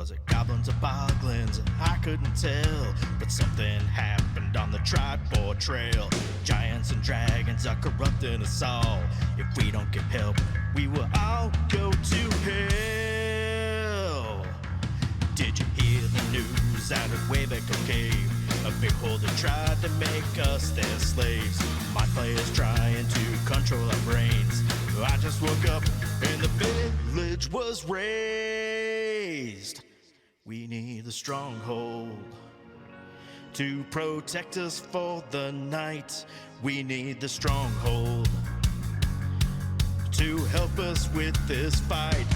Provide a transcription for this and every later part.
Was it goblins or boglins? I couldn't tell. But something happened on the Tribord Trail. Giants and dragons are corrupting us all. If we don't get help, we will all go to hell. Did you hear the news out of Waybaker Cave? A beholder tried to make us their slaves. My players trying to control our brains. I just woke up and the village was razed. We need the Stronghold to protect us for the night. We need the Stronghold to help us with this fight.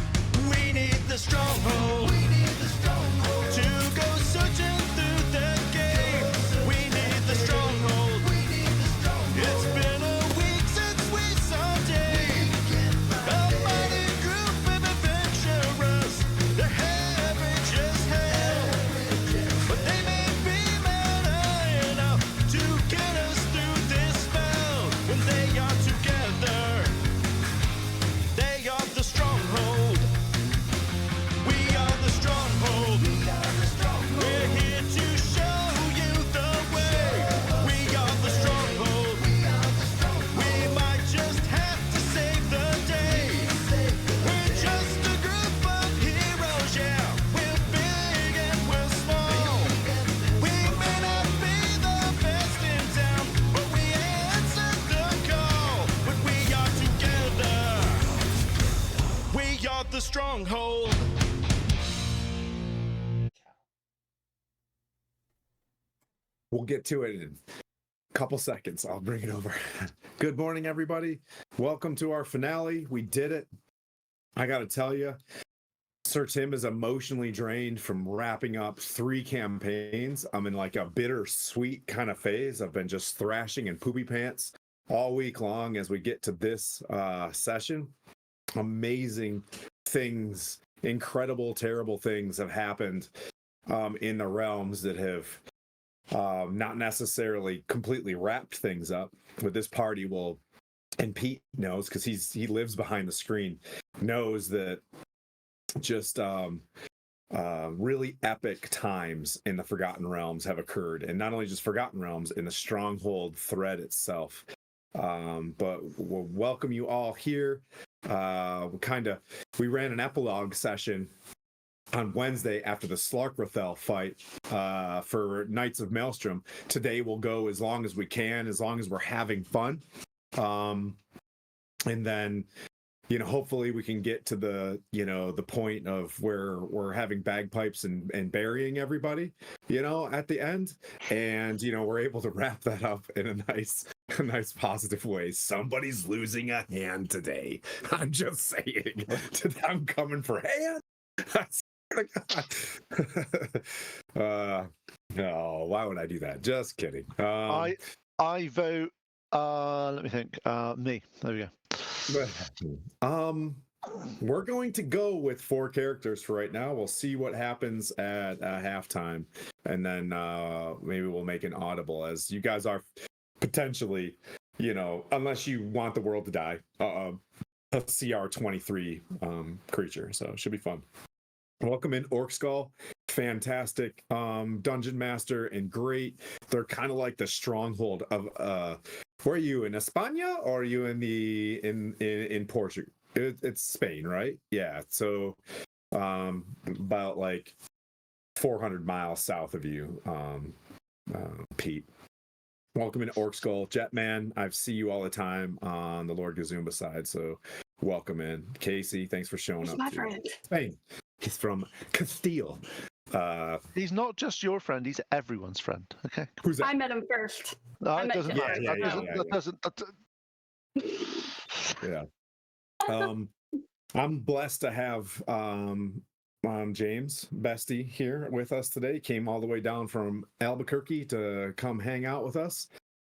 We need the Stronghold. We need the Stronghold to go searching through the game. We need the Stronghold. We need the Stronghold. It's been a week since we saw Dave. A mighty group of adventurers. They're having just hell, but they may be mad enough to get us through this spell. When they are together, they are the Stronghold. We are the Stronghold. We're here to show you the way. We are the Stronghold. We might just have to save the day. We're just a group of heroes, yeah. We're big and we're small. We may not be the best in town, but we answered the call. When we are together, we are the Stronghold. We'll get to it in a couple seconds. I'll bring it over. Good morning, everybody. Welcome to our finale. We did it. I got to tell you, Sir Tim is emotionally drained from wrapping up 3 campaigns. I'm in like a bittersweet kind of phase. I've been just thrashing in poopy pants all week long as we get to this session. Amazing things, incredible, terrible things have happened in the realms that have not necessarily completely wrapped things up, but this party will, and Pete knows because he lives behind the screen, knows that just really epic times in the Forgotten Realms have occurred, and not only just Forgotten Realms, in the Stronghold thread itself. But we'll welcome you all here. We ran an epilogue session on Wednesday after the Slarkrathel fight for Knights of Maelstrom. Today we'll go as long as we can, as long as we're having fun. And then, hopefully we can get to the point of where we're having bagpipes and burying everybody, at the end. And, we're able to wrap that up in a nice positive way. Somebody's losing a hand today. I'm just saying. I'm coming for hand. No, why would I do that? Just kidding. I vote let me think. Me. There we go. We're going to go with 4 characters for right now. We'll see what happens at halftime, and then maybe we'll make an audible, as you guys are potentially, unless you want the world to die, a CR23 creature, so it should be fun. Welcome in Orc Skull, fantastic dungeon master and great. They're kind of like the Stronghold of where are you, in España, or are you in Portugal? It's Spain, right? Yeah, so about like 400 miles south of you, Pete. Welcome in Orc Skull. Jetman, I see you all the time on the Lord Gazumba side, so welcome in. Casey, thanks for showing up. My friend. Spain. He's from Castile. He's not just your friend; he's everyone's friend. Okay. Who's that? I met him first. No, I it met doesn't him. matter. That doesn't. Yeah. I'm blessed to have James Bestie here with us today. He came all the way down from Albuquerque to come hang out with us,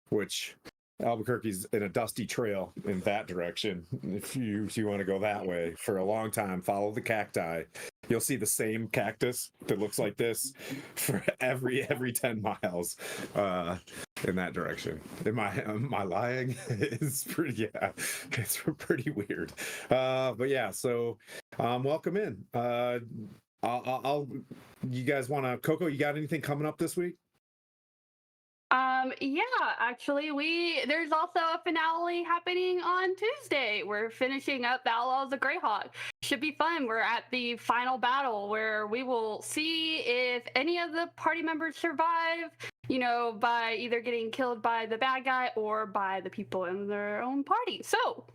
which Albuquerque's in a dusty trail in that direction. If you want to go that way for a long time, follow the cacti. You'll see the same cactus that looks like this for every 10 miles in that direction. Am I lying? It's pretty, yeah, it's pretty weird. But yeah, so welcome in. you guys want to, Coco, you got anything coming up this week? Yeah, actually, there's also a finale happening on Tuesday. We're finishing up the Outlaws of Greyhawk. Should be fun. We're at the final battle where we will see if any of the party members survive, by either getting killed by the bad guy or by the people in their own party. So,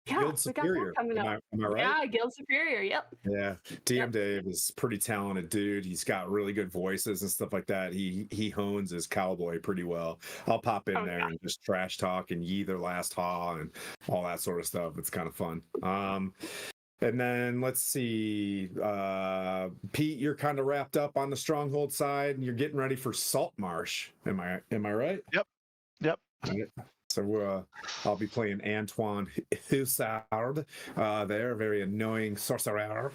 yeah, Guild we got that Superior. coming up. Am I right? Yeah, Guild Superior. Yep. Yeah, DM Yep. Dave is pretty talented dude. He's got really good voices and stuff like that. He hones his cowboy pretty well. I'll pop in Oh, there yeah. and just trash talk and ye their last haw and all that sort of stuff. It's kind of fun. And then let's see, Pete, you're kind of wrapped up on the Stronghold side and you're getting ready for Saltmarsh. Am I right? Yep. So I'll be playing Antoine Hussard there, very annoying sorcerer.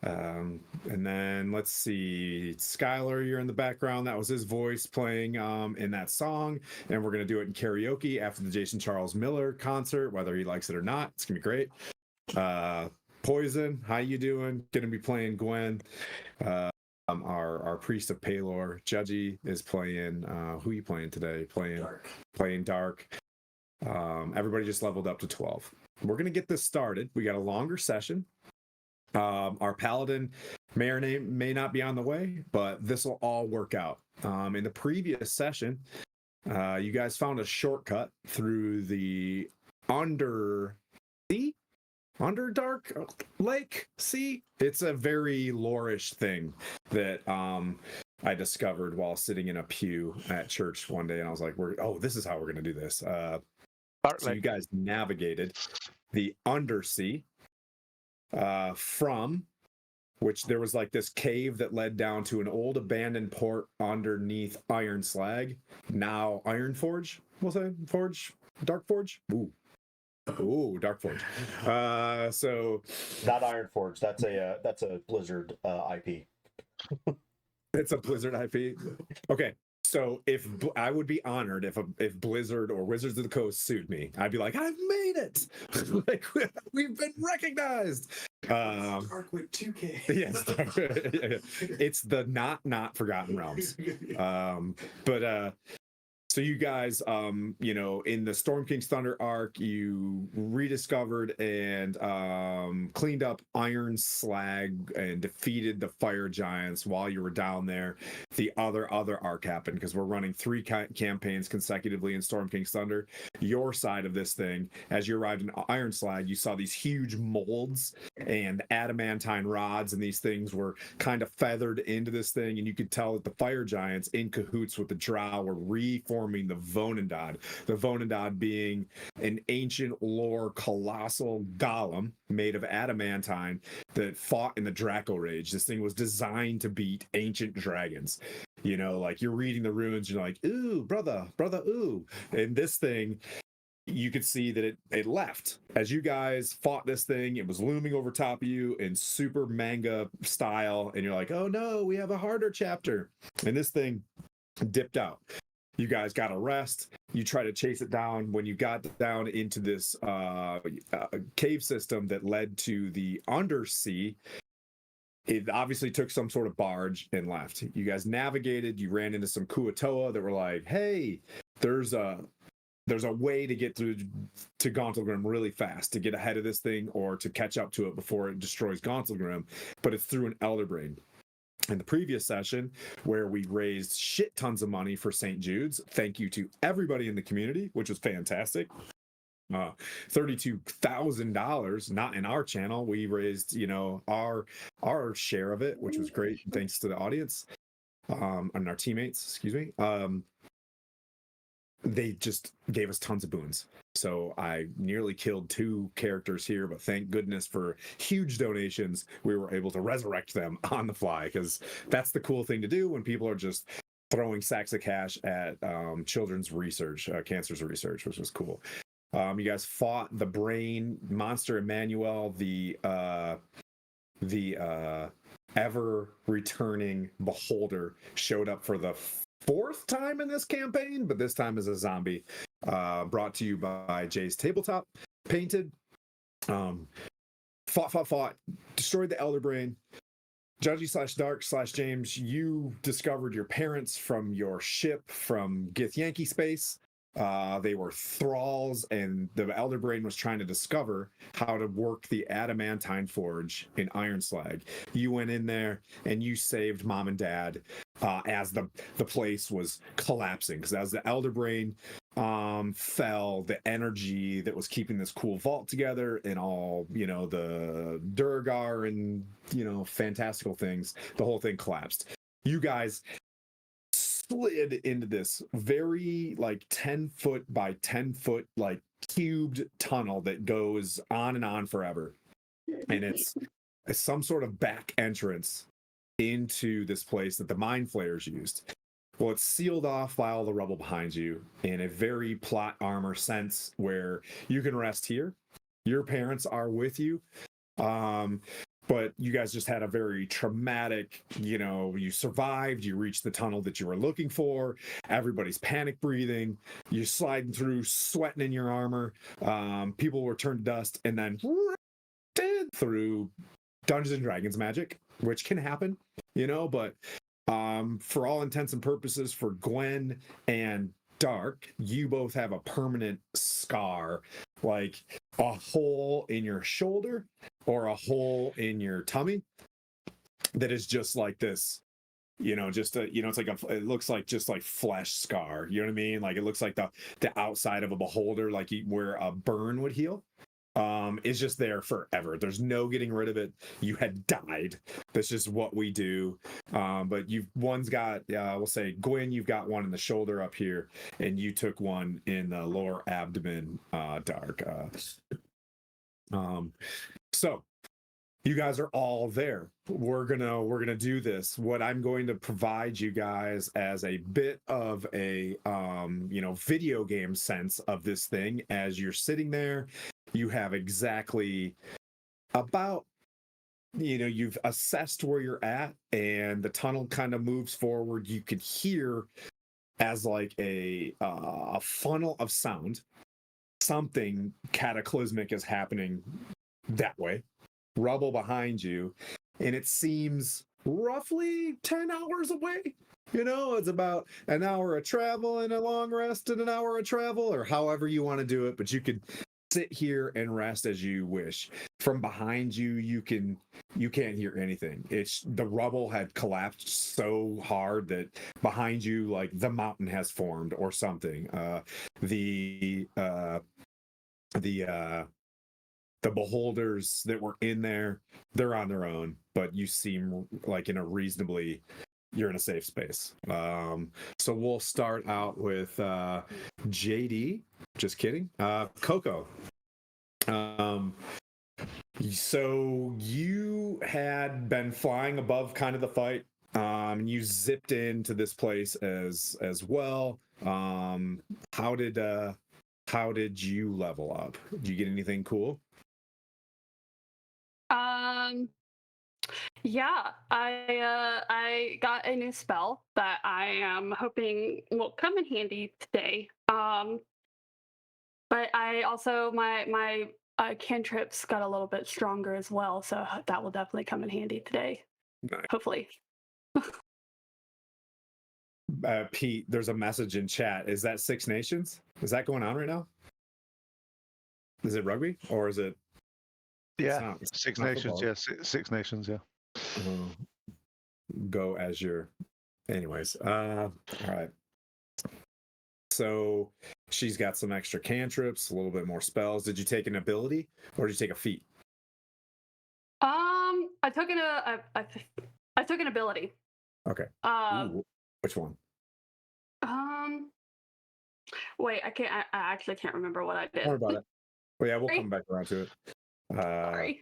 And then let's see, Skylar, you're in the background. That was his voice playing in that song. And we're going to do it in karaoke after the Jason Charles Miller concert, whether he likes it or not. It's going to be great. Poison, how you doing? Going to be playing Gwen. Our priest of Palor, Judgy, is playing. Who are you playing today? Playing Dark. Everybody just leveled up to 12. We're going to get this started. We got a longer session. Our paladin may or may not be on the way, but this will all work out. In the previous session, you guys found a shortcut through the Underdark Lake Sea. It's a very lore-ish thing that I discovered while sitting in a pew at church one day, and I was like, this is how we're going to do this. So you guys navigated the undersea from which there was like this cave that led down to an old abandoned port underneath Iron Slag, now Iron Forge, we'll say. Dark Forge. Ooh, Dark Forge. So not Iron Forge. That's a Blizzard IP. It's a Blizzard IP. Okay. So if I would be honored if Blizzard or Wizards of the Coast sued me, I'd be like, I've made it. Like we've been recognized. Darkwood 2K. Yes, it's the not Forgotten Realms. So you guys, in the Storm King's Thunder arc, you rediscovered and cleaned up Iron Slag and defeated the Fire Giants while you were down there. The other arc happened because we're running 3 campaigns consecutively in Storm King's Thunder. Your side of this thing, as you arrived in Iron Slag, you saw these huge molds and adamantine rods, and these things were kind of feathered into this thing, and you could tell that the Fire Giants, in cahoots with the Drow, were reforming the Vonandad. The Vonandad being an ancient lore colossal golem made of adamantine that fought in the Draco Rage. This thing was designed to beat ancient dragons. Like you're reading the runes, you're like, ooh, brother, ooh. And this thing, you could see that it left. As you guys fought this thing, it was looming over top of you in super manga style, and you're like, oh no, we have a harder chapter. And this thing dipped out. You guys got a rest. You try to chase it down. When you got down into this cave system that led to the undersea, it obviously took some sort of barge and left. You guys navigated. You ran into some Kuatoa that were like, hey, there's a way to get through to Gauntlegrym really fast, to get ahead of this thing or to catch up to it before it destroys Gauntlegrym, but it's through an Elder Brain. In the previous session, where we raised shit tons of money for St. Jude's, thank you to everybody in the community, which was fantastic. $32,000, not in our channel. We raised, our share of it, which was great. Thanks to the audience, and our teammates, excuse me. They just gave us tons of boons. So I nearly killed 2 characters here, but thank goodness for huge donations, we were able to resurrect them on the fly, because that's the cool thing to do when people are just throwing sacks of cash at children's research, cancer's research, which was cool. You guys fought the brain monster Emmanuel, the ever returning beholder showed up for the 4th time in this campaign, but this time as a zombie. Brought to you by Jay's Tabletop Painted. Fought, destroyed the Elder Brain. Judgy /Dark /James, you discovered your parents from your ship from Githyanki space. They were thralls, and the Elder Brain was trying to discover how to work the adamantine forge in Iron Slag. You went in there and you saved Mom and Dad as the place was collapsing, because as the Elder Brain fell, the energy that was keeping this cool vault together and all, the Durgar and, fantastical things, the whole thing collapsed. You guys slid into this very 10-foot by 10-foot cubed tunnel that goes on and on forever, and it's some sort of back entrance into this place that the mind flayers used. Well, it's sealed off by all the rubble behind you in a very plot armor sense, where you can rest here. Your parents are with you. But you guys just had a very traumatic, you survived, you reached the tunnel that you were looking for. Everybody's panic breathing. You're sliding through, sweating in your armor. People were turned to dust, and then through Dungeons and Dragons magic, which can happen, but for all intents and purposes, for Gwen and Dark, you both have a permanent scar, like a hole in your shoulder or a hole in your tummy that is just like this, it looks like just like flesh scar. You know what I mean? Like it looks like the outside of a beholder, like where a burn would heal. Is just there forever. There's no getting rid of it. You had died. That's just what we do. But one's got, we'll say, Gwen, you've got one in the shoulder up here, and you took one in the lower abdomen, Dark. So you guys are all there. We're gonna do this. What I'm going to provide you guys as a bit of a video game sense of this thing. As you're sitting there, you have exactly about, you've assessed where you're at, and the tunnel kind of moves forward. You could hear, as like a funnel of sound, something cataclysmic is happening that way. Rubble behind you, and it seems roughly 10 hours away. It's about an hour of travel and a long rest and an hour of travel, or however you want to do it, but you could sit here and rest as you wish. From behind you, you can't hear anything. It's the rubble had collapsed so hard that behind you, like the mountain has formed or something. The beholders that were in there, they're on their own, but you seem like you're in a safe space. So we'll start out with JD. Just kidding. Coco. So you had been flying above kind of the fight. You zipped into this place as well. How did you level up? Did you get anything cool? Yeah, I got a new spell that I am hoping will come in handy today. But I also my cantrips got a little bit stronger as well, so that will definitely come in handy today. Nice. Hopefully. Pete, there's a message in chat. Is that Six Nations? Is that going on right now? Is it rugby or is it? Yeah, Six Nations. Yeah, Six Nations. Yeah. Go as your. Anyways, all right. So she's got some extra cantrips, a little bit more spells. Did you take an ability or did you take a feat? I took an ability. Okay. Which one? Wait, I actually can't remember what I did. Don't worry about it. Well, yeah, we'll come back around to it. Sorry.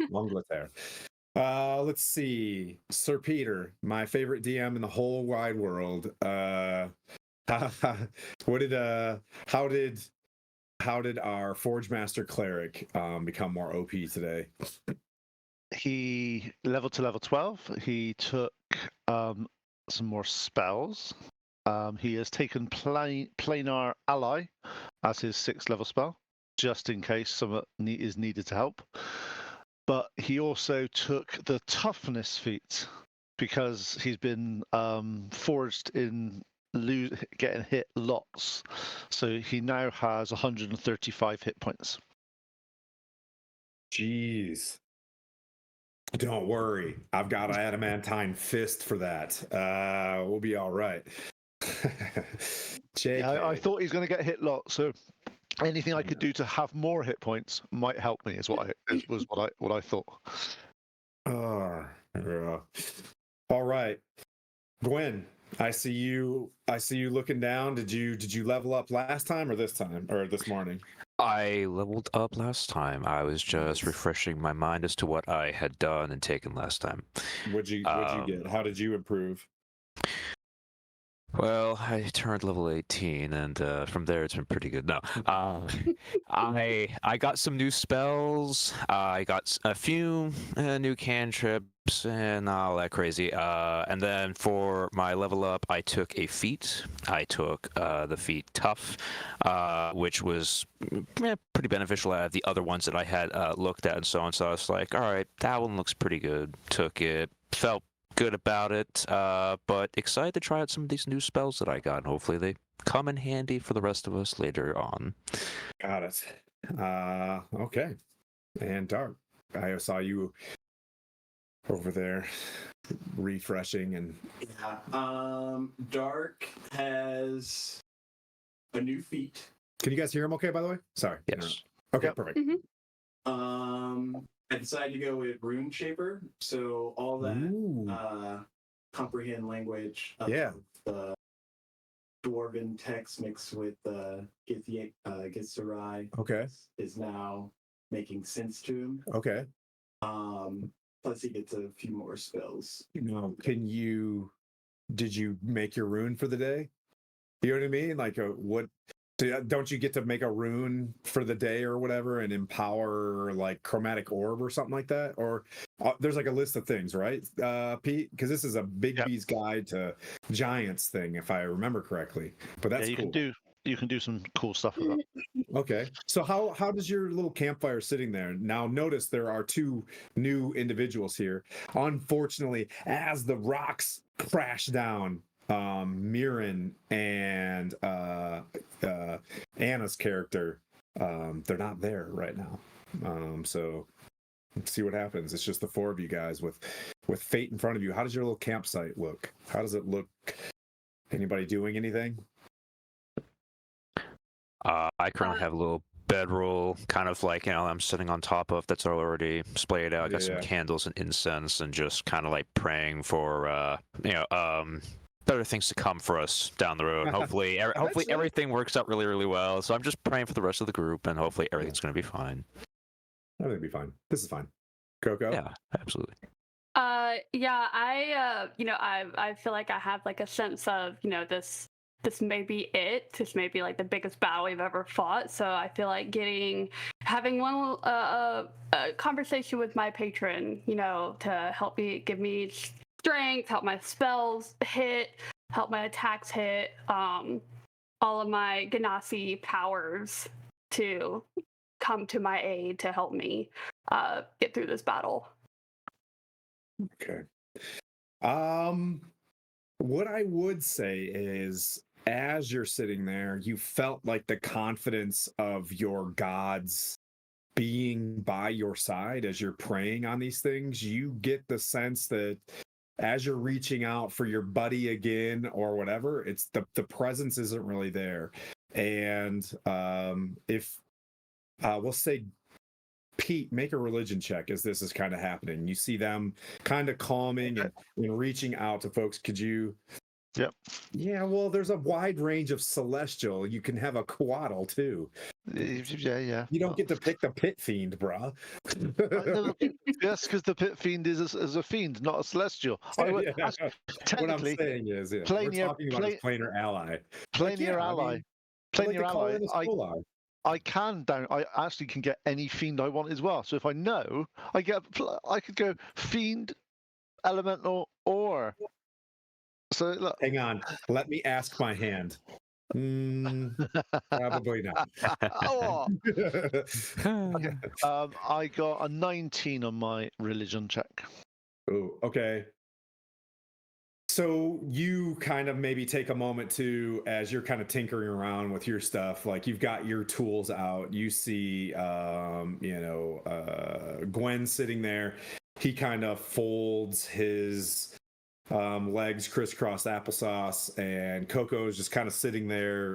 Let's see. Sir Peter, my favorite DM in the whole wide world. How did our Forge Master Cleric become more OP today? He leveled to level 12. He took some more spells. He has taken Planar Ally as his 6th level spell, just in case some is needed to help. But he also took the Toughness feat, because he's been forged in getting hit lots. So he now has 135 hit points. Jeez. Don't worry. I've got an adamantine fist for that. We'll be all right. JK. Yeah, I thought he's going to get hit lots, so anything I could do to have more hit points might help me. Was what I thought. Yeah. All right, Gwen. I see you looking down. Did you level up last time or this time or this morning? I leveled up last time. I was just refreshing my mind as to what I had done and taken last time. What'd you get? How did you improve? Well, I turned level 18, and from there it's been pretty good. No, I got some new spells. I got a few new cantrips and all that crazy. And then for my level up, I took a feat. I took the feat Tough, which was pretty beneficial out of the other ones that I had looked at and so on. So I was like, all right, that one looks pretty good. Took it. Felt good about it, but excited to try out some of these new spells that I got. And hopefully they come in handy for the rest of us later on. Got it. Okay. And Dark, I saw you over there refreshing and Yeah. Dark has a new feat. can you guys hear him okay, by the way? Sorry. Yes. Okay, Yep. perfect. I decided to go with Rune Shaper, so all that Ooh. comprehend language of Yeah. the dwarven text mixed with Githzerai Okay. is now making sense to him. Okay. Plus he gets a few more spells. Did you make your rune for the day? You know what I mean? Like don't you get to make a rune for the day or whatever and empower like chromatic orb or something like that? Or there's like a list of things, right, Pete? Because this is a Big B's Guide to Giants thing, if I remember correctly. But that's you cool. You can do some cool stuff with that. Okay. So how does your little campfire sitting there? Now notice there are two new individuals here. Unfortunately, as the rocks crash down, Mirren and Anna's character, they're not there right now. So let's see what happens. It's just the four of you guys with fate in front of you. How does your little campsite look? How does it look? Anybody doing anything? I currently have a little bedroll, kind of like, I'm sitting on top of that's already splayed out. I got some candles and incense and just kind of like praying for, better things to come for us down the road. Hopefully everything works out really, really well. So I'm just praying for the rest of the group and hopefully everything's going to be fine. Everything will be fine. This is fine. Coco? Yeah, absolutely. Yeah, I feel like I have like a sense of, this may be it. This may be like the biggest battle we've ever fought. So I feel like having one a conversation with my patron, to help give me strength, help my spells hit, help my attacks hit, all of my Ganassi powers to come to my aid to help me get through this battle. Okay. What I would say is, as you're sitting there, you felt like the confidence of your gods being by your side as you're praying on these things. You get the sense that as you're reaching out for your buddy again or whatever, it's the presence isn't really there. And if we'll say, Pete, make a religion check as this is kind of happening. You see them kind of calming and reaching out to folks. Could you? Yep. Yeah, well, there's a wide range of celestial. You can have a coatl too. Yeah. You don't get to pick the pit fiend, bruh. Yes, because the pit fiend is a fiend, not a celestial. What I'm Technically, saying is, we're talking about his planar ally. Planar ally. Planar ally. I actually can get any fiend I want as well. So if I know, I could go fiend, elemental, or. So look. Hang on, let me ask my hand. Probably not. Okay. I got a 19 on my religion check. Oh, okay. So you kind of maybe take a moment to, as you're kind of tinkering around with your stuff, like you've got your tools out. You see, Gwen sitting there. He kind of folds his legs crisscross applesauce, and Coco is just kind of sitting there,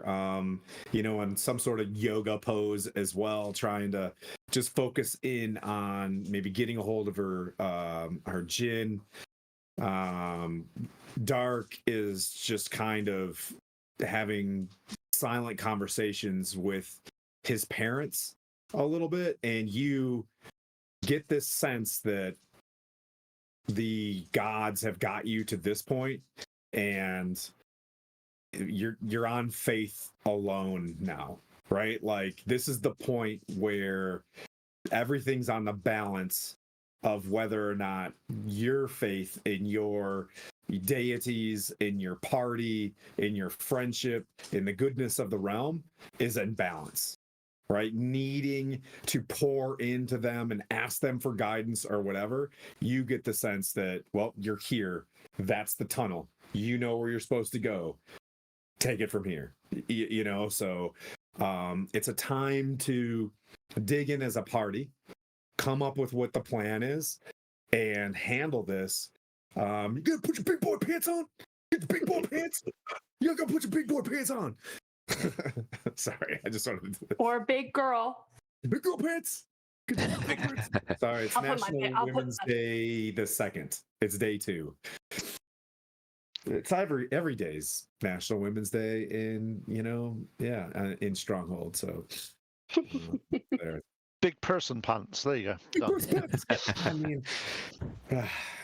in some sort of yoga pose as well, trying to just focus in on maybe getting a hold of her gin. Dark is just kind of having silent conversations with his parents a little bit, and you get this sense that the gods have got you to this point, and you're on faith alone now, right? Like this is the point where everything's on the balance of whether or not your faith in your deities, in your party, in your friendship, in the goodness of the realm is in balance, right? Needing to pour into them and ask them for guidance or whatever. You get the sense that, well, you're here. That's the tunnel. You know where you're supposed to go. Take it from here. So it's a time to dig in as a party, come up with what the plan is, and handle this. You gotta put your big boy pants on. Get the big boy pants. You gotta put your big boy pants on. Sorry, I just wanted to. Or big girl. Big girl pants. Get the big girl pants. Sorry, it's I'll put my- National I'll put Women's my- Day the 2nd. It's day 2. It's every day's National Women's Day in in Stronghold. So there. Big person pants. There you Big go. girl's pants. I mean,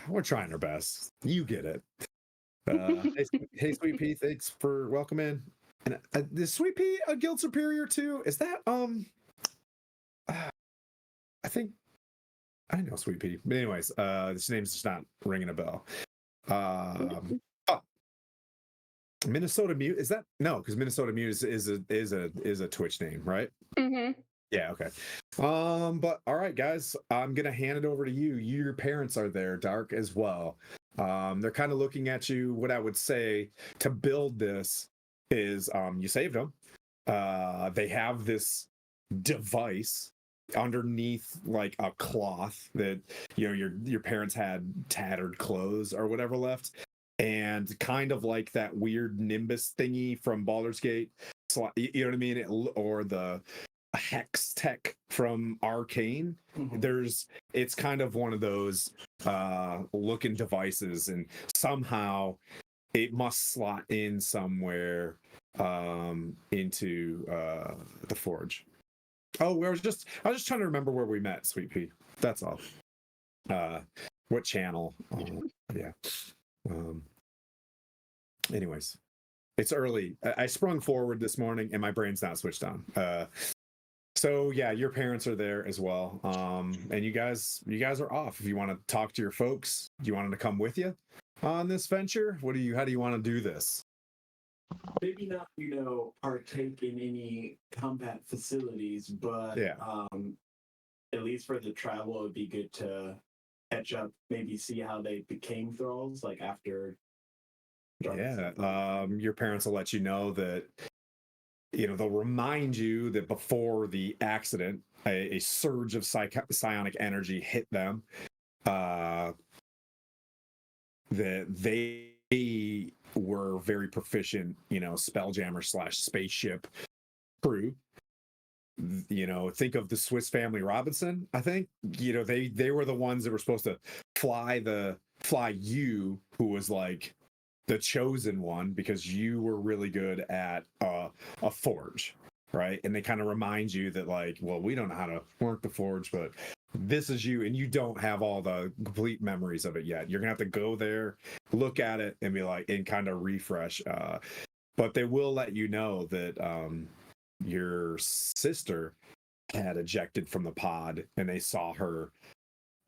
we're trying our best. You get it. Hey, Sweet Pea, thanks for welcoming. And is Sweet Pea a guild superior too? Is that I think I know Sweet Pea, but anyways, this name's just not ringing a bell. Minnesota Mute, is that no? Because Minnesota Mute is a Twitch name, right? Mm-hmm. Yeah, okay. But all right, guys, I'm gonna hand it over to you. Your parents are there, Dark, as well. They're kind of looking at you. What I would say to build this is you saved them. They have this device underneath like a cloth that your parents had tattered clothes or whatever left, and kind of like that weird nimbus thingy from Baldur's Gate, you know what I mean, or the hex tech from Arcane. It's kind of one of those looking devices, and somehow it must slot in somewhere into the forge. Oh, I was just trying to remember where we met, Sweet Pea. That's all. What channel? Yeah. Anyways, it's early. I sprung forward this morning and my brain's not switched on. So yeah, your parents are there as well. And you guys are off. If you want to talk to your folks, do you want them to come with you on this venture? How do you want to do this? Maybe not, partake in any combat facilities, but Yeah. At least for the travel, it would be good to catch up, maybe see how they became thralls, like after. Yeah. Your parents will let you know that, they'll remind you that before the accident, a surge of psionic energy hit them. That they were very proficient, spelljammer / spaceship crew. Think of the Swiss Family Robinson. I think they were the ones that were supposed to fly you, who was like the chosen one, because you were really good at a forge, right? And they kind of remind you that, like, well, we don't know how to work the forge, but this is you, and you don't have all the complete memories of it yet. You're gonna have to go there, look at it, and be like, and kind of refresh. But they will let you know that your sister had ejected from the pod, and they saw her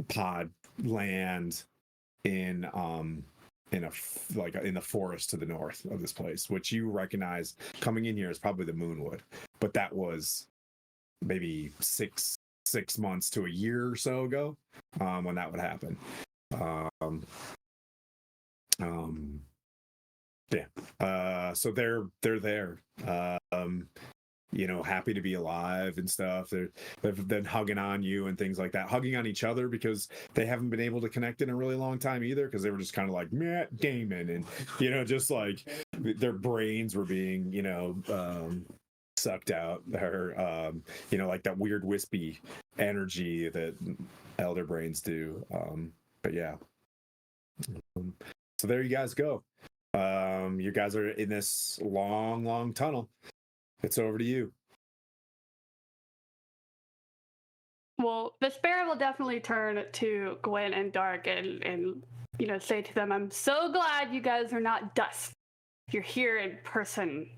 pod land in the forest to the north of this place, which you recognize coming in here is probably the Moonwood. But that was maybe six months to a year or so ago when that would happen. So they're there. Happy to be alive and stuff. They've been hugging on you and things like that, hugging on each other because they haven't been able to connect in a really long time either, because they were just kind of like Matt Damon, and just like their brains were being sucked out, or like that weird wispy energy that elder brains do. But yeah. So there you guys go. You guys are in this long tunnel. It's over to you. Well, the Sparrow will definitely turn to Gwen and Dark and say to them, "I'm so glad you guys are not dust. You're here in person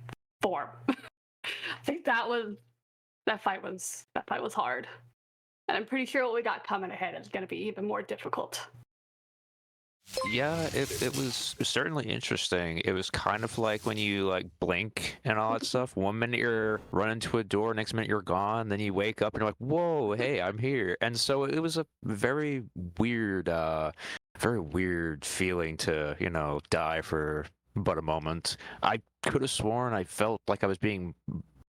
form." I think that fight was hard, and I'm pretty sure what we got coming ahead is going to be even more difficult. Yeah, it was certainly interesting. It was kind of like when you like blink and all that stuff. One minute you're running to a door, next minute you're gone. Then you wake up and you're like, "Whoa, hey, I'm here." And so it was a very weird feeling to die for but a moment. I could have sworn I felt like I was being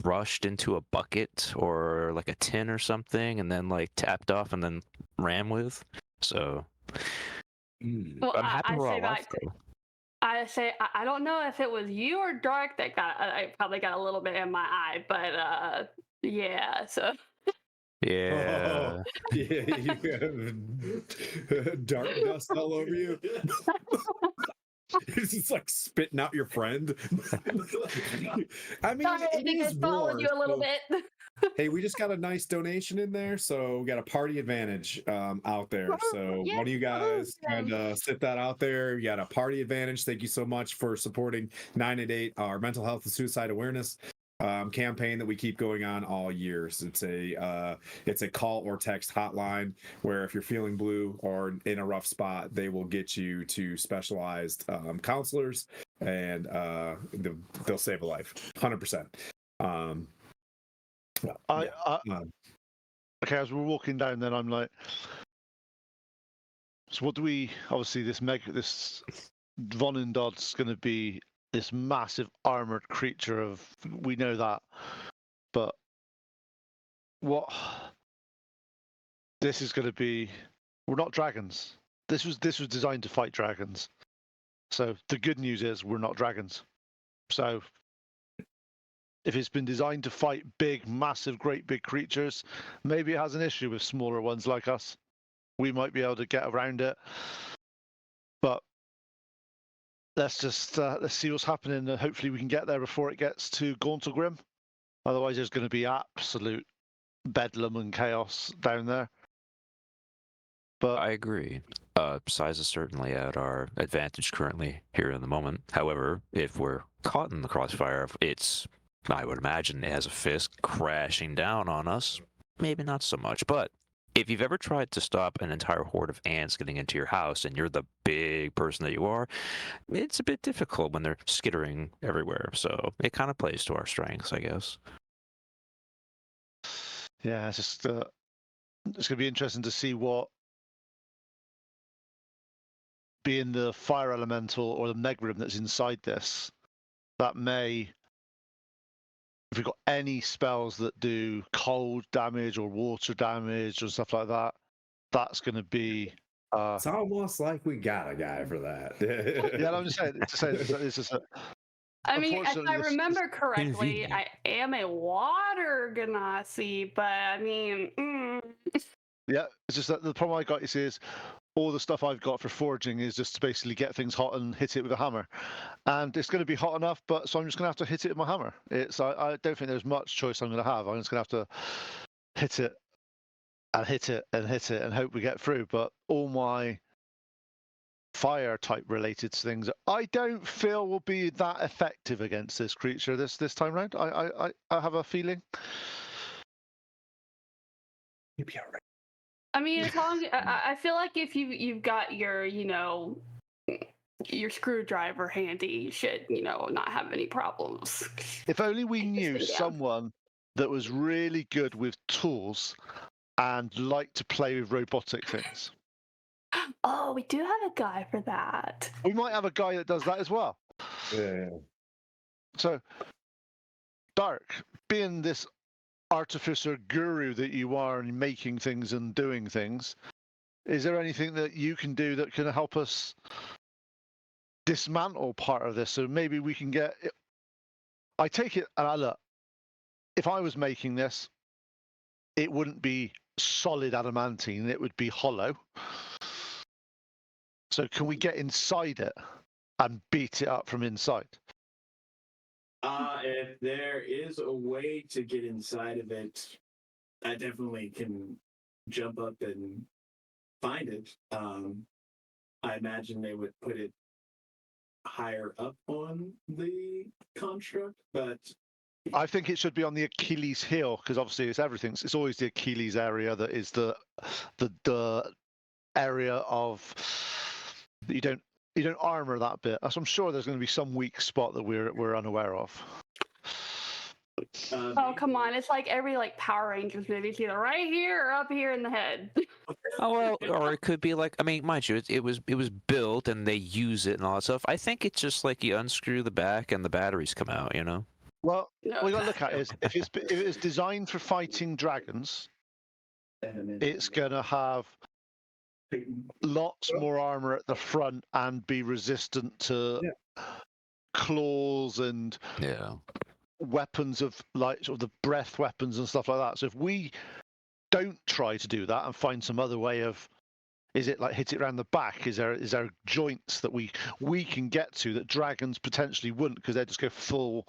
rushed into a bucket or like a tin or something, and then like tapped off and then ran with. So. Well, I'm happy I we're say all alive, back. though. I say I don't know if it was you or Dark that I probably got a little bit in my eye, but yeah. So Yeah. Yeah, you have dark dust all over you. It's just like spitting out your friend. I mean, sorry, I it think I is swallowed war. you a little So, bit. hey, we just got a nice donation in there, so we got a party advantage out there. So Yeah, one of you guys woohoo, kind of sit that out there. You got a party advantage. Thank you so much for supporting 988, our mental health and suicide awareness campaign that we keep going on all year. So it's a call or text hotline where if you're feeling blue or in a rough spot, they will get you to specialized counselors, and they'll save a life 100%. Okay, as we're walking down, then I'm like, so what do we? Obviously, this Vonindod's going to be this massive armored creature. We know that, but what? This is going to be. We're not dragons. This was designed to fight dragons. So the good news is we're not dragons. So if it's been designed to fight big, massive, great big creatures, maybe it has an issue with smaller ones like us. We might be able to get around it, but let's see what's happening. Hopefully, we can get there before it gets to Gauntlegrym. Otherwise, there's going to be absolute bedlam and chaos down there. But I agree. Size is certainly at our advantage currently here in the moment. However, if we're caught in the crossfire, I would imagine it has a fist crashing down on us. Maybe not so much, but if you've ever tried to stop an entire horde of ants getting into your house and you're the big person that you are, it's a bit difficult when they're skittering everywhere. So it kind of plays to our strengths, I guess. yeah, it's going to be interesting to see what being the fire elemental or the Negrim that's inside this, that may, if we've got any spells that do cold damage or water damage or stuff like that, that's going to be. It's almost like we got a guy for that. Yeah, I'm just saying. It's just I mean, if I remember correctly, I am a water genasi, but I mean, yeah, it's just that the problem I got is all the stuff I've got for foraging is just to basically get things hot and hit it with a hammer, and it's going to be hot enough, but so I'm just going to have to hit it with my hammer. I don't think there's much choice I'm going to have. I'm just going to have to hit it and hit it and hit it and hope we get through. But all my fire type related things I don't feel will be that effective against this creature this time round. I have a feeling. You'll be all right. I mean, as long I feel like if you've got your your screwdriver handy, you should not have any problems. If only we knew someone that was really good with tools and liked to play with robotic things. Oh, we do have a guy for that. We might have a guy that does that as well. Yeah. So, Dark, being this artificer guru that you are and making things and doing things, is there anything that you can do that can help us dismantle part of this? So maybe we can get. I take it, and I look. If I was making this, it wouldn't be solid adamantine; it would be hollow. So can we get inside it and beat it up from inside? If there is a way to get inside of it, I definitely can jump up and find it. I imagine they would put it higher up on the construct, but I think it should be on the Achilles heel because obviously it's everything. It's always the Achilles area that is the area of you don't armor that bit. So I'm sure there's going to be some weak spot that we're unaware of. Oh, come on. It's like every Power Rangers movie. It's either right here or up here in the head. Oh well, or it could be like, I mean, mind you, it was built and they use it and all that stuff. I think it's just like you unscrew the back and the batteries come out, you know. Well, No. we got to look at it is if it's designed for fighting dragons, it's gonna have lots more armor at the front and be resistant to claws and Yeah. weapons of like sort of the breath weapons and stuff like that. So if we don't try to do that and find some other way of, is it like hit it around the back? Is there joints that we can get to that dragons potentially wouldn't because they just go full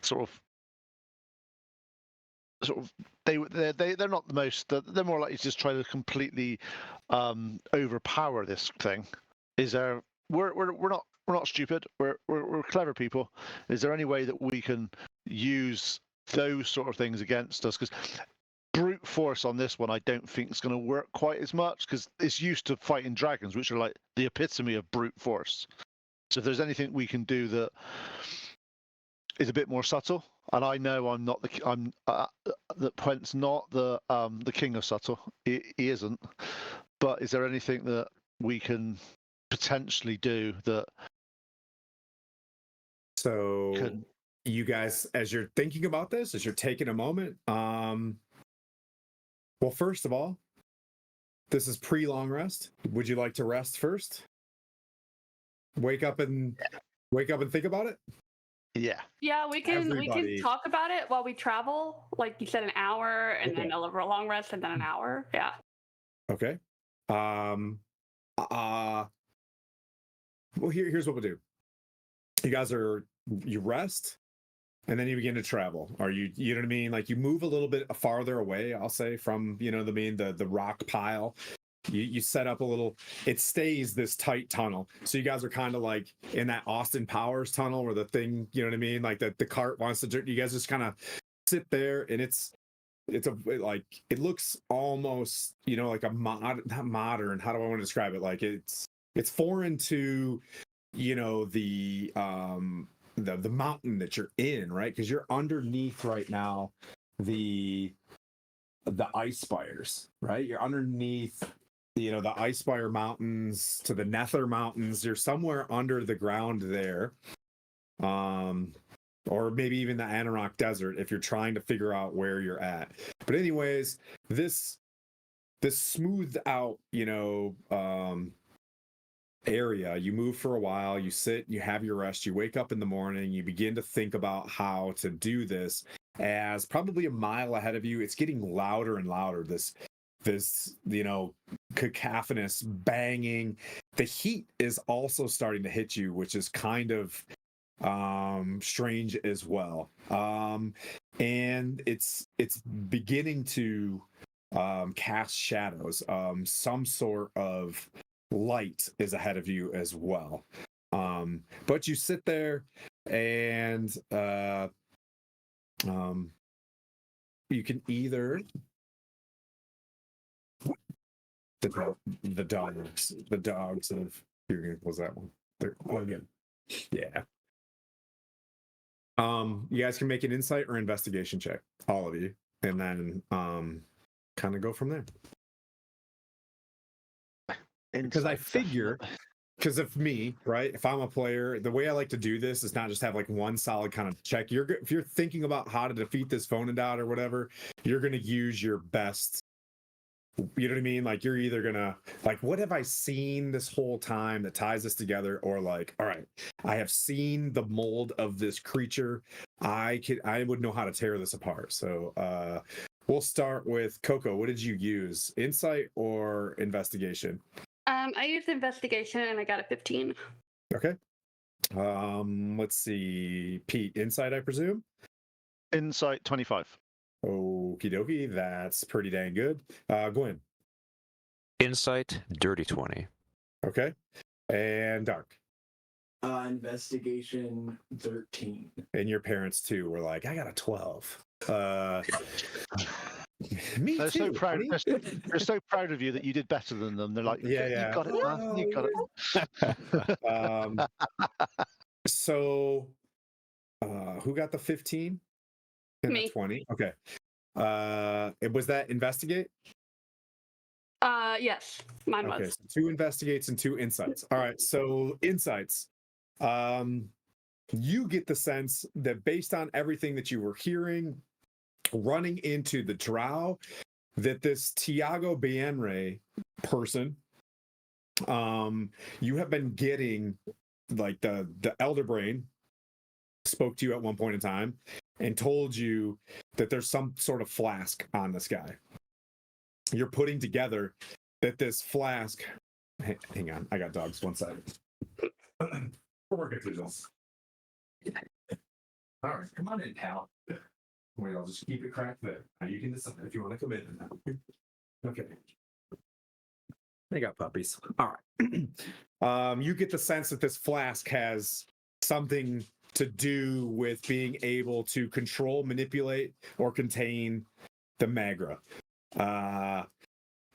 sort of they're not the most, they're more likely to just try to completely overpower this thing. Is there we're not stupid, we're clever people. Is there any way that we can use those sort of things against us? Because brute force on this one I don't think it's going to work quite as much because it's used to fighting dragons, which are like the epitome of brute force. So if there's anything we can do that is a bit more subtle, and I know I'm not that Quent's not the king of subtle. He isn't. But is there anything that we can potentially do that? So you guys, as you're thinking about this, as you're taking a moment, well, first of all, this is pre-long rest. Would you like to rest first? Wake up and think about it? Yeah. Yeah, we can Everybody. talk about it while we travel. Like you said, an hour and then a long rest and then an hour. Yeah. Okay. Well, here's what we'll do. You rest and then you begin to travel. Are you know what I mean? Like you move a little bit farther away, I'll say, from, you know what I mean, the rock pile. You set up a little, it stays this tight tunnel. So you guys are kind of like in that Austin Powers tunnel where the thing, you know what I mean? Like the cart wants to, you guys just kind of sit there and it looks almost, you know, like not modern. How do I want to describe it? Like it's foreign to, you know, the mountain that you're in, right? Because you're underneath right now the ice spires, right? You're underneath, you know, the Ice Spire Mountains to the Nether Mountains. You're somewhere under the ground there. Or maybe even the Anorak Desert if you're trying to figure out where you're at. But anyways, this smoothed out, you know, area, you move for a while, you sit, you have your rest, you wake up in the morning, you begin to think about how to do this. As probably a mile ahead of you, it's getting louder and louder. This you know, cacophonous banging. The heat is also starting to hit you, which is kind of strange as well. And it's beginning to cast shadows. Some sort of light is ahead of you as well. But you sit there and you can either the dogs of here was that one. Again. Yeah. You guys can make an insight or investigation check, all of you, and then kind of go from there. Because I figure because of me, right? If I'm a player, the way I like to do this is not just have like one solid kind of check. If you're thinking about how to defeat this Vonendot or whatever, you're gonna use your best. You know what I mean? Like you're either gonna like, what have I seen this whole time that ties this together, or like, all right, I have seen the mold of this creature. I would know how to tear this apart. So we'll start with Coco. What did you use? Insight or investigation? I used investigation and I got a 15. Okay. Let's see. Pete, insight, I presume. Insight 25. Okie dokie. That's pretty dang good. Gwen. Insight, dirty 20. Okay. And Dark. Investigation 13. And your parents too were like, I got a 12. Me They're too. so proud. honey. They're so proud of you that you did better than them. They're like, Yeah, you yeah. got it, man. You got it. So who got the 15 and Me. the 20? Okay. Was that investigate? Yes, mine Okay, was. so 2 investigates and 2 insights. All right, so insights. You get the sense that based on everything that you were hearing, running into the drow, that this Tiago Bienre person, you have been getting like the elder brain spoke to you at one point in time and told you that there's some sort of flask on this guy. You're putting together that this flask. Hang on, I got dogs. One second. We're working through this. All right, come on in, pal. Wait, I'll just keep it cracked there. Now you can decide if you want to come in. Okay. They got puppies. All right. You get the sense that this flask has something to do with being able to control, manipulate, or contain the Magra.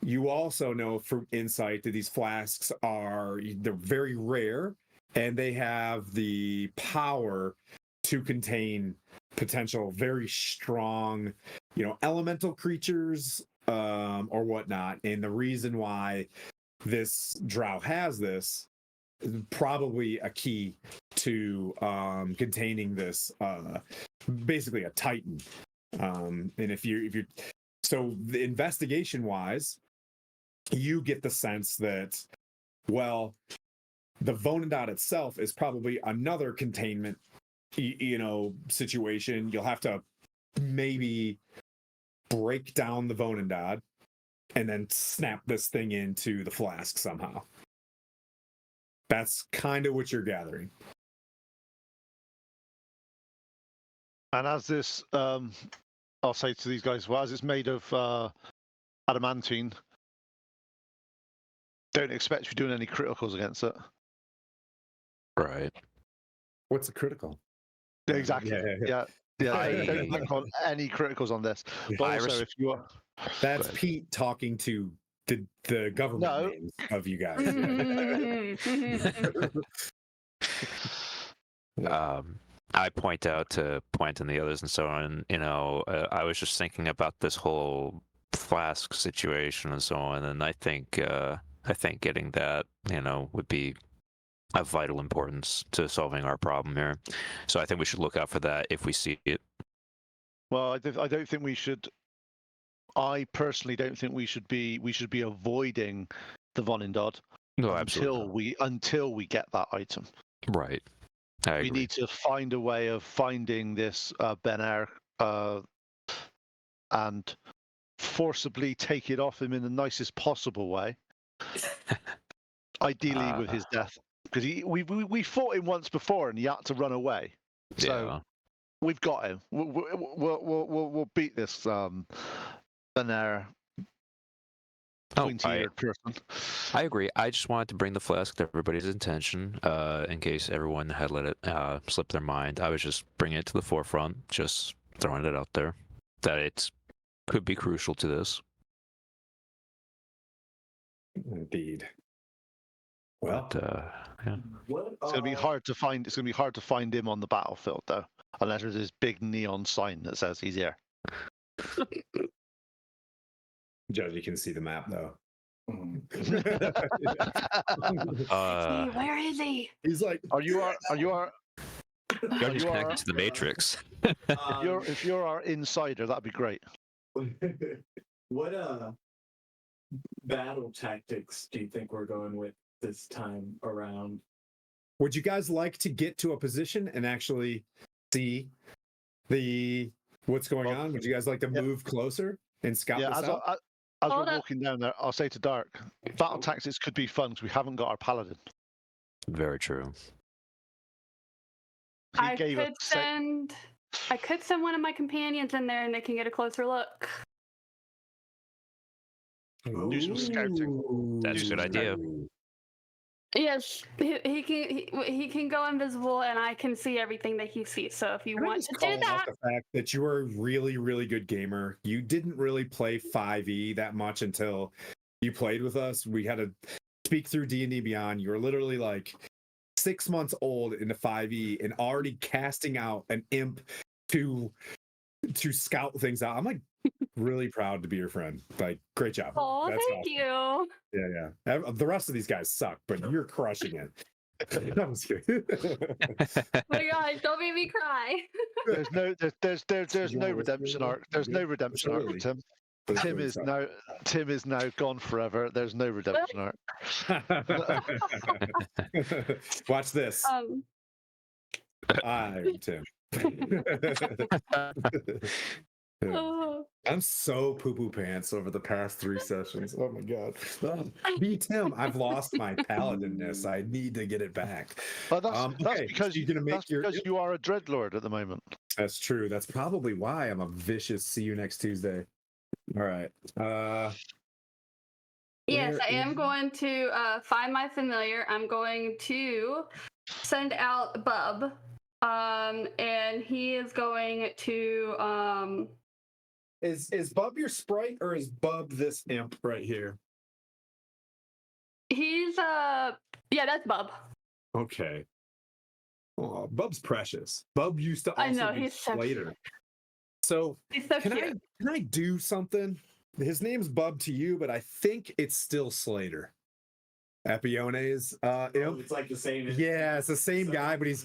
You also know from insight that these flasks they're very rare, and they have the power to contain potential very strong, elemental creatures or whatnot. And the reason why this drow has this is probably a key to containing this, basically a titan. And if you so the investigation wise, you get the sense that, well, the Vonendot itself is probably another containment situation. You'll have to maybe break down the Vonendot and then snap this thing into the flask somehow. That's kind of what you're gathering. And as this, I'll say to these guys, well, as it's made of adamantine, don't expect you doing any criticals against it. Right. What's a critical? Exactly. Yeah. Don't bank on any criticals on this. But I also, if you are, That's Pete talking to the government names of you guys. I point out to Point and the others and so on. I was just thinking about this whole flask situation and so on, and I think getting that would be of vital importance to solving our problem here. So I think we should look out for that if we see it. well, I don't think we should. I personally don't think we should be avoiding the Vonendot No, absolutely. until we get that item. Right. I We agree. need to find a way of finding this Ben Air and forcibly take it off him in the nicest possible way. Ideally with his death, because we fought him once before and he had to run away. So Yeah. we've got him. We'll beat this Ben Air pointy-eared person. I agree. I just wanted to bring the flask to everybody's attention, in case everyone had let it slip their mind. I was just bringing it to the forefront, just throwing it out there, that it could be crucial to this. Indeed. Well, But, yeah. It's gonna be hard to find. It's gonna be hard to find him on the battlefield, though, unless there's this big neon sign that says he's here. Judge, you can see the map though. Hey, where is he? He's like, Are you our You're just you are connected to the Matrix. if you're our insider, that'd be great. What battle tactics do you think we're going with this time around? would you guys like to get to a position and actually see what's going Well, on? Would you guys like to yeah. move closer and scout Yeah, this as out? as Hold we're up. walking down there, I'll say to Dark, battle tactics could be fun because we haven't got our paladin. Very true. He I gave us could send one of my companions in there and they can get a closer look. do some scouting. That's a good idea. Yes, he can go invisible and I can see everything that he sees. So if you Can I want just to call do out that, the fact that you are a really, really good gamer? You didn't really play 5e that much until you played with us. We had to speak through D&D Beyond. You were literally like 6 months old into 5e and already casting out an imp to scout things out. I'm like really proud to be your friend. Like, great job. oh, That's thank awesome. you. Yeah. The rest of these guys suck, but you're crushing it. I'm just kidding. Oh my gosh, don't make me cry. There's no redemption arc. There's no redemption arc for Tim. Tim is now gone forever. There's no redemption arc. Watch this. I'm Tim. Oh. I'm so poo-poo pants over the past 3 sessions. Oh my god. Be Tim. I've lost my paladinness. I need to get it back. But that's Okay, because so you're gonna make because you are a dreadlord at the moment. That's true. That's probably why I'm a vicious see you next Tuesday. All right. Yes, Where I am is- going to find my familiar. I'm going to send out Bub. And he is going to Is Bub your sprite or is Bub this imp right here? he's yeah, that's Bub. Okay. Oh, Bub's precious. Bub used to also I know, be he's so Slater. cute. So He's so can cute. I do something? His name's Bub to you, but I think it's still Slater. Epione's imp. It's like the same. Yeah, it's the same guy, but he's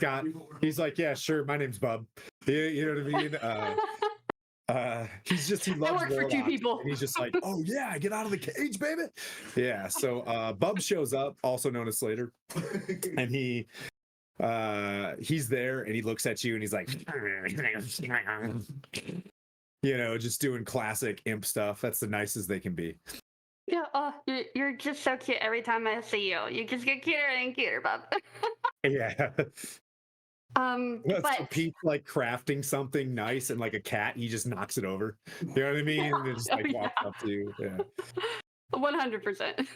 like, yeah, sure, my name's Bub. You know what I mean? He loves work for 2 warlocks, people. and he's just like, oh yeah, get out of the cage, baby. Yeah, so Bub shows up, also known as Slater, and he's there and he looks at you and he's like, you know, just doing classic imp stuff. That's the nicest they can be. Yeah, you're just so cute every time I see you. You just get cuter and cuter, Bub. Yeah. But So Pete's like crafting something nice and like a cat, he just knocks it over. You know what I mean? And just like walks up to you. Yeah. 100%.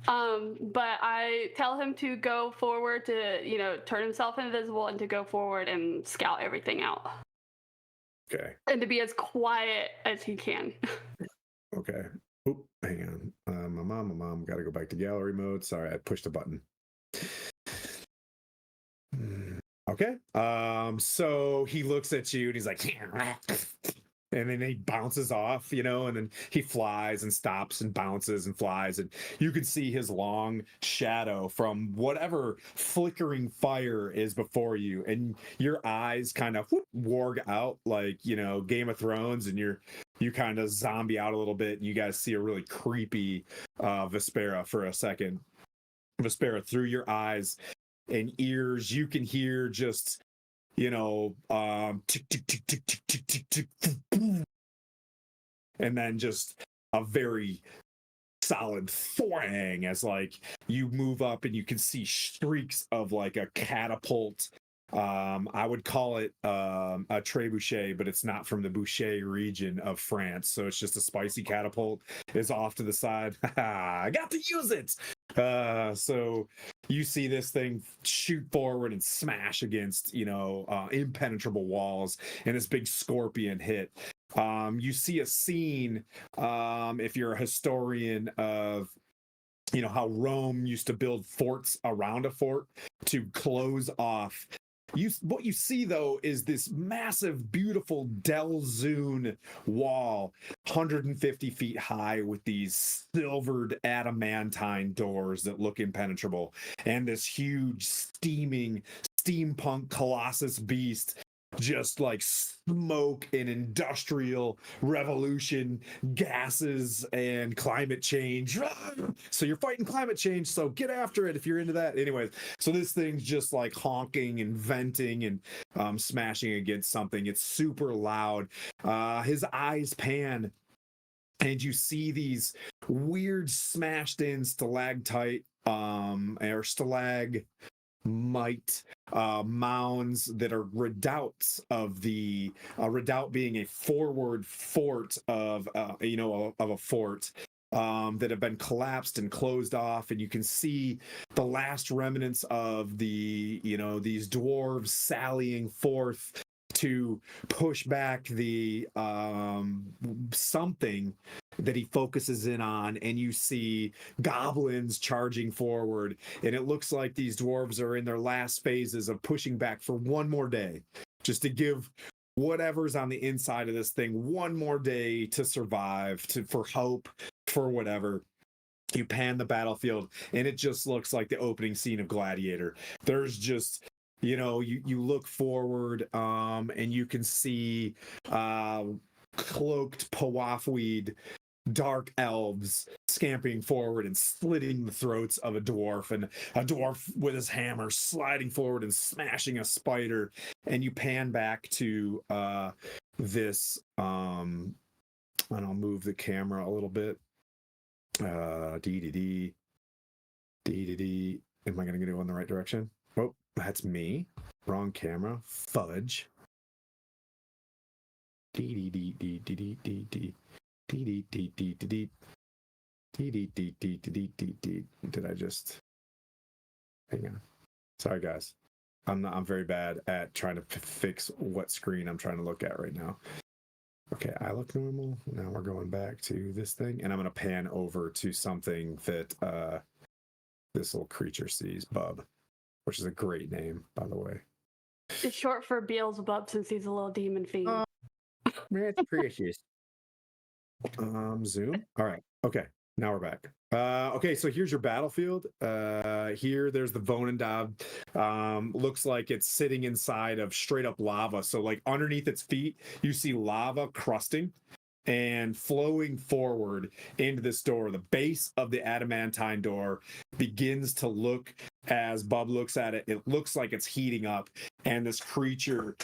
But I tell him to go forward to, turn himself invisible and to go forward and scout everything out. Okay. And to be as quiet as he can. Okay. Oop, hang on. My mom got to go back to gallery mode. Sorry, I pushed a button. Okay. So he looks at you and he's like, and then he bounces off, and then he flies and stops and bounces and flies, and you can see his long shadow from whatever flickering fire is before you, and your eyes kind of warg out like Game of Thrones, and you kind of zombie out a little bit, and you guys see a really creepy Vespera for a second. Vespera, through your eyes and ears, you can hear just tick, tick, tick, tick, tick, tick, tick, tick, boom. And then just a very solid thwang as like you move up and you can see streaks of like a catapult. I would call it a trebuchet, but it's not from the Boucher region of France, so it's just a spicy catapult. Is off to the side. I got to use it. So you see this thing shoot forward and smash against impenetrable walls, and this big scorpion hit. You see a scene, if you're a historian, of how Rome used to build forts around a fort to close off What you see though is this massive, beautiful Delzoon wall, 150 feet high, with these silvered adamantine doors that look impenetrable, and this huge, steaming steampunk colossus beast, just like smoke and industrial revolution, gases and climate change. So you're fighting climate change, so get after it if you're into that. Anyways, so this thing's just like honking and venting and smashing against something. It's super loud. His eyes pan, and you see these weird smashed in stalactite or stalagmite mounds that are redoubts of the redoubt being a forward fort of of a fort that have been collapsed and closed off, and you can see the last remnants of the these dwarves sallying forth to push back the something that he focuses in on, and you see goblins charging forward, and it looks like these dwarves are in their last phases of pushing back for one more day, just to give whatever's on the inside of this thing one more day to survive, for hope, for whatever. You pan the battlefield, and it just looks like the opening scene of Gladiator. There's just you look forward, and you can see cloaked Pawafweed dark elves scampering forward and slitting the throats of a dwarf, and a dwarf with his hammer sliding forward and smashing a spider. And you pan back to this and I'll move the camera a little bit. Dee. Am I gonna go in the right direction? Oh, that's me. Wrong camera. Fudge. Dee. Did I just hang on? Sorry guys. I'm very bad at trying to fix what screen I'm trying to look at right now. Okay, I look normal. Now we're going back to this thing, and I'm gonna pan over to something that this little creature sees, Bub, which is a great name, by the way. It's short for Beelzebub, since he's a little demon fiend. That's precious. Zoom. All right. Okay. Now we're back. Okay, so here's your battlefield. Here, there's the Vonendab. Looks like it's sitting inside of straight up lava. So, like, underneath its feet, you see lava crusting and flowing forward into this door. The base of the adamantine door begins to look, as Bub looks at it, it looks like it's heating up. And this creature,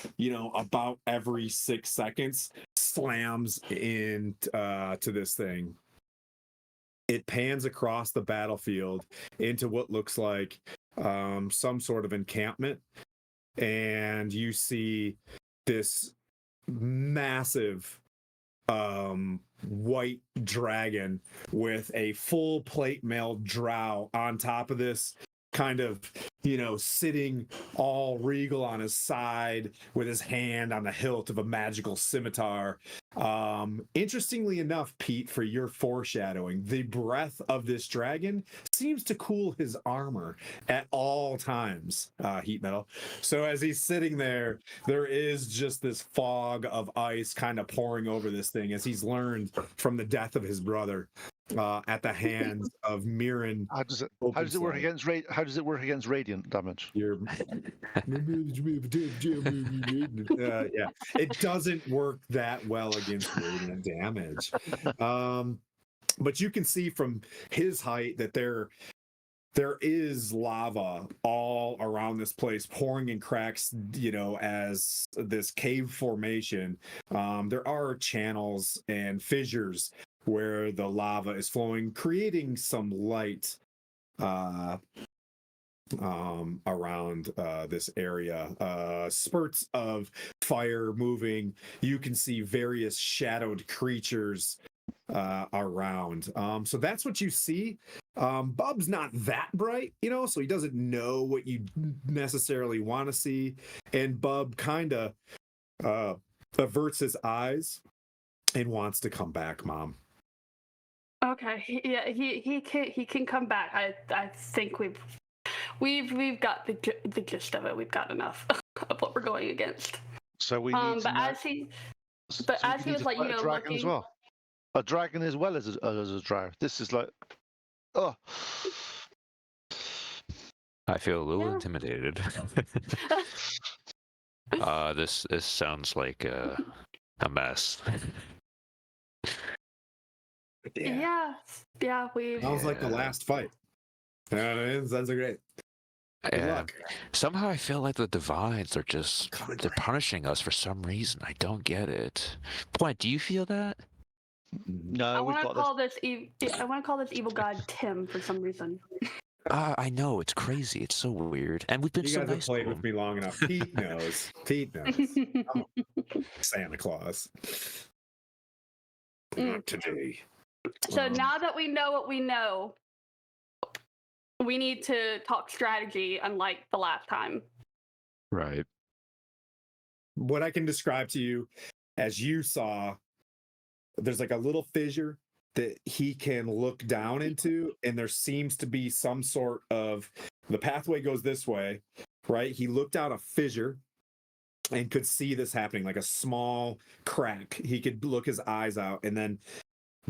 about every 6 seconds, slams into this thing. It pans across the battlefield into what looks like some sort of encampment. And you see this massive white dragon with a full plate mail drow on top of this, kind of sitting all regal on his side with his hand on the hilt of a magical scimitar. Interestingly enough, Pete, for your foreshadowing, the breath of this dragon seems to cool his armor at all times, heat metal. So as he's sitting there is just this fog of ice kind of pouring over this thing, as he's learned from the death of his brother at the hands of Mirren. How does it work against radiant damage? Yeah, it doesn't work that well against radiant damage. But you can see from his height that there is lava all around this place, pouring in cracks, as this cave formation. There are channels and fissures where the lava is flowing, creating some light around this area. Spurts of fire moving. You can see various shadowed creatures around. So that's what you see. Bub's not that bright, so he doesn't know what you necessarily want to see. And Bub kind of averts his eyes and wants to come back, Mom. Okay, yeah, he can come back. I think we've got the gist of it. We've got enough. of what we're going against. So we need to But know- as he so but we as he need was to like, fight a dragon looking, as well. A dragon as well as a drow. This is like, oh. I feel a little Yeah. intimidated. This sounds like a mess. yeah, we Sounds like the Yeah. last fight. You know what I mean? Sounds great. Good Yeah. luck. Somehow I feel like the divides are just they're punishing us for some reason. I don't get it. Point, do you feel that? No, I we've want to got call this. I want to call this evil god Tim for some reason. I know it's crazy. It's so weird, and we've been You so guys have nice played to with him. me long enough. Pete knows. Pete knows. Santa Claus. Not today. So now that we know what we know, we need to talk strategy, unlike the last time. Right. What I can describe to you, as you saw, there's like a little fissure that he can look down into, and there seems to be some sort of the pathway goes this way, right? He looked out a fissure and could see this happening, like a small crack. He could look his eyes out, and then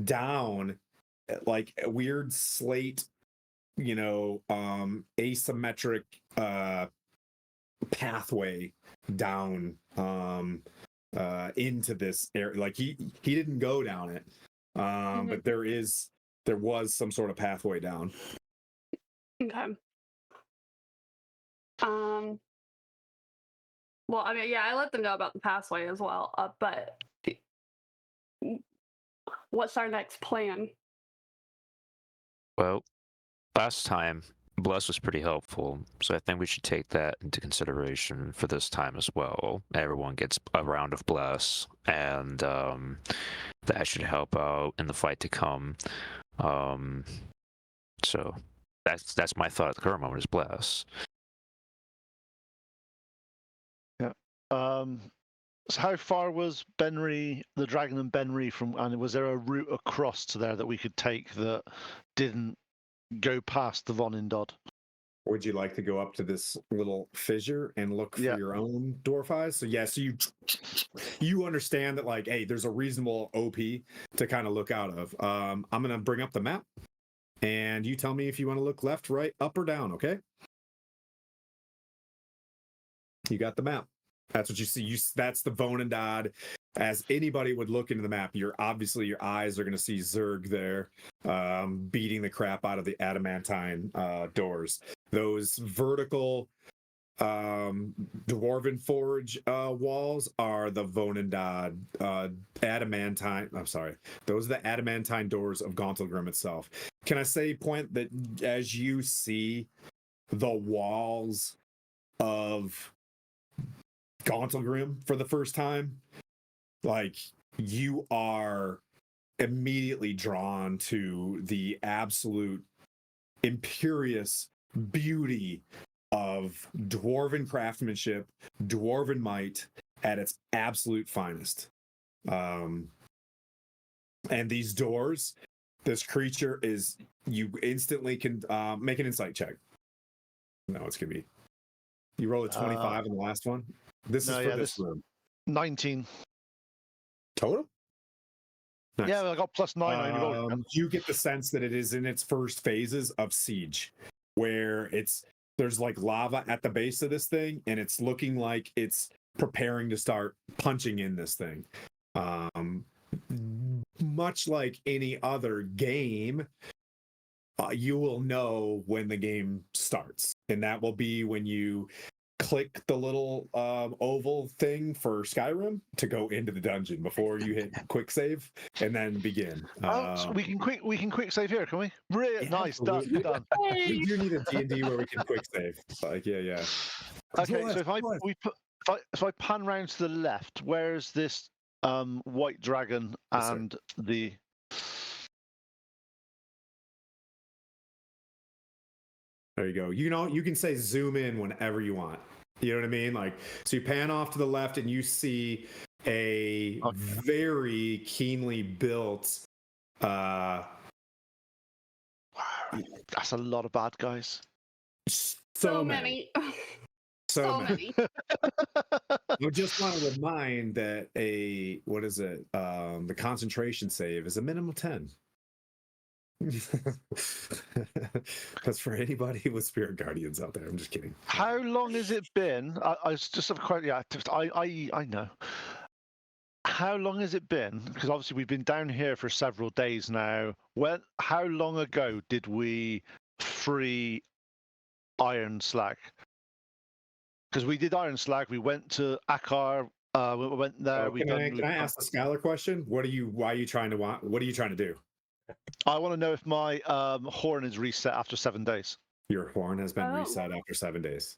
down, like a weird slate, asymmetric pathway down into this area. Like he didn't go down it, but there was some sort of pathway down. Okay. Well, I mean, yeah, I let them know about the pathway as well. But what's our next plan? Well, last time Bless was pretty helpful, so I think we should take that into consideration for this time as well. Everyone gets a round of Bless, and that should help out in the fight to come. So that's my thought at the current moment is Bless. So how far was Benry, the dragon and Benry from, and was there a route across to there that we could take that didn't go past the Von Indod? Would you like to go up to this little fissure and look for Yeah. your own dwarf eyes? So yes, you understand that, like, hey, there's a reasonable OP to kind of look out of. I'm gonna bring up the map, and you tell me if you want to look left, right, up, or down. Okay. You got the map. That's what you see. That's the Vonendad. As anybody would look into the map, your eyes are going to see Zerg there, beating the crap out of the adamantine doors. Those vertical dwarven forge walls are the Vonendad adamantine. I'm sorry, those are the adamantine doors of Gauntlegrym itself. Can I say, Point, that as you see the walls of Gauntlegrym for the first time, like, you are immediately drawn to the absolute imperious beauty of dwarven craftsmanship, dwarven might at its absolute finest. And these doors, this creature is, you instantly can make an insight check. No, it's gonna be, you roll a 25 in the last one. This is for this room. 19. Total? Nice. Yeah, I got +9 on your roll. You get the sense that it is in its first phases of siege, where there's like lava at the base of this thing, and it's looking like it's preparing to start punching in this thing. Much like any other game, you will know when the game starts, and that will be when you click the little oval thing for Skyrim to go into the dungeon before you hit quick save and then begin. So we can quick save here, can we? Really Yeah, nice, done. We do need a D&D where we can quick save. Like, yeah. Okay, so if I pan round to the left, where's this white dragon Yes, sir. and the? There you go. You can say zoom in whenever you want. You know what I mean? Like, so you pan off to the left and you see a very keenly built That's a lot of bad guys. So many. So many. I just want to remind that the concentration save is a minimum 10. That's for anybody with spirit guardians out there. I'm just kidding. How long has it been? I just have quite I know. How long has it been? Because obviously we've been down here for several days now. How long ago did we free Iron Slag? Because we did Iron Slag. We went to Akar. We went there. Can I ask the Skylar question? What are you trying to do? I want to know if my horn is reset after 7 days. Your horn has been Oh. reset after 7 days.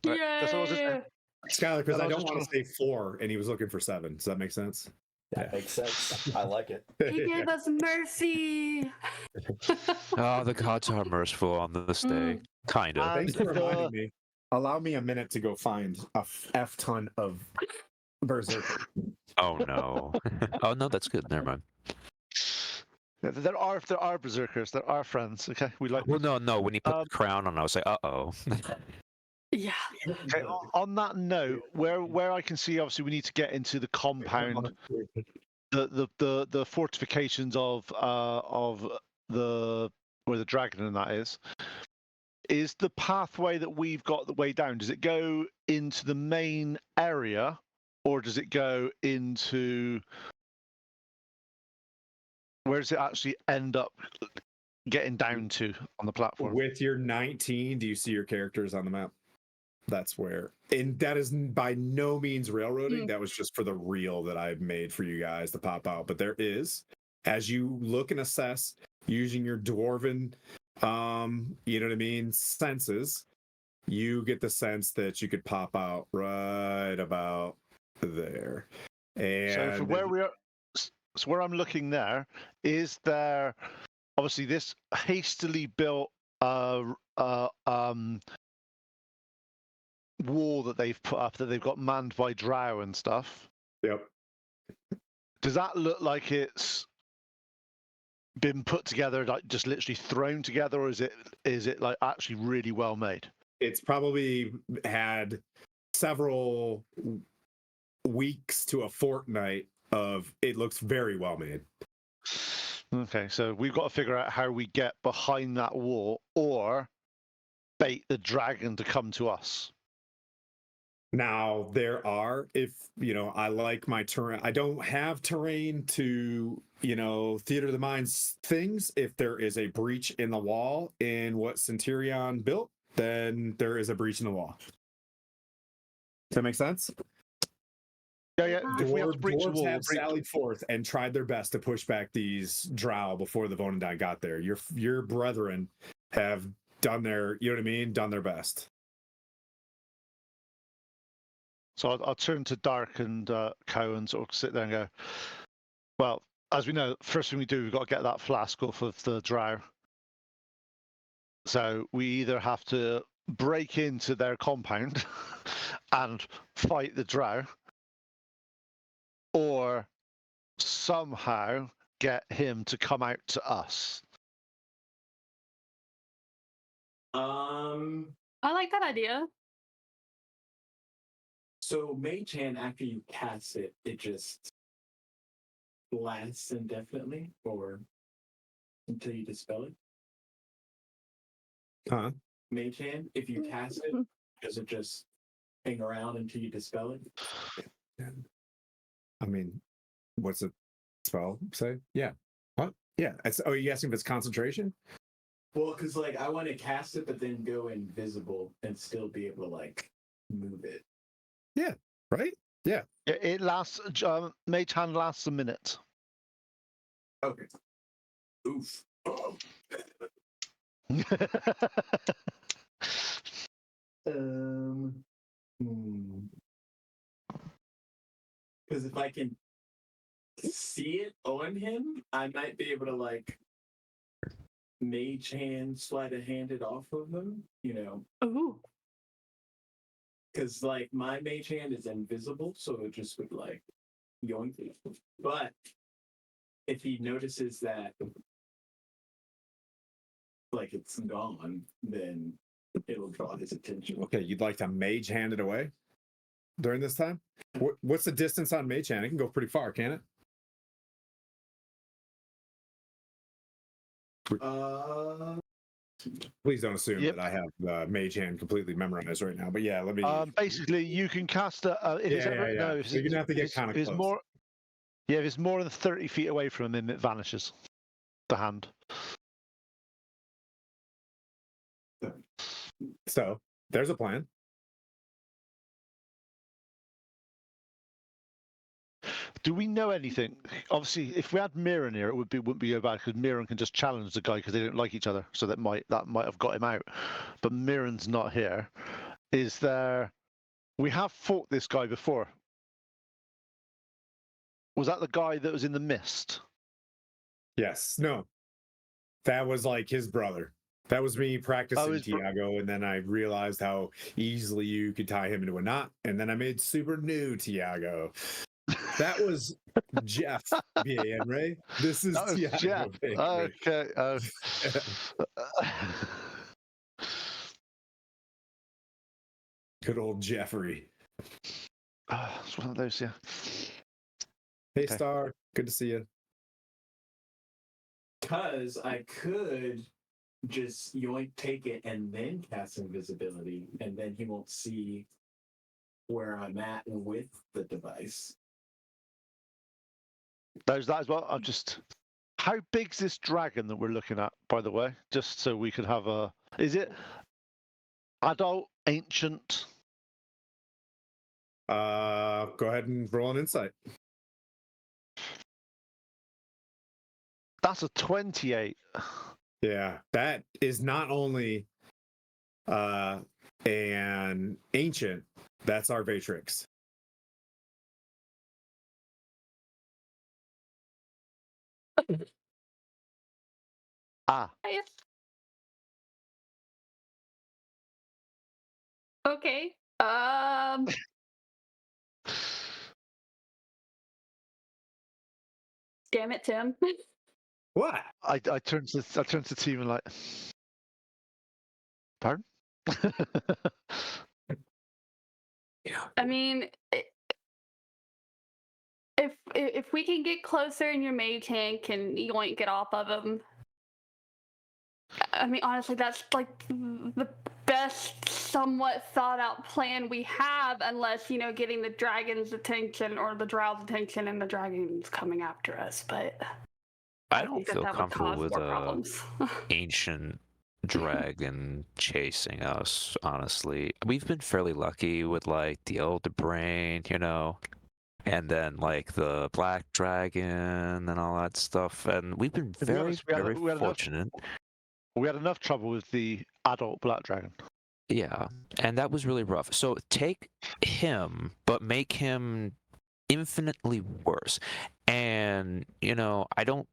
Right, that's what I was just Yay! saying. Skylar, because And I I was don't just want to say 4 and he was looking for 7. Does that make sense? That makes sense. I like it. He gave us mercy. Oh, the gods are merciful on this day. Kind of. Thanks And for reminding me. Allow me a minute to go find a F ton of Berserker. Oh no. Oh no, that's good. Never mind. There are berserkers. There are friends. Okay, we like. Well, no. When you put the crown on, I was like, uh-oh. Yeah. Okay, on that note, where I can see, obviously, we need to get into the compound, the fortifications of the where the dragon and that is. Is the pathway that we've got the way down? Does it go into the main area, or does it go into? Where does it actually end up getting down to on the platform? With your 19, do you see your characters on the map? That's where, and that is by no means railroading. That was just for the reel that I've made for you guys to pop out. But there is, as you look and assess using your dwarven, you know what I mean, senses, you get the sense that you could pop out right about there. And So for where we are, so where I'm looking there, is there obviously this hastily built wall that they've put up that they've got manned by drow and stuff. Yep. Does that look like it's been put together, like just literally thrown together, or is it like actually really well made? It's probably had several weeks to a fortnight of it looks very well made. Okay, so we've got to figure out how we get behind that wall or bait the dragon to come to us. Now there are, if I like my terrain, I don't have terrain to theater of the minds things. If there is a breach in the wall in what Centurion built, then there is a breach in the wall. Does that make sense? Yeah. If we have to breach the Dwarves wall, have sallied forth and tried their best to push back these drow before the Vonandai got there. Your brethren have done their, done their best. So I'll turn to Dark and Cow and sort of sit there and go, well, as we know, first thing we do, we've got to get that flask off of the drow. So we either have to break into their compound and fight the drow, or somehow get him to come out to us. I like that idea. So Mage Hand, after you cast it, it just lasts indefinitely, or until you dispel it. Huh? Mage Hand, if you cast it, does it just hang around until you dispel it? I mean, what's the spell say? Yeah. What? Yeah. Are you asking if it's concentration? Well, because I want to cast it, but then go invisible and still be able to move it. Yeah. Right? Yeah. It lasts, Mage Hand lasts a minute. Okay. Oof. Oh. Because if I can see it on him, I might be able to Mage Hand, sleight of hand it off of him, Ooh. because my Mage Hand is invisible, so it just would yoink it. But if he notices that it's gone, then It'll draw his attention. Okay, you'd like to mage hand it away during this time? What's the distance on mage hand? It can go pretty far, can it? Please don't assume Yep. that I have mage hand completely memorized right now. But yeah, let me. Basically, you can cast a. If it's ever, yeah. No, if You're gonna have to get it's- kind of if it's close. more. Yeah, if it's more than 30 feet away from him, it vanishes. The hand. So there's a plan. Do we know anything? Obviously, if we had Mirren here, it wouldn't be so bad because Mirren can just challenge the guy because they don't like each other. So that might have got him out. But Mirren's not here. Is there? We have fought this guy before. Was that the guy that was in the mist? Yes. No. That was like his brother. That was me practicing his Tiago, and then I realized how easily you could tie him into a knot, and then I made super new Tiago. That was Jeff bien, Ray. This is That was Tiago. Jeff. bien, Ray. Okay. Good old Jeffrey. It's one of those, yeah. Hey, Okay. Star. Good to see you. Because I could just yoink, take it, and then cast invisibility, and then he won't see where I'm at with the device. There's that as well. I'm just. How big's this dragon that we're looking at, by the way? Just so we could have a. Is it adult, ancient? Go ahead and roll an insight. That's a 28. Yeah, that is not only an ancient, that's our Vatrix. Ah, Okay. Damn it, Tim. What? I turned to the team and like. Pardon? I mean, if we can get closer and your mage hand can yoink it off of him, I mean, honestly, that's like the best, somewhat thought out plan we have, unless getting the dragon's attention or the drow's attention, and the dragon's coming after us. But I don't think feel that would comfortable cause with more a problems. ancient dragon chasing us, honestly. We've been fairly lucky with like the Elder Brain, and then like the Black Dragon and all that stuff. And we've been To be very, honest, very we had fortunate. we had enough trouble with the adult black dragon. Yeah, and that was really rough. So take him, but make him infinitely worse. And I don't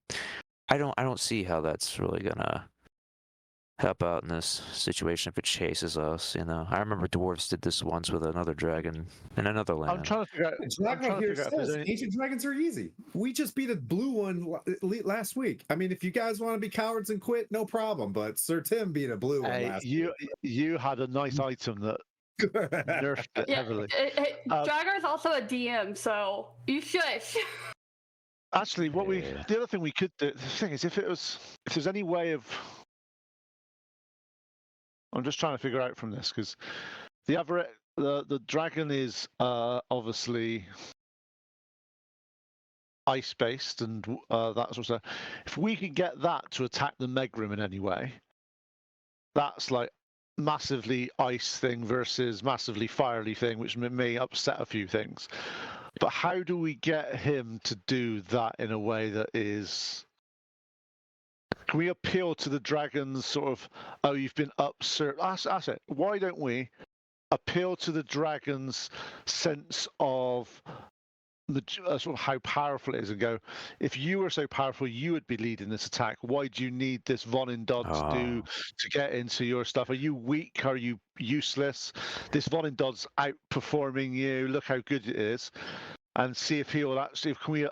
see how that's really gonna help out in this situation if it chases us. I remember dwarves did this once with another dragon in another land. I'm trying to figure out. Dragon here if there's says any. ancient dragons are easy. We just beat a blue one last week. I mean, if you guys want to be cowards and quit, no problem. But Sir Tim beat a blue one Hey, last you had a nice item that week. nerfed it Yeah, heavily. Dragar's also a DM, so you shush. Actually, Yeah. the other thing we could do. The thing is, if there's any way of. I'm just trying to figure out from this because the dragon is obviously ice based and that sort of stuff. If we can get that to attack the Megrim in any way, that's like massively ice thing versus massively fiery thing, which may upset a few things. But how do we get him to do that in a way that is? Can we appeal to the dragon's sort of, oh, you've been upset? That's it. Why don't we appeal to the dragon's sense of sort of how powerful it is and go, if you were so powerful, you would be leading this attack. Why do you need this Von and Dodd to get into your stuff? Are you weak? Are you useless? This Von and Dodd's outperforming you. Look how good it is. And see if he will actually, can we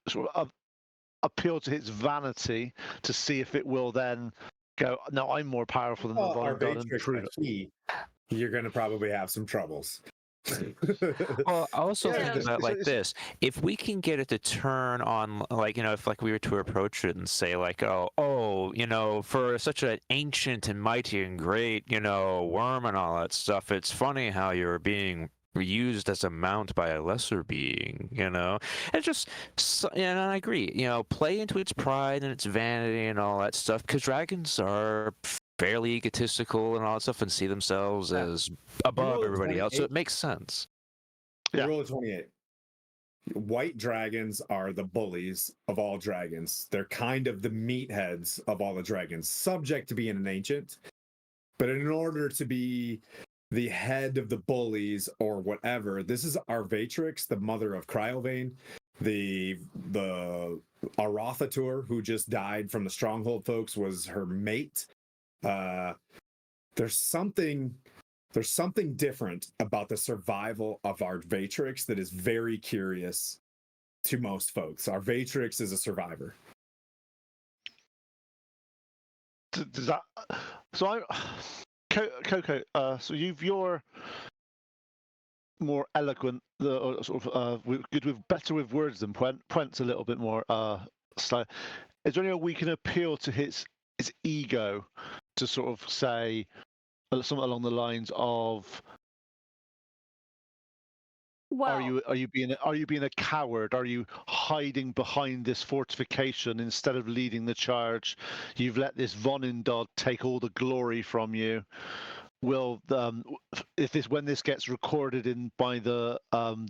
sort of appeal to his vanity to see if it will then go, no, I'm more powerful than the Well, our Vonnegut and Vatrix prove it. a he, you're going to probably have some troubles. Well, I also Yeah, think it's- about it like it's- this: if we can get it to turn on, like if like we were to approach it and say like, oh, for such an ancient and mighty and great, worm and all that stuff, it's funny how you're being used as a mount by a lesser being, and just, and I agree, play into its pride and its vanity and all that stuff, because dragons are fairly egotistical and all that stuff and see themselves Yeah. as above roll a everybody else, so 28. it makes sense. Yeah. Roll a 28. White dragons are the bullies of all dragons. They're kind of the meatheads of all the dragons, subject to being an ancient. But in order to be the head of the bullies or whatever, this is Arvatrix, the mother of Cryovane, the Arothatur, who just died from the Stronghold folks, was her mate. There's something different about the survival of Arvatrix that is very curious to most folks. Arvatrix is a survivor. Does that? So Coco. So you're more eloquent, good with better with words than Puent's a little bit more slow. Is there any way we can appeal to his ego to sort of say something along the lines of, Well, are you being a coward? Are you hiding behind this fortification instead of leading the charge? You've let this Vonindod take all the glory from you. Will when this gets recorded in by the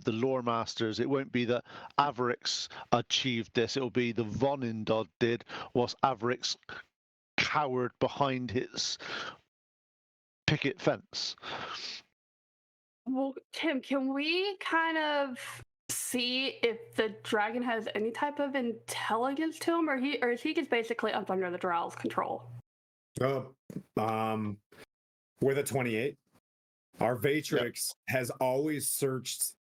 lore masters, it won't be that Avarix achieved this. It'll be the Vonindod did, whilst Avarix cowered behind his picket fence. well, Tim, can we kind of see if the dragon has any type of intelligence to him, or is he just basically up under the Drow's control? With a 28, Arvatrix has always searched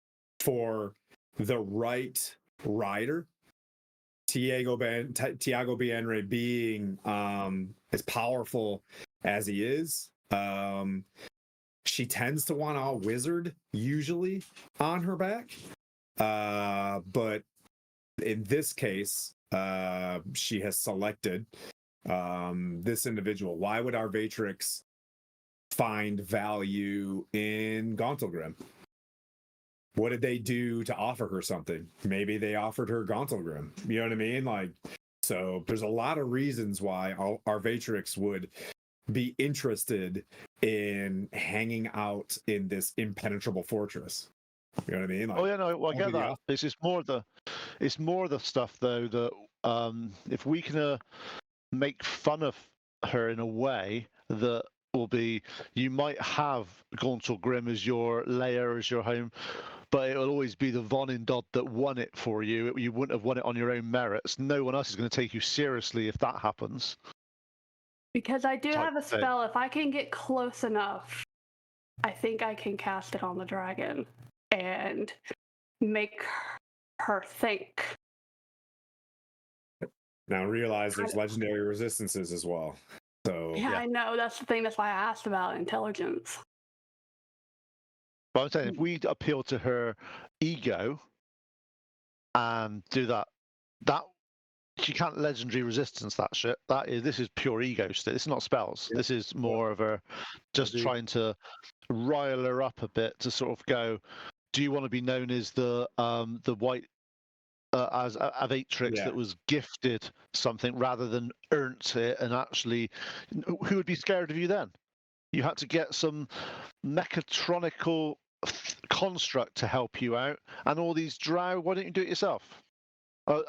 for the right rider. Tiago Bienre being as powerful as he is. She tends to want a wizard usually on her back. But in this case, she has selected this individual. Why would Arvatrix find value in Gauntlegrym? What did they do to offer her something? Maybe they offered her Gauntlegrym. You know what I mean? Like, so there's a lot of reasons why Arvatrix would be interested in hanging out in this impenetrable fortress. You know what I mean? Like, Oh yeah, no, well, I get that. It's more the stuff though that if we can make fun of her in a way that will be, you might have Gauntlegrym as your lair, as your home, but it will always be the Vonindod that won it for you. You wouldn't have won it on your own merits. No one else is going to take you seriously if that happens. Because I do Type have a thing. spell. If I can get close enough, I think I can cast it on the dragon and make her think. now realize there's legendary resistances as well. So Yeah, I know. That's the thing. That's why I asked about intelligence. But I'm saying if we appeal to her ego and do that she can't legendary resistance that shit. This is pure ego shit. This is not spells. This is more of her just Agreed. trying to rile her up a bit to sort of go, do you want to be known as the white as Avatrix that was gifted something rather than earned it? And actually, who would be scared of you then? You had to get some mechatronical construct to help you out, and all these drow. Why don't you do it yourself?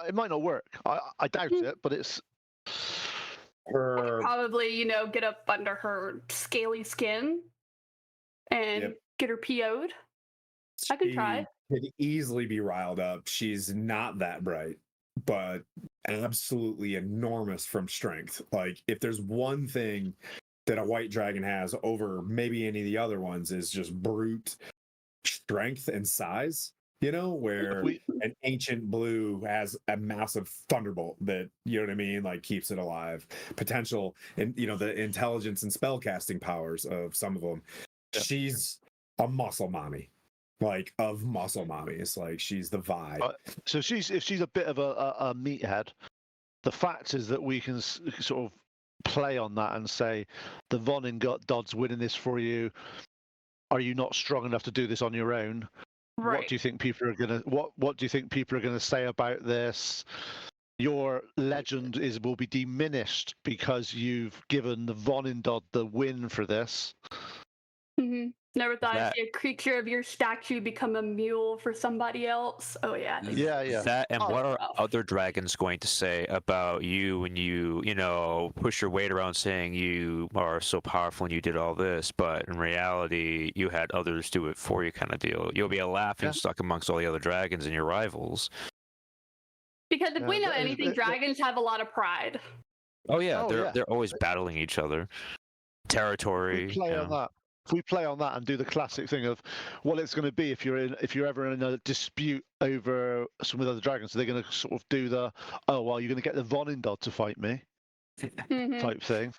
It might not work. I doubt it, but it's her Probably, get up under her scaly skin and get her PO'd. I could try. Could easily be riled up. She's not that bright, but absolutely enormous from strength. Like, if there's one thing that a white dragon has over maybe any of the other ones, is just brute strength and size. You know, where an ancient blue has a massive thunderbolt that, you know what I mean, like keeps it alive. Potential, and you know, the intelligence and spellcasting powers of some of them. Yeah. She's a muscle mommy, like of muscle mommies. Like she's the vibe. So if she's a bit of a meathead, the fact is that we can sort of play on that and say, the Von Dod's winning this for you. Are you not strong enough to do this on your own? Right. What do you think people are gonna what do you think people are gonna say about this? Your legend will be diminished because you've given the Vonindod the win for this. Never thought I'd see a creature of your statue become a mule for somebody else. Oh yeah. Yeah. That and what are rough. other dragons going to say about you when you know, push your weight around saying you are so powerful and you did all this, but in reality you had others do it for you, kind of deal. You'll be a laughing stock amongst all the other dragons and your rivals. Because if we know but anything, dragons have a lot of pride. Oh yeah, Oh, they're always battling each other. Territory. We play you on know. that. If we play on that and do the classic thing of what it's going to be if you're ever in a dispute over some of the other dragons, so they're going to sort of do the you're going to get the Vonindod to fight me type thing.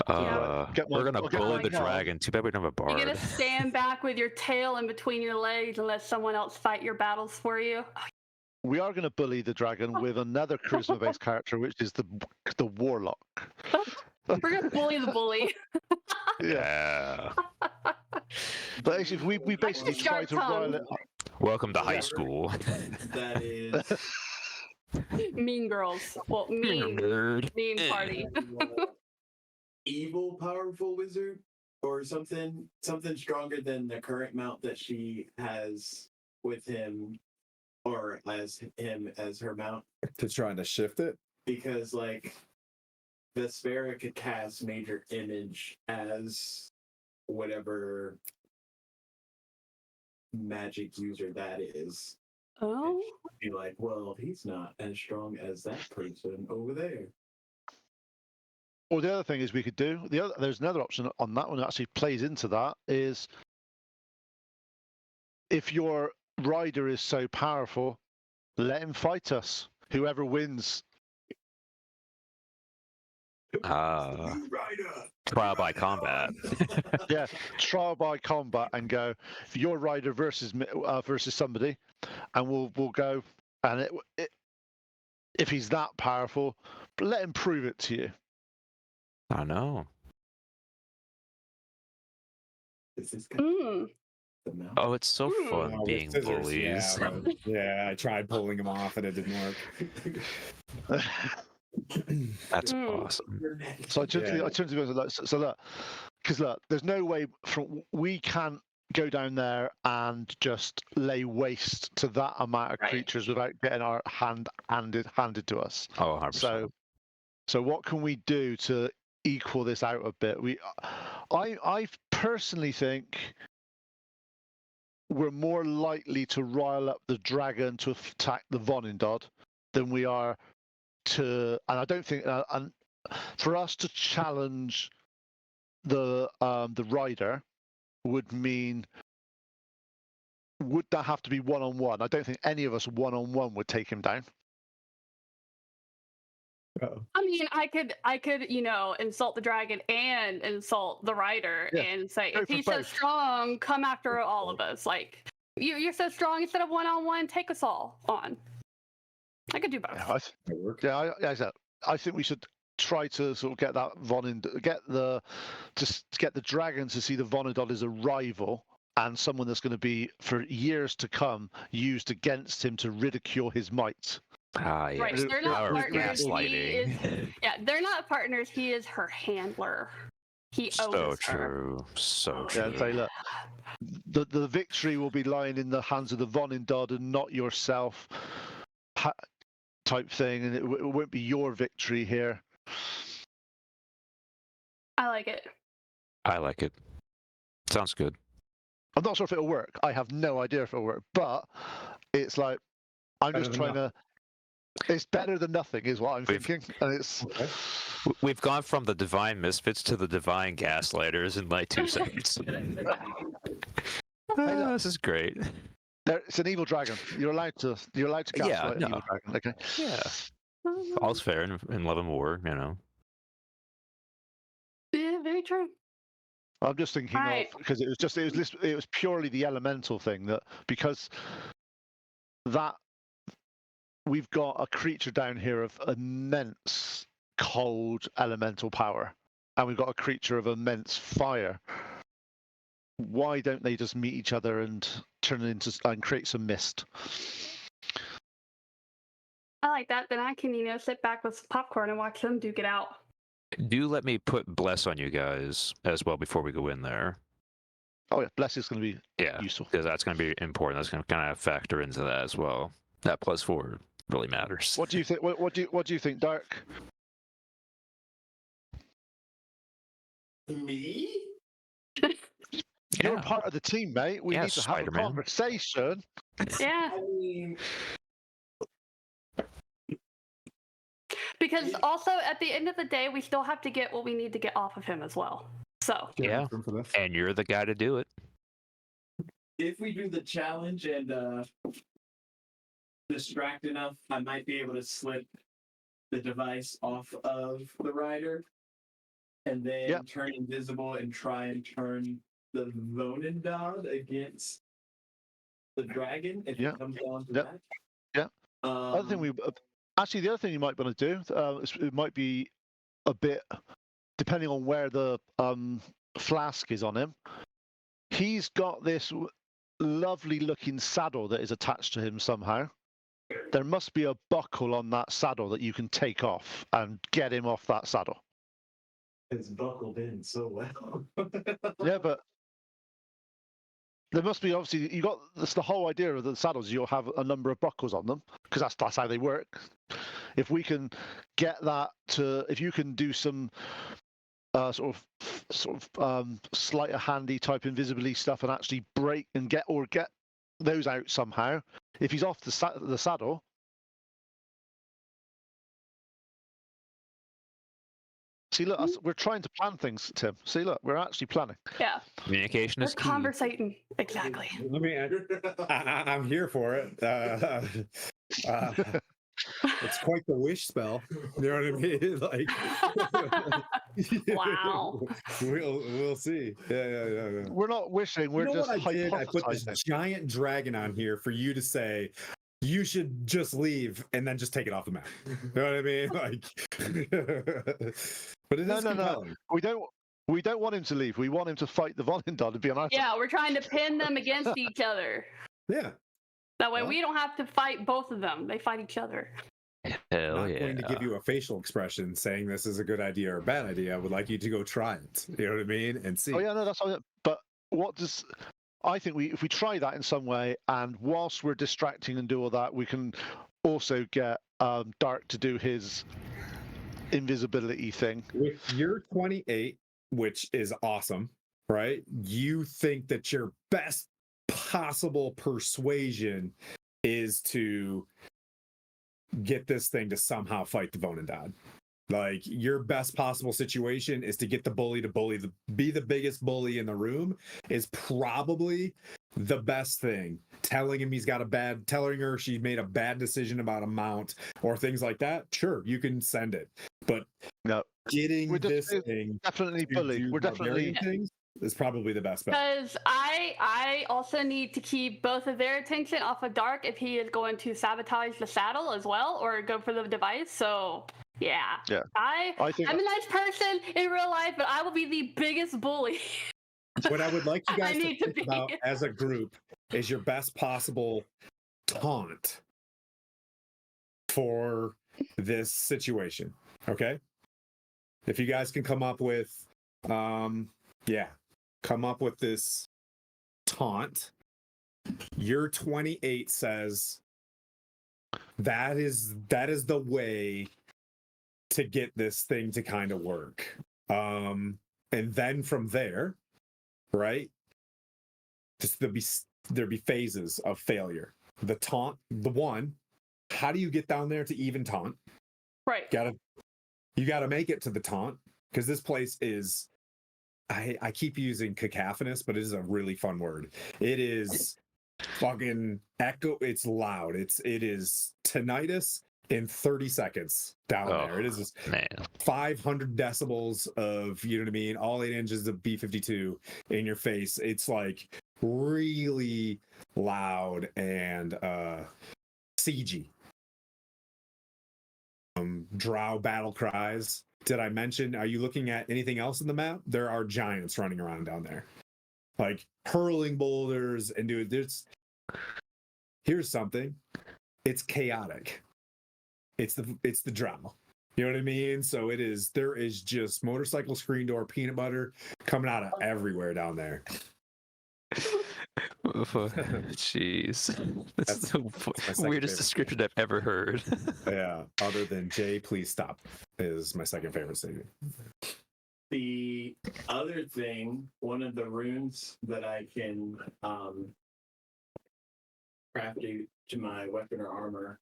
We're gonna bully the dragon. Too bad we don't have a bard. You're gonna stand back with your tail in between your legs and let someone else fight your battles for you. We are going to bully the dragon with another charisma-based character, which is the warlock. We're gonna bully the bully. Yeah. But actually, we basically try to rile it up. Welcome to high school. That is Mean girls. Well, mean party. evil, powerful wizard, or something stronger than the current mount that she has with him, or as him as her mount. To trying to shift it. Because like Vespera could cast Major Image as whatever magic user that is. Oh. Be like, well, he's not as strong as that person over there. Or the other thing is we could do there's another option on that one that actually plays into that is if your rider is so powerful, let him fight us. Whoever wins. Trial by combat. Yeah, trial by combat and go your rider versus somebody, and we'll go and if he's that powerful, let him prove it to you. I know. Is this guy the mount? Oh, it's so fun Oh, being with scissors, bullies. Yeah, I tried pulling him off and it didn't work. That's awesome. So I turn to the so look, because look, there's no way we can't go down there and just lay waste to that amount of creatures without getting our hand handed to us. Oh, 100%. So what can we do to equal this out a bit? I personally think we're more likely to rile up the dragon to attack the Vonindod than we are to, and I don't think, and for us to challenge the rider would mean, would that have to be one-on-one? I don't think any of us one-on-one would take him down. I mean, I could, insult the dragon and insult the rider and say, if he's so strong, come after all of us. Like, you're so strong, instead of one-on-one, take us all on. I could do both. I think we should try to sort of get that get the dragon to see the Vonindod as a rival and someone that's going to be for years to come used against him to ridicule his might. Yeah. Right, they're not partners. Gaslighting. They're not partners. He is her handler. He owns her. So true. Yeah, say, look, the victory will be lying in the hands of the Vonindod and not yourself, type thing, and it won't be your victory here. I like it. Sounds good. I'm not sure if it'll work. I have no idea if it'll work, but it's like I'm just trying to. It's better than nothing, is what I'm thinking, and it's. Okay. We've gone from the divine misfits to the divine gaslighters in like 2 seconds. This is great. It's an evil dragon. You're allowed to gaslight Yeah, an no. evil dragon. Okay. Yeah, all's fair in love and war, you know. Yeah, very true. I'm just thinking Right. of because it was purely the elemental thing that because that we've got a creature down here of immense cold elemental power, and we've got a creature of immense fire. Why don't they just meet each other and turn it into and create some mist? I like that. Then I can, sit back with some popcorn and watch them duke it out. Do let me put bless on you guys as well before we go in there. Oh yeah, bless is going to be Yeah, useful. because that's going to be important. That's going to kind of factor into that as well. That +4 really matters. What do you think? What do you think, Dark? Me? You're Yeah. part of the team, mate. We Yeah, need to have a Spider-Man. conversation. Yeah, I mean, because also at the end of the day, we still have to get what we need to get off of him as well. So Yeah. Room for this. And you're the guy to do it. if we do the challenge and distract enough, I might be able to slip the device off of the rider and then Yep. turn invisible and try and turn the Vonendad against the dragon if Yeah. it comes down to Yep. that. Yeah. Other thing the other thing you might want to do, it might be a bit depending on where the flask is on him. He's got this lovely looking saddle that is attached to him somehow. There must be a buckle on that saddle that you can take off and get him off that saddle. It's buckled in so well. Yeah, but there must be obviously that's the whole idea of the saddles. You'll have a number of buckles on them because that's how they work. If we can get that if you can do some sort of sleight of handy type invisibility stuff and actually break and get those out somehow. If he's off the saddle. See, look, we're trying to plan things, Tim. See, look, we're actually planning. yeah, Communication we're is key. conversating. Exactly. Let me. I'm here for it. It's quite the wish spell. You know what I mean? Like, Wow. We'll see. Yeah. We're not wishing. We're You know just what I did? I put this hypothesizing. giant dragon on here for you to say you should just leave and then just take it off the map. You know what I mean? Like, but it is compelling. We don't want him to leave. We want him to fight the Volendar to be on our side. Yeah, we're trying to pin them against each other. Yeah. That way Well. we don't have to fight both of them. They fight each other. Hell I'm not yeah. going to give you a facial expression saying this is a good idea or a bad idea. I would like you to go try it. You know what I mean? And see. Oh yeah, no, that's all. But I think if we try that in some way, and whilst we're distracting and do all that, we can also get Dark to do his invisibility thing. With your 28, which is awesome, right? You think that your best possible persuasion is to get this thing to somehow fight the Vonendad. Like, your best possible situation is to get the bully to be the biggest bully in the room is probably the best thing. Telling her she made a bad decision about a mount or things like that. Sure, you can send it, but No, getting this thing definitely to bully. do We're definitely barbarian things is probably the best bet. Because I also need to keep both of their attention off of Dark if he is going to sabotage the saddle as well or go for the device. So yeah. I think I'm a nice person in real life, but I will be the biggest bully. What I would like you guys I to need to think be. about as a group is your best possible taunt for this situation. Okay? If you guys can come up with come up with this taunt. Your 28 says that is the way to get this thing to kind of work. And then from there, right? There'll be phases of failure. The taunt, how do you get down there to even taunt? Right. You gotta make it to the taunt because this place is I keep using cacophonous, but it is a really fun word. It is fucking echo. It's loud. It is tinnitus in 30 seconds down Oh, there. It is just man. 500 decibels of, you know what I mean, all 8 inches of B52 in your face. It's like really loud and siegey. Drow battle cries. Did I mention, are you looking at anything else in the map? There are giants running around down there, like hurling boulders. And dude, here's something. It's chaotic. It's the drow. You know what I mean? So there is just motorcycle screen door peanut butter coming out of everywhere down there. Jeez. That's That's the my second weirdest favorite. description I've ever heard. Yeah. Other than Jay, please stop is my second favorite statement. The other thing, one of the runes that I can craft to my weapon or armor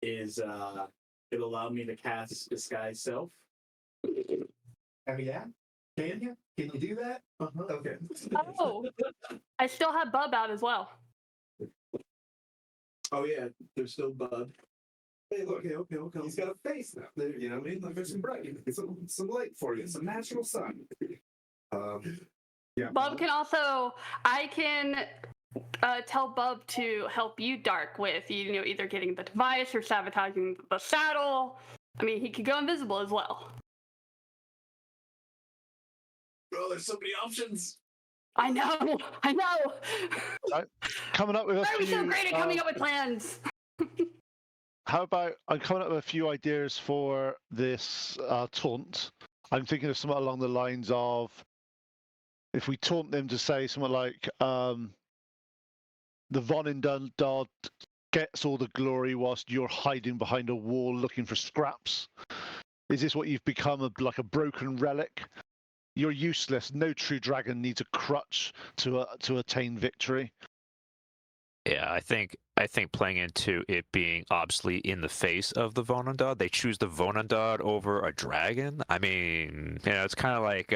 is it allowed me to cast Disguise Self. Oh yeah? Can you? Can you do that? Okay. Oh, I still have Bub out as well. Oh yeah, there's still Bub. Hey, look, okay. He's got a face now. There, you know what I mean? Like there's some bright, some light for you, some natural sun. Yeah. Bub can also, I can tell Bub to help you, Dark, with either getting the device or sabotaging the saddle. I mean, he could go invisible as well. Oh, there's so many options. I know. Coming up with a Why are we few. so great at coming up with plans? How about I'm coming up with a few ideas for this taunt. I'm thinking of something along the lines of if we taunt them to say something like the Vonindad gets all the glory whilst you're hiding behind a wall looking for scraps. Is this what you've become, like a broken relic? You're useless. No true dragon needs a crutch to attain victory. Yeah, I think playing into it being obsolete in the face of the Vonandad, they choose the Vonandad over a dragon. I mean, it's kind of like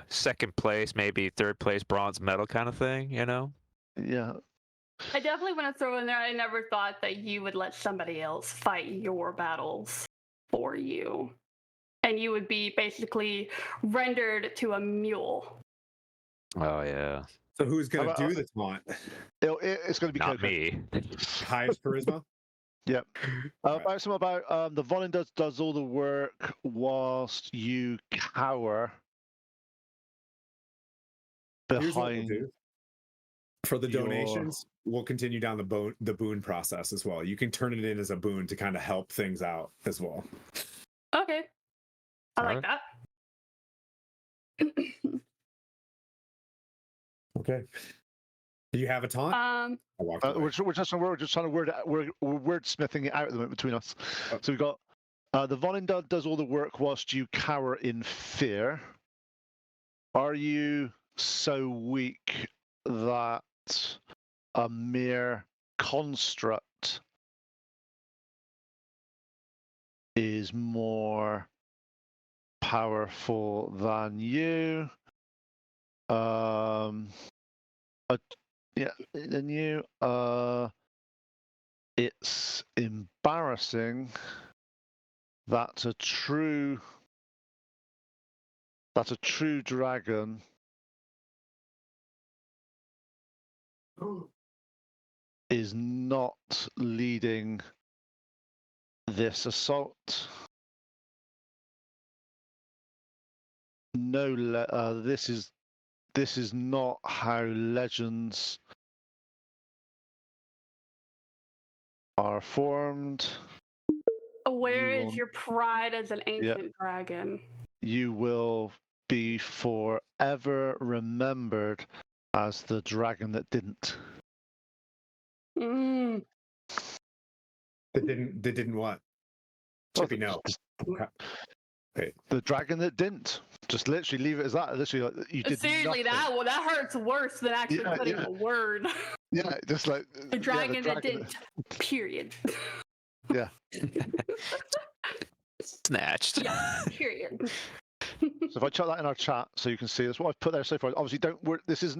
second place, maybe third place bronze medal kind of thing, Yeah. I definitely want to throw in there, I never thought that you would let somebody else fight your battles for you. And you would be basically rendered to a mule. Oh yeah. So who's gonna do the taunt? It's going to be Not Coco. me. Highest charisma? Yep. About something about the Vonin does all the work whilst you cower Here's what we'll behind. do. For the your- donations, we'll continue down the boon process as well. You can turn it in as a boon to kind of help things out as well. Okay. I like that. Okay. Do you have a taunt? I walked away. we're just trying to we're wordsmithing it out at the moment between us. Oh. So we've got the Vonin does all the work whilst you cower in fear. Are you so weak that a mere construct is more powerful than you? Than you. It's embarrassing that a true dragon is not leading this assault. No, this is not how legends are formed. Where is your pride as an ancient dragon? You will be forever remembered as the dragon that didn't. Mm. That didn't what? Chippy, no. The dragon that didn't. Just literally leave it as that. Literally, you did Seriously, nothing. that hurts worse than actually putting a word. Yeah, just like The dragon that didn't. Period. Yeah. Snatched. Yeah. Period. So if I chuck that in our chat, so you can see that's what I've put there so far. Obviously, don't worry. This is.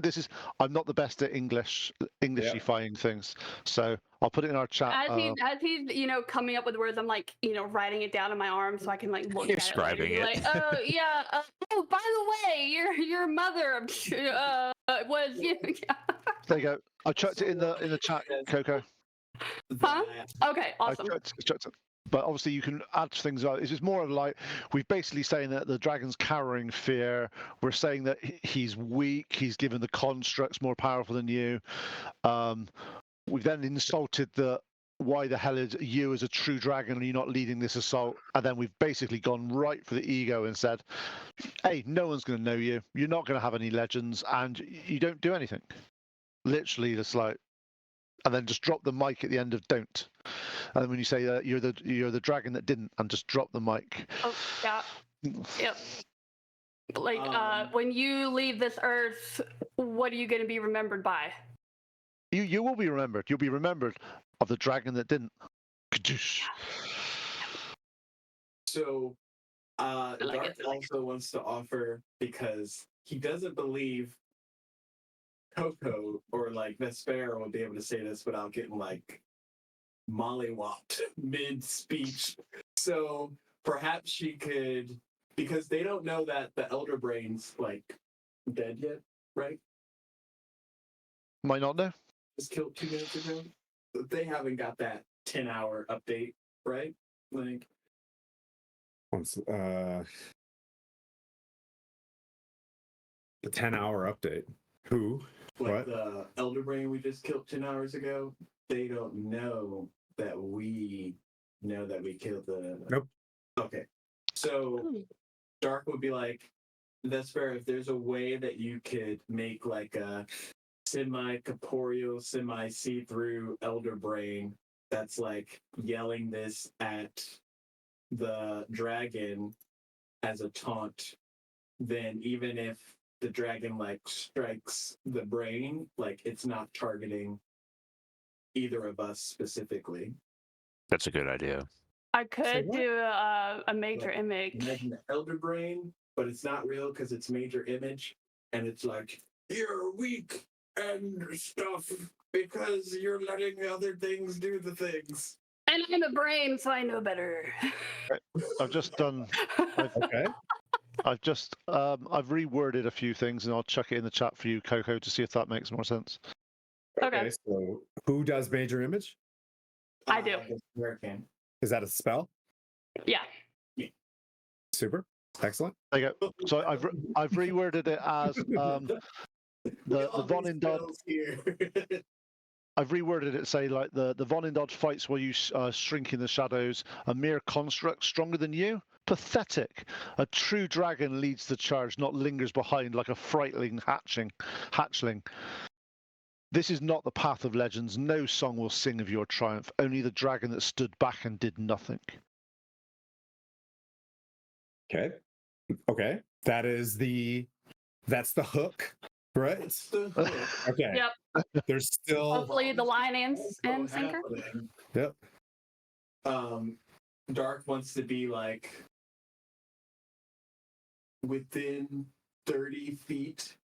I'm not the best at Englishifying things, so I'll put it in our chat. As he's coming up with words, I'm like writing it down in my arm so I can like look You're at it later. scribing Be it. like, oh yeah. Oh, by the way, your mother was There you go. I chucked it in the chat, Coco. Huh? Okay, awesome. I chucked it. But obviously, you can add things out. It's just more of like we've basically saying that the dragon's cowering fear. We're saying that he's weak. He's given the constructs more powerful than you. We've then insulted the why the hell is you as a true dragon and you're not leading this assault? And then we've basically gone right for the ego and said, hey, no one's going to know you. You're not going to have any legends, and you don't do anything. Literally, just like, and then just drop the mic at the end of don't. And then when you say that you're the dragon that didn't, and just drop the mic. Oh yeah. Yep. Like when you leave this earth, what are you going to be remembered by? You will be remembered. You'll be remembered of the dragon that didn't. So like Dark it. also wants to offer, because he doesn't believe Coco or like Vespera will be able to say this without getting like mollywopped mid-speech. So perhaps she could, because they don't know that the Elder Brain's like dead yet, right? Might not know. Just killed 2 minutes ago. They haven't got that 10-hour update, right? Like, the 10-hour update. Who? like What? the Elder Brain we just killed 10 hours ago. They don't know that we know that we killed the. Nope. Okay. So Dark would be like, Vesper, if there's a way that you could make like a semi-corporeal, semi-see-through Elder Brain that's like yelling this at the dragon as a taunt, then even if the dragon like strikes the brain, like it's not targeting either of us specifically. That's a good idea. I could what? do a major Like, image. Imagine the Elder Brain, but it's not real because it's major image, and it's like, you're weak and stuff because you're letting other things do the things. And I'm a brain, so I know better. I've just done. Okay. I've just I've reworded a few things, and I'll chuck it in the chat for you, Coco, to see if that makes more sense. Okay. So who does major image? I do. Where can? Is that a spell? Yeah. Super. Excellent. There you go. So I've reworded it as the Von Indod. Here. I've reworded it, say like the Von Indod fights while you shrink in the shadows, a mere construct stronger than you. Pathetic. A true dragon leads the charge, not lingers behind like a frightening hatchling. This is not the path of legends. No song will sing of your triumph. Only the dragon that stood back and did nothing. Okay. Okay. That's the hook, right? Okay. Yep. There's still Hopefully the line and sinker. Yep. Dark wants to be like within 30 feet.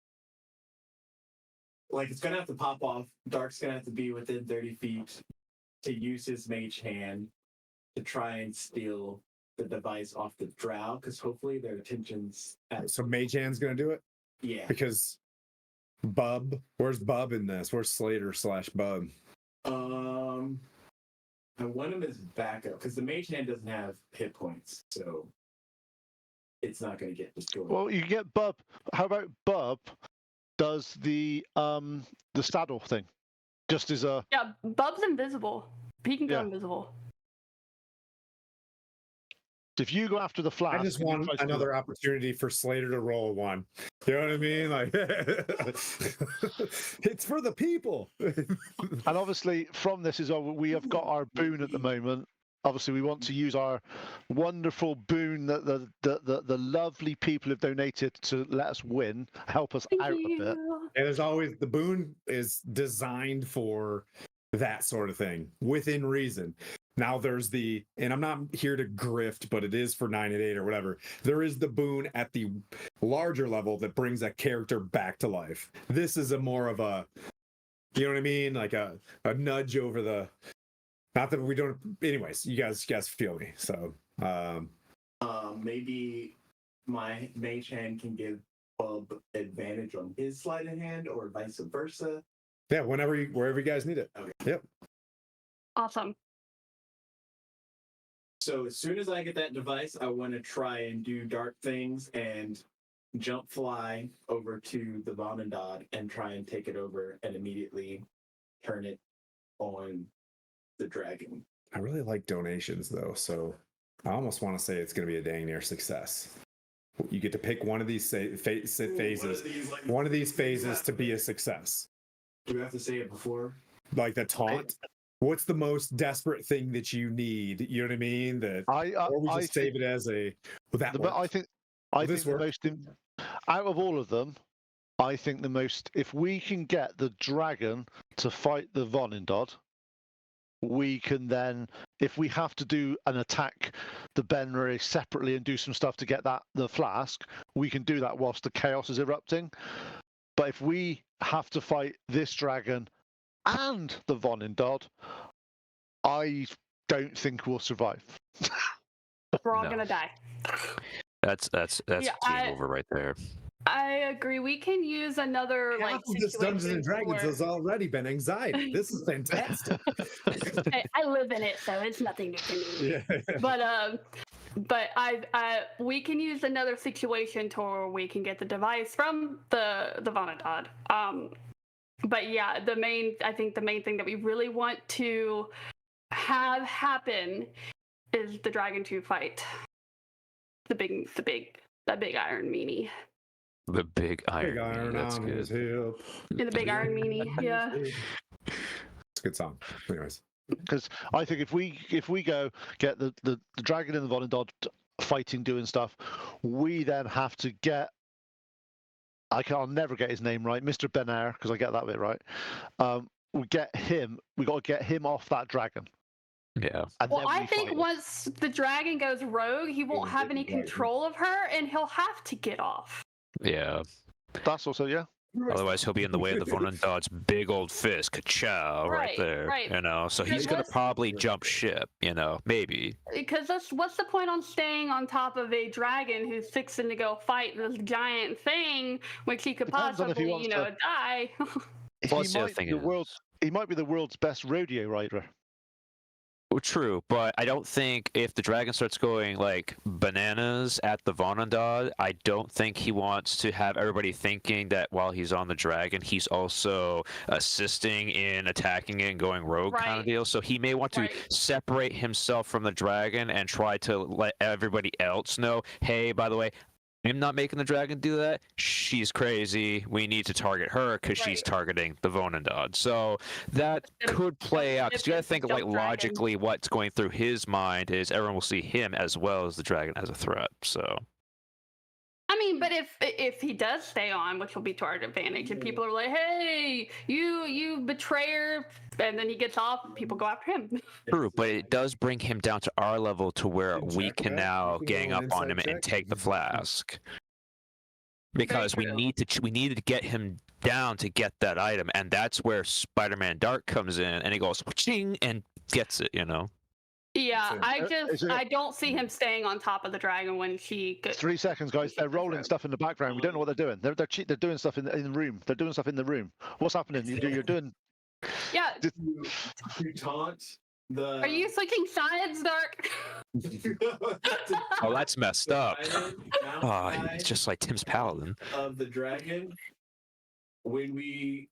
Like it's gonna have to pop off. Dark's gonna have to be within 30 feet to use his mage hand to try and steal the device off the drow, because hopefully their attention's at. So Mage Hand's gonna do it Yeah. because Bub. Where's Bub in this? Where's Slater/Bub? I want him as backup because the mage hand doesn't have hit points, so it's not going to get destroyed. Well, you get Bub. How about Bub does the saddle thing? Just as a Yeah, Bub's invisible. He can go Yeah. invisible. if you go after the flask. I just and you want try to- another opportunity for Slater to roll one. You know what I mean? Like, it's for the people. And obviously, from this is we have got our boon at the moment. Obviously, we want to use our wonderful boon that the lovely people have donated to let us win, help us out a bit. And there's always the boon is designed for that sort of thing within reason. Now there's and I'm not here to grift, but it is for 988 or whatever. There is the boon at the larger level that brings that character back to life. This is a more of a, you know what I mean? Like a nudge over the, not that we don't, anyways, you guys feel me. So, maybe my mage hand can give Bub advantage on his sleight of hand, or vice versa. yeah, wherever you guys need it. Okay. Yep. Awesome. So as soon as I get that device, I want to try and do dark things and jump fly over to the Vonendod and try and take it over and immediately turn it on the dragon. I really like donations though, so I almost want to say it's going to be a dang near success. You get to pick one of these phases, one of these phases to be a success. Do we have to say it before? Like the taunt. What's the most desperate thing that you need? You know what I mean? That or we just save it as a. Well, that I think the most out of all of them, I think the most. If we can get the dragon to fight the Vonendod, we can then, if we have to do an attack the Benray separately and do some stuff to get the flask, we can do that whilst the chaos is erupting. But if we have to fight this dragon and the Vonendod, I don't think we'll survive. We're all gonna die. That's game over right there. I agree. We can use another Half of this Dungeons and Dragons has already been anxiety. This is fantastic. I live in it, so it's nothing new to me. Yeah. But we can use another situation to where we can get the device from the Vonendod. But yeah, I think the main thing that we really want to have happen is the Dragon 2 fight. That big iron meanie. The big iron. Big iron that's on good. his hip. Yeah, the big iron meanie. Yeah. It's a good song. Anyways. Because I think if we go get the dragon and the Vonendod fighting, doing stuff, we then have to get. I'll never get his name right, Mr. Benair, because I get that bit right. We got to get him off that dragon. Yeah. Well, I think once the dragon goes rogue, he won't have any control of her, and he'll have to get off. Yeah. That's also, yeah. Otherwise, he'll be in the way of the Vonendod's big old fist, ka-chow, right there. Right. You know, so he's gonna probably jump ship. You know, maybe. Because what's the point on staying on top of a dragon who's fixing to go fight this giant thing, which he could possibly, die? He might be the world's best rodeo rider. Well, true, but I don't think if the dragon starts going like bananas at the Vonendod, I don't think he wants to have everybody thinking that while he's on the dragon, he's also assisting in attacking it and going rogue kind of deal. So he may want to separate himself from the dragon and try to let everybody else know, hey, by the way, I'm not making the dragon do that. She's crazy. We need to target her because she's targeting the Vonendod. So that could play out. Because you got to think, like, logically, what's going through his mind is everyone will see him as well as the dragon as a threat. So. I mean, but if he does stay on, which will be to our advantage, and people are like, "Hey, you betrayer," and then he gets off, people go after him. True, but it does bring him down to our level to where we can now gang up on him and take the flask. Because we needed to get him down to get that item, and that's where Spider-Man Dark comes in, and he goes ching and gets it. Yeah, I don't see him staying on top of the dragon when she. 3 seconds, guys. They're rolling stuff in the background. We don't know what they're doing. They're doing stuff in the room. They're doing stuff in the room. What's happening? You're doing. Yeah. You taunt the. Are you switching sides, Dark? Oh, that's messed up. Oh, it's just like Tim's Paladin. Of the dragon. When we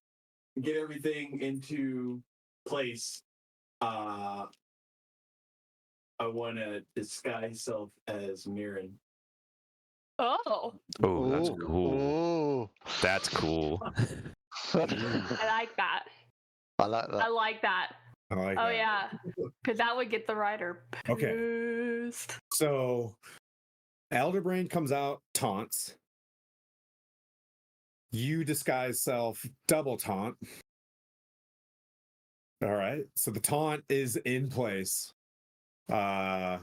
get everything into place, I want to disguise self as Mirren. Oh. Oh, that's cool. Oh. That's cool. I like that. I like that. I like that. Oh yeah, because that would get the rider pissed. Okay. So, Elderbrain comes out, taunts. You disguise self, double taunt. All right. So the taunt is in place. Okay.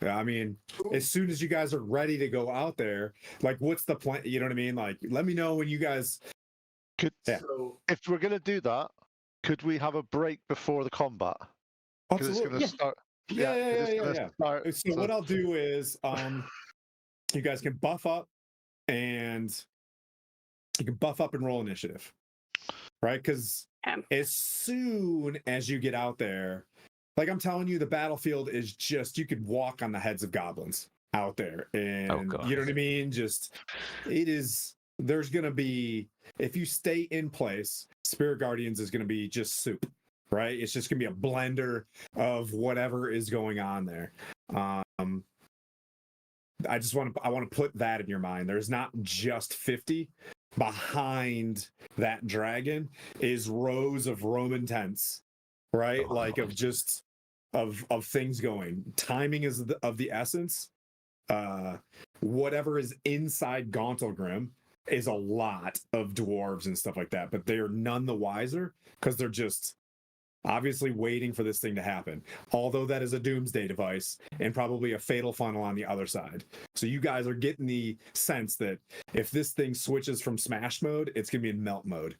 Yeah, I mean, as soon as you guys are ready to go out there, like, what's the plan? You know what I mean? Like, let me know when you guys. Could Yeah. So if we're gonna do that, could we have a break before the combat? Because it's Absolutely. gonna start. Yeah, 'cause it's gonna yeah. start. So what I'll do is, you guys can buff up and roll initiative, right? Because Okay. as soon as you get out there, like I'm telling you, the battlefield is just you could walk on the heads of goblins out there, and God. you know what I mean. Just it is. There's gonna be if you stay in place, Spirit Guardians is gonna be just soup, right? It's just gonna be a blender of whatever is going on there. I want to put that in your mind. There's not just 50. Behind that dragon is rows of Roman tents, right? Oh, Like of just of things going. Timing is of the essence. Whatever is inside Gauntlegrym is a lot of dwarves and stuff like that, but they are none the wiser because they're just obviously waiting for this thing to happen. Although that is a doomsday device and probably a fatal funnel on the other side. So you guys are getting the sense that if this thing switches from smash mode, it's gonna be in melt mode.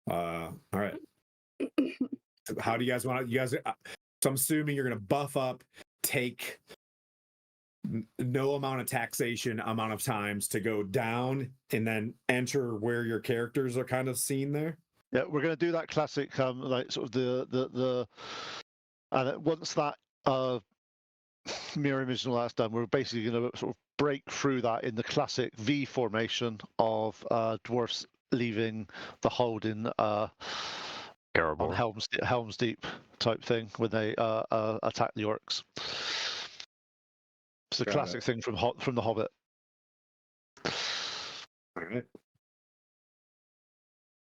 All right. How do you guys want to? You guys, so I'm assuming you're gonna buff up, take no amount of taxation amount of times to go down, and then enter where your characters are kind of seen there. Yeah, we're gonna do that classic, like sort of the and once that mirror image and all that's done, we're basically gonna sort of break through that in the classic V formation of dwarfs leaving the hold in on Terrible. Helm's Deep type thing when they attack the orcs. It's the Got classic it. thing from the Hobbit. All right.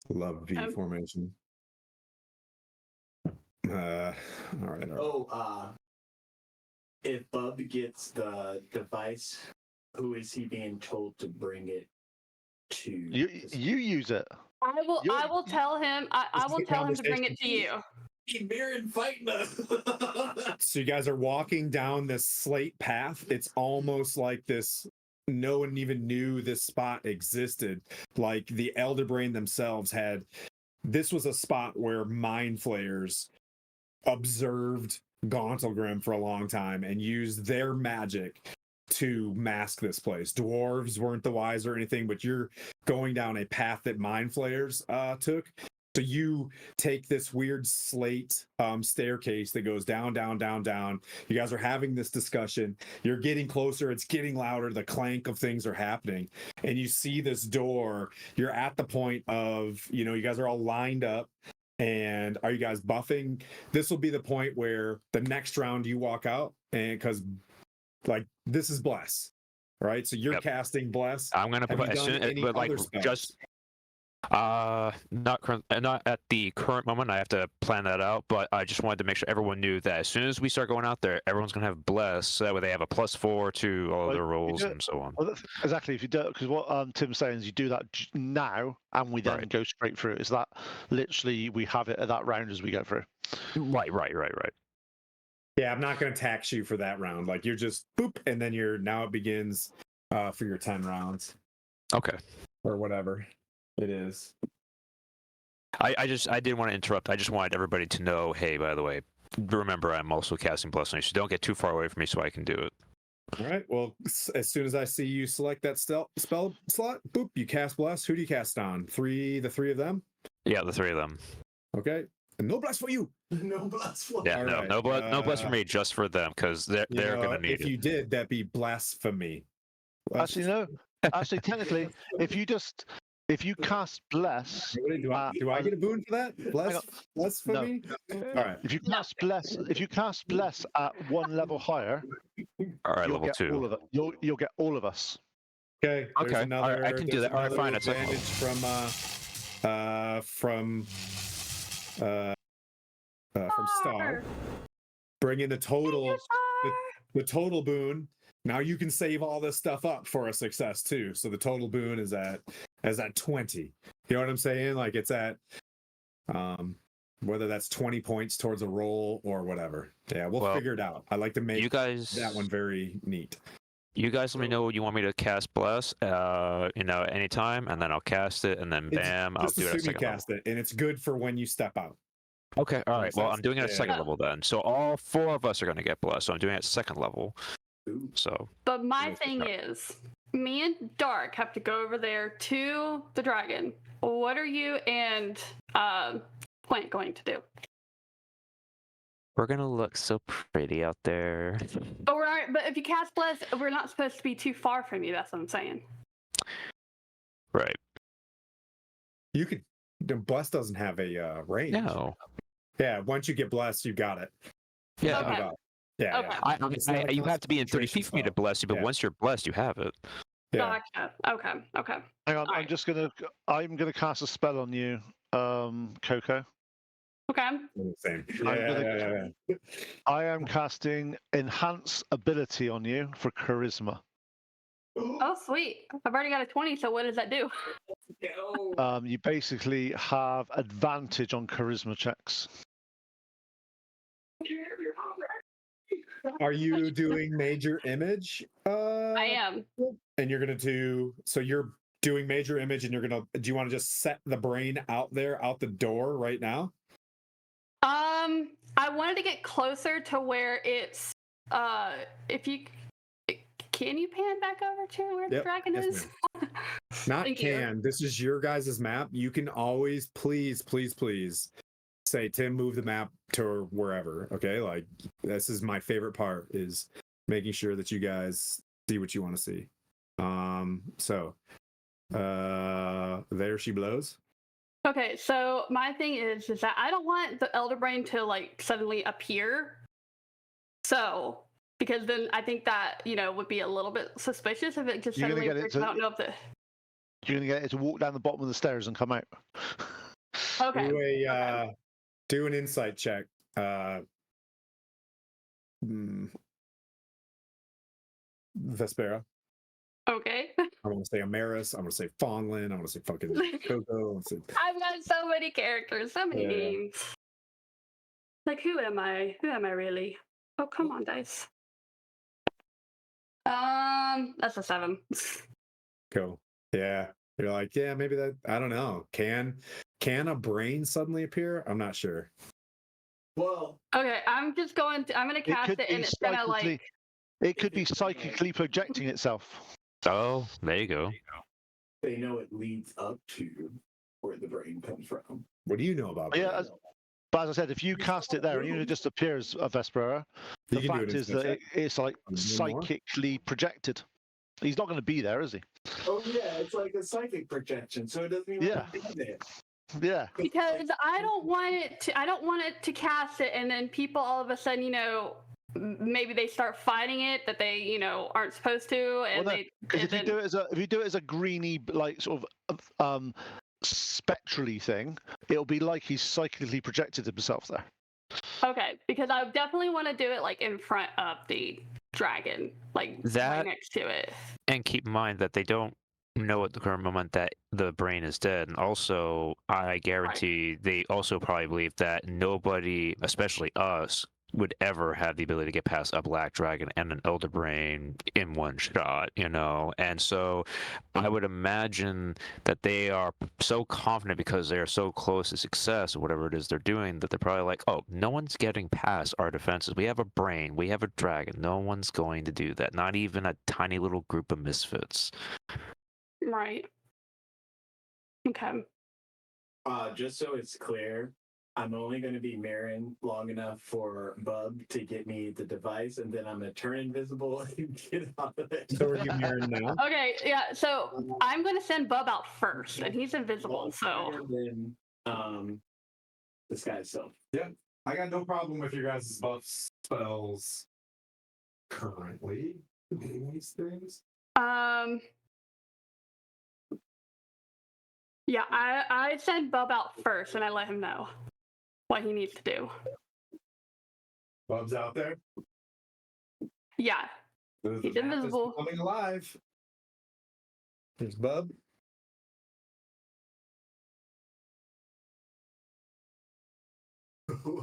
Love V formation. All right. if Bub gets the device, who is he being told to bring it to? You use it. I will tell him. I will tell him to bring it to you. Baron fighting us. So you guys are walking down this slate path. It's almost like this. No one even knew this spot existed. Like the Elder Brain themselves had. This was a spot where mind flayers observed Gauntlegrym for a long time and used their magic to mask this place. Dwarves weren't the wise or anything, but you're going down a path that mind flayers took. So you take this weird slate staircase that goes down, down, down, down. You guys are having this discussion. You're getting closer. It's getting louder. The clank of things are happening. And you see this door. You're at the point of, you guys are all lined up. And are you guys buffing? This will be the point where the next round you walk out, and because like this is bless, right? So you're casting bless. I'm gonna Have put you as done soon, any but like other spells? just not at the current moment. I have to plan that out, but I just wanted to make sure everyone knew that as soon as we start going out there, everyone's gonna have bless. So that way they have a +4 to all of their rolls and so on. Well, exactly. If you do, because what Tim's saying is you do that now, and we then Right. go straight through. Is that literally we have it at that round as we go through? Right. Yeah, I'm not going to tax you for that round. Like you're just boop, and then now it begins for your 10 rounds Okay. or whatever it is. I didn't want to interrupt. I just wanted everybody to know, hey, by the way, remember I'm also casting bless on you, so don't get too far away from me so I can do it. All right. Well, as soon as I see you select that spell slot, boop, you cast bless. Who do you cast on? The three of them? Yeah, the 3 of them. Okay. And no bless for you. No blasphemy. Yeah, All no, right, no bless for me, just for them, because they're gonna need if it. you did, that'd be blasphemy. Actually, no. Actually, technically, if you cast bless, Do I get a boon for that? Bless for No. me? All right. if you cast bless at one level higher, All right, you'll level get 2. all of it. You'll get all of us. Okay. There's Okay, another. all right, I can do there's that. All right, another fine, it's a- advantage from Star. Bring in the total boon. Now you can save all this stuff up for a success too. So the total boon is at 20. You know what I'm saying? Like it's at whether that's 20 points towards a roll or whatever. Yeah, we'll Well, figure it out. I like to make You guys, that one very neat. you guys, let me know when you want me to cast bless. Anytime, and then I'll cast it, and then bam, I'll Just do it at assume you second level. cast it, and it's good for when you step out. Okay, all right. Makes Well, sense? I'm doing it at Yeah. second level then. So all 4 of us are gonna get blessed. So I'm doing it at second level. Ooh. So But my Yes, thing is, me and Dark have to go over there to the dragon. What are you and Plant going to do? we're gonna look so pretty out there. But we're not. But if you cast bless, we're not supposed to be too far from you. That's what I'm saying. Right. You could. Bless doesn't have a range. No. Yeah, once you get blessed, you got it. Yeah. Okay. Yeah, Okay. yeah. It's not a You have to be in 30 concentration feet for me to spell. bless you, but Yeah. once you're blessed, you have it. Yeah. Gotcha. Okay. Okay. Hang on, Alright. I'm gonna cast a spell on you, Coco. Okay. Same. I'm Yeah, gonna- yeah. I am casting Enhance Ability on you for Charisma. Oh, sweet. I've already got a 20. So what does that do? You basically have advantage on Charisma checks. Are you doing major image? I am. And you're gonna do. So you're doing major image, and you're gonna. Do you want to just set the brain out there, out the door right now? I wanted to get closer to where it's. If you can you pan back over to where the Yep. dragon Yes, is? Not Thank you. can. This is your guys' map. You can always, please, please, please say, Tim, move the map to wherever. Okay. Like, this is my favorite part, is making sure that you guys see what you want to see. There she blows. Okay, so my thing is that I don't want the Elder Brain to like suddenly appear. So because then I think that would be a little bit suspicious if it just You're gonna suddenly get it appears. to- I don't know if the. You're gonna get it to walk down the bottom of the stairs and come out. Okay. Do an insight check. Vespera. Okay. I want to say Amaris. I want to say Fawnlin. I want to say fucking Coco. I've got so many characters, so many Yeah. names. Like, who am I? Who am I really? Oh, come on, dice. That's a 7. Cool. Yeah. You're like, yeah, maybe that. I don't know. Can a brain suddenly appear? I'm not sure. Well, Okay, I'm just going to. I'm gonna cast could it, be and it's gonna psychically- like. It could be psychically projecting itself. Oh, there you go. they know it leads up to where the brain comes from. What do you know about Yeah, brains? but as I said, if you cast it there and it just appears a Vespera, the You can do fact it is in that check. it's like One more? psychically projected. He's not going to be there, is he? Oh yeah, it's like a psychic projection, so it doesn't even have to be there. Yeah. Because I don't want it to. I don't want it to cast it, and then people all of a sudden, maybe they start fighting it that they, aren't supposed to, and Well, no, they. Because And if you do it as a greeny, like sort of spectrally thing, it'll be like he's psychically projected himself there. Okay, because I definitely want to do it like in front of the dragon, like right That- next to it. And keep in mind that they don't know at the current moment that the brain is dead. And also, I guarantee they also probably believe that nobody, especially us, would ever have the ability to get past a black dragon and an elder brain in one shot, And so I would imagine that they are so confident because they are so close to success or whatever it is they're doing that they're probably like, oh, no one's getting past our defenses. We have a brain, we have a dragon. No one's going to do that. Not even a tiny little group of misfits. Right. Okay. Just so it's clear, I'm only going to be mirroring long enough for Bub to get me the device, and then I'm going to turn invisible and get out of it. So are you mirroring now? Okay. Yeah. So I'm gonna send Bub out first, and he's invisible. So. And then this guy's self. I got no problem with your guys' buff spells currently doing these things. Yeah, I send Bub out first, and I let him know what he needs to do. Bub's out there. Yeah. The He's map is invisible. Coming alive. There's Bub.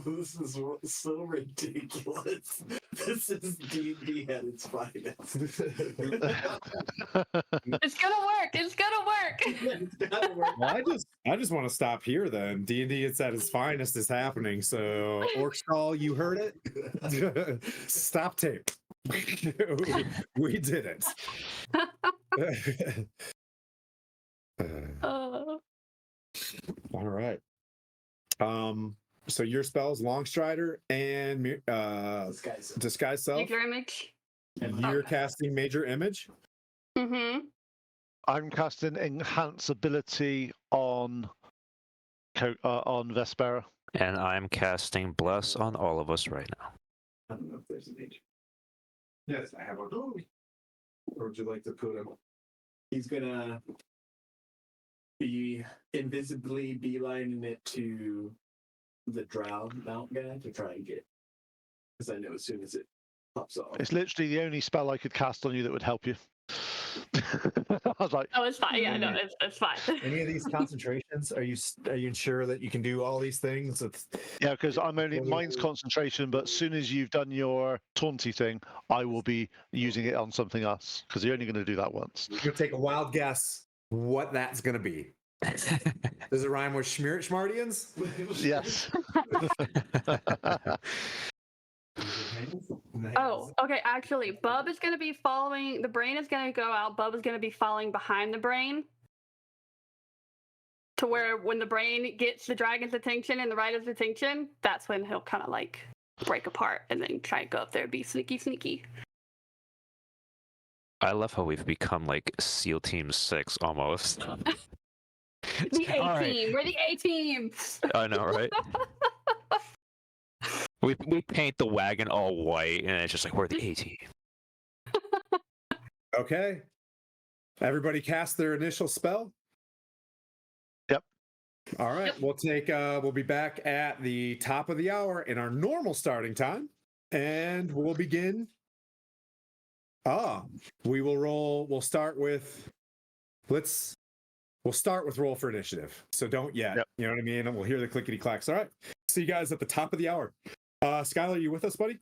This is so ridiculous. This is D&D at its finest. It's gonna work. It's gonna work. It's gotta work. Well, I just want to stop here then. D&D it's at its finest is happening. So Orkstall, you heard it. Stop tape. We did it. All right. So your spells, Longstrider and This guy's Disguise Self. Your image. You're casting Major Image. Mm-hmm. I'm casting Enhance Ability on Vespera. And I'm casting Bless on all of us right now. I don't know if there's an age. Yes, I have one. Or would you like to put him? He's gonna be invisibly beelining it to the Drow Mount guy to try and get. Because I know as soon as it pops off. It's literally the only spell I could cast on you that would help you. I was like, Oh, it's fine. Yeah, no, it's fine. Any of these concentrations? Are you sure that you can do all these things? yeah, because I'm only mine's concentration, but as soon as you've done your taunty thing, I will be using it on something else because you're only going to do that once. You'll take a wild guess what that's gonna be. Does it rhyme with Schmartians? Yes. Oh, okay. Actually, Bub is going to be following. The brain is going to go out. Bub is going to be following behind the brain. To where when the brain gets the dragon's attention and the rider's attention, that's when he'll kind of like break apart and then try and go up there and be sneaky. I love how we've become like SEAL Team 6 almost. The A All right. team. We're the A team. I know, right? We paint the wagon all white, and it's just like we're the A team. Okay. Everybody cast their initial spell. Yep. All right. Yep. We'll be back at the top of the hour in our normal starting time, and we'll begin. We'll start with roll for initiative. So don't yet. Yep. You know what I mean? And we'll hear the clickety clacks. All right. See you guys at the top of the hour. Skylar, you with us, buddy?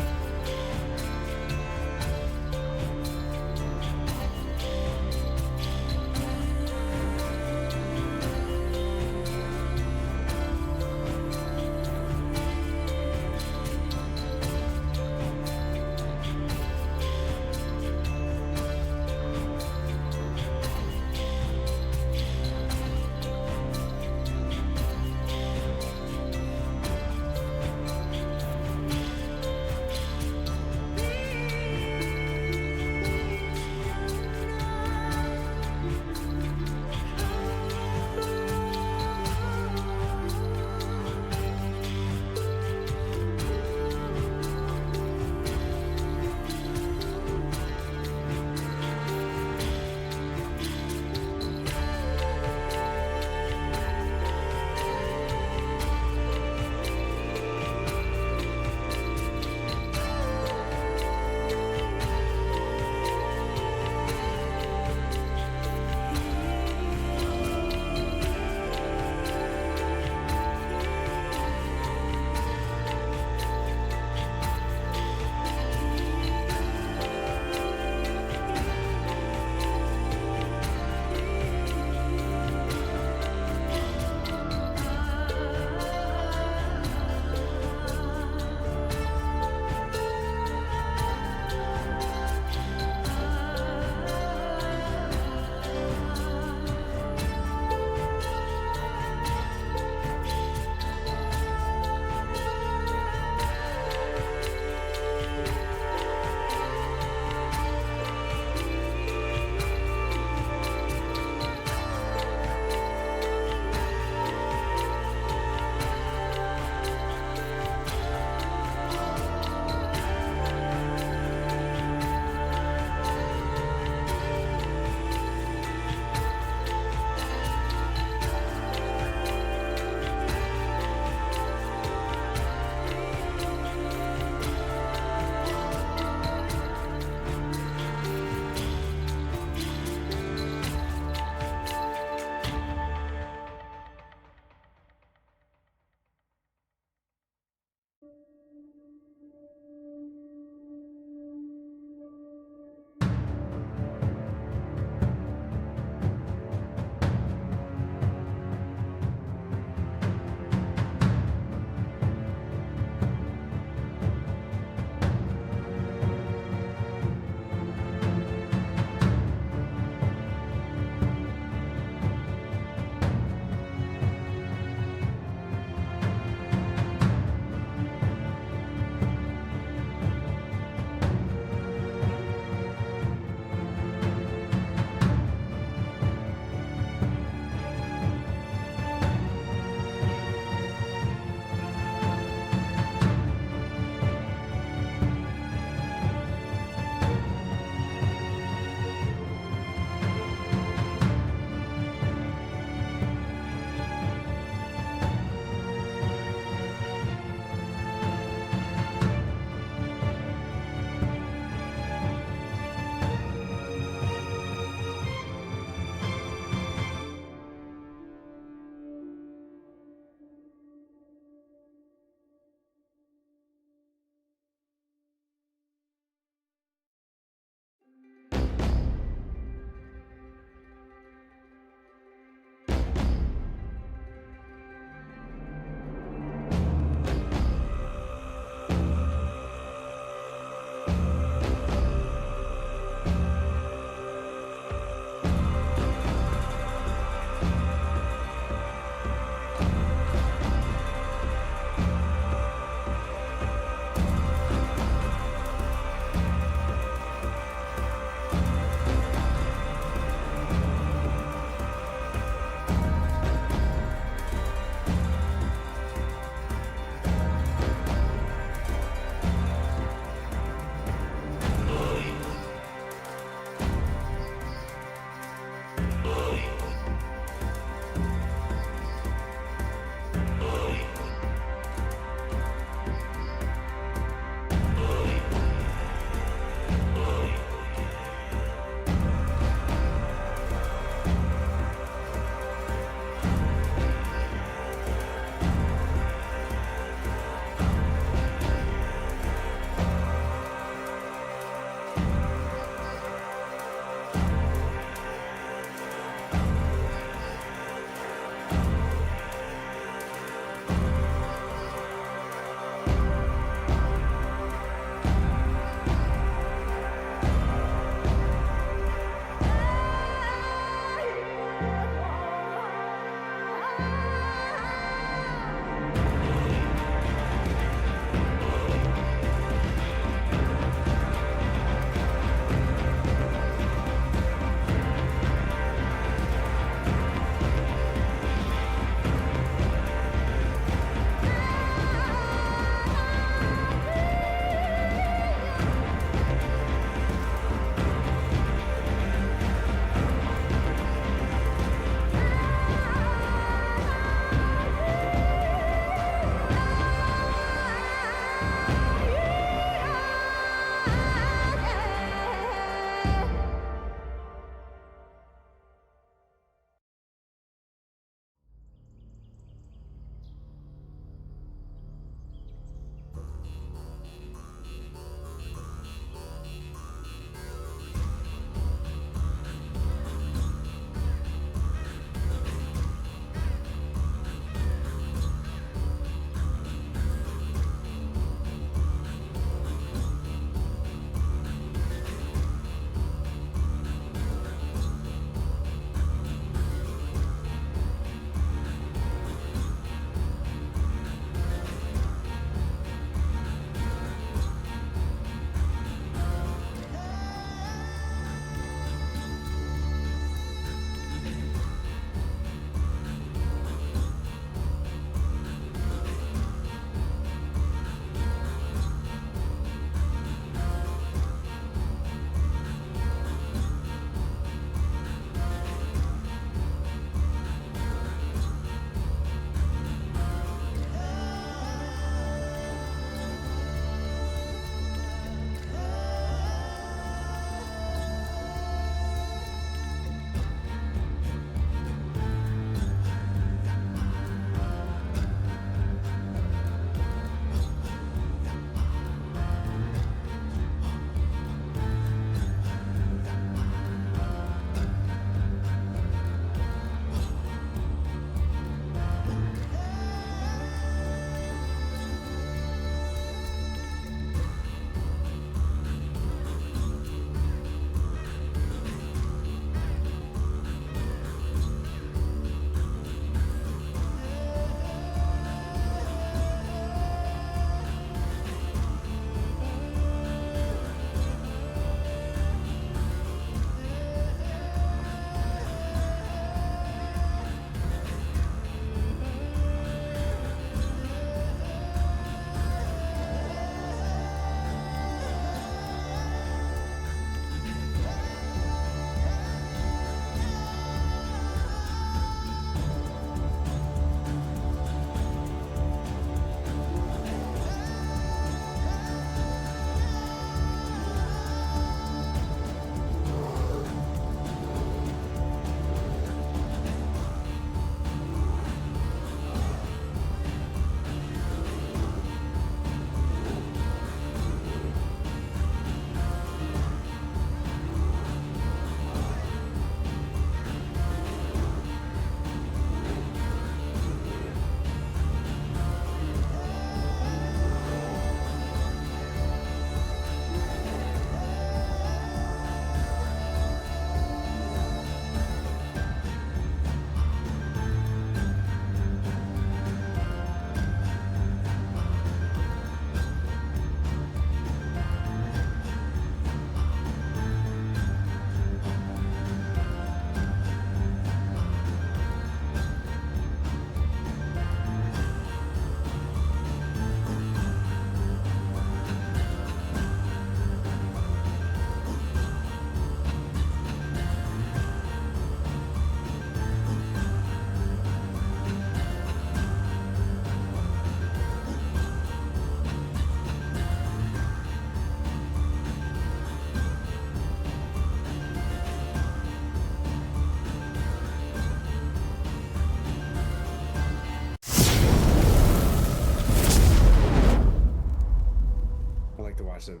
watch it.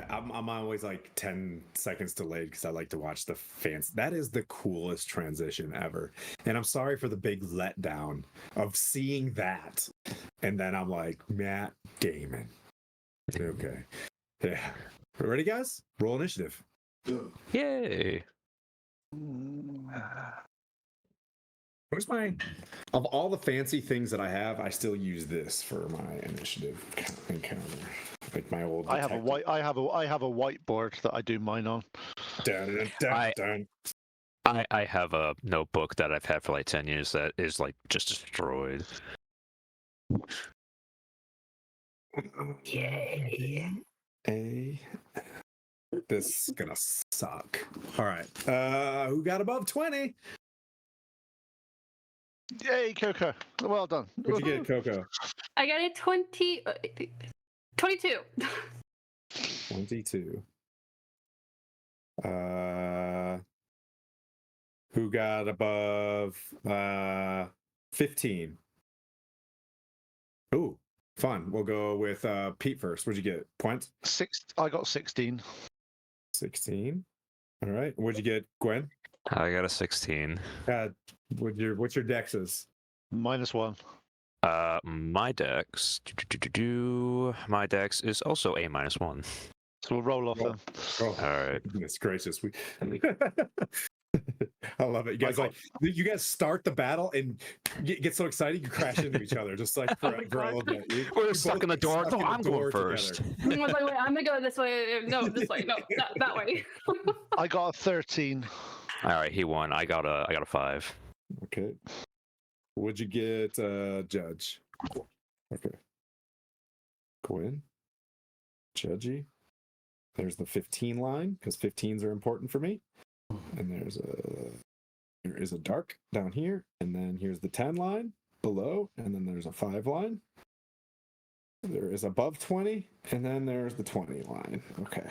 I'm always like 10 seconds delayed because I like to watch the fans. That is the coolest transition ever. And I'm sorry for the big letdown of seeing that. And then I'm like, Matt Damon. Okay. Yeah. Ready, guys? Roll initiative. Yay! Where's my? Of all the fancy things that I have, I still use this for my initiative encounter. Like my old. I have a detective. I have a whiteboard that I do mine on. Dun, dun, dun, I- dun. I have a notebook that I've had for like 10 years that is like just destroyed. Yay. This is gonna suck. All right. Who got above 20? Yay, Coco! Well done. What'd you get, Coco? I got a 22. 22. Who got above 15? Ooh, fun. We'll go with Pete first. What'd you get? Points? I got 16. 16. All right. What'd you get, Gwen? I got a 16. What's your dexes? -1. My dex. My dex is also a -1. So we'll roll off Roll. them. Oh, All right. goodness gracious. I love it. You guys My like you guys start the battle and get so excited you crash into each other just like for, Oh my for a God. little bit. We're stuck in the door. Stuck No, in the I'm door going first. together. I was like, wait, I'm gonna go this way. No, this way. No, that way. I got a 13. All right, he won. I got a 5. Okay. What'd you get, Judge? Okay. Gwen. Judgy. There's the 15 line because 15s are important for me. And there is a dark down here, and then here's the 10 line below, and then there's a 5 line. There is above 20, and then there's the 20 line. Okay.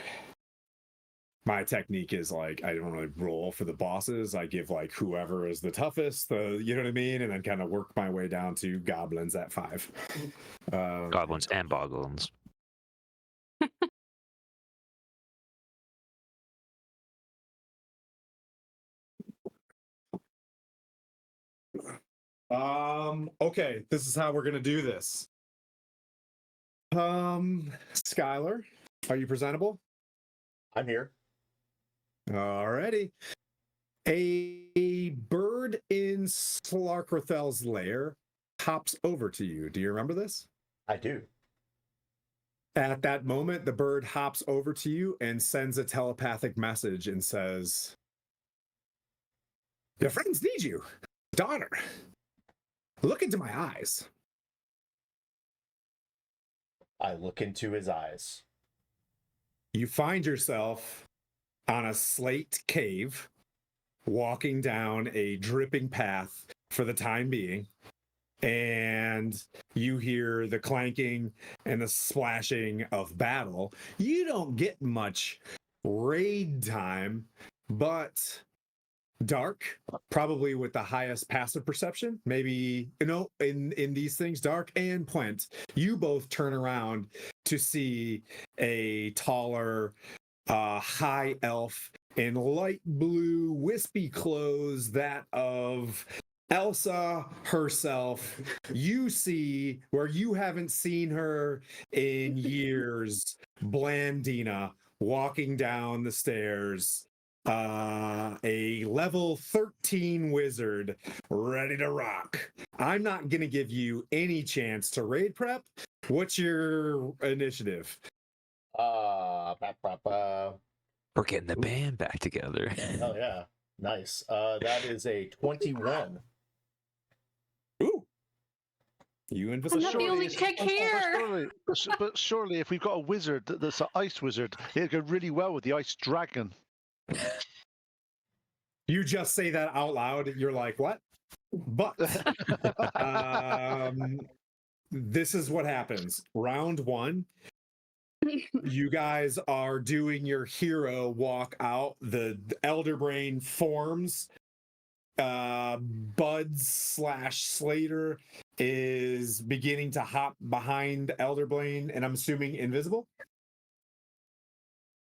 My technique is like I don't really roll for the bosses. I give like whoever is the toughest, you know what I mean, and then kind of work my way down to goblins at 5. Goblins and boglins. Okay, this is how we're gonna do this. Skylar, are you presentable? I'm here. Alrighty. A bird in Slarkrathel's lair hops over to you. Do you remember this? I do. At that moment, the bird hops over to you and sends a telepathic message and says, "Your friends need you. Daughter, look into my eyes." I look into his eyes. You find yourself on a slate cave, walking down a dripping path for the time being, and you hear the clanking and the splashing of battle. You don't get much raid time, but Dark, probably with the highest passive perception, maybe, in these things, Dark and Pwent, you both turn around to see a taller, high elf in light blue, wispy clothes, that of Elsa herself. You see, where you haven't seen her in years, Blandina walking down the stairs. A level 13 wizard ready to rock. I'm not gonna give you any chance to raid prep. What's your initiative? Ba, ba, ba. We're getting the band back together. Oh yeah, nice. That is a 21. Ooh, you and I'm not the only it's- chick here. But surely, if we've got a wizard that's an ice wizard, it'd go really well with the ice dragon. You just say that out loud. You're like, what? But this is what happens. Round 1, you guys are doing your hero walk out. The elder brain forms. Buds / Slater is beginning to hop behind elder brain, and I'm assuming invisible.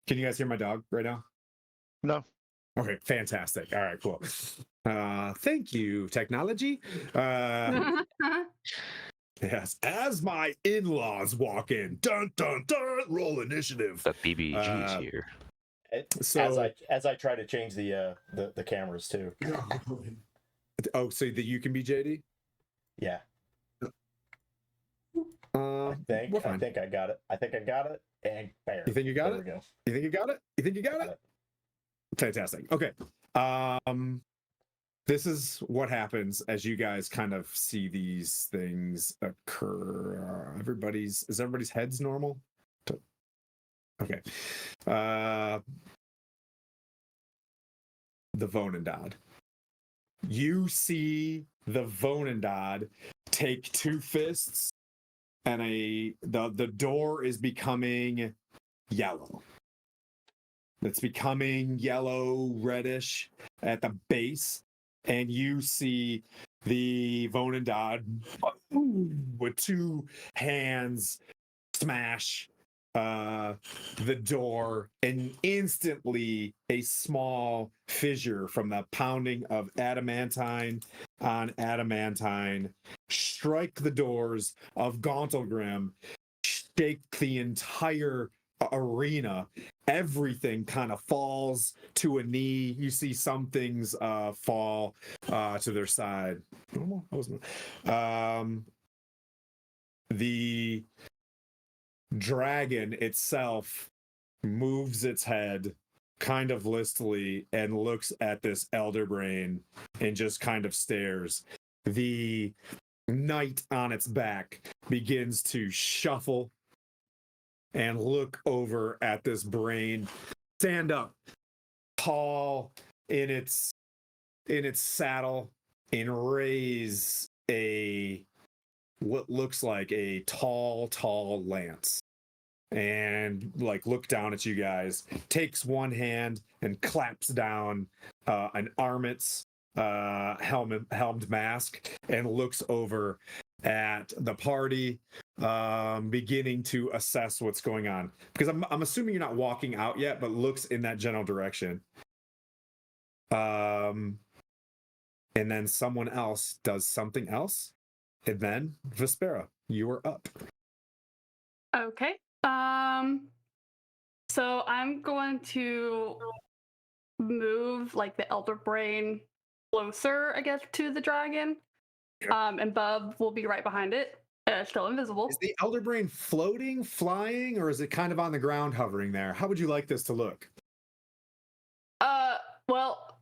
Can you guys hear my dog right now? No. Okay, fantastic. All right, cool. Thank you, technology. Yes, as my in-laws walk in, dun dun dun, roll initiative. The BBG's Uh, here. So as I try to change the cameras too. oh, so that you can be JD? Yeah, We're I fine. think I got it. I think I got it. And there. You think you got there it? we go. You think you got it? You think you got it? Fantastic. Okay. This is what happens as you guys kind of see these things occur. Is everybody's heads normal? Okay. The Vonendad. You see the Vonendad take two fists, and the door is becoming yellow. It's becoming yellow, reddish at the base, and you see the Vonendad with two hands smash the door, and instantly a small fissure from the pounding of adamantine on adamantine strike the doors of Gauntlegrym, shake the entire arena. Everything kind of falls to a knee. You see some things fall to their side. The dragon itself moves its head kind of listily and looks at this elder brain and just kind of stares. The knight on its back begins to shuffle and look over at this brain, stand up tall in its saddle, and raise what looks like a tall lance, and like look down at you guys, takes one hand and claps down an armet's helmed mask, and looks over at the party, beginning to assess what's going on, because I'm assuming you're not walking out yet, but looks in that general direction. And then someone else does something else. And then Vespera, you are up. Okay. So I'm going to move like the elder brain closer, I guess, to the dragon. Yep. And Bub will be right behind it, still invisible. Is the elder brain floating, flying, or is it kind of on the ground hovering there? How would you like this to look? Well,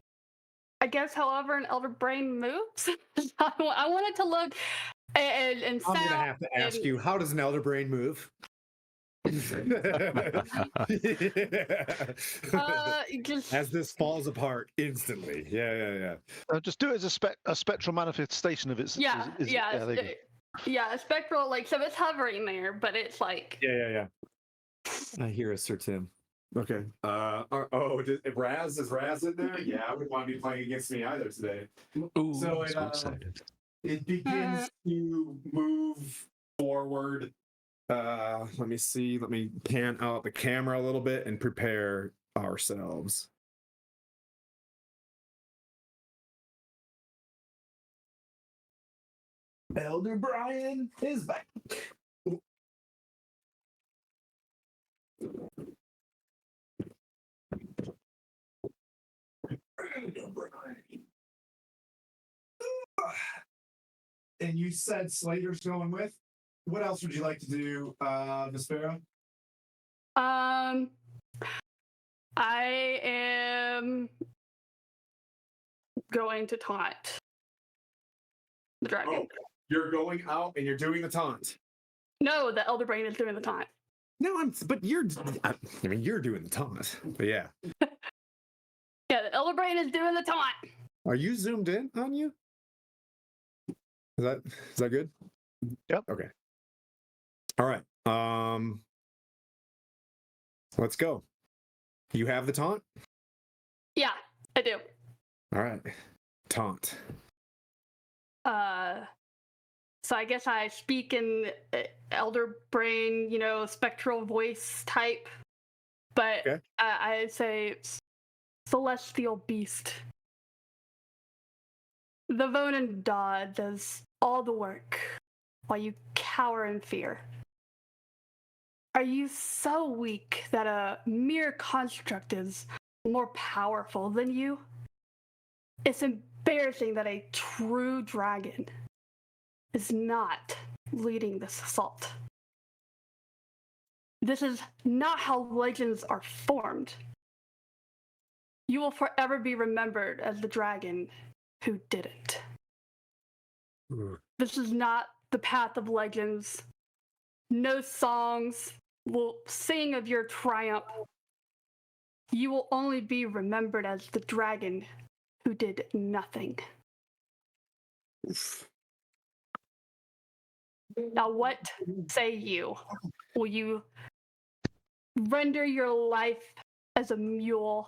I guess however an elder brain moves. I want it to look and I'm sound. gonna have to ask you, how does an elder brain move? Just As this falls apart instantly. Yeah. Just do it as a spectral manifestation of its. yeah, there you go. yeah, a spectral, like, so it's hovering there, but it's like Yeah. I hear a Sir Tim. Okay. Is Raz in there? Yeah, I wouldn't want to be playing against me either today. Ooh, So I'm so excited. it begins to move forward. Let me see. Let me pan out the camera a little bit and prepare ourselves. Elder Brian is back. And you said Slater's going with? What else would you like to do, Vespera? I am going to taunt the dragon. Oh, you're going out and you're doing the taunt. No, the elder brain is doing the taunt. No, you're doing the taunt. But yeah. Yeah, the elder brain is doing the taunt. Are you zoomed in on you? Is that good? Yep. Okay. All right. Let's go. You have the taunt? Yeah, I do. All right. Taunt. So I guess I speak in elder brain, spectral voice type But Okay. I say celestial beast. The Vonin Daw does all the work while you cower in fear. Are you so weak that a mere construct is more powerful than you? It's embarrassing that a true dragon is not leading this assault. This is not how legends are formed. You will forever be remembered as the dragon who didn't. This is not the path of legends. No songs will sing of your triumph. You will only be remembered as the dragon who did nothing. Now, what say you? Will you render your life as a mule?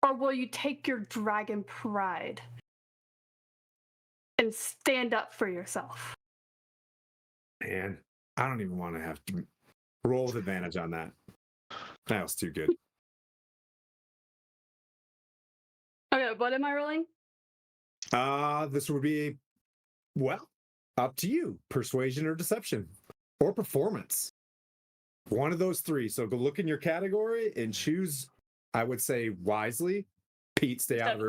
Or will you take your dragon pride and stand up for yourself? Man, I don't even want to have to roll with advantage on that. That was too good. Okay, what am I rolling? This would be, well, up to you. Persuasion or deception or performance. One of those three. So go look in your category and choose, I would say wisely. Pete, stay out of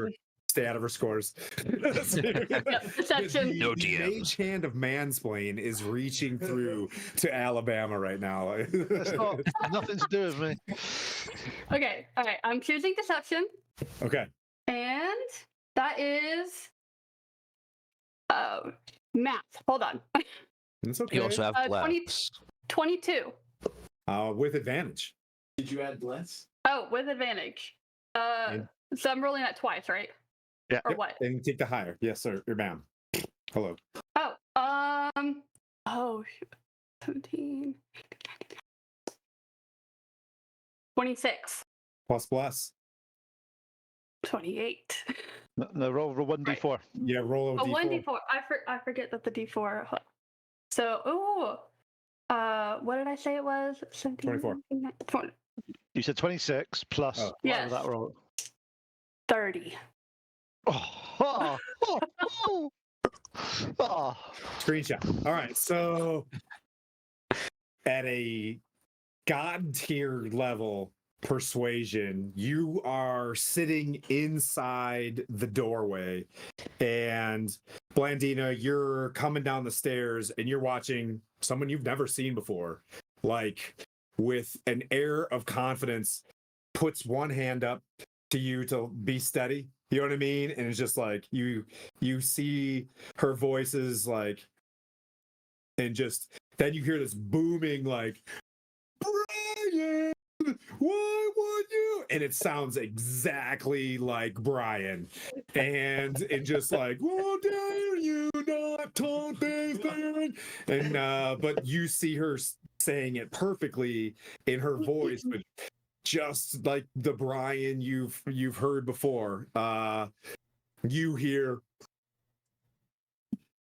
her scores. Deception. No The DMs. mage hand of mansplain is reaching through to Alabama right now. That's not nothing to do with me. Okay, all right, I'm choosing deception. Okay. And that is math. Hold on. That's okay. You also have 20 bless. 22. With advantage. Did you add bless? Oh, with advantage. So I'm rolling that twice, right? Yeah. Or Yep, what? and take the higher. Yes, sir. You're bound. Hello. Oh, shoot. 17. 26. Plus bless. 28. No, roll 1d4. Yeah, roll a Oh, d4. 1d4. I forget that the d4. So, what did I say it was? 17, 24. 20, You said 26 plus Oh. whatever Yes. that roll. 30. Oh. Oh. Screenshot. All right. So at a god tier level persuasion, you are sitting inside the doorway, and Blandina, you're coming down the stairs and you're watching someone you've never seen before, like with an air of confidence, puts one hand up to you to be steady. You know what I mean? And it's just like you see her voice is like, and just then you hear this booming like, Brian, why would you? And it sounds exactly like Brian. And just like, well, dare you not talk this thing? And but you see her saying it perfectly in her voice, but just like the Brian you've heard before. You hear,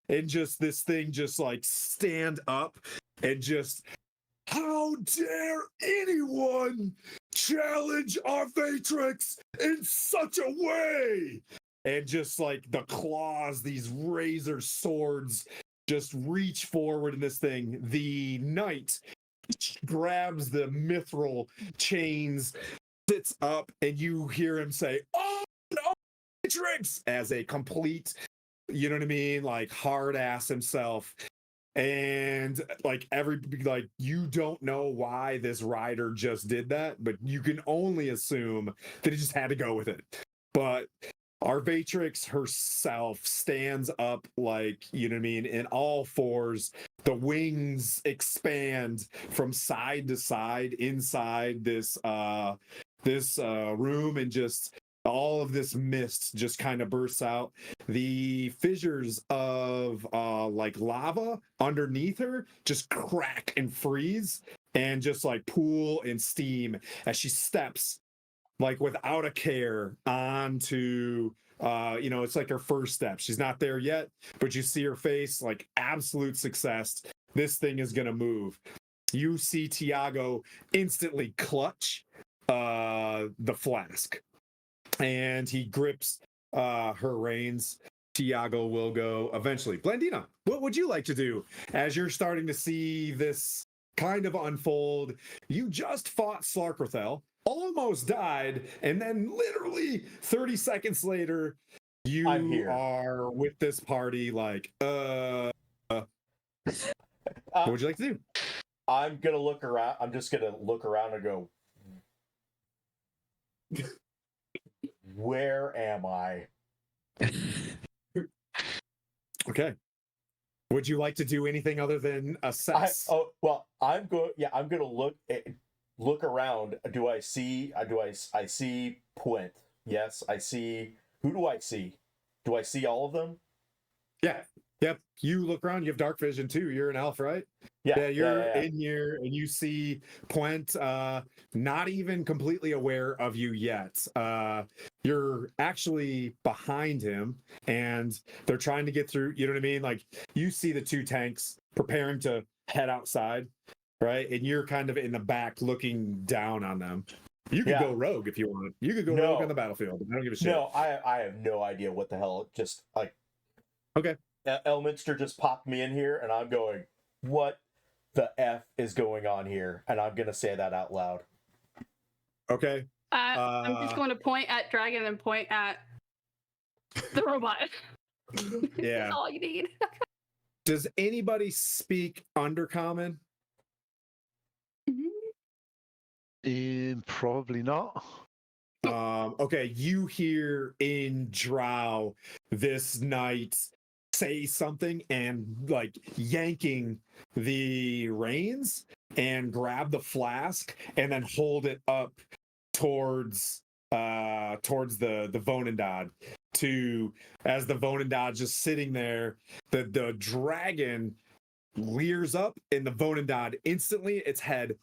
and just this thing just like stand up and just, how dare anyone challenge our Matrix in such a way? And just like the claws, these razor swords just reach forward in this thing. The knight grabs the mithril chains, sits up, and you hear him say, "Oh no, Matrix!" as a complete, you know what I mean, like hard ass himself. And like you don't know why this rider just did that, but you can only assume that he just had to go with it. But Arvatrix herself stands up, like, you know what I mean, in all fours. The wings expand from side to side inside this room, and just all of this mist just kind of bursts out. The fissures of like lava underneath her just crack and freeze and just like pool and steam as she steps like without a care onto it's like her first step. She's not there yet, but you see her face like absolute success. This thing is gonna move. you see Tiago instantly clutch the flask, and he grips her reins. Tiago will go eventually. Blandina, what would you like to do as you're starting to see this kind of unfold? You just fought Slarkrethel, almost died, and then literally 30 seconds later, I'm you here. are with this party. Like, what would you like to do? I'm gonna look around. I'm just gonna look around and go, where am I? Okay. Would you like to do anything other than assess? I'm gonna look around. Do I see? I see Puent? Yes, I see. Who do I see? Do I see all of them? Yeah. Yep. You look around. You have dark vision too. You're an elf, right? Yeah. You're in here, and you see Puent, not even completely aware of you yet. You're actually behind him, and they're trying to get through. You know what I mean? Like, you see the two tanks preparing to head outside, right? And you're kind of in the back looking down on them. You could go rogue if you want. You could go rogue on the battlefield. I don't give a shit. No, I have no idea what the hell. Just like, okay, Elminster just popped me in here, and I'm going, what the F is going on here? And I'm gonna say that out loud. Okay. I'm just going to point at Dragon and point at the robot. Yeah. That's all you need. Does anybody speak Undercommon? Probably not. Okay, you hear in Drow this knight say something and like yanking the reins and grab the flask and then hold it up towards the Vonendad to as the Vonendad just sitting there, the dragon leers up and the Vonendad instantly its head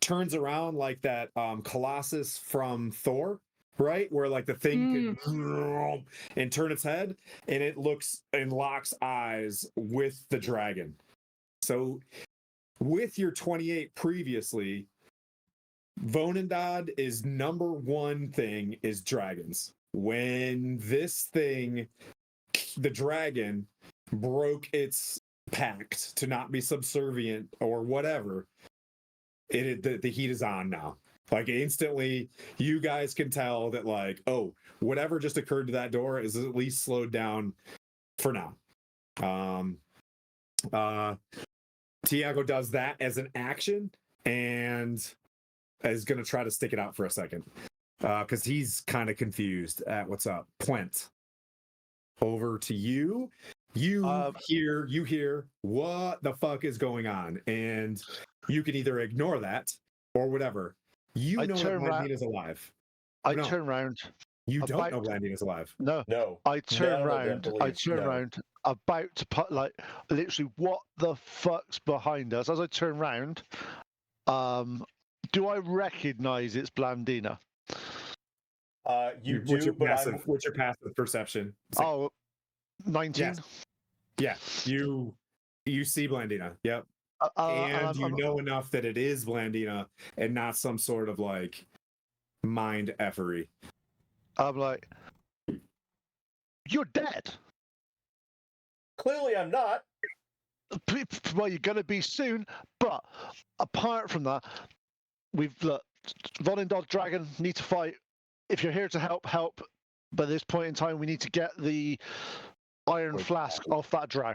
turns around like that Colossus from Thor, right? Where like the thing could and turn its head, and it looks and locks eyes with the dragon. So with your 28 previously, Vonendad is number one thing is dragons. When this thing, the dragon, broke its pact to not be subservient or whatever, the heat is on now. Like instantly, you guys can tell that like, oh, whatever just occurred to that door is at least slowed down for now. Tiago does that as an action and is going to try to stick it out for a second because he's kind of confused at what's up. Puent, over to you. You hear what the fuck is going on, and you can either ignore that or whatever. You know that Blandina's alive. I turn around. You don't know Blandina's alive. No. I turn around. About to put like literally what the fuck's behind us. As I turn around, do I recognize it's Blandina? You what's do, your what's your passive perception? Oh, 19. Yeah, you see Blandina. Yep. And you know enough that it is Blandina and not some sort of like mind effery. I'm like, you're dead. Clearly, I'm not. Well, you're going to be soon. But apart from that, we've Vonendad Dragon need to fight. If you're here to help, help. But at this point in time, we need to get the iron flask off that drow.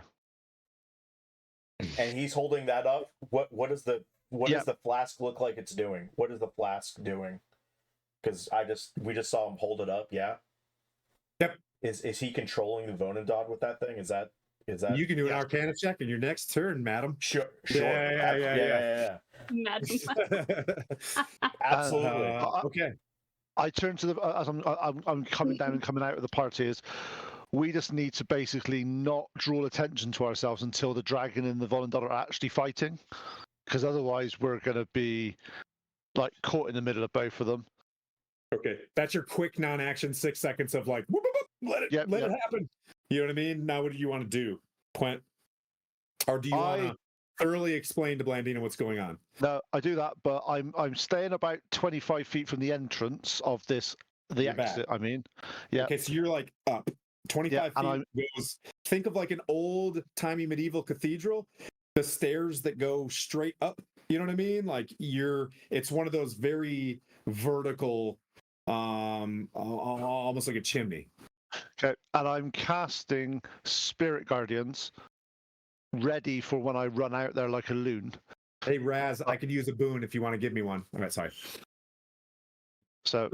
And he's holding that up. What does the flask look like it's doing? What is the flask doing? Because we just saw him hold it up. Yeah. Yep. Is he controlling the Vonendad with that thing? Is that? You can do an Arcana check in your next turn, madam. Sure. Yeah. Madam. Absolutely. Okay. I turn to the as I'm coming down and coming out of the party. Is we just need to basically not draw attention to ourselves until the dragon and the Vonendad are actually fighting, because otherwise we're going to be like caught in the middle of both of them. Okay, that's your quick non-action 6 seconds of like whoop, whoop, let it happen. You know what I mean? Now what do you want to do, Puent? Or do you want to thoroughly explain to Blandina what's going on. No, I do that, but I'm staying about 25 feet from the entrance of the You're back. exit. I mean, yeah. Okay, so you're like up 25 and feet. Goes, think of like an old timey medieval cathedral. The stairs that go straight up. You know what I mean? Like it's one of those very vertical, almost like a chimney. Okay, and I'm casting Spirit Guardians, ready for when I run out there like a loon. Hey Raz, I could use a boon if you want to give me one. All right, sorry. So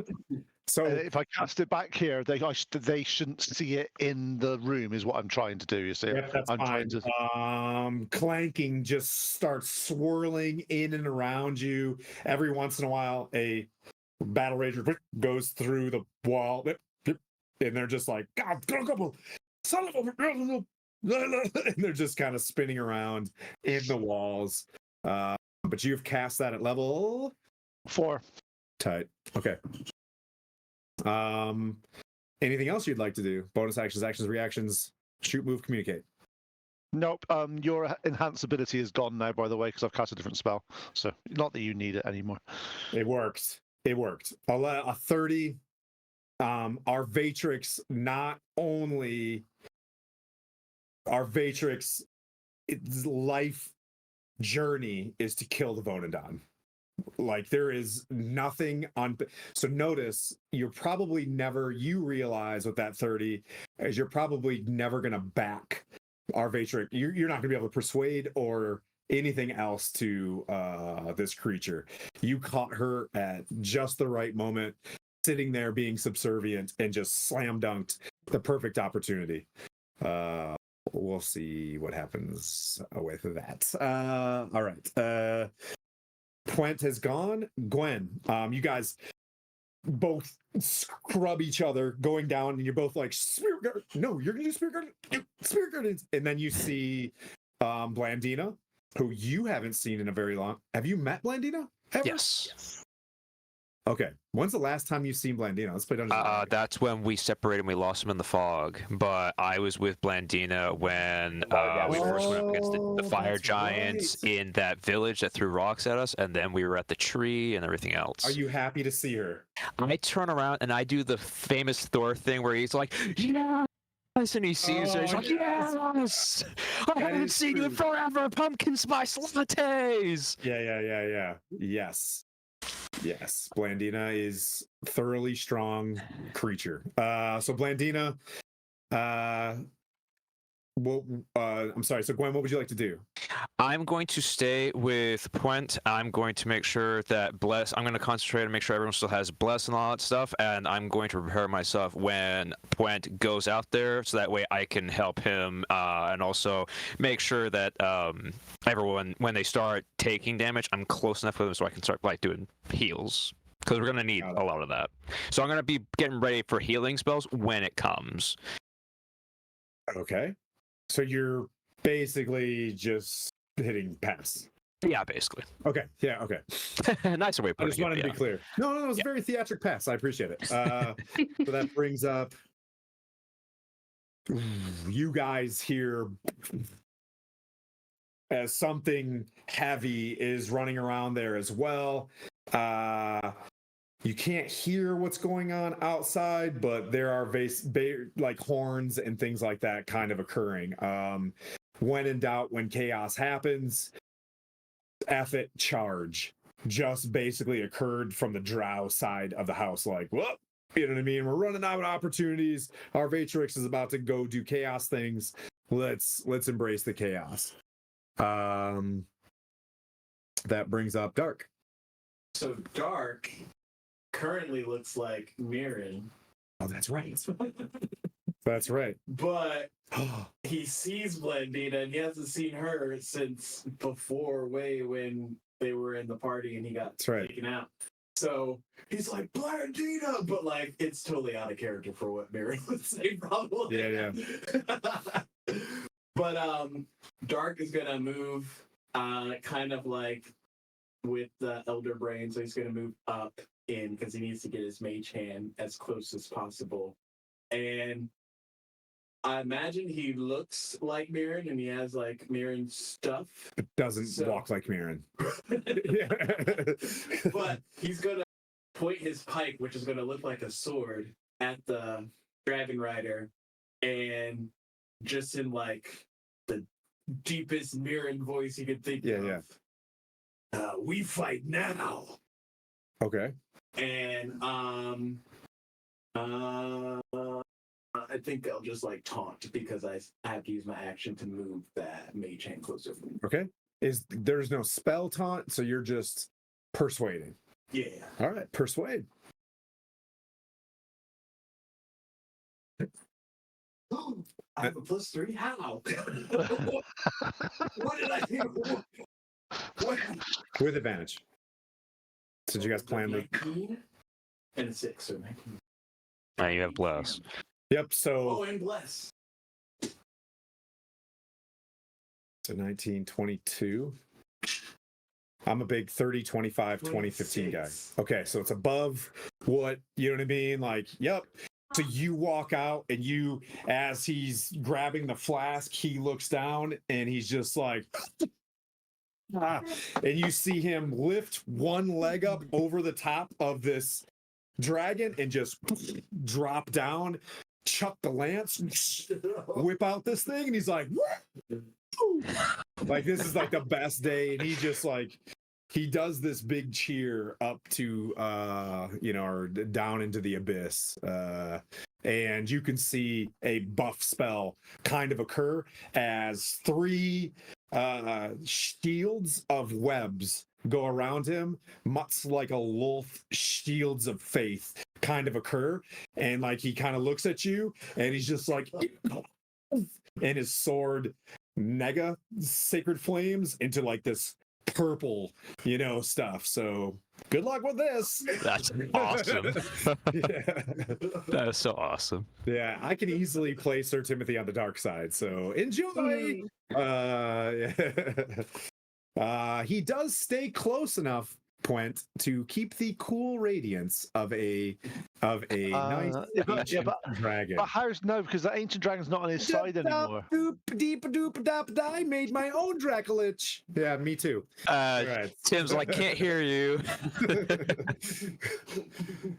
if I cast it back here, they shouldn't see it in the room. Is what I'm trying to do. You see, yep, that's I'm fine. trying to. Clanking just starts swirling in and around you. Every once in a while, a battle rager goes through the wall, and they're just like, God, son of a, and they're just kind of spinning around in the walls. But you've cast that at level 4. Tight. Okay. Anything else you'd like to do? Bonus actions, actions, reactions, shoot, move, communicate. Nope. Your enhance ability is gone now, by the way, because I've cast a different spell. So not that you need it anymore. It works. It worked. A 30. Our Vatrix, not only our Vatrix, its life journey is to kill the Vonadon. Like there is nothing on. So notice you're probably never. You realize with that 30 is you're probably never going to back our Vatrix. You're not going to be able to persuade or anything else to this creature. You caught her at just the right moment, sitting there being subservient and just slam dunked the perfect opportunity. We'll see what happens with that. All right. Puent has gone. Gwen, you guys both scrub each other going down, and you're both like, Spirit Guard. No, you're gonna do Spirit Guard. Spirit Guardians. And then you see Blandina, who you haven't seen in a very long. Have you met Blandina? Ever? Yes. Okay. When's the last time you've seen Blandina? Let's play Dungeons and Dragons. That's when we separated and we lost him in the fog. But I was with Blandina when we first went up against the fire giants in that village that threw rocks at us, and then we were at the tree and everything else. Are you happy to see her? I turn around and I do the famous Thor thing where he's like, yes! And he sees her, he's like, yes! I haven't seen you in forever! Pumpkin spice lattes! Yeah. Yes, Blandina is thoroughly strong creature. So Blandina, I'm sorry. So Gwen, what would you like to do? I'm going to stay with Puent. I'm going to make sure that I'm going to concentrate and make sure everyone still has Bless and all that stuff. And I'm going to prepare myself when Puent goes out there, so that way I can help him and also make sure that everyone, when they start taking damage, I'm close enough with them so I can start like doing heals. Because we're going to need a lot of that. So I'm going to be getting ready for healing spells when it comes. Okay. So you're basically just hitting pass. Yeah, basically. Okay. Yeah. Okay. Nicer way of putting it. I just wanted to be clear. No, it's a very theatric pass. I appreciate it. So that brings up you guys here as something heavy is running around there as well. You can't hear what's going on outside, but there are like horns and things like that kind of occurring. When in doubt, when chaos happens, F it, charge. Just basically occurred from the drow side of the house. Like, well, you know what I mean? We're running out of opportunities. Our Vatrix is about to go do chaos things. Let's embrace the chaos. That brings up Dark. So Dark currently looks like Mirren. Oh, that's right. That's right. But he sees Blandina and he hasn't seen her since before when they were in the party and he got taken out. So he's like, Blandina! But like, it's totally out of character for what Mirren would say, probably. Yeah. But Dark is gonna move kind of like with the Elder Brain, so he's gonna move up in because he needs to get his mage hand as close as possible. And I imagine he looks like Mirren and he has like Mirren stuff. It doesn't walk like Mirren. But he's gonna point his pike, which is gonna look like a sword, at the dragon rider, and just in like the deepest Mirren voice you could think of. We fight now. Okay. And I think I'll just like taunt because I have to use my action to move that mage hand closer from me. Okay. There's no spell taunt, so you're just persuading. Yeah. All right, persuade. I have a +3. How? What did I do? What? With advantage. Since you guys planned it. 19 and a 6, so 19. You have bless. Yep, so Oh, and bless. 1922. I'm a big 30, 25, 20, 15 guy. Okay, so it's above what, you know what I mean? Like, yep. So you walk out and as he's grabbing the flask, he looks down and he's just like, and you see him lift one leg up over the top of this dragon and just drop down, chuck the lance, whip out this thing, and he's like, like, this is like the best day. And he just like, he does this big cheer up to or down into the abyss, and you can see a buff spell kind of occur as 3 shields of webs go around him, much like a Lolth shields of faith kind of occur, and like he kind of looks at you and he's just like, and his sword nega sacred flames into like this purple stuff. So good luck with this. That's awesome. Yeah. That is so awesome. Yeah, I can easily play Sir Timothy on the dark side, so enjoy. He does stay close enough, Puent, to keep the cool radiance of a nice ancient dragon. But how's no? Because the ancient dragon's not on his side anymore. I made my own Dracolich. Yeah, me too. Right. Tim's like, can't hear you.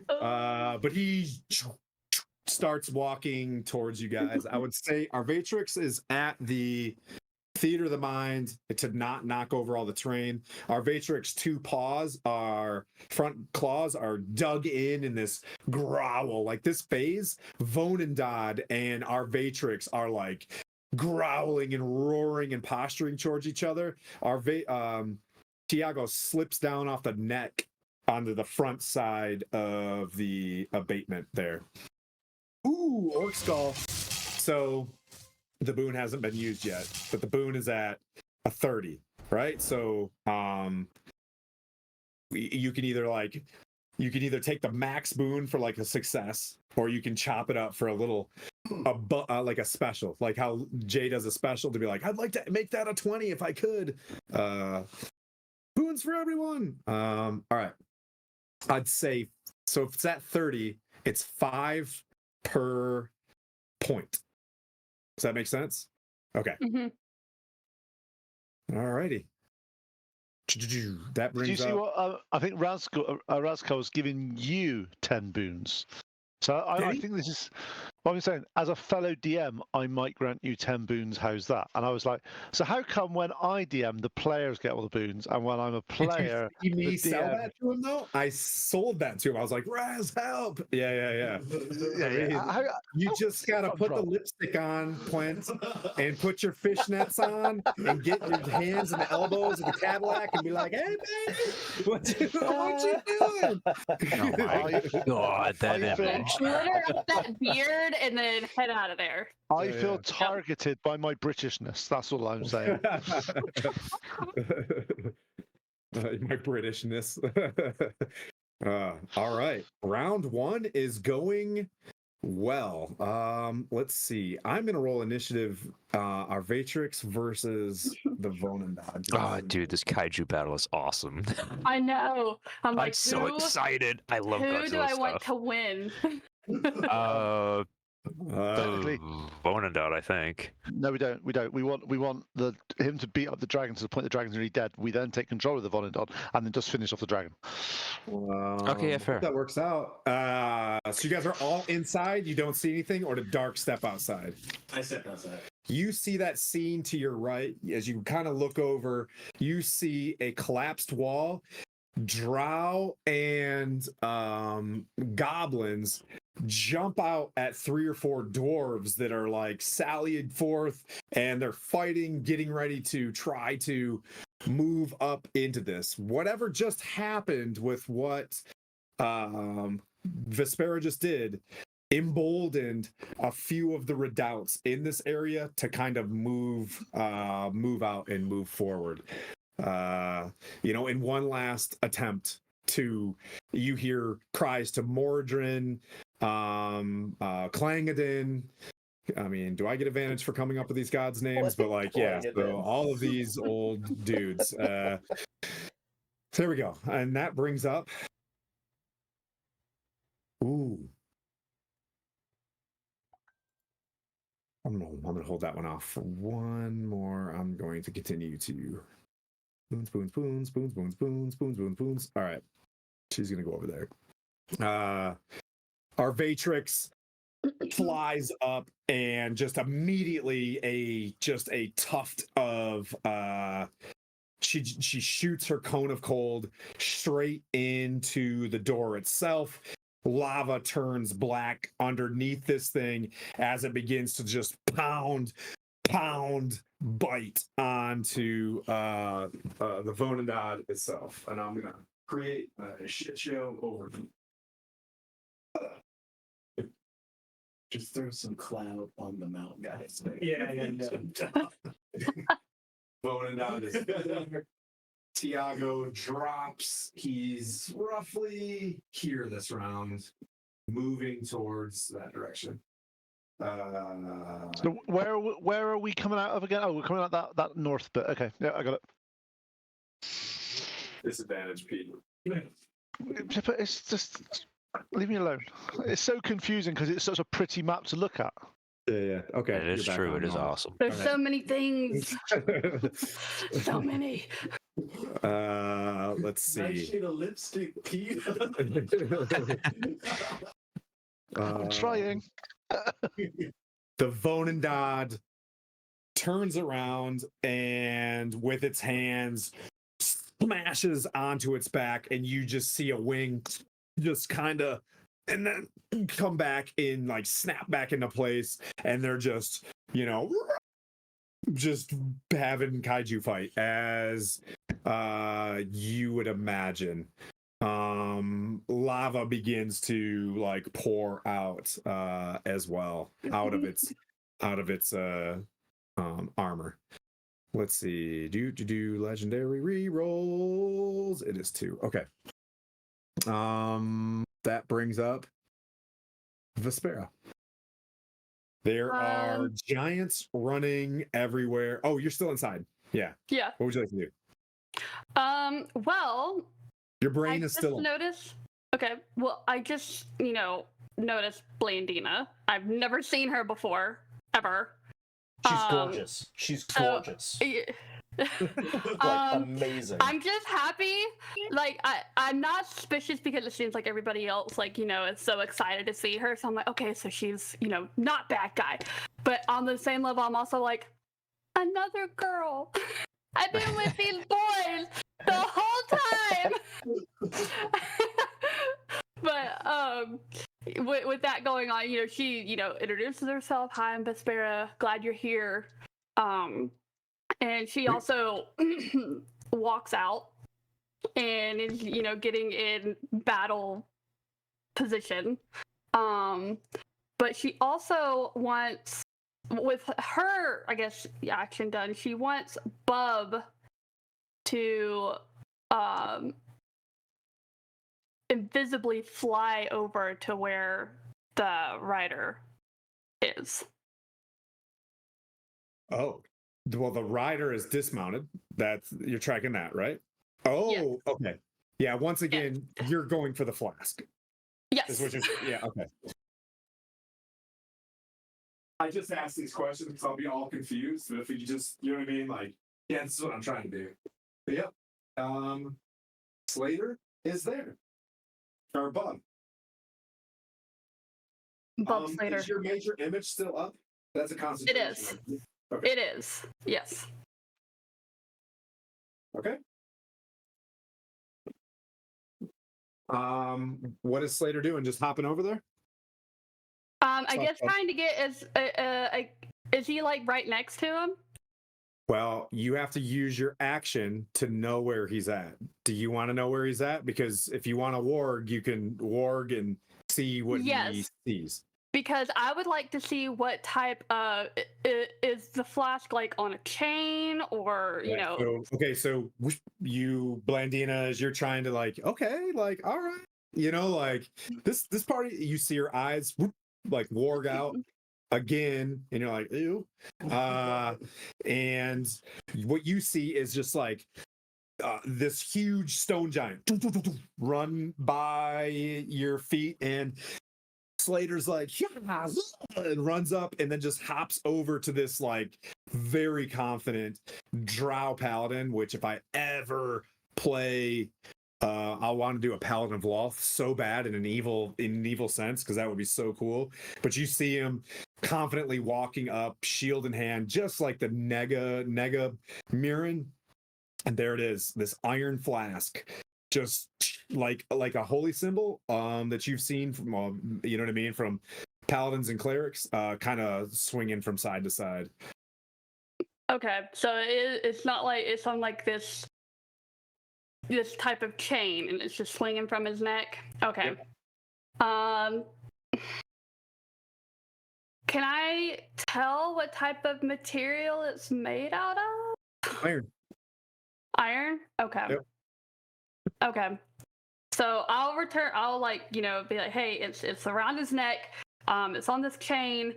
But he starts walking towards you guys. I would say Arvatrix is at the theater of the mind to not knock over all the terrain. Arvatrix front claws are dug in this growl. Like this phase, Vonendad and Arvatrix are like growling and roaring and posturing towards each other. Tiago slips down off the neck onto the front side of the abatement there. Ooh, Orc Skull. So the boon hasn't been used yet, but the boon is at a 30, right? So you can either take the max boon for like a success, or you can chop it up for a little like a special, like how Jay does a special to be like, I'd like to make that a 20 if I could. Boons for everyone. All right, I'd say, so if it's at 30, it's 5 per point. Does that make sense? Okay. Mm-hmm. All righty. That brings Do you see up... what I think Razko was giving you 10 boons. So I think this is what I'm saying. As a fellow DM, I might grant you 10 boons. How's that? And I was like, so how come when I DM, the players get all the boons, and when I'm a player, Did you the sell DM... that to him though? I sold that to him. I was like, Raz, help! Yeah. You just gotta put the lipstick on, Quint, and put your fishnets on, and get your hands and the elbows of the Cadillac, and be like, "Hey, baby, what you doing?" Oh my god, that image. Glitter up that beard and then head out of there. I feel targeted by my Britishness. That's all I'm saying. My Britishness. All right, round 1 is going well. Let's see. I'm gonna roll initiative. Arvatrix versus the Vonendad. Oh, dude, this kaiju battle is awesome. I know. I'm like, so excited. I love who Godzilla do I stuff. want to win? Technically. Bonendot, I think. No, we don't. We don't. We want him to beat up the dragon to the point the dragon's nearly dead. We then take control of the Vonodon and then just finish off the dragon. Okay, yeah, I hope fair. that works out. So you guys are all inside. You don't see anything, or did Dark step outside? I stepped outside. You see that scene to your right as you kind of look over. You see a collapsed wall. Drow and goblins jump out at 3 or 4 dwarves that are like sallied forth, and they're fighting, getting ready to try to move up into this. Whatever just happened with what Vespera just did emboldened a few of the redoubts in this area to kind of move out and move forward. In one last attempt to, you hear cries to Mordrin, Clangadin. I mean, do I get advantage for coming up with these gods' names? But like, yeah, so all of these old dudes. There we go. And that brings up. Ooh. I'm gonna hold that one off for one more. I'm going to continue to spoons. All right, she's gonna go over there. Our Vatrix flies up and just immediately a tuft of she shoots her cone of cold straight into the door itself. Lava turns black underneath this thing as it begins to just pound, bite onto the Vonadad itself. And I'm gonna create a shit show over. Just throw some cloud on the mountain, guys. Yeah. Vonadad is Tiago drops. He's roughly here this round, moving towards that direction. So where are we coming out of again? Oh, we're coming out that north bit. Okay, yeah, I got it. Disadvantage, Pete. But it's just leave me alone. It's so confusing because it's such a pretty map to look at. Yeah. Okay. It is true. It is awesome. There's so many things. So many. Let's see. Nice shade of lipstick, Pete. I'm trying. The Vonadad turns around and with its hands smashes onto its back, and you just see a wing just kind of and then come back in, like snap back into place, and they're just just having kaiju fight as you would imagine. Lava begins to like pour out as well out of its armor. Let's see. Do legendary re-rolls. It is 2. Okay. That brings up Vespera. There are giants running everywhere. Oh, you're still inside. Yeah. Yeah. What would you like to do? Well, Your brain I is just still. noticed. Okay. Well, I just noticed Blandina. I've never seen her before, ever. She's gorgeous. She's gorgeous. Amazing. I'm just happy. Like I'm not suspicious because it seems like everybody else, is so excited to see her. So I'm like, okay, so she's, not bad guy. But on the same level, I'm also like, another girl. I've been with these boys the whole time. But with that going on, she, introduces herself. Hi, I'm Vespera. Glad you're here. And she also walks out and is, getting in battle position. But she also wants, with her, I guess, action done, she wants Bub to invisibly fly over to where the rider is. Oh, well, the rider is dismounted. You're tracking that, right? Oh, Yes. Okay. Yeah. Once again, you're going for the flask. Yes. Is what you're, yeah. Okay. I just ask these questions because I'll be all confused. But if you just, you know what I mean? Like, yeah, this is what I'm trying to do. But yep. Slater is there. Or Bub. Bob Slater. Is your major image still up? That's a concentration. It is. Okay. It is. Yes. Okay. What is Slater doing? Just hopping over there? I guess trying to get is he like right next to him? Well, you have to use your action to know where he's at. Do you want to know where he's at? Because if you want to warg, you can warg and see what he sees. Because I would like to see what type is the flask like on a chain or you know. So you Blandina, as you're trying to like, okay, like all right, you know, like this party, you see her eyes whoop, like warg out again, and you're like, ew. And what you see is just like this huge stone giant run by your feet, and Slater's like, yeah, and runs up and then just hops over to this like very confident drow paladin, which if I ever play I want to do a Paladin of Loth so bad in an evil sense, because that would be so cool. But you see him confidently walking up, shield in hand, just like the Nega Mirren. And there it is, this iron flask, just like a holy symbol that you've seen from you know what I mean, from paladins and clerics, kind of swinging from side to side. Okay, so it's not like it's on like this type of chain, and it's just swinging from his neck. Okay. Yep. Can I tell what type of material it's made out of? Iron. Iron? Okay. Yep. Okay. So I'll like, you know, be like, hey, it's around his neck. It's on this chain.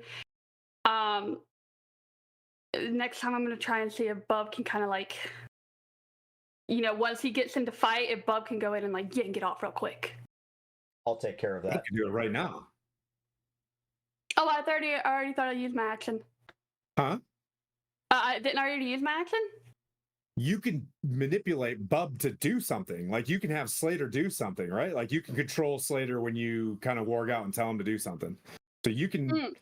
Next time I'm gonna try and see if Bub can kind of like, you know, once he gets into fight, if Bub can go in and like get off real quick. I'll take care of I that. can do it right now. Oh, I already thought I used my action. Huh? I didn't already use my action? You can manipulate Bub to do something. Like you can have Slater do something, right? Like you can control Slater when you kind of warg out and tell him to do something. So you can.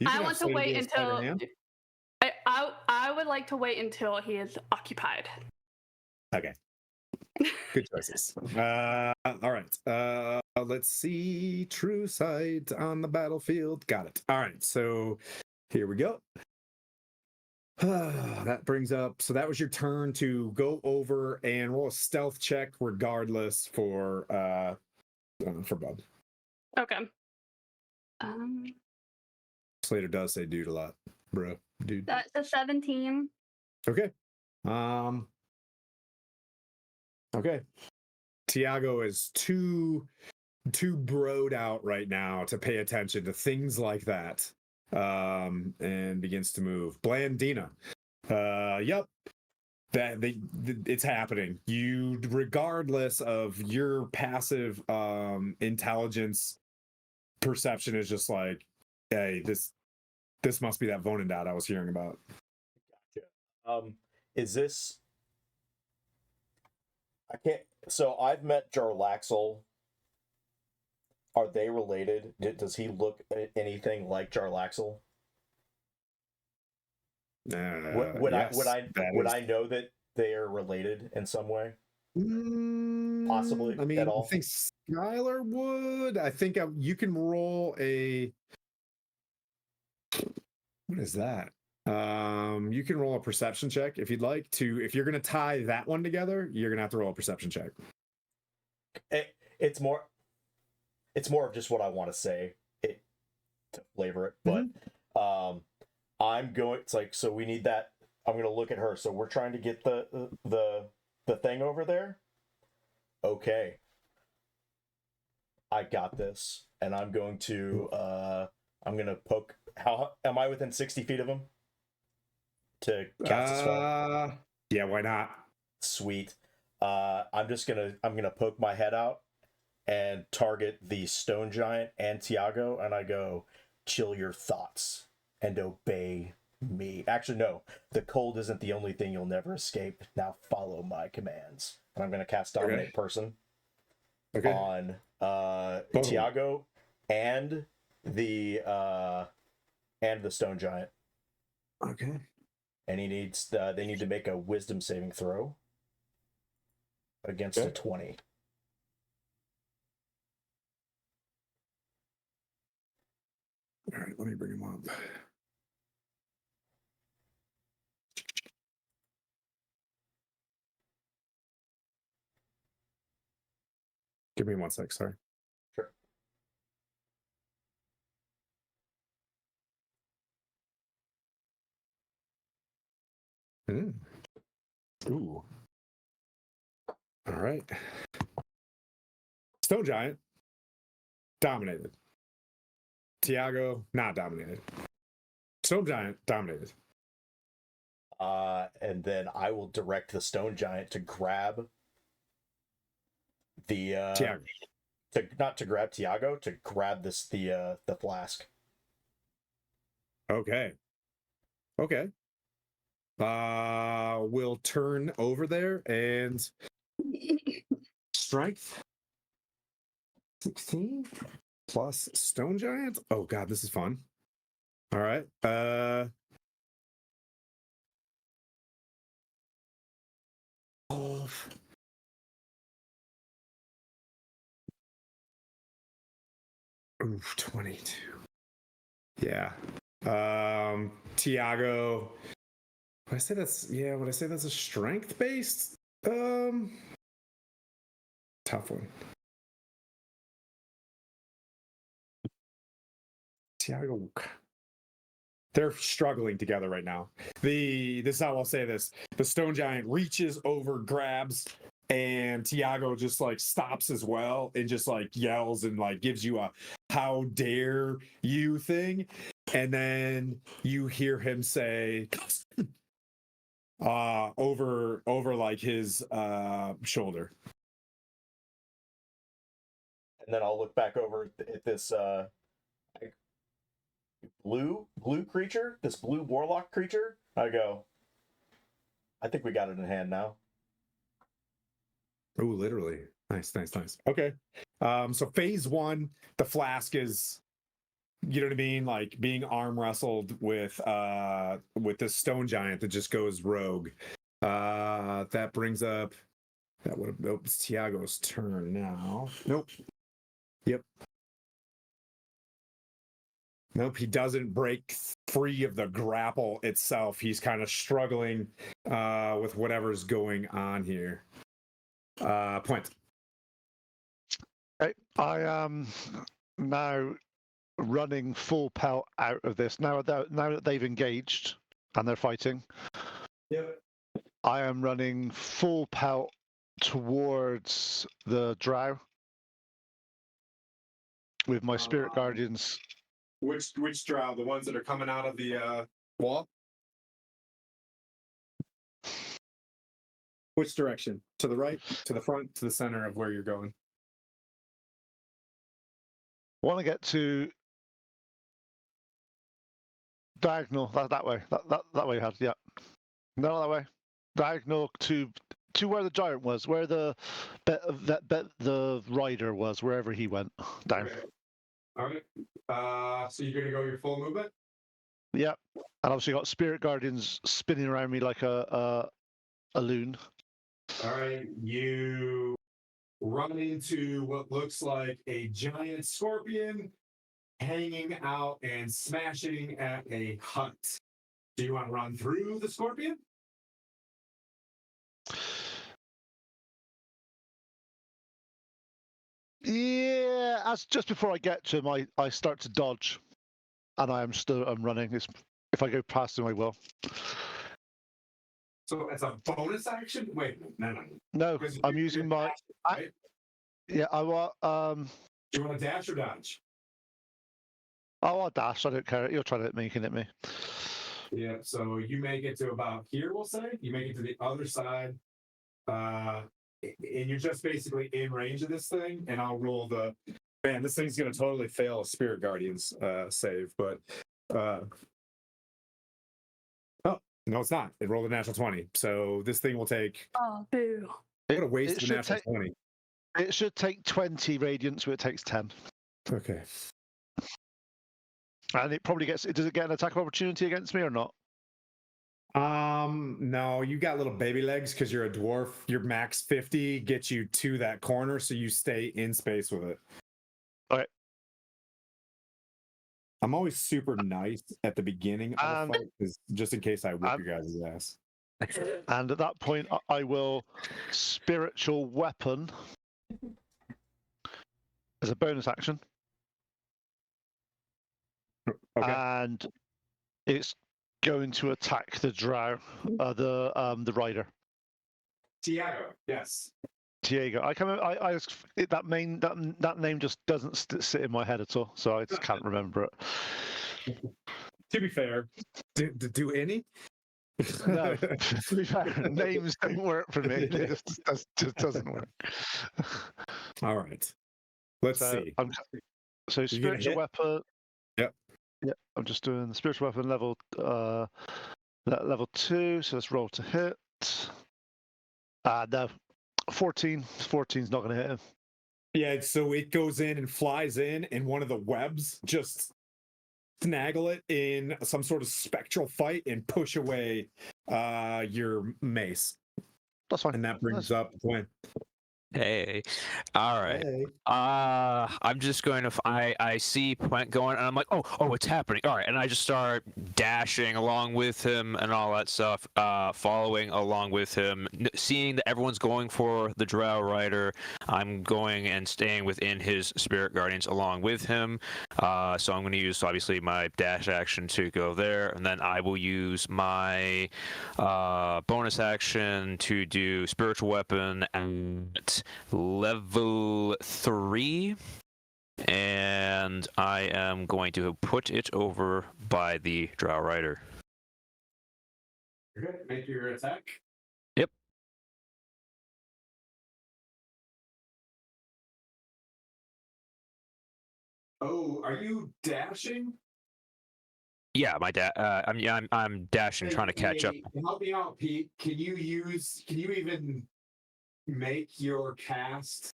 I want to wait until. I would like to wait until he is occupied. Okay. Good choices. All right. Let's see. True sight on the battlefield. Got it. All right. So here we go. That brings up. So that was your turn to go over and roll a stealth check, regardless for Bub. Okay. Slater does say dude a lot, bro. Dude. That's a 17. Okay. Okay. Tiago is too broed out right now to pay attention to things like that. And begins to move. Blandina. Yep. It's happening. You, regardless of your passive intelligence perception, is just like, hey, this must be that Vonendad I was hearing about. Gotcha. Is this? I can't. So I've met Jarlaxle. Are they related? Does he look anything like Jarlaxle? Would I know that they are related in some way? Possibly. I mean, at all? I think Skylar would. I think you can roll a. What is that? You can roll a perception check if you'd like to. If you're going to tie that one together, you're going to have to roll a perception check. It's more of just what I want to say to flavor it, but I'm going. It's like, so we need that. I'm going to look at her. So we're trying to get the thing over there. Okay, I got this, and I'm going to poke. How am I within 60 feet of him to cast a spell? Yeah, why not? Sweet. I'm gonna poke my head out and target the stone giant and Tiago, and I go, chill your thoughts. and obey me. Actually, no. The cold isn't the only thing you'll never escape. Now follow my commands. And I'm going to cast Dominate Person on Tiago and the Stone Giant. Okay. And he needs they need to make a Wisdom saving throw against a 20. All right, let me bring him up. Give me 1 sec, sorry. Sure. Ooh. All right. Stone Giant, dominated. Tiago, not dominated. Stone Giant, dominated. And then I will direct the Stone Giant to grab the Tiago. not to grab Tiago, to grab the flask. Okay. Okay. We'll turn over there and strength 16 plus Stone Giant. Oh god, this is fun. All right. Oof, 22. Yeah. Tiago. Would I say that's a strength based? Tough one. Tiago. They're struggling together right now. This is how I'll say this. The Stone Giant reaches over, grabs, and Tiago just like stops as well and just like yells and like gives you a "how dare you" thing. And then you hear him say over like his shoulder. And then I'll look back over at this blue creature, this blue warlock creature. I go, I think we got it in hand now. Oh, literally. Nice. Okay. So phase 1, the flask is, you know what I mean, like being arm wrestled with this Stone Giant that just goes rogue. That brings up it's Tiago's turn now. Nope. Yep. Nope, he doesn't break free of the grapple itself. He's kind of struggling with whatever's going on here. Point. Okay, I am now running full pelt out of this. Now that they've engaged and they're fighting, Yep. I am running full pelt towards the drow with my spirit guardians. Which drow? The ones that are coming out of the wall? Which direction? To the right, to the front, to the center of where you're going? I want to get to diagonal that way. That way you had, yeah. No, that way. Diagonal to where the giant was, where the rider was, wherever he went down. Okay. All right. So you're gonna go your full movement? Yep. And obviously got spirit guardians spinning around me like a loon. All right. You run into what looks like a giant scorpion hanging out and smashing at a hut. Do you want to run through the scorpion? Yeah, as just before I get to him, I start to dodge, and I'm running. If I go past him, I will. So it's a bonus action? Wait, no. No, I'm using my. Action, right? Yeah, I want. Do you want to dash or dodge? I'll dash. I don't care. You're trying to hit me. You can hit me. Yeah. So you make it to about here. We'll say you make it to the other side. And you're just basically in range of this thing, and I'll roll the. Man, this thing's gonna totally fail a Spirit Guardians save, but No, it's not. It rolled a natural 20. So this thing will take. Oh, boo. What a waste It of a should natural take 20. it should take 20 radiance, but it takes 10. Okay. And it probably gets. Does it get an attack of opportunity against me or not? No, you got little baby legs because you're a dwarf. Your max 50 gets you to that corner, so you stay in space with it. Okay. I'm always super nice at the beginning of a fight, just in case I whip your guys' ass. And at that point, I will spiritual weapon as a bonus action. Okay. And it's going to attack the drow, the rider. Tiago, yes. Diego. That name just doesn't sit in my head at all, so I just can't remember it. To be fair, do any? No, to be fair, names don't work for me. It just doesn't work. All right. Let's see. So spiritual weapon. Yep. Yep. I'm just doing the spiritual weapon level level 2. So let's roll to hit. No. 14. 14's not going to hit him. Yeah, so it goes in and flies in, and one of the webs just snaggle it in some sort of spectral fight and push away your mace. That's fine. And that brings up Gwen. Hey, all right. Hey. I'm just going to. I see Puent going, and I'm like, oh, what's happening? All right, and I just start dashing along with him and all that stuff, following along with him, seeing that everyone's going for the Drow Rider. I'm going and staying within his Spirit Guardians along with him. So I'm going to use obviously my dash action to go there, and then I will use my bonus action to do Spiritual Weapon and level 3, and I am going to put it over by the Drow Rider. Okay, make your attack. Yep. Oh, are you dashing? Yeah, I'm dashing, trying to catch up. Help me out, Pete. Can you even make your cast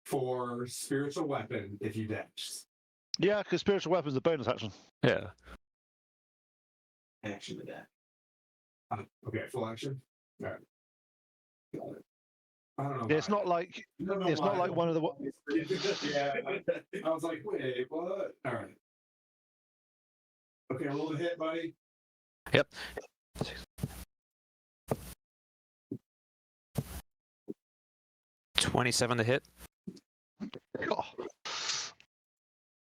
for spiritual weapon if you dash? Yeah, because spiritual weapon's a bonus action. Yeah. Action with that. Okay, full action. All right. Got it. I don't know. Yeah, it's not like one of the. Yeah, I was like, wait, what? All right. Okay, roll the hit, buddy. Yep. $27 to hit.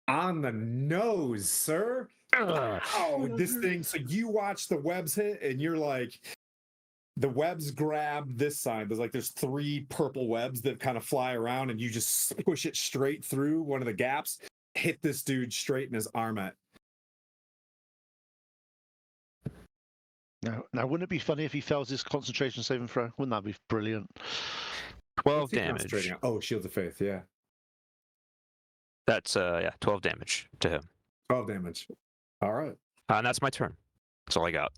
On the nose, sir. Oh, this thing. So you watch the webs hit, and you're like, the webs grab this side. There's 3 purple webs that kind of fly around, and you just push it straight through one of the gaps, hit this dude straight in his armlet. Now, wouldn't it be funny if he fails his concentration saving throw? Wouldn't that be brilliant? 12 damage. Oh, Shield of Faith, yeah. That's 12 damage to him. 12 damage. All right. And that's my turn. That's all I got.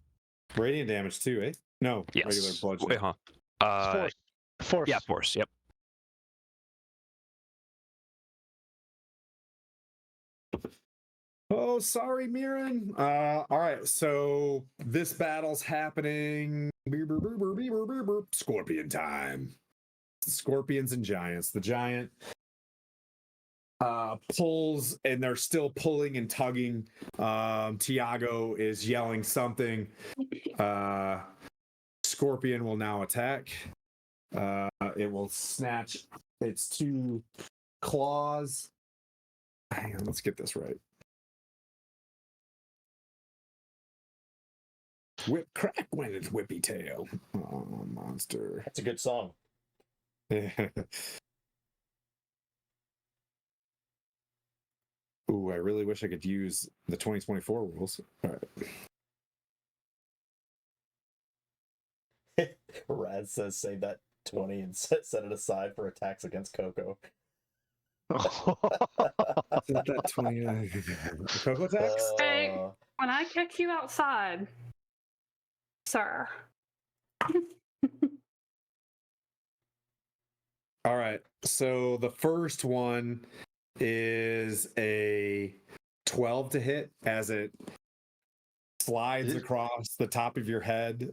Radiant damage too, eh? No, Yes. regular bludgeoning. Wait, huh? Force. Yeah, force. Yep. Oh, sorry, Mirren. All right, so this battle's happening. Scorpion time. Scorpions and giants. The giant pulls, and they're still pulling and tugging. Tiago is yelling something. Scorpion will now attack. It will snatch its 2 claws. Hang on, let's get this right. Whip crack when it's whippy tail. Oh, monster. That's a good song. Ooh, I really wish I could use the 2024 rules. All right. Raz says save that 20 and set it aside for attacks against Coco. Is that 20 Coco attacks? Hey, when I kick you outside, sir. All right. So the first one is a 12 to hit as it slides across the top of your head.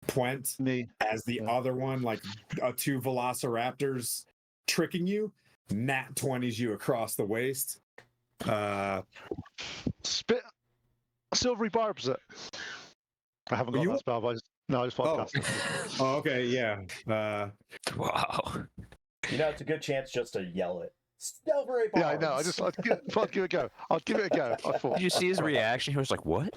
Puent, Me. as the other one, like two velociraptors tricking you, nat 20s you across the waist. Spit silvery barbs it. I haven't got You- that spell, but I just podcast. Oh, okay, yeah. Wow. You know, it's a good chance just to yell it. Silvery Yeah, I know. I just thought I'd give it a go. I'll give it a go. I thought. Did you see his reaction? He was like, "What?"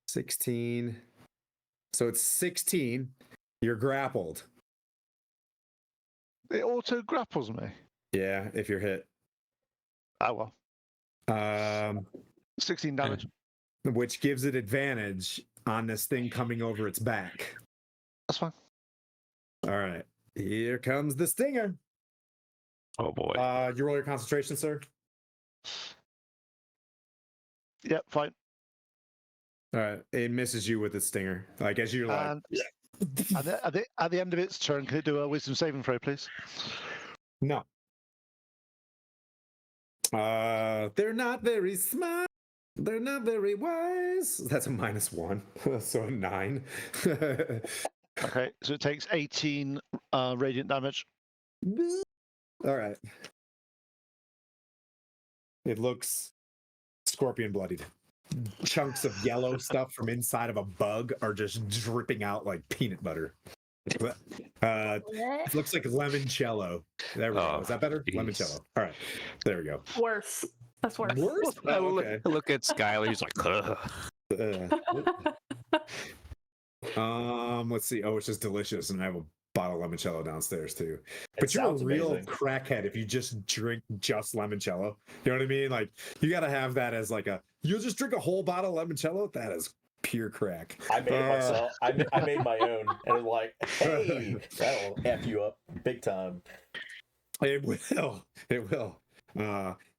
16. So it's 16. You're grappled. It auto grapples me. Yeah, if you're hit. Oh well. 16 damage. Which gives it advantage on this thing coming over its back. That's fine. All right. Here comes the stinger. Oh boy. You roll your concentration, sir. Yep, fine. All right. It misses you with its stinger. Like as you're like, And at the end of its turn, can it do a wisdom saving throw, please? no. They're not very smart. They're not very wise. That's a -1. So a 9. Okay, so it takes 18 radiant damage. All right. It looks scorpion bloodied. Chunks of yellow stuff from inside of a bug are just dripping out like peanut butter. It looks like limoncello. There we go. Oh, Is that better? geez. Limoncello. All right. There we go. Worse. That's worse. Worse? Oh, okay. Look at Skylar. He's like, "Ugh." Let's see. Oh, it's just delicious, and I have a bottle of limoncello downstairs too. It But you're a sounds real amazing. crackhead if you just drink just limoncello. You know what I mean? Like you got to have that as like you'll just drink a whole bottle of limoncello. That is pure crack. I made it myself. I made my own, and it's like, hey, that'll f you up big time. It will. It will.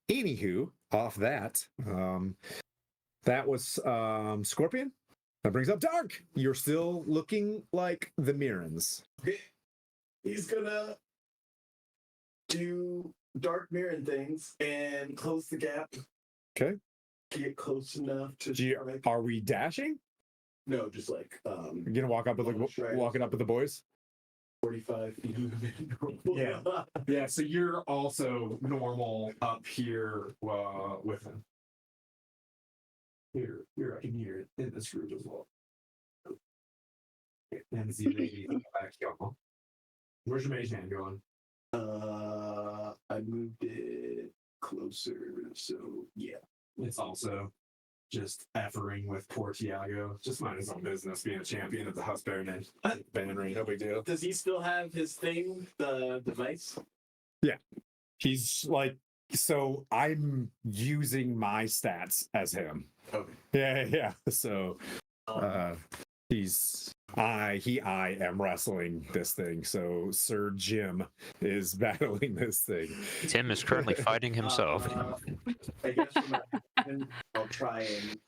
Anywho, off that, that was Scorpion. That brings up Dark. You're still looking like the Mirrans. He's gonna do dark mirroring things and close the gap. Okay. Get close enough to strike. Are we dashing? No, just like You're gonna walk up with Almost the right. walking up with the boys. 45 feet in the middle. Yeah. Yeah. So you're also normal up here with him. Here, I can hear it in this group as well. And the lady back here. Where's your mage hand going? I moved it closer, so yeah. It's also just effering with poor Tiago. Just mind his own business, being a champion of the House Baron Bannery. No big deal. Does he still have his thing, the device? He's like, so I'm using my stats as him. Okay. Yeah. So I am wrestling this thing. So Sir Jim is battling this thing. Tim is currently fighting himself. I guess for my action, I'll try and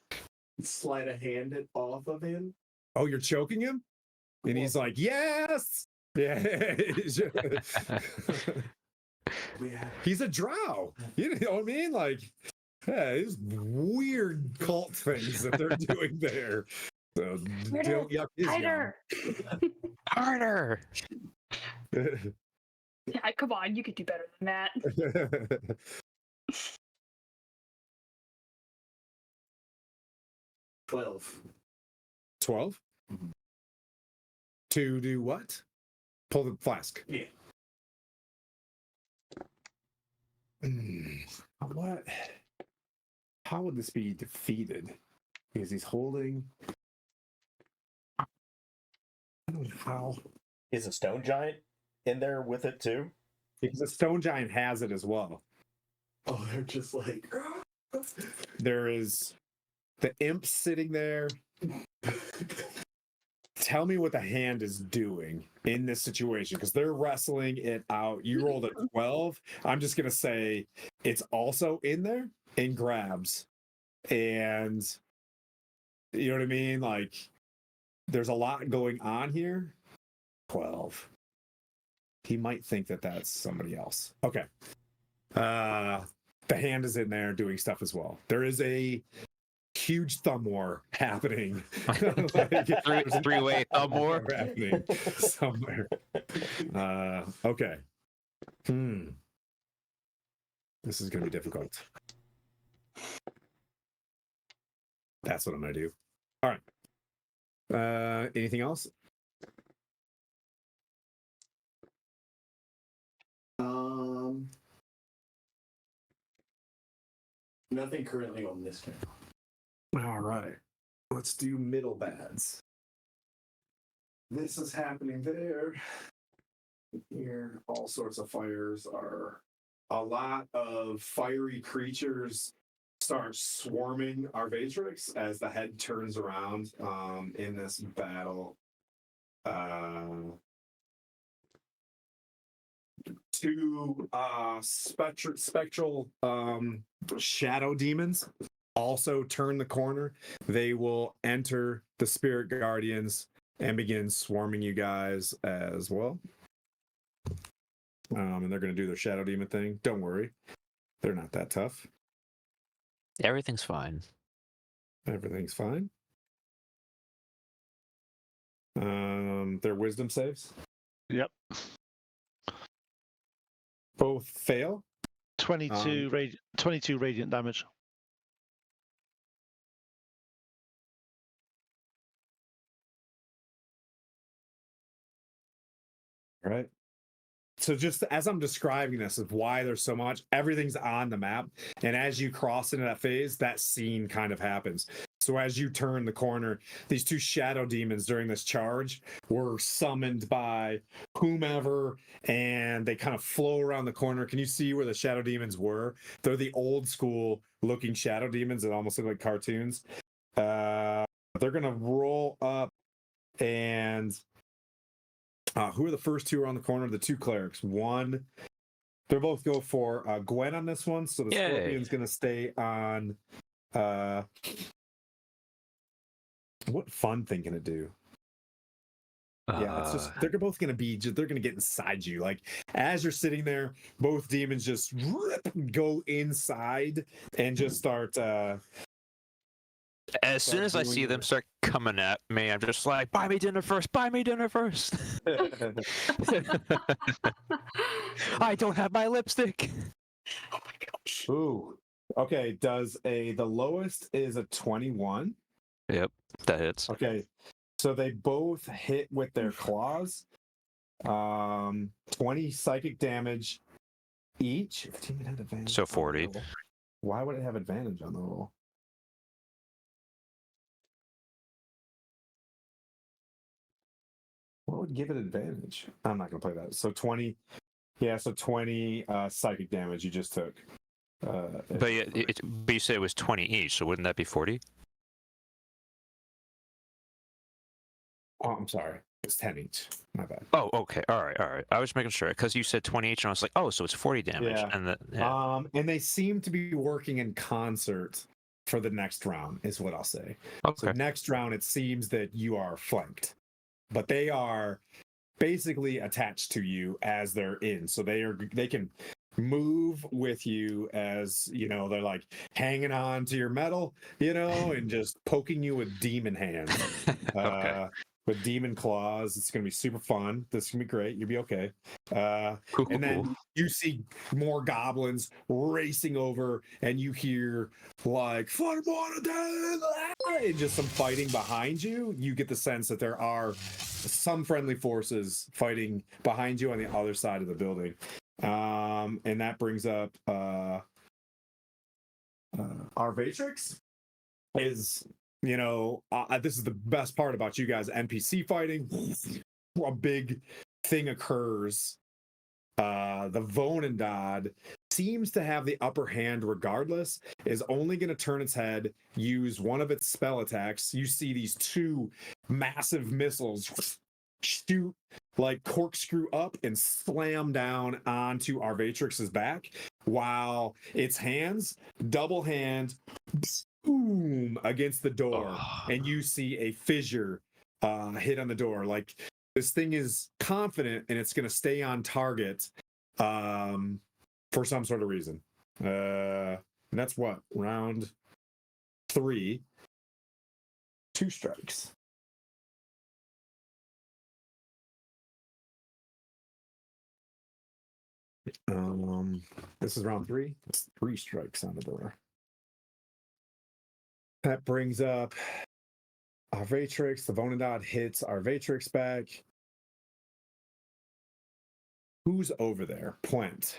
slide a hand off of him. Oh, you're choking him? And he's like, yes. Yeah. He's a drow. You know what I mean? Like, yeah, these weird cult things that they're doing there. So don't yuck his yum. Harder. Harder. Yeah, come on, you could do better than that. 12. 12? To do what? Pull the flask. Yeah. What? How would this be defeated? Because he's holding. I don't know how. Is a stone giant in there with it too? Because the stone giant has it as well. Oh, they're just like. There is the imp sitting there. tell me what the hand is doing in this situation, because they're wrestling it out. You rolled a 12. I'm just gonna say it's also in there and grabs, and you know what I mean. Like, there's a lot going on here. 12. He might think that that's somebody else. Okay. The hand is in there doing stuff as well. There is a huge thumb war happening. Three-way thumb war happening somewhere. Okay. This is gonna be difficult. That's what I'm gonna do. All right. Anything else? Nothing currently on this count. All right. Let's do middle bads. This is happening there. Here, all sorts of fires are. A lot of fiery creatures start swarming our Vatrix as the head turns around in this battle. Two spectral shadow demons also turn the corner. They will enter the Spirit Guardians and begin swarming you guys as well. And they're going to do their shadow demon thing. Don't worry, they're not that tough. Everything's fine. Everything's fine. Their wisdom saves. Yep. Both fail. 22 radiant damage. Right. So just as I'm describing this of why there's so much, everything's on the map. And as you cross into that phase, that scene kind of happens. So as you turn the corner, these two shadow demons during this charge were summoned by whomever, and they kind of flow around the corner. Can you see where the shadow demons were? They're the old school looking shadow demons that almost look like cartoons. They're going to roll up, and who are the first two on the corner? The two clerics. One, they'll both go for Gwen on this one. So the Scorpion's going to stay on. What fun thing can it do? Yeah, it's just they're both going to be. They're going to get inside you. Like as you're sitting there, both demons just go inside and just start. As soon as I see them start coming at me, I'm just like, buy me dinner first, buy me dinner first. I don't have my lipstick. Oh my gosh. Ooh. Okay, the lowest is a 21. Yep, that hits. Okay. So they both hit with their claws. 20 psychic damage each. If team had advantage So 40. Why would it have advantage on the roll? What would give it advantage? I'm not gonna play that. So 20. Yeah, so 20 psychic damage you just took. But yeah, but you said it was 20 each, so wouldn't that be 40? Oh, I'm sorry. It's 10 each. My bad. Oh, okay. All right. I was making sure because you said 20 each, and I was like, oh, so it's 40 damage. Yeah. And and they seem to be working in concert for the next round, is what I'll say. Okay. So next round, it seems that you are flanked, but they are basically attached to you as they're in. So they can move with you as they're like hanging on to your metal, and just poking you with demon hands. Okay. With demon claws. It's going to be super fun. This is going to be great. You'll be okay. And then you see more goblins racing over, and you hear like and just some fighting behind you. You get the sense that there are some friendly forces fighting behind you on the other side of the building. And that brings up our Vatrix is this is the best part about you guys. NPC fighting, a big thing occurs. The Vonendad seems to have the upper hand regardless, is only going to turn its head, use one of its spell attacks. You see these two massive missiles shoot like corkscrew up and slam down onto Arvatrix's back, while its hands double hand boom against the door, and you see a fissure hit on the door. Like this thing is confident and it's going to stay on target for some sort of reason. And that's what, round 3, 2 strikes. This is round 3. It's 3 strikes on the door. That brings up Arvatrix. The Vonadot hits Arvatrix back. Who's over there? Plant.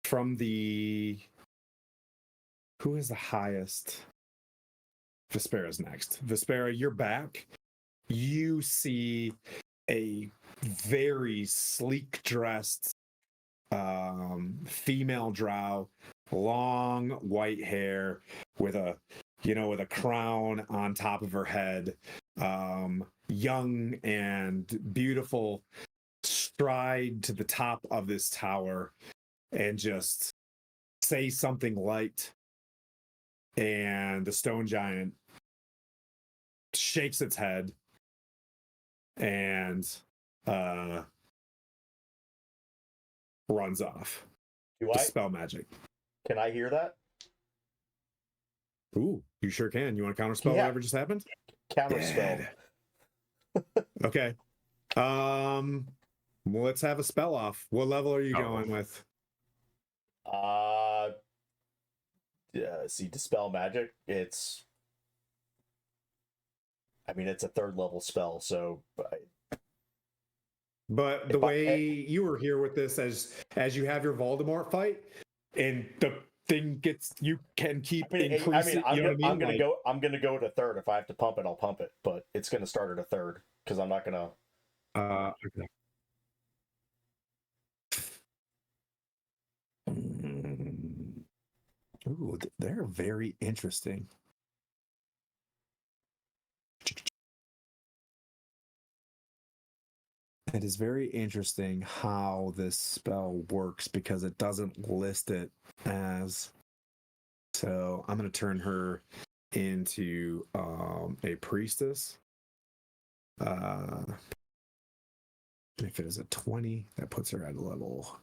From the... Who is the highest? Vespera's next. Vespera, you're back. You see a very sleek dressed female drow, long white hair with a crown on top of her head, young and beautiful, stride to the top of this tower and just say something light, and the stone giant shakes its head and runs off. Dispel magic. Can I hear that? Ooh, you sure can. You want to counterspell whatever just happened? Counterspell. Okay. Well, let's have a spell off. What level are you going with? See, Dispel magic. It's a 3rd level spell, so. But the way you were here with this, as you have your Voldemort fight, and the thing gets, you can keep increasing. I'm gonna go to 3rd. If I have to pump it, I'll pump it. But it's gonna start at a 3rd because I'm not gonna. Okay. Ooh, they're very interesting. It is very interesting how this spell works because it doesn't list it as. So I'm going to turn her into a priestess. If it is a 20, that puts her at level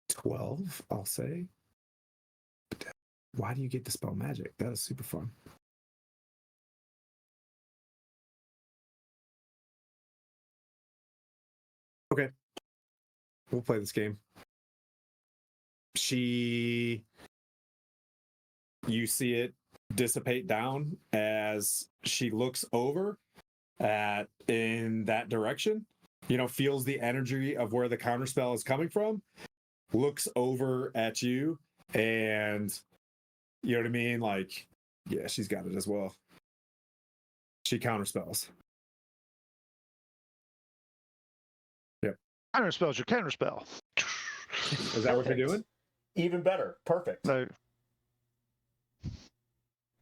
12, I'll say. Why do you get Dispel magic? That is super fun. Okay. We'll play this game. You see it dissipate down as she looks over in that direction, feels the energy of where the counterspell is coming from, looks over at you, and you know what I mean? Like, yeah, she's got it as well. She counterspells. Yep. Counterspell's your counterspell. Is that what you're doing? Even better. Perfect. No.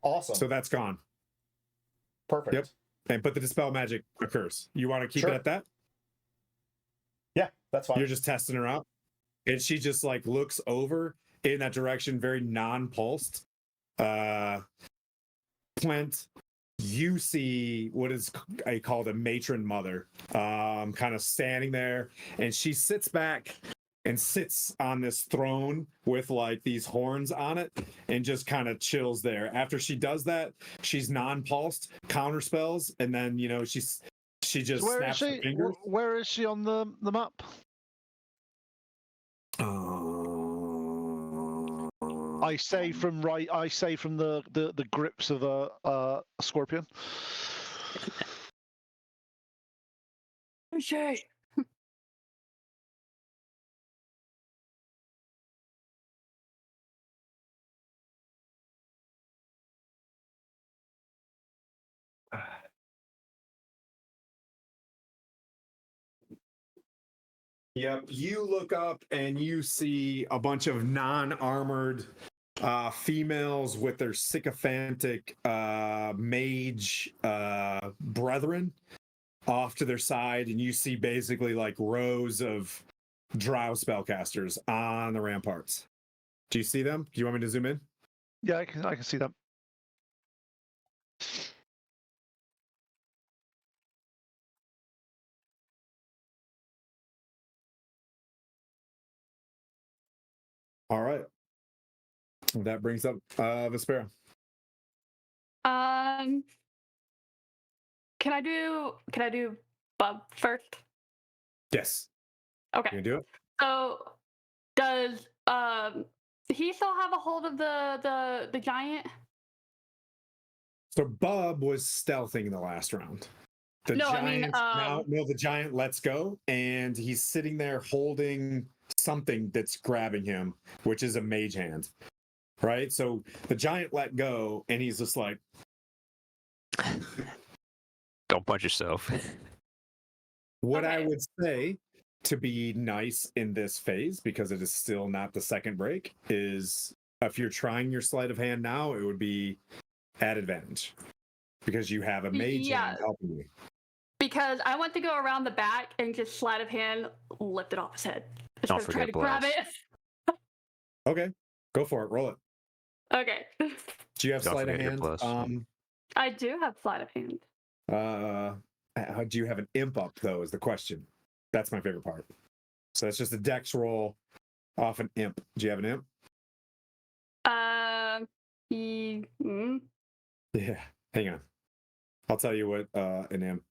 Awesome. So that's gone. Perfect. Yep. But the Dispel magic occurs. You want to keep it at that? Yeah, that's fine. You're just testing her out. And she just like looks over in that direction, very non-pulsed. Clint, you see what is called a matron mother, kind of standing there, and she sits back and sits on this throne with like these horns on it and just kind of chills there. After she does that, she's non-pulsed, counterspells, and then she just snaps her fingers. Where is she on the map? I say from the grips of a scorpion. Okay. Yep. You look up and you see a bunch of non-armored females with their sycophantic mage brethren off to their side, and you see basically like rows of drow spellcasters on the ramparts. Do you see them? Do you want me to zoom in? Yeah, I can see that. All right. That brings up Vespera. Can I do Bub first? Yes. Okay. You can do it. So does he still have a hold of the giant? So Bub was stealthing in the last round. The No, I giant mean, the giant lets go, and he's sitting there holding something that's grabbing him, which is a mage hand. Right? So the giant let go, and he's just like, Don't punch yourself. what I Okay. would say to be nice in this phase, because it is still not the second break, is if you're trying your sleight of hand now, it would be at advantage because you have a mage hand helping you. Because I want to go around the back and just sleight of hand lift it off his head. Don't Instead of trying forget to grab blast. it. Okay, go for it. Roll it. Okay. Do you have Don't sleight of forget your hand? plus. I do have sleight of hand. Do you have an imp up though? Is the question. That's my favorite part. So that's just a dex roll off an imp. Do you have an imp? Yeah. Hang on. I'll tell you what an imp.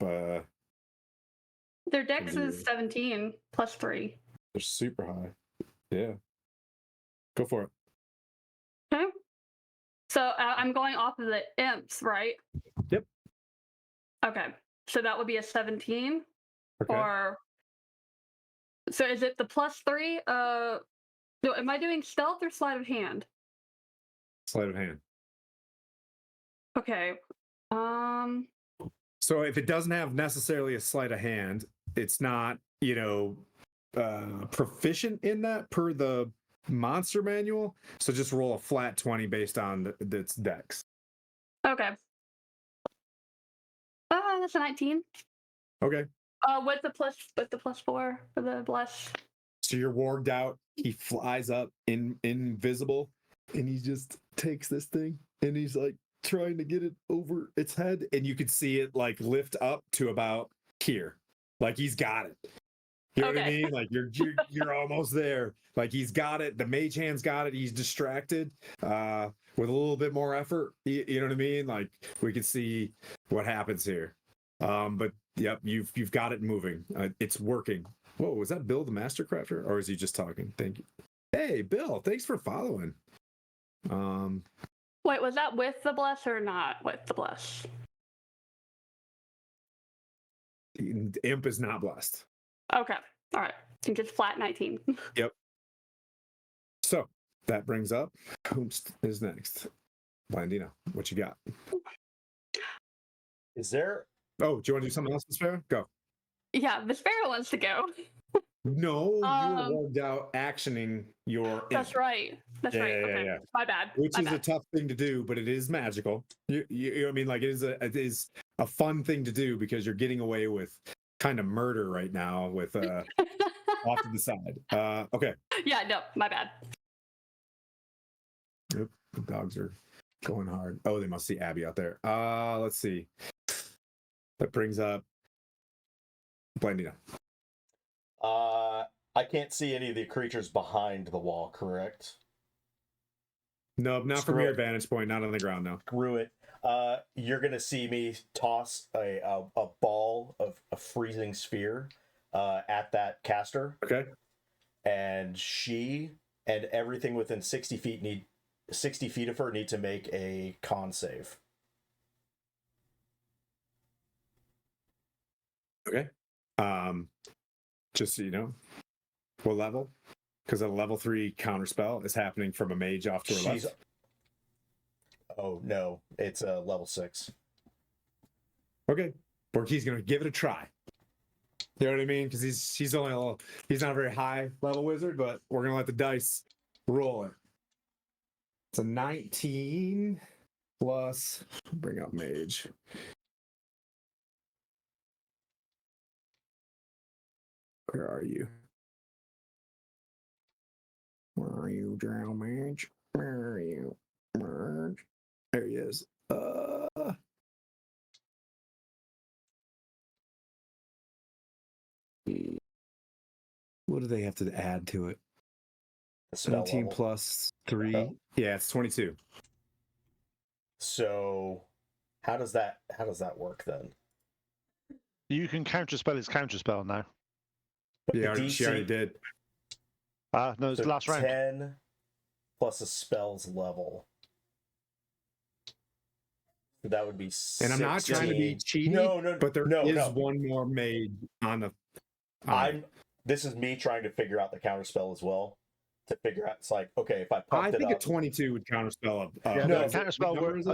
Their dex is 17 plus 3. They're super high. Yeah. Go for it. Okay. So I'm going off of the imps, right? Yep. Okay. So that would be a 17. Okay. Or so is it the plus 3? No, am I doing stealth or sleight of hand? Sleight of hand. Okay. So if it doesn't have necessarily a sleight of hand, it's not, proficient in that per the monster manual. So just roll a flat 20 based on its dex. Okay. That's a 19. Okay. With the plus 4 for the bless. So you're warged out. He flies up invisible, and he just takes this thing, and he's like trying to get it over its head, and you could see it like lift up to about here, like he's got it. You know what I mean? Like you're almost there. Like he's got it. The mage hand's got it. He's distracted. With a little bit more effort, you know what I mean? Like we can see what happens here. But yep, you've got it moving. It's working. Whoa, was that Bill the Master Crafter, or is he just talking? Thank you. Hey, Bill, thanks for following. Wait, was that with the bless or not with the bless? Imp is not blessed. Okay, all right. You just flat 19. Yep. So that brings up who is next. Blandina, what you got? Is there? Oh, do you want to do something else, Vespera? Go. Yeah, Vespera wants to go. No, you were warged out actioning your. That's imp. right. That's right. Okay. Yeah. My bad. Which My is bad. a tough thing to do, but it is magical. You know what I mean? Like it is a fun thing to do because you're getting away with kind of murder right now with off to the side. Okay. Yeah, no, my bad. Yep, the dogs are going hard. Oh, they must see Abby out there. Let's see. That brings up Blandina. I can't see any of the creatures behind the wall, correct? No, not Screw from your it. vantage point, not on the ground, no. Screw it. You're gonna see me toss a ball of a freezing sphere at that caster, Okay. and she and everything within 60 feet of her need to make a con save. Okay. Just so you know, what level? Because a level 3 counterspell is happening from a mage off to her left. Oh no, it's a level 6. Okay. Borky's gonna give it a try. You know what I mean? Because he's not a very high level wizard, but we're gonna let the dice roll it. It's a 19 plus. Bring up mage. Where are you? Where are you, drow mage? Where are you? Merge. There he is. What do they have to add to it? The spell 17 level. plus 3. Oh. Yeah, it's 22. So how does that work then? You can counterspell his counterspell now. But Yeah, the she already DC, did. No, it's so the last round. 10 plus a spell's level. That would be 16. And I'm not trying to be cheaty, No, but there no, is no. one more mage on the. This is me trying to figure out the counterspell as well. To figure out, it's like, okay, if I pumped I it think up, a 22 would counterspell. Yeah, no, no, counterspell works.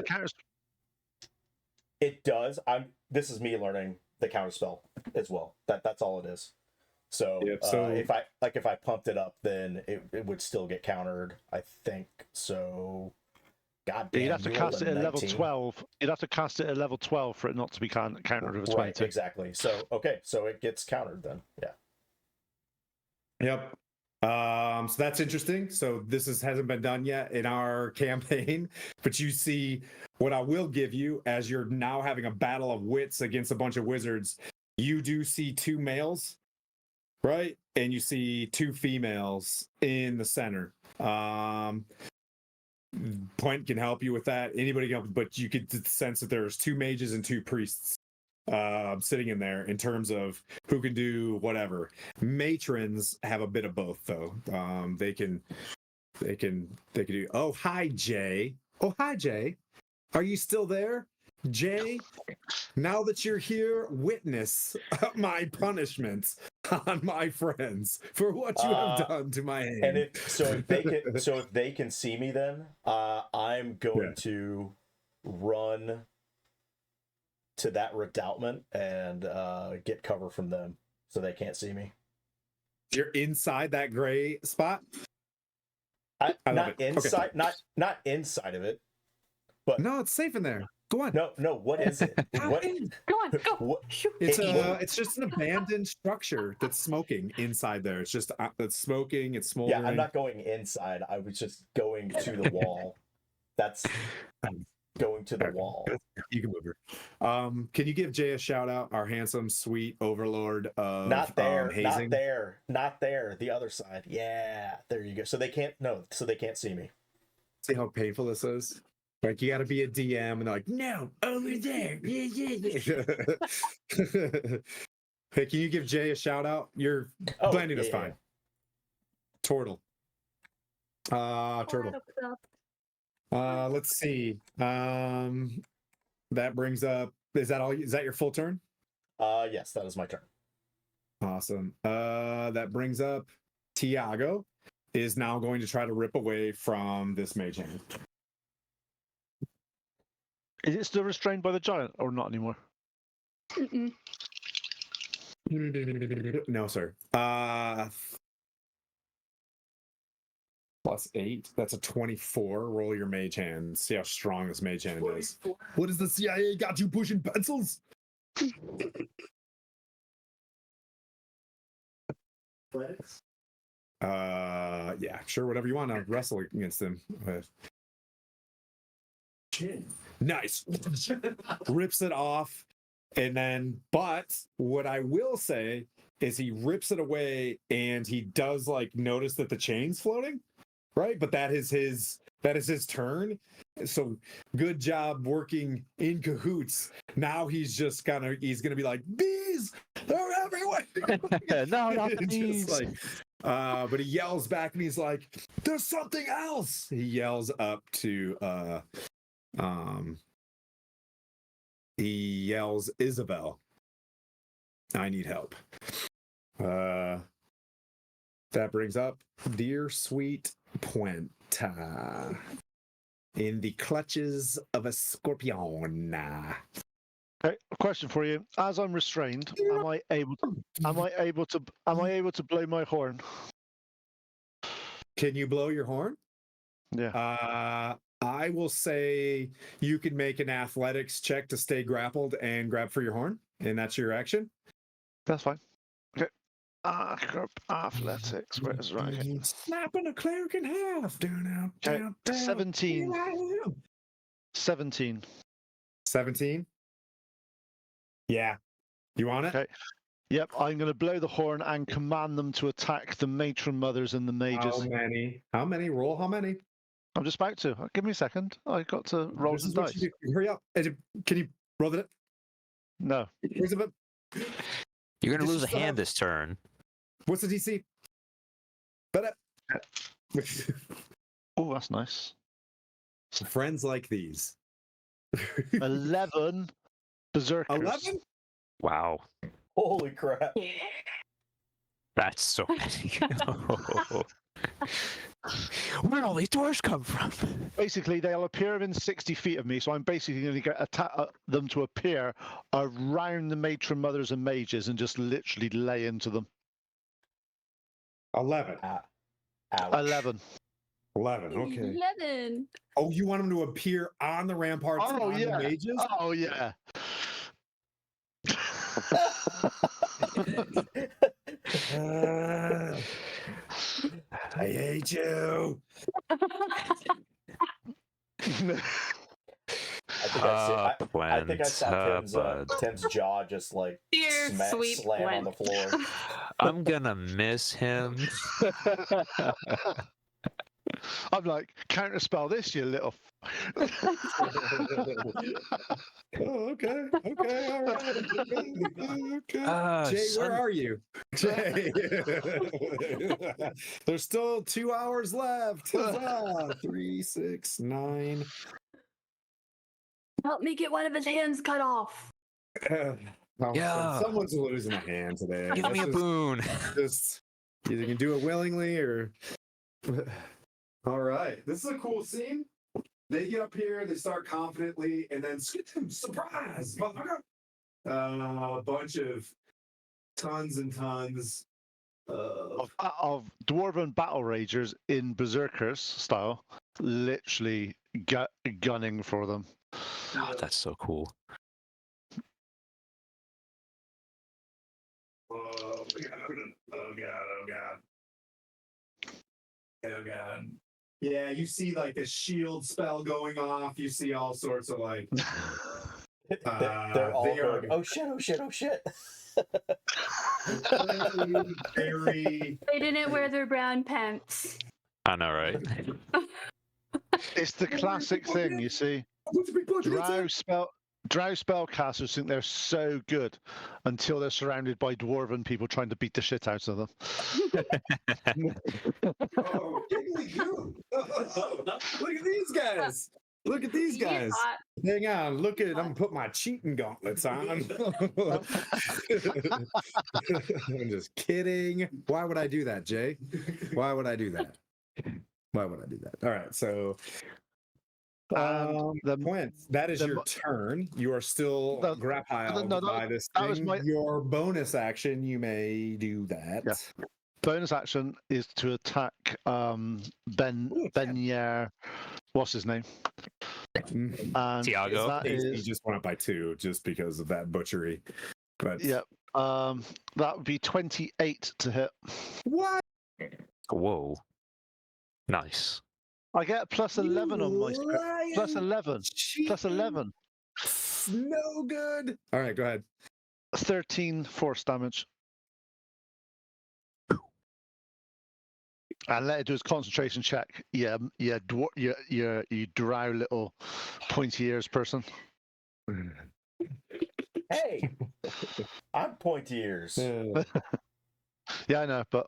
it does. This is me learning the counterspell as well. That's all it is. So, Yep, so if I pumped it up, then it would still get countered. I think so. God damn, You'd have to you rolled cast a it at level 19. 12. You'd have to cast it at level 12 for it not to be countered with a 22. Right, exactly. So so it gets countered then. Yeah. Yep. So that's interesting. So this hasn't been done yet in our campaign, but you see what I will give you as you're now having a battle of wits against a bunch of wizards. You do see 2 males, right? And you see 2 females in the center. Point can help you with that. Anybody can help, but you could sense that there's 2 mages and 2 priests sitting in there in terms of who can do whatever. Matrons have a bit of both though. They can do. Oh, hi Jay. Are you still there, Jay? Now that you're here, witness my punishment on my friends for what you have done to my hand. And if they can see me, then I'm going to run to that redoubtment and get cover from them so they can't see me. You're inside that gray spot. I not inside, okay. not inside of it, but no, it's safe in there. Go on. No. What is it? What? Go on, go. What? It's just an abandoned structure that's smoking inside there. It's just it's smoking. It's smoldering. Yeah, I'm not going inside. I was just going to the wall. That's going to the wall. You can move her. Can you give Jay a shout out? Our handsome, sweet overlord of not there, hazing. not there. The other side. Yeah, there you go. So they can't see me. See how painful this is. Like, you got to be a DM, and they're like, no, over there. Yeah. Hey, can you give Jay a shout out? Your blending is fine. Turtle. Turtle. Let's see. That brings up. Is that all? Is that your full turn? Yes, that is my turn. Awesome. That brings up Tiago is now going to try to rip away from this mage hand. Is it still restrained by the giant or not anymore? Mm-mm. No, sir. +8. That's a 24. Roll your mage hand. See how strong this mage hand is. What is the CIA got you pushing pencils? Yeah, sure. Whatever you want to wrestle against him with. Nice. Rips it off. And then, but what I will say is he rips it away and he does like notice that the chain's floating, right? But that is his turn. So good job working in cahoots. Now he's gonna be like, bees, they're everywhere. No, not the bees. Just like, but he yells back and he's like, there's something else. He yells up to he yells, Isabel, I need help. That brings up dear sweet Puenta in the clutches of a scorpion. Okay, question for you. As I'm restrained, am I able to blow my horn? Can you blow your horn? I will say you can make an athletics check to stay grappled and grab for your horn, and that's your action. That's fine. Okay. Athletics. Where is it? Right here? Snapping a cleric in half. Down, Okay. down, down. 17. 17. 17. Yeah. You want it? Okay. Yep, I'm going to blow the horn and command them to attack the matron mothers and the mages. How many? How many? Roll how many? I'm just about to. Give me a second. I got to roll This some is what dice. you do. Hurry up. Can you roll it? No. Where's the You're gonna This lose a is the- hand this turn. What's the DC? But Oh, that's nice. friends like these. 11 berserkers. 11? Wow, Holy crap! that's so many. Where'd all these doors come from? Basically, they'll appear within 60 feet of me, so I'm basically going to get them to appear around the matron mothers and mages and just literally lay into them. 11. Ouch. 11. 11. Okay. 11. Oh, you want them to appear on the ramparts Oh, on yeah. the mages? Oh, yeah. I hate you. I think I saw Tim's jaw just like Dear sweet slam on Gwent. the floor. I'm gonna miss him. I'm like, counterspell this, you little. Oh, okay. Okay. All right. Okay. Jay, Son- where are you? Jay. There's still 2 hours left. Huzzah. 3, 6, 9. Help me get one of his hands cut off. Yeah. Someone's losing a hand today. Give me a boon. Just either you can do it willingly or. All right. This is a cool scene. They get up here, they start confidently, and then surprise! Motherfucker! A bunch of tons and tons Of dwarven battle ragers in berserkers style, literally gunning for them. Oh, that's so cool. Oh god! Oh god! Oh god! Oh god! Yeah, you see like the shield spell going off. You see all sorts of like. They're all they going, are- oh shit, oh shit, oh shit. very. They didn't wear their brown pants. I know, right? It's the classic thing, you see. Drow spellcasters think they're so good until they're surrounded by dwarven people trying to beat the shit out of them. Oh, giggly goo. Look at these guys. Look at these guys. Hang on. Look at. I'm gonna put my cheating gauntlets on. I'm just kidding. Why would I do that, Jay? Why would I do that? Why would I do that? All right. So. Quint, that is your turn. You are still grappled by this thing. Your bonus action, you may do that. Yeah. Bonus action is to attack Benyer. What's his name? And Tiago. that He is, just went up by 2 just because of that butchery. But yeah. That would be 28 to hit. what? Whoa. Nice. I get plus 11 on my lying plus 11. Plus 11. No good. All right, go ahead. 13 force damage. And let it do his concentration check. Yeah, you drow little pointy ears person. Hey, I'm pointy ears. Yeah, I know, but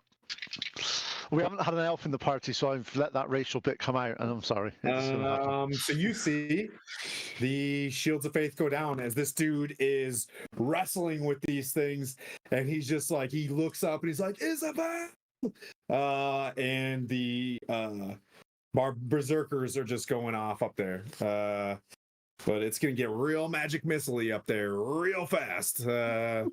we haven't had an elf in the party, so I've let that racial bit come out, and I'm sorry. So you see the shields of faith go down as this dude is wrestling with these things, and he's just like, he looks up and he's like, Isabel! And the berserkers are just going off up there. But it's gonna get real magic missile-y up there real fast. At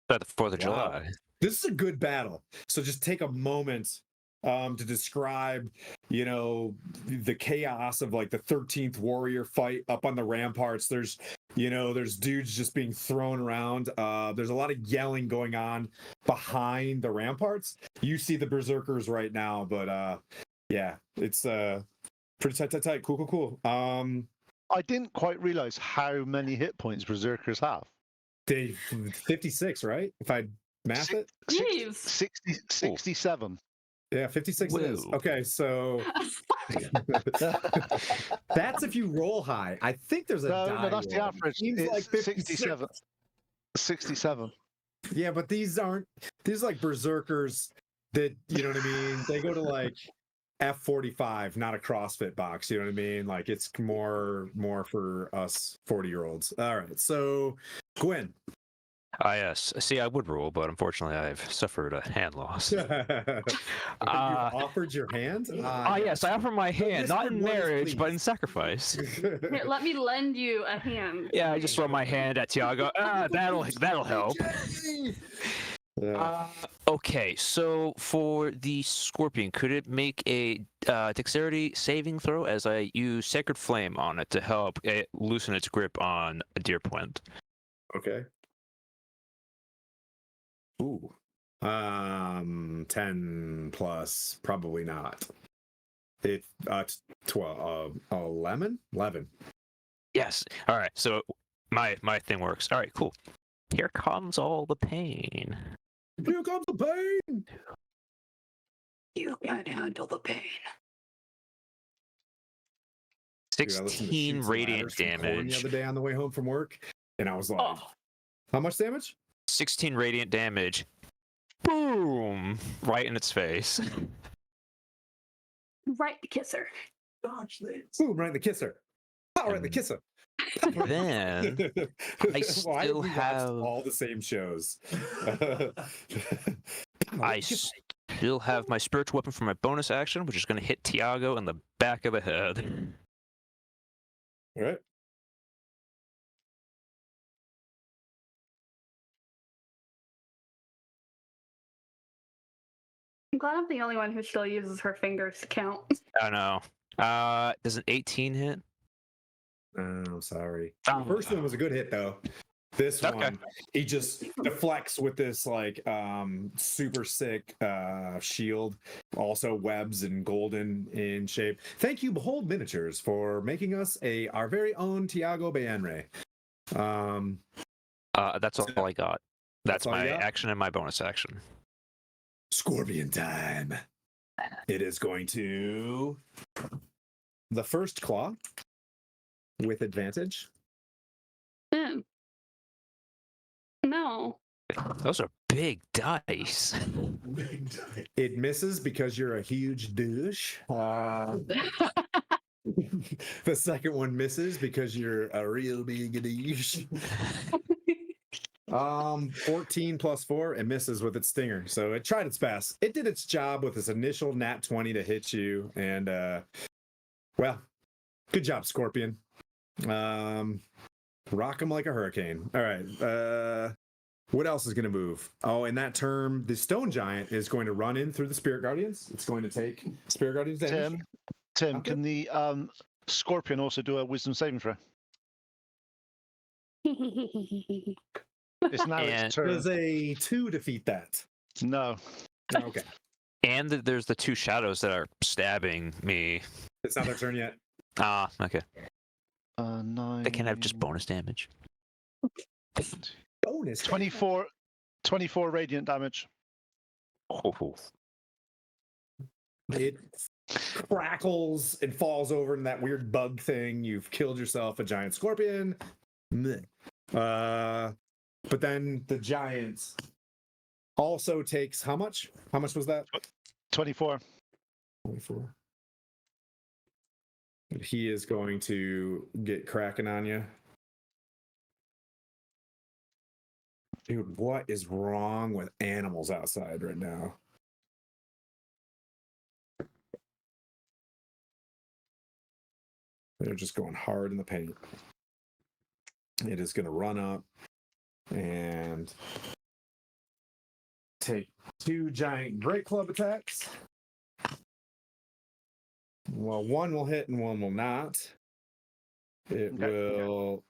the 4th of Wow. July. This is a good battle. So just take a moment to describe, the chaos of like the 13th warrior fight up on the ramparts. There's dudes just being thrown around. There's a lot of yelling going on behind the ramparts. You see the berserkers right now, but yeah, it's pretty tight. Cool. I didn't quite realize how many hit points berserkers have. They 56, right? If I math it. Jeez. 67. Yeah, 56 it is. Whoa. Okay, so that's if you roll high. I think there's a die No, that's the roll. average. Seems It's like 67. 67. Yeah, but these are like berserkers that, you know what I mean? They go to like F45, not a CrossFit box, you know what I mean? Like it's more for us 40-year-olds. All right. So, Gwen. Yes. See, I would rule, but unfortunately, I've suffered a hand loss. You offered your hand? Yes, I offer my hand, this not in one is marriage, but pleased. in sacrifice. Here, let me lend you a hand. Yeah, I just throw my hand at Tiago. That'll help. Yeah. Okay, so for the scorpion, could it make a dexterity saving throw as I use Sacred Flame on it to help it loosen its grip on a deer point? Okay. Ooh. 10 plus, probably not. It 12 11? Yes. All right. So my thing works. All right. Cool. Here comes all the pain. Here comes the pain. You can't handle the pain. Dude, I listened to 16 Shoots and radiant Ladders from Korn damage. the other day on the way home from work, and I was like, Oh, how much damage? 16 radiant damage. Boom! Right in its face. right to kiss her. Dodge this. Boom, right in the kisser. Power right in the kisser. Then Why I did still we watch have all the same shows? I still have my spiritual weapon for my bonus action, which is going to hit Tiago in the back of the head. All right. I'm glad I'm the only one who still uses her fingers to count. I know. Does an 18 hit? Oh, sorry. Oh. The first one was a good hit though. This Okay. one, he just deflects with this like super sick shield, also webs and golden in shape. Thank you, Behold Miniatures, for making us our very own Tiago Beanre. That's all I got. That's all you my got? action and my bonus action. Scorpion time. It is going to the first claw with advantage. Mm. No. Those are big dice. It misses because you're a huge douche. The second one misses because you're a real big douche. 14 plus 4, it misses with its stinger. So it tried its best. It did its job with its initial nat 20 to hit you. And well, good job, Scorpion. Rock him like a hurricane. All right. What else is going to move? Oh, in that term, the Stone Giant is going to run in through the Spirit Guardians. It's going to take Spirit Guardians damage. Tim, Okay. can the scorpion also do a wisdom saving throw? It's now And its turn. Does a 2 defeat that? No. Okay. And there's the two shadows that are stabbing me. It's not their turn yet. Ah, okay. 9. They can have just bonus damage. Bonus. 24 radiant damage. Oh. It crackles and falls over in that weird bug thing. You've killed yourself, a giant scorpion. Meh. But then the giant also takes how much? How much was that? 24. 24. He is going to get cracking on you. Dude, what is wrong with animals outside right now? They're just going hard in the paint. It is going to run up and take 2 giant great club attacks. Well, one will hit and one will not. It Okay. will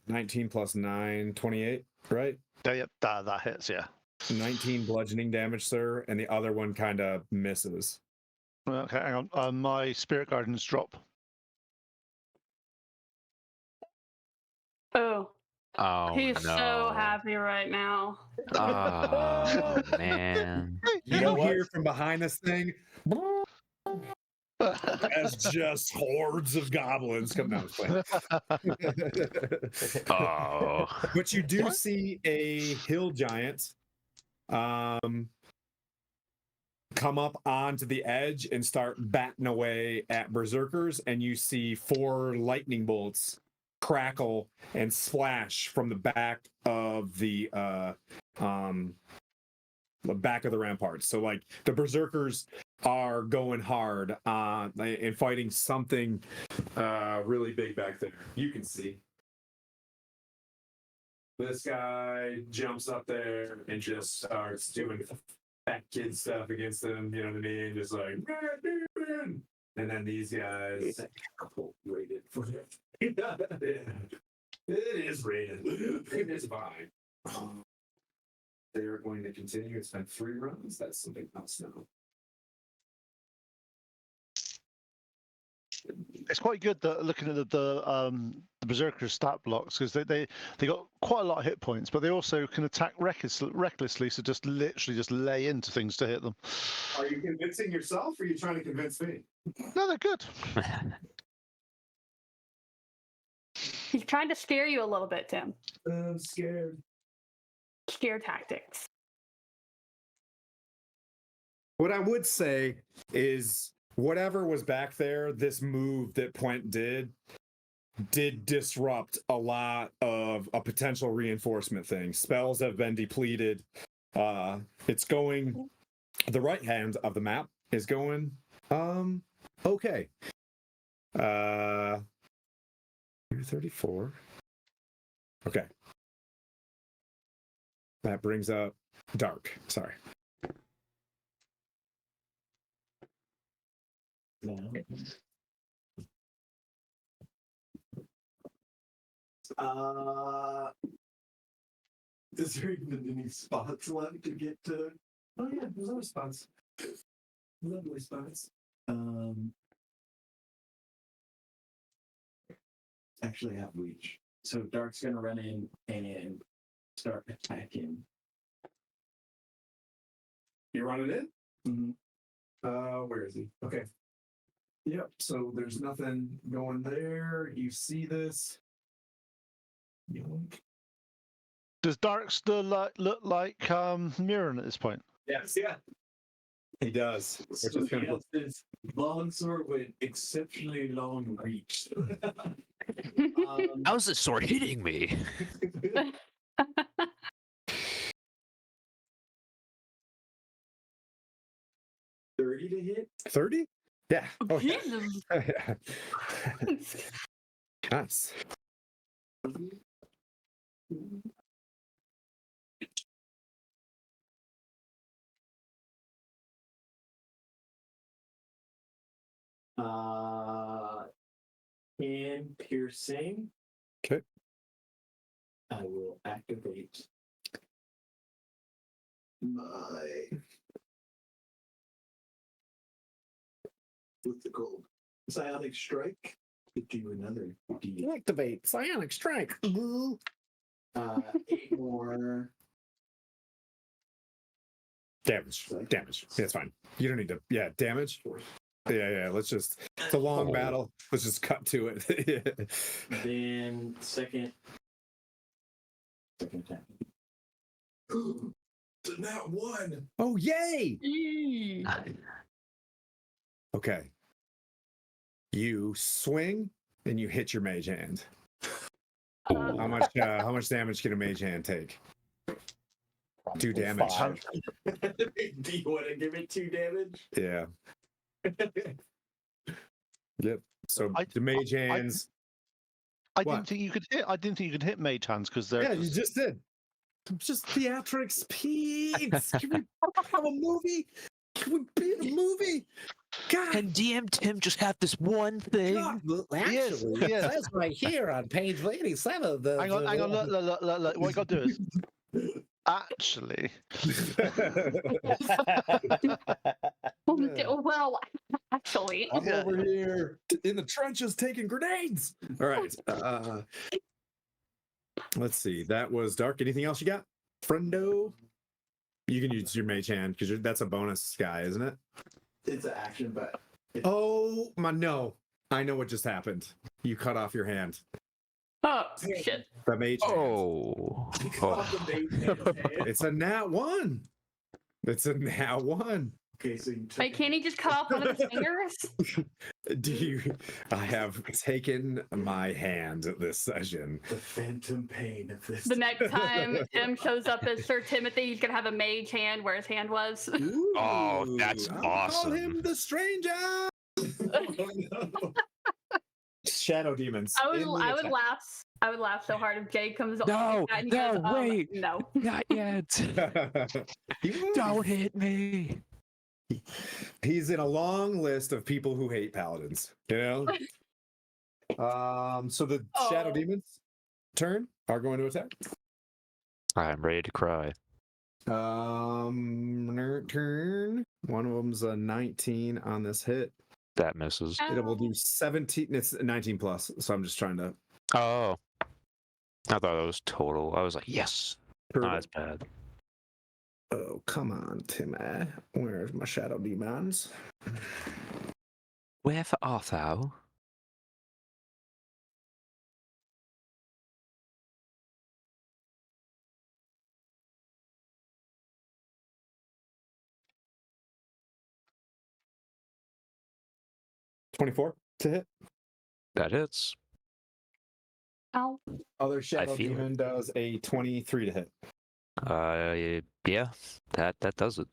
19 plus 9, 28, right? Yep, that hits, yeah. 19 bludgeoning damage, sir, and the other one kind of misses. Okay, hang on. My spirit guardians drop. Oh, Oh he's no. so happy right now. Oh man. You know what? hear from behind this thing as just hordes of goblins come down. Oh. But you do see a hill giant come up onto the edge and start batting away at berserkers, and you see 4 lightning bolts crackle and splash from the back of the back of the ramparts. So like the berserkers are going hard and fighting something really big back there. You can see this guy jumps up there and just starts doing fat kid stuff against them, you know what I mean? Just like, and then these guys rated for it. It is rated. It is fine. They're going to continue. It's been 3 runs. That's something else now. It's quite good that looking at the berserker stat blocks, because they got quite a lot of hit points, but they also can attack recklessly, so just literally just lay into things to hit them. Are you convincing yourself, or are you trying to convince me? No, they're good. He's trying to scare you a little bit, Tim. I'm scared. Scare tactics. What I would say is whatever was back there, this move that Puent did disrupt a lot of a potential reinforcement thing. Spells have been depleted. It's going, the right hand of the map is going okay. 34. Okay. That brings up Dark. Sorry. Is there even any spots left to get to? Oh yeah, there's other spots. Lovely spots. Actually have reach. So Dark's gonna run in and start attacking. You're running in? Mm-hmm. Where is he? Okay. Yep. So there's nothing going there. You see this. Yoink. Does Dark still look like Mirren at this point? Yes. Yeah. He does. So he has this longsword with exceptionally long reach. How's this sword hitting me? 30 to hit. 30? Yeah. Oh, yeah. Jesus. Nice. And piercing. Okay. I will activate my what's it called? Psionic strike to do another D. Activate Psionic Strike. 8 more Damage. Damage. Yeah, it's fine. You don't need to. Yeah, damage. Yeah. Let's just. It's a long battle. Let's just cut to it. then second attack. So that one. Oh, yay! Eee. Okay. You swing and you hit your mage hand. How much damage can a mage hand take? 2 damage. 5. Do you want to give it 2 damage? Yeah. Yep. So I- the mage hands. I What? didn't think you could hit. I didn't think you could hit mage hands because they're. Yeah, you just did. Just theatrics, Pete. Can we have a movie? Can we be in a movie? God, Can DM Tim just have this one thing? God. Yes, Actually, yes. it says right here on page 87. Hang on, look. What you got to do is actually. Well, actually, I'm Yeah. over here in the trenches taking grenades. All right. Let's see. That was dark. Anything else you got, friendo? You can use your mage hand because that's a bonus guy, isn't it? It's an action, but Oh my no! I know what just happened. You cut off your hand. oh shit. The mage hand. Oh. off the base hand. It's a nat 1. It's a nat 1. Okay, so you took Wait, can't he just cut off one of his fingers? Do you? I have taken my hand this session. the phantom pain of this. The next time Tim shows up as Sir Timothy, he's gonna have a mage hand where his hand was. Oh, that's I'll awesome. Call him the stranger. Shadow demons. I in the would attack. laugh. I would laugh so hard if Jay comes on No, like that and he no, goes, wait. no. Not yet. He would. Don't hit me. He's in a long list of people who hate paladins. You know. So the shadow Oh. demons turn are going to attack. I'm ready to cry. Turn. One of them's a 19 on this hit. That misses. It will do 17. It's 19 plus. So I'm just trying to. Oh. I thought it was total. I was like, yes. Turtle. Not as bad. Oh, come on, Timmy. Where's my shadow demons? Where art thou? $24 to hit. That hits. Ow. Other shadow feel it. demon does a 23 to hit. Yeah, that does it.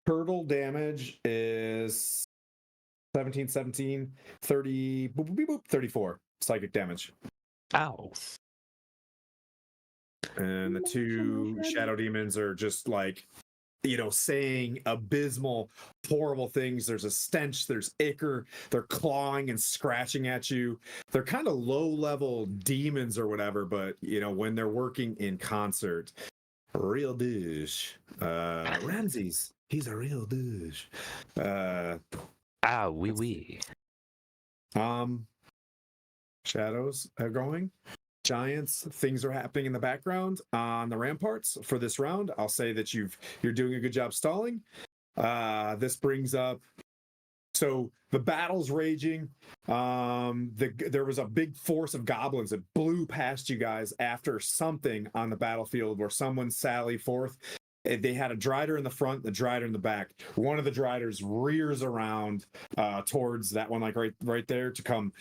Turtle damage is 17, 30, boop, boop, boop, boop, 34 psychic damage. Ow. And the two shadow demons are just like, saying abysmal, horrible things. There's a stench, there's ichor, they're clawing and scratching at you. They're kind of low-level demons or whatever, but, when they're working in concert, real douche. Ramses, he's a real douche. Ow, wee. Shadows are going. Giants, things are happening in the background on the ramparts for this round. I'll say that you're doing a good job stalling. This brings up, so the battle's raging. There was a big force of goblins that blew past you guys after something on the battlefield where someone sallied forth. They had a Drider in the front, the Drider in the back. One of the Driders rears around towards that one, like right there, to come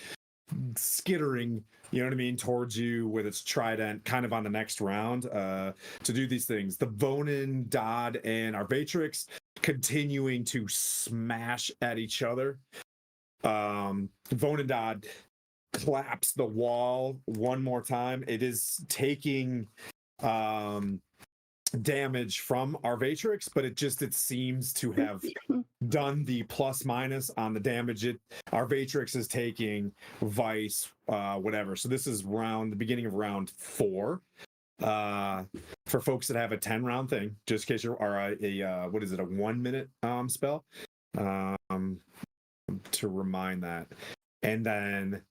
skittering, towards you with its trident kind of on the next round to do these things. The Vonin, Dodd, and Arvatrix continuing to smash at each other. Vonin Dodd claps the wall one more time. It is taking damage from Arvatrix, but it seems to have done the plus minus on the damage Arvatrix is taking, vice whatever. So this is the beginning of round 4 for folks that have a 10 round thing, just in case you're a 1 minute spell, to remind that. And then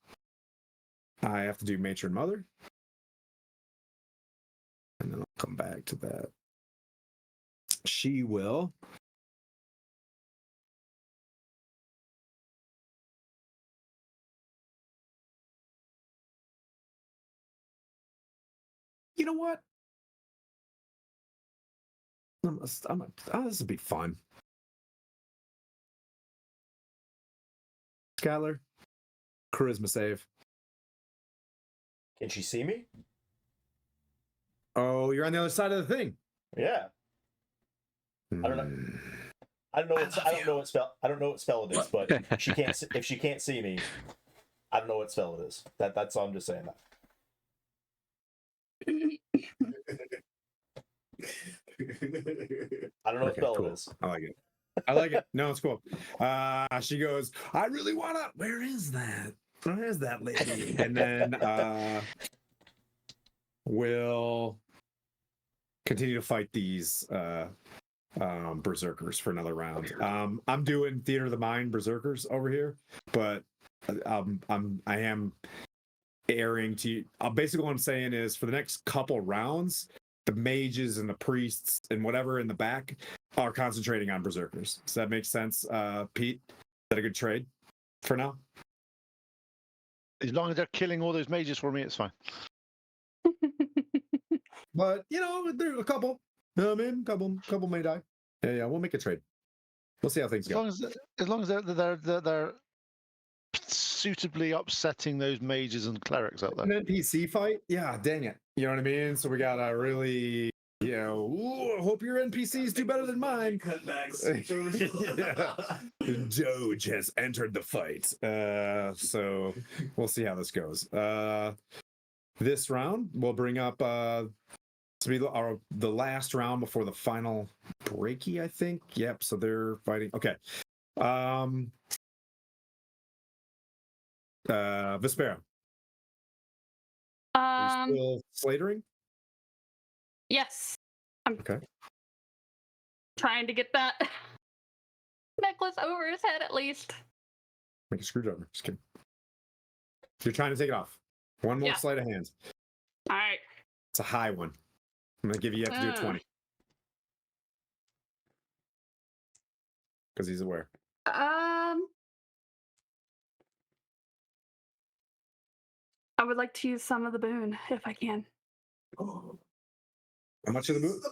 I have to do matron mother, and then I'll come back to that. She will you know what? This will be fun. Skylar, charisma save. Can she see me? Oh, you're on the other side of the thing. Yeah. I don't know. I don't know what spell it is, but if she can't see me, I don't know what spell it is. That's all I'm just saying that. I don't know what spell it is. I like it. I like it. No, it's cool. She goes, I really wanna. Where is that? Where is that lady? And then we'll continue to fight these berserkers for another round. I'm doing Theater of the Mind berserkers over here, but I am airing to basically what I'm saying is for the next couple rounds, the mages and the priests and whatever in the back are concentrating on berserkers. Does that make sense, Pete? Is that a good trade for now? As long as they're killing all those mages for me, it's fine. But there's a couple. Couple may die. Yeah, we'll make a trade. We'll see how things go. As long as they're suitably upsetting those mages and clerics out there. An NPC fight? Yeah, dang it. You know what I mean? So we gotta really, hope your NPCs do better than mine. Cutbacks. Doge has entered the fight. So we'll see how this goes. This round, we'll bring up to be the last round before the final breaky, I think. Yep, so they're fighting. Okay. Vespera. Are you still slatering? Yes. Okay. Trying to get that necklace over his head at least. Make a screwdriver. Just kidding. You're trying to take it off. One more sleight of hand. All right. It's a high one. I'm gonna give you have to do a 20. Because he's aware. I would like to use some of the boon if I can. How much of the boon?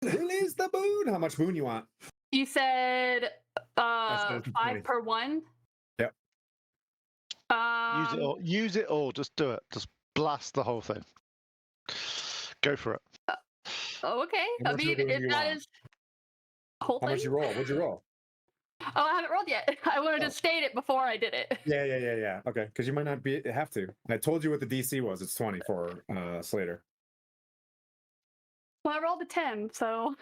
Release the boon. How much boon you want? You said 5 per one. Yep. Use it all. Just do it. Just blast the whole thing. Go for it. Okay. How I much mean, of the boon if you that want? is whole How thing. much you roll? What'd you roll? Oh, I haven't rolled yet. I wanted to state it before I did it. Yeah. Okay, because you might not have to. I told you what the DC was. It's 20 for Slater. Well, I rolled a 10, so.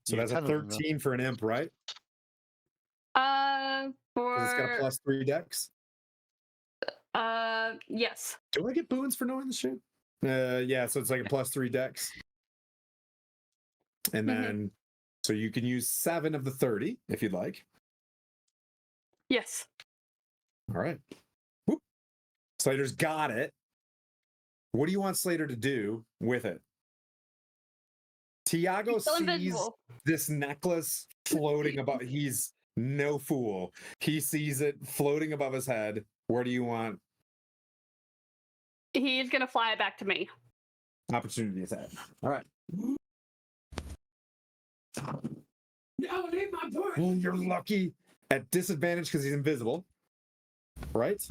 So that's a 13 for an imp, right? For. It's got a +3 dex. Yes. Do I get boons for knowing the shit? Yeah. So it's like a +3 dex, and then so you can use 7 of the 30 if you'd like. Yes. All right. Whoop. Slater's got it. What do you want Slater to do with it? Tiago sees this necklace floating above. He's no fool. He sees it floating above his head. Where do you want? He's gonna fly it back to me. Opportunity attack. All right. No, leave my boy. Well, you're lucky. At disadvantage because he's invisible. Right?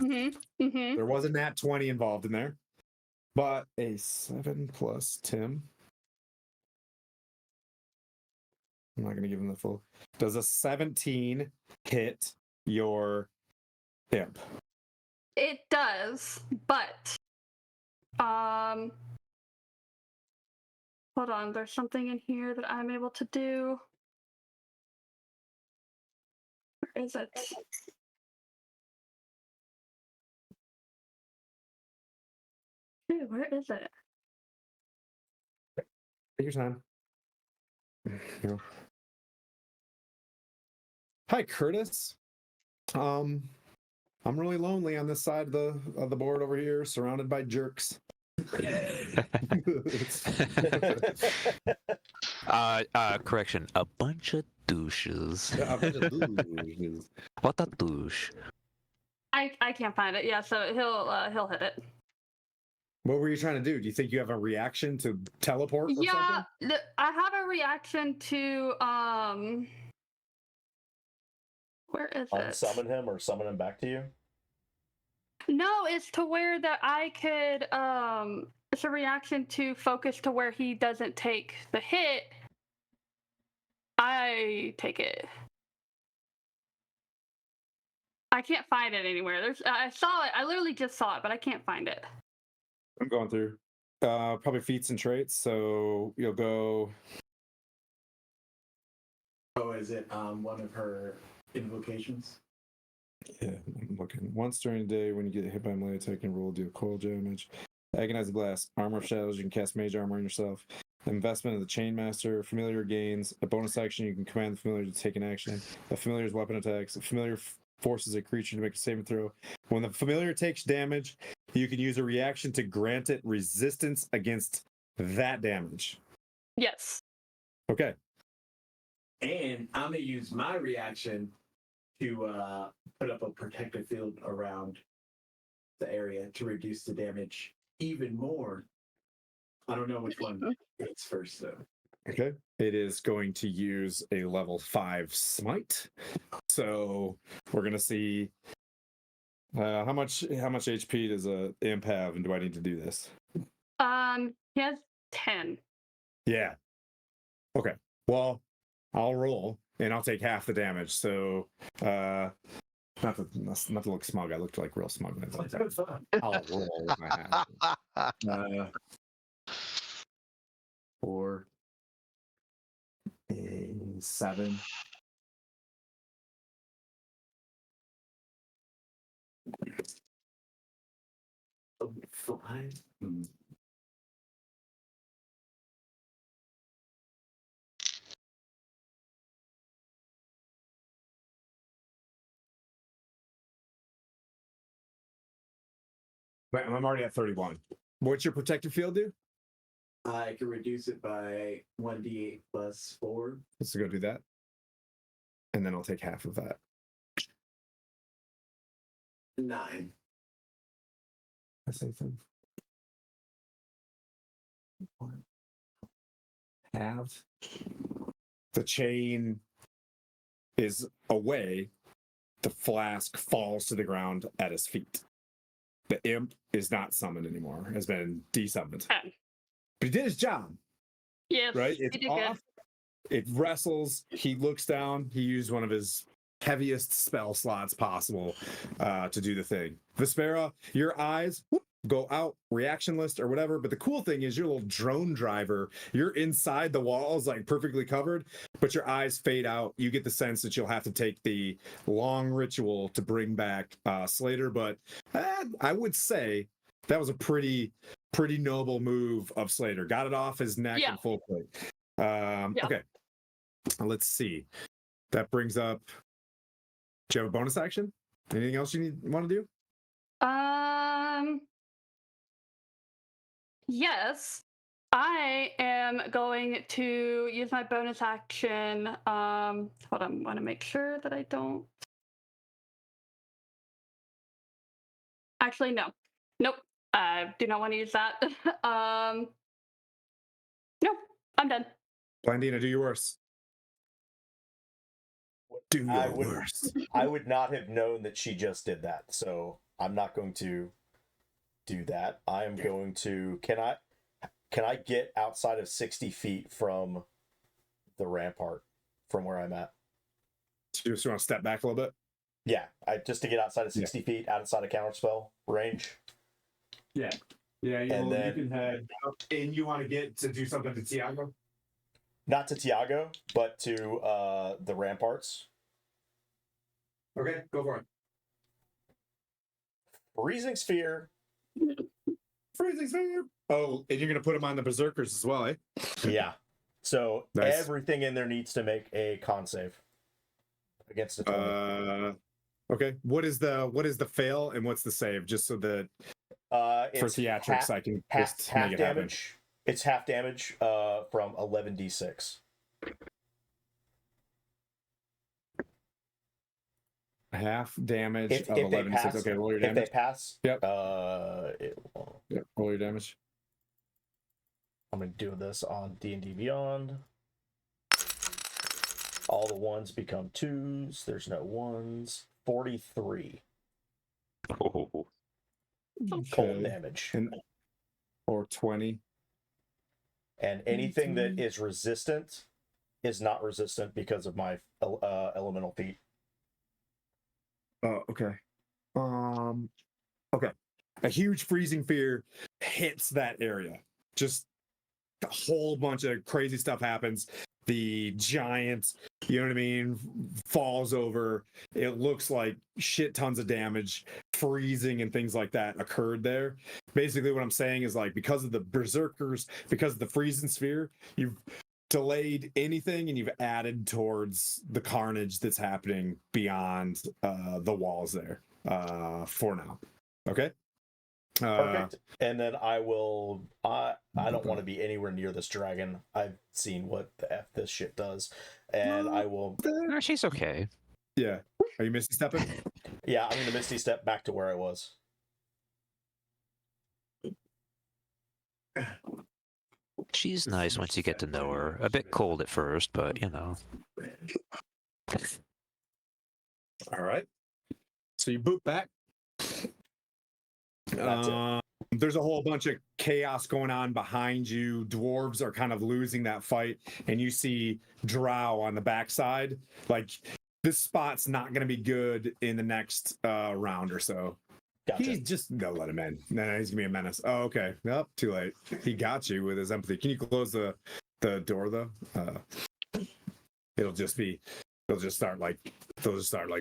There was a nat 20 involved in there. But a 7 plus Tim. I'm not going to give him the full. Does a 17 hit your imp? It does, but hold on. There's something in here that I'm able to do. Where is it? Dude, where is it? Take your time. Hi, Curtis. I'm really lonely on this side of the board over here, surrounded by jerks. Correction. A bunch of douches. A bunch of douches. What a douche. I can't find it. Yeah, so he'll hit it. What were you trying to do? Do you think you have a reaction to teleport or Yeah, something? I have a reaction to where is it? Unsummon him or summon him back to you? No, it's to where that I could it's a reaction to focus to where he doesn't take the hit. I take it. I can't find it anywhere. I saw it. I literally just saw it, but I can't find it. I'm going through. Probably feats and traits. So you'll go. Oh, is it one of her invocations? Yeah, I'm looking. Once during the day, when you get hit by a melee attack and roll, deal cold damage. Agonize the Blast. Armor of Shadows, you can cast Mage Armor on yourself. Investment of the Chainmaster. Familiar gains. A bonus action, you can command the familiar to take an action. A familiar's weapon attacks. A familiar forces a creature to make a saving throw. When the familiar takes damage, you can use a reaction to grant it resistance against that damage. Yes. Okay. And I'm gonna use my reaction to put up a protective field around the area to reduce the damage even more. I don't know which one hits first though. Okay. It is going to use a level 5 smite. So we're gonna see how much HP does a imp have, and do I need to do this? He has 10. Yeah. Okay. Well, I'll roll and I'll take half the damage. So not to look smug, I looked like real smug. I'll roll with my half. 4 7. Five. But I'm already at 31. What's your protective field do? I can reduce it by 1d8 plus 4. Let's go do that. And then I'll take half of that. 9. I say something. Halved. The chain is away. The flask falls to the ground at his feet. The imp is not summoned anymore, has been desummoned. But he did his job. Yes. Right? He It's did off. good. It wrestles. He looks down. He used one of his heaviest spell slots possible to do the thing. Vespera, your eyes go out, reaction list or whatever. But the cool thing is your little drone driver, you're inside the walls, like perfectly covered, but your eyes fade out. You get the sense that you'll have to take the long ritual to bring back Slater. But I would say that was a pretty noble move of Slater. Got it off his neck in full plate. Okay. Let's see. That brings up. Do you have a bonus action? Anything else you want to do? Yes. I am going to use my bonus action. Hold on, I want to make sure that I don't. Actually, no. Nope. I do not want to use that. Nope. I'm done. Blandina, do your worst. Do I your would- worst. I would not have known that she just did that, so I'm not going to do that. I am going to. Can I get outside of 60 feet from the rampart, from where I'm at? You just want to step back a little bit? Yeah, just to get outside of 60 feet, outside of counterspell range. Yeah, And then- you can head up, and you want to get to do something to Tiago? Not to Tiago, but to the ramparts. Okay, go for it. Freezing sphere. Freezing sphere. Oh, and you're gonna put him on the berserkers as well, eh? Yeah. So Nice. everything in there needs to make a con save against a 20. Okay. What is the fail and what's the save? Just so that for It's theatrics, I can half just make it happen. damage. It's half damage from 11d6. Half damage If of they 11 pass, Okay, roll your if they damage. pass, Yep. Yep. Roll your damage. I'm gonna do this on D&D Beyond. All the ones become twos. There's no ones. 43 Oh, cold damage. And, or 20. And anything that is resistant is not resistant because of my elemental feat. Oh, okay. Okay. A huge freezing fear hits that area. Just a whole bunch of crazy stuff happens. the giant, you know what I mean, falls over. It looks like shit tons of damage, freezing and things like that occurred there. Basically what I'm saying is like, because of the berserkers, because of the freezing sphere, you've delayed anything and you've added towards the carnage that's happening beyond the walls there for now. Okay. Perfect. And then I will. I don't want to be anywhere near this dragon. I've seen what the f this shit does, and I will. No, she's okay. Yeah. Are you misty stepping? Yeah, I'm gonna Misty step back to where I was. She's nice once you get to know her. A bit cold at first, but you know. All right. So you boot back. That's it. There's a whole bunch of chaos going on behind you. Dwarves are kind of losing that fight, and you see Drow on the backside. Like, this spot's not going to be good in the next round or so. Gotcha. He's just gonna let him in. No, he's gonna be a menace. Oh, okay. Nope, too late. He got you with his empathy. Can you close the door though? It'll just start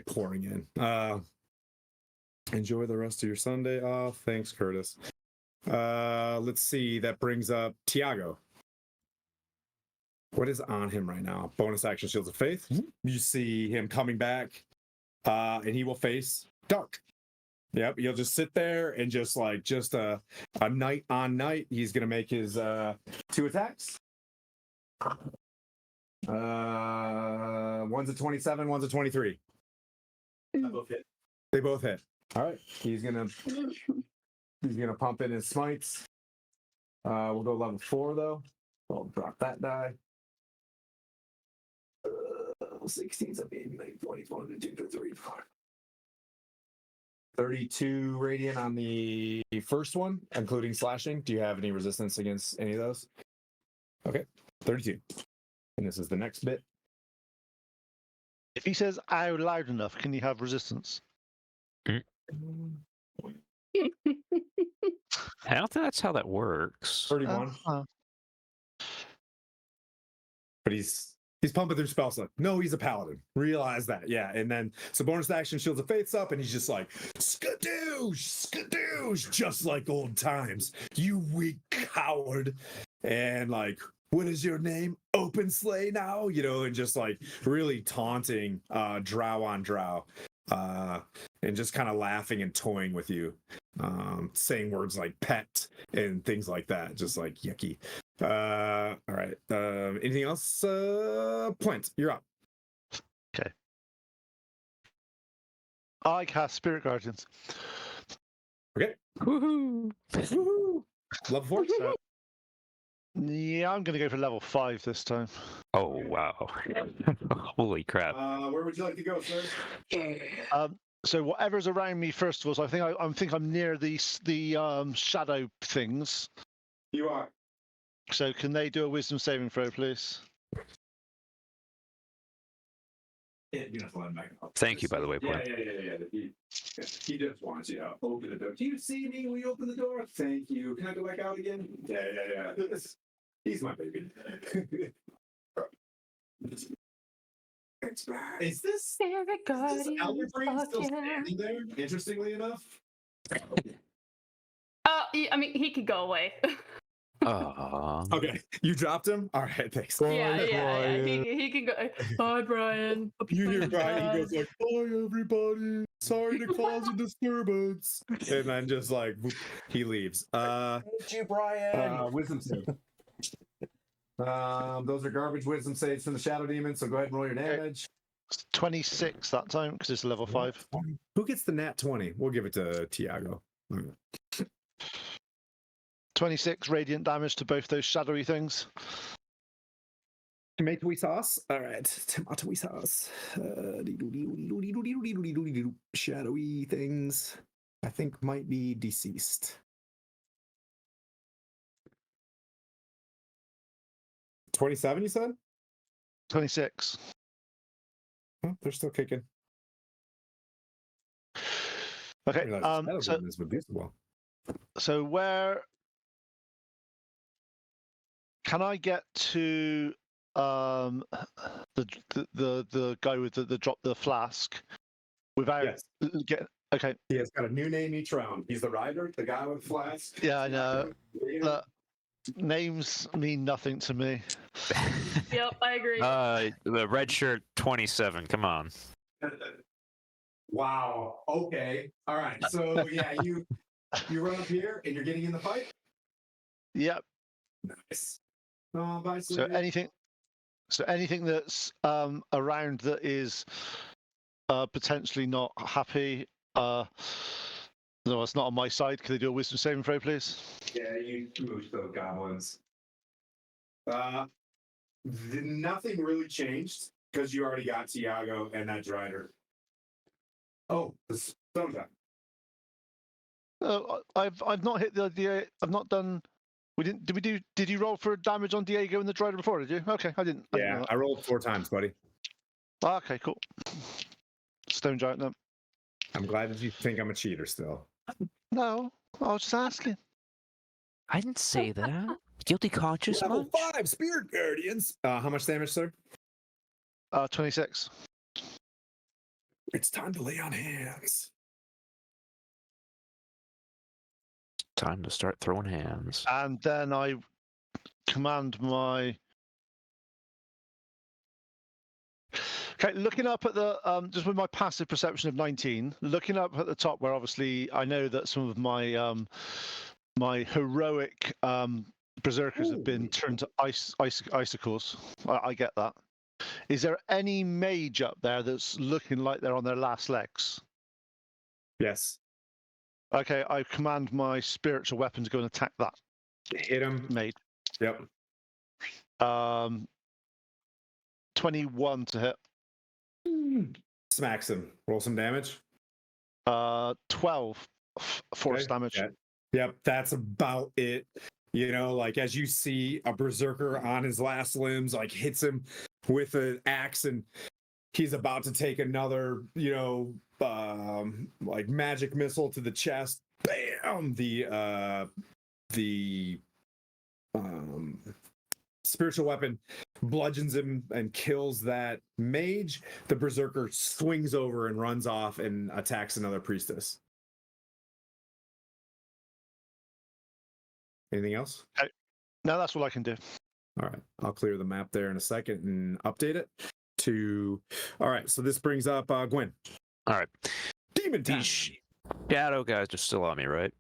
pouring in. Enjoy the rest of your Sunday off. Thanks, Curtis. Let's see. That brings up Tiago. What is on him right now? Bonus action Shields of Faith. You see him coming back, and he will face Dark. Yep, he'll just sit there and just a night on night. He's gonna make his 2 attacks. One's a 27, one's a 23. Both hit. They both hit. All right, he's gonna pump in his smites. We'll go level 4 though. I'll drop that die. 16, 17, 20, 22, 23, 4. 32 radiant on the first one, including slashing. Do you have any resistance against any of those? Okay, 32. And this is the next bit. If he says "ow" loud enough, can you have resistance? I don't think that's how that works. 31. But he's pumping through spell slot. No, he's a paladin. Realize that. Yeah. And then so bonus action Shields of Faith's up, and he's just like, skadoosh, skadoosh, just like old times. You weak coward. And like, what is your name? Open slay now? You know, and just like really taunting drow on drow. And just kind of laughing and toying with you. Saying words like pet and things like that. Just like yucky. All right. Anything else? Plint, you're up. Okay. I cast Spirit Guardians. Okay. Woohoo! Woohoo! Level 4. So, yeah, I'm going to go for level 5 this time. Oh wow! Holy crap! Where would you like to go, sir? So whatever's around me, first of all. So I think I'm near the shadow things. You are. So can they do a Wisdom saving throw, please? Yeah, you have to let him back up. Thank you, by the way, Yeah. Plint. He just wants you to open the door. Do you see me when you open the door? Thank you. Can I go back out again? Yeah. He's my baby. Is this Gauntlegrym still standing there? Interestingly enough. I mean, he could go away. Aww. Okay, you dropped him. All right, thanks. Yeah. He can go. Bye, Brian. You hear Brian? He goes like, "Bye, everybody. Sorry to cause a disturbance," and then just like whoop, he leaves. Thank you, Brian. Wisdom save. Those are garbage wisdom saves from the shadow demon. So go ahead and roll your damage. It's 26 that time because it's level 5. Who gets the nat 20? We'll give it to Tiago. 26 radiant damage to both those shadowy things. Tomato sauce. All right, tomato sauce. Shadowy things. I think might be deceased. 27, you said? 26. Oh, they're still kicking. Okay. So, So where can I get to the guy with the drop the flask without Yes. get okay. He has got a new name each round. He's the rider, the guy with flask. Yeah, I know. Look, names mean nothing to me. Yep, I agree. The red shirt 27. Come on. Wow. Okay. All right. So yeah, you run up here and you're getting in the fight. Yep. Nice. Oh, bye, So Slee. anything that's around that is potentially not happy. No, it's not on my side. Can they do a wisdom saving throw, please? Yeah, you moved those goblins. Nothing really changed because you already got Tiago and that Drider. Oh, the stone guy. I've not hit the I've not done. We didn't. Did you roll for damage on Diego and the Drider before? Did you? Okay, I didn't. I didn't know Yeah, that. I rolled 4 times, buddy. Okay, cool. Stone giant then. I'm glad that you think I'm a cheater still. No, I was just asking. I didn't say that. Guilty conscious Level much? 5 Spirit Guardians. How much damage, sir? 26. It's time to lay on hands. Time to start throwing hands. And then I command my. Okay, looking up at the just with my passive perception of 19, looking up at the top where obviously I know that some of my my heroic berserkers have been turned to icicles. I get that. Is there any mage up there that's looking like they're on their last legs? Yes. Okay, I command my spiritual weapon to go and attack that Hit him. mage. Yep. 21 to hit. Smacks him. Roll some damage. 12 force damage. Yeah. Yep, that's about it. You know, like as you see a berserker on his last limbs, like hits him with an axe and he's about to take another, like magic missile to the chest. Bam! The spiritual weapon bludgeons him and kills that mage. The berserker swings over and runs off and attacks another priestess. Anything else? No, that's all I can do. All right, I'll clear the map there in a second and update it to. All right, so this brings up Gwen. All right. Demon time. These shadow guys are still on me, right?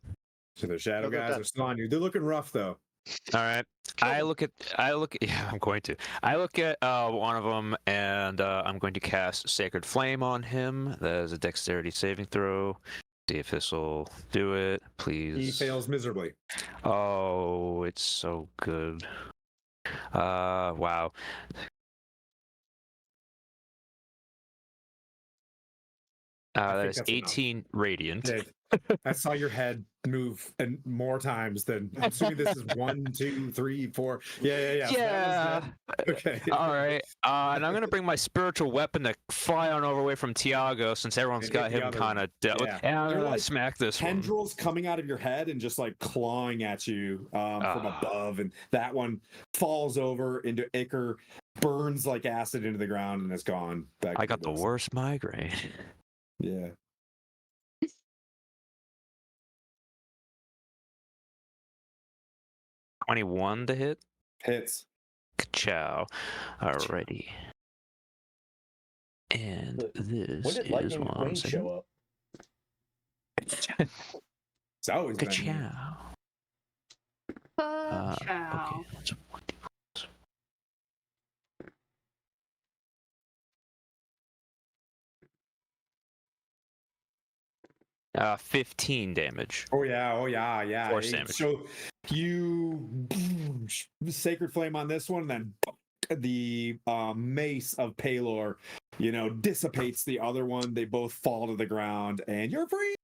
So the shadow they're guys dead. are still on you. They're looking rough though. All right. I look at. Yeah, I'm going to. I look at one of them, and I'm going to cast Sacred Flame on him. That is a Dexterity saving throw. See if this will do it, please. He fails miserably. Oh, it's so good. Wow. That is that's enough. 18 radiant. Dave, I saw your head move and more times than. I'm assuming this is 1, 2, 3, 4. Yeah. So that was dead. Okay. All right. And I'm gonna bring my spiritual weapon to fly on over away from Tiago, since everyone's And got hit the him other kind of dealt with. Yeah. And I'm They're gonna like smack this one. Tendrils coming out of your head and just like clawing at you from above, and that one falls over into Iker, burns like acid into the ground, and is gone. Back I to got the dust. worst migraine. Yeah. $21 to hit. Hits. Ka-chow. Alrighty. And this When did is Lightning one McQueen show up? It's always been here. Ka-chow. Ciao. Okay, that's 1d4. 15 damage. Oh yeah. Force damage. So you sacred flame on this one, and then the mace of Palor, dissipates the other one. They both fall to the ground, and you're free.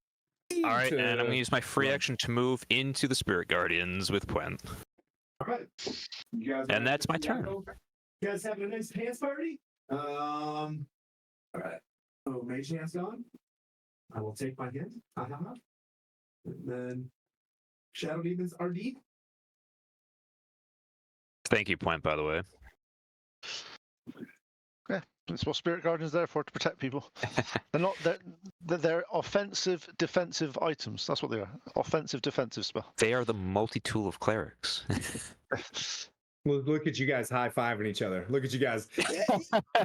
All right, and I'm gonna use my free action to move into the Spirit Guardians with Gwen. All right. You guys And that's my turn. You guys having a nice dance party? All right. Oh, Mage Hand's gone. I will take my hint. And then Shadow Demons are deep. Thank you, Point, by the way. Yeah, that's what Spirit Guardian's there for, to protect people. They're not. They're offensive, defensive items. That's what they are. Offensive, defensive spell. They are the multi-tool of clerics. Look at you guys high-fiving each other. Look at you guys.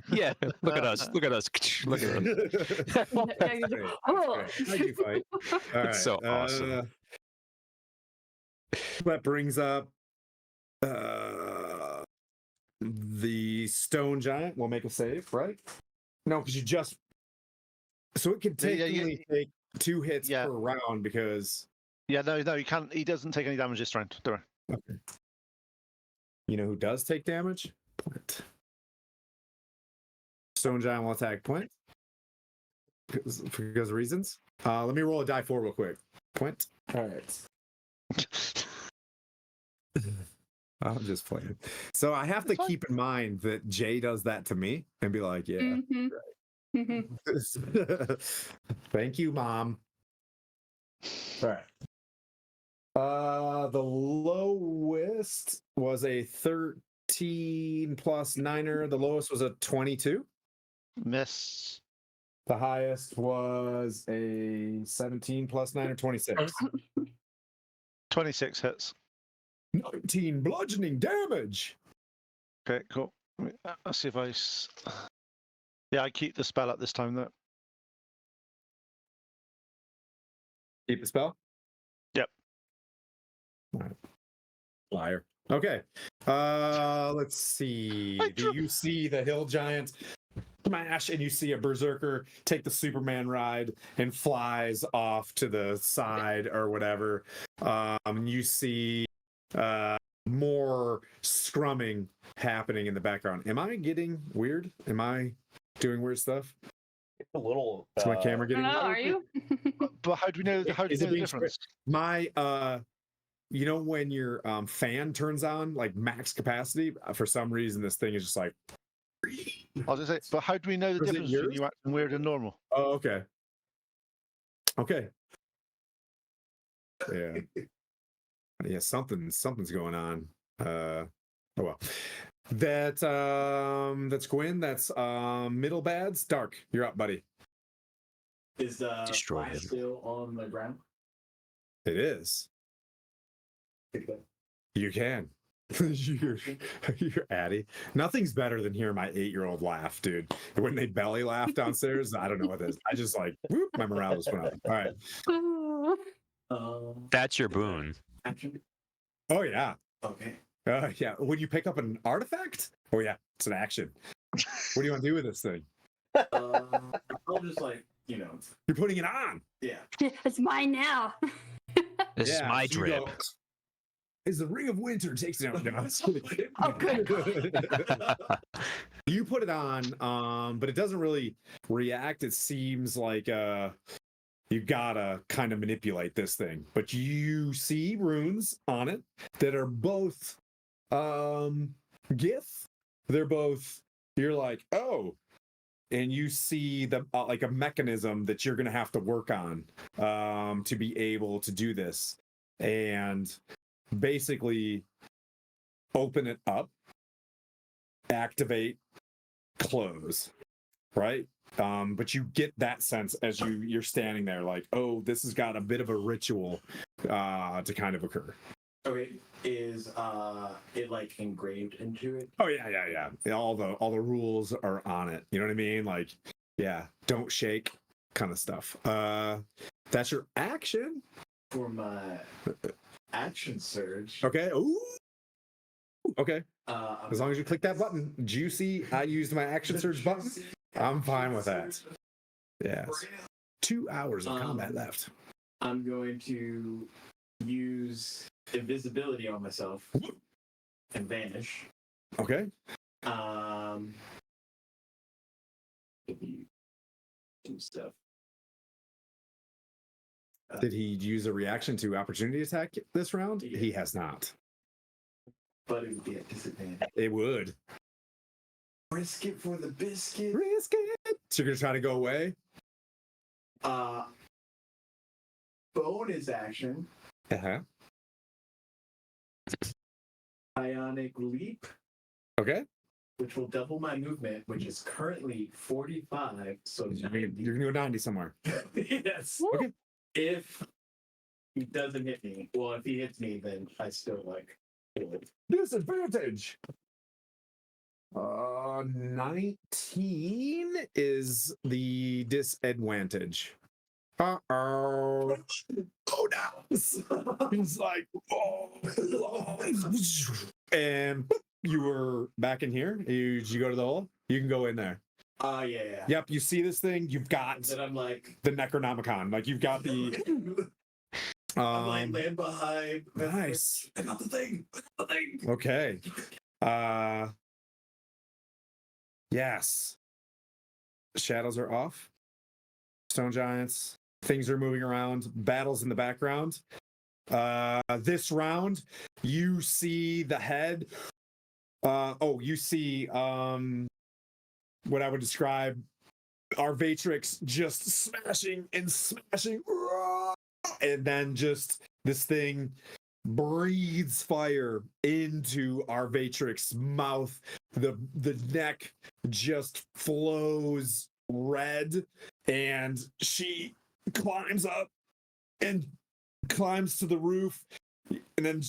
Yeah, look at us. Look at us. Look at us. Yeah, you're Great. like, "Oh." I do fight. All right. It's so awesome. That brings up the stone giant. Will make a save, right? No, because you just. So it can technically take 2 hits per round because. Yeah, no, you can't. He doesn't take any damage this round. Don't worry. Okay. You know who does take damage? Point. Stone giant will attack Point. Because of reasons. Let me roll a die 4 real quick. Point. All right. I'm just playing. So I have to keep in mind that Jay does that to me and be like, yeah. Mhm. Mhm. Thank you, Mom. All right. The lowest was a 13 plus 9er. The lowest was a 22. Miss. The highest was a 17 plus 9er, 26. 26 hits. 19 bludgeoning damage. Okay, cool. Let's see if Yeah, I keep the spell up this time, though. Keep the spell? Yep. All right. Liar. Okay. Let's see. Do you see the hill giant smash and you see a berserker take the Superman ride and flies off to the side or whatever? You see more scrumming happening in the background. Am I getting weird? Am I doing weird stuff? It's a little. Is my camera getting No, weird? are you? But how do we know? How do we Is know it the being difference? My you know when your fan turns on like max capacity, for some reason this thing is just like. I was gonna say, but how do we know the Was it difference between yours? you acting weird and normal? Oh, okay. Okay. Yeah. Yeah, something's going on. Oh well. That's Gwyn, that's middle bads. Dark, you're up, buddy. Is the Destroy fly him. still on the ground? It is. You can. You're Addy. Nothing's better than hearing my 8-year-old laugh, dude. When they belly laugh downstairs, I don't know what it is. I just like whoop, my morale just went up. All right. That's your boon. Action. Oh yeah. Okay. Yeah. When you pick up an artifact? Oh yeah, it's an action. What do you want to do with this thing? I'll just like, You're putting it on. yeah. It's mine now. This is my so you drip. go, Is the Ring of Winter takes it out. No, Oh, good. You put it on, but it doesn't really react. It seems like you gotta kind of manipulate this thing. But you see runes on it that are both Gith. They're both. You're like, oh, and you see the like a mechanism that you're gonna have to work on to be able to do this, and basically open it up, activate, close, right? But you get that sense as you're standing there, like, oh, this has got a bit of a ritual to kind of occur. Okay. Is it like engraved into it? Oh yeah. All the rules are on it. You know what I mean? Like, yeah, don't shake, kind of stuff. That's your action. For my action surge. Okay. Ooh. Okay. I'm As long as you click that button, juicy. I used my action surge button. I'm fine with that. Yes. 2 hours of combat left. I'm going to use invisibility on myself and vanish. Okay. Do stuff. Did he use a reaction to opportunity attack this round? Yeah. He has not. But it would be a disadvantage. It would. Risk it for the biscuit. Risk it. So you're gonna try to go away? Bonus action. Uh-huh. Ionic leap. Okay. which will double my movement, which is currently 45. So You're gonna go 90 somewhere. yes. Okay. If he doesn't hit me, well, if he hits me, then I still like. Disadvantage. 19 is the disadvantage. Oh no! He's like, oh, and you were back in here. Did you go to the hole? You can go in there. Yeah. Yep, you see this thing. You've got And then I'm like, the Necronomicon. Like you've got the. I'm like land behind. Nice. I got the thing. Okay. Yes. Shadows are off. Stone giants. Things are moving around. Battles in the background. This round, you see the head. You see what I would describe our Vatrix just smashing and smashing. And then just this thing breathes fire into our Vatrix mouth. The neck just flows red, and she climbs up and climbs to the roof and then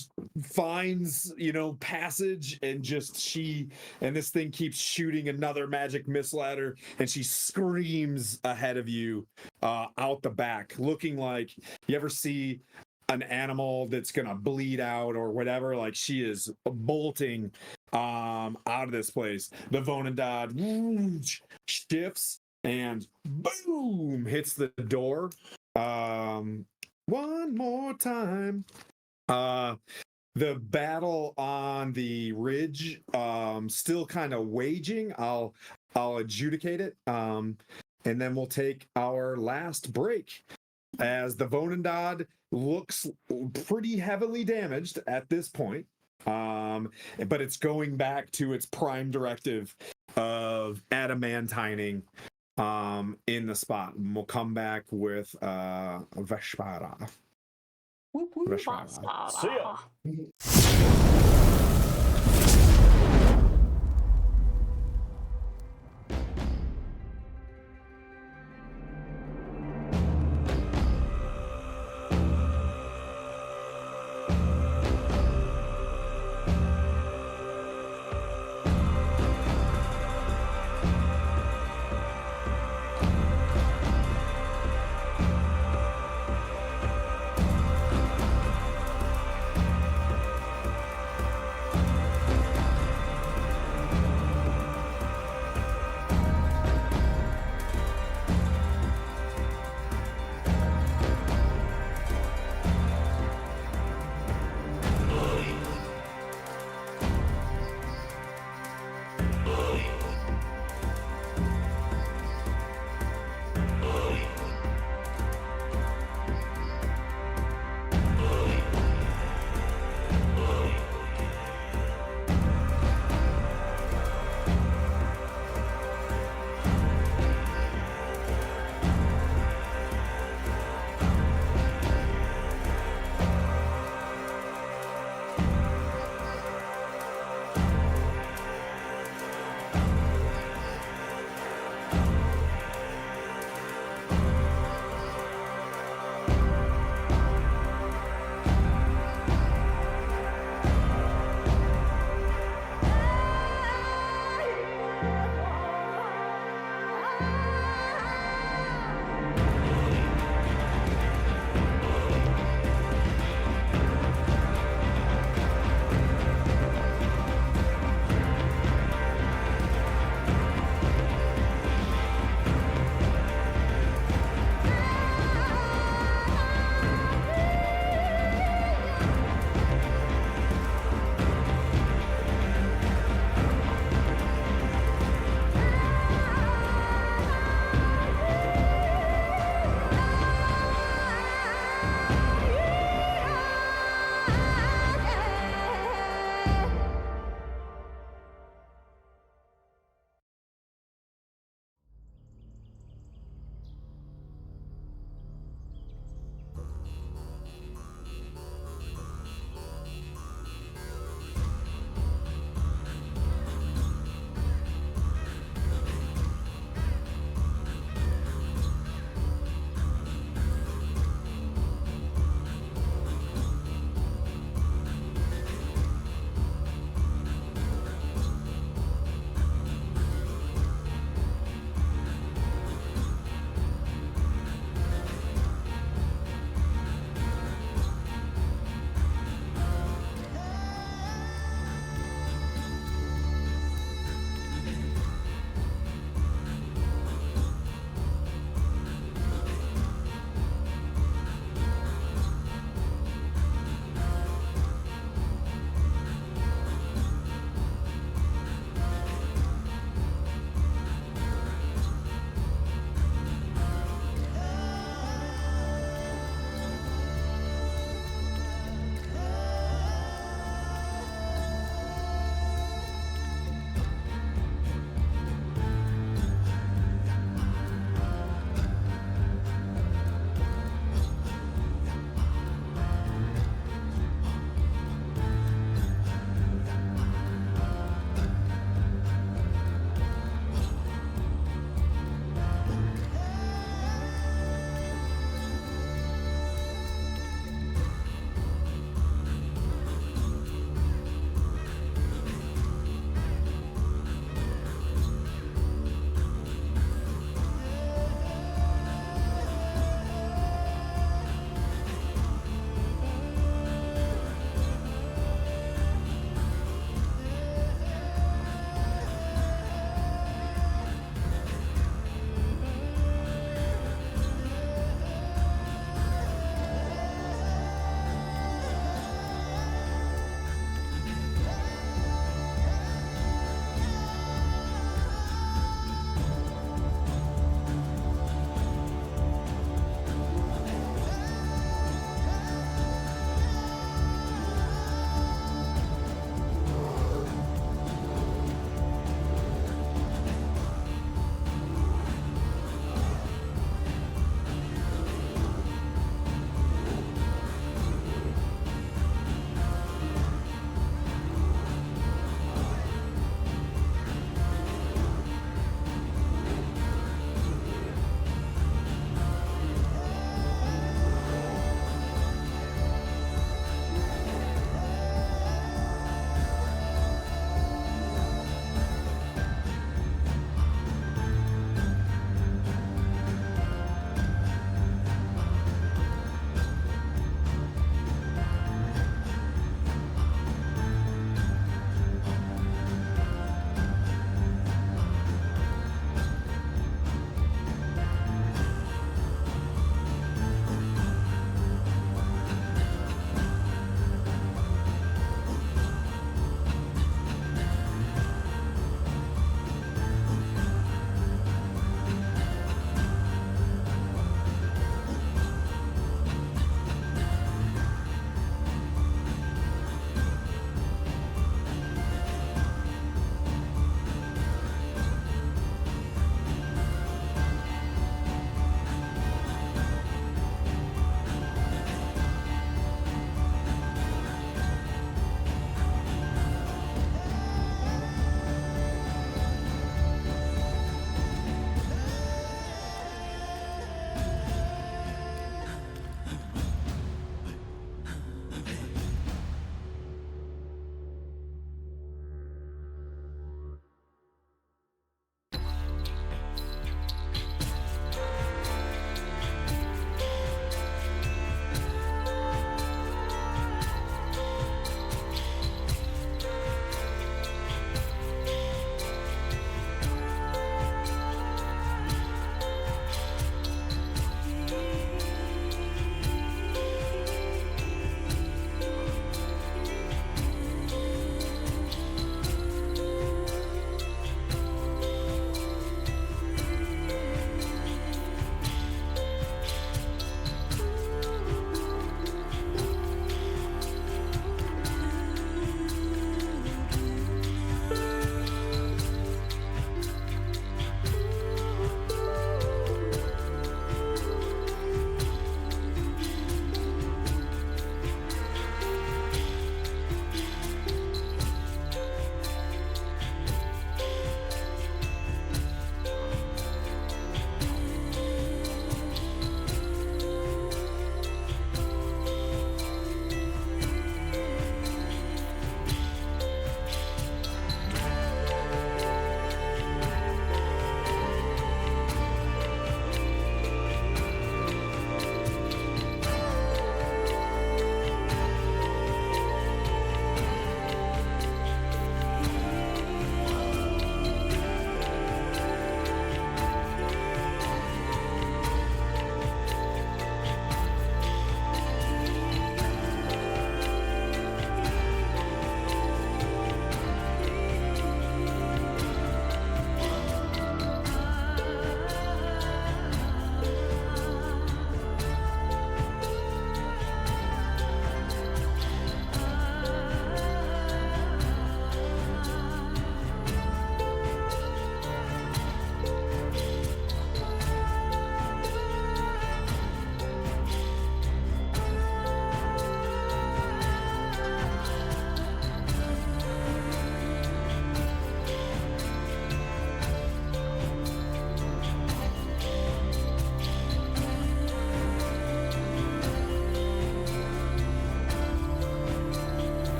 finds passage, and this thing keeps shooting another magic missile at her, and she screams ahead of you out the back, looking like, you ever see an animal that's gonna bleed out or whatever? Like, she is bolting out of this place. The Vonandad shifts and boom hits the door one more time. The battle on the ridge still kind of waging. I'll adjudicate it, and then we'll take our last break as the Vonandad looks pretty heavily damaged at this point, but it's going back to its prime directive of adamantining in the spot. And we'll come back with Veshpara. Veshpara. See ya.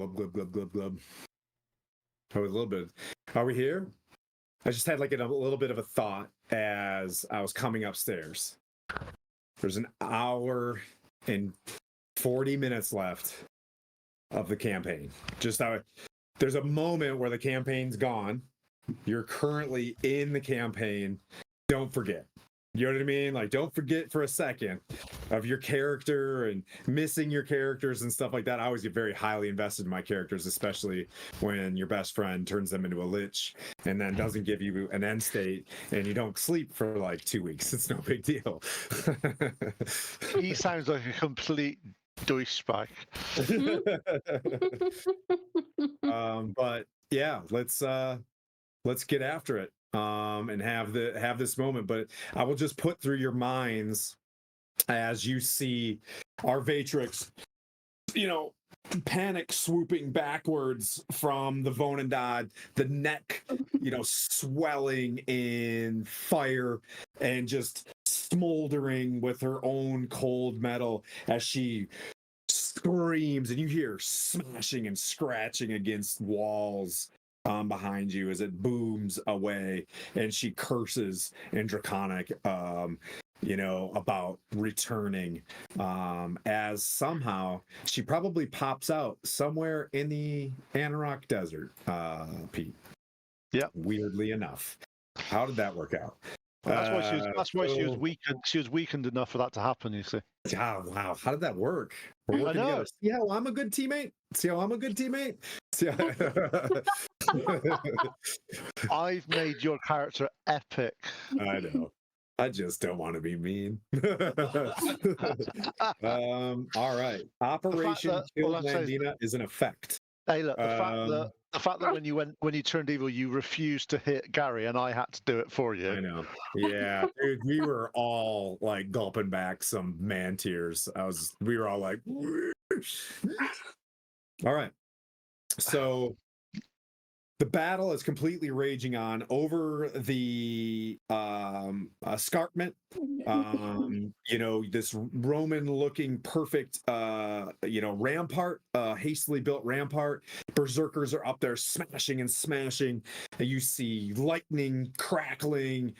glub glub glub glub glub. Oh, a little bit. Are we here? I just had like a little bit of a thought as I was coming upstairs. There's an hour and 40 minutes left of the campaign. There's a moment where the campaign's gone. You're currently in the campaign. Don't forget. You know what I mean? Like, don't forget for a second of your character and missing your characters and stuff like that. I always get very highly invested in my characters, especially when your best friend turns them into a lich and then doesn't give you an end state and you don't sleep for like 2 weeks. It's no big deal. He sounds like a complete douchebag. But yeah, let's get after it. And have this moment. But I will just put through your minds as you see our Vatrix, panic swooping backwards from the Vonandad, the neck, swelling in fire and just smoldering with her own cold metal as she screams, and you hear smashing and scratching against walls behind you as it booms away, and she curses in Draconic, about returning, as somehow she probably pops out somewhere in the Anarok Desert, Pete. Yeah. Weirdly enough. How did that work out? That's why she was weakened. She was weakened enough for that to happen. You see. Oh, wow. How did that work? We're working together. See how I'm a good teammate? See how I've made your character epic. I know. I just don't want to be mean. All right. Operation Kill Blandina is an effect. Hey, look, the fact that when you turned evil, you refused to hit Gary, and I had to do it for you. I know. Yeah, dude, we were all like gulping back some man tears. We were all like, all right. So the battle is completely raging on over the escarpment. This Roman-looking perfect, rampart, hastily built rampart. Berserkers are up there smashing and smashing. And you see lightning crackling,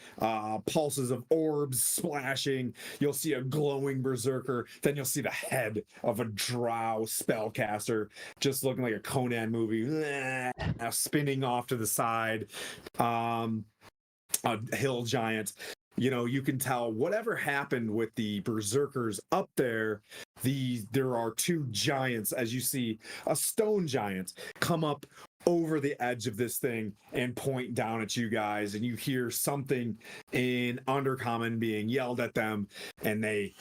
pulses of orbs splashing. You'll see a glowing berserker. Then you'll see the head of a drow spellcaster, just looking like a Conan movie, spinning off to the side. A hill giant. You can tell whatever happened with the berserkers up there. There are two giants, as you see a stone giant come up over the edge of this thing and point down at you guys, and you hear something in Undercommon being yelled at them, and they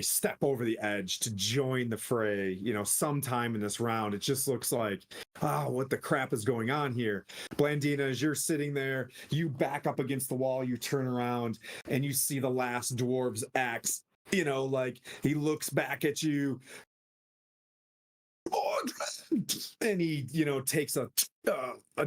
step over the edge to join the fray. Sometime in this round, it just looks like, what the crap is going on here? Blandina, as you're sitting there, you back up against the wall, you turn around, and you see the last dwarf's axe. Like he looks back at you, and he takes a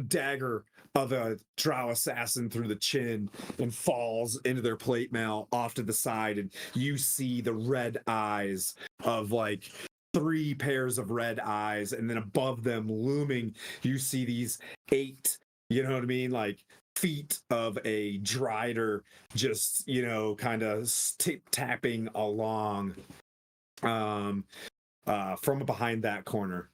dagger of a drow assassin through the chin and falls into their plate mail off to the side, and you see the red eyes of like 3 pairs of red eyes, and then above them looming you see these 8 like feet of a drider just kind of tapping along from behind that corner.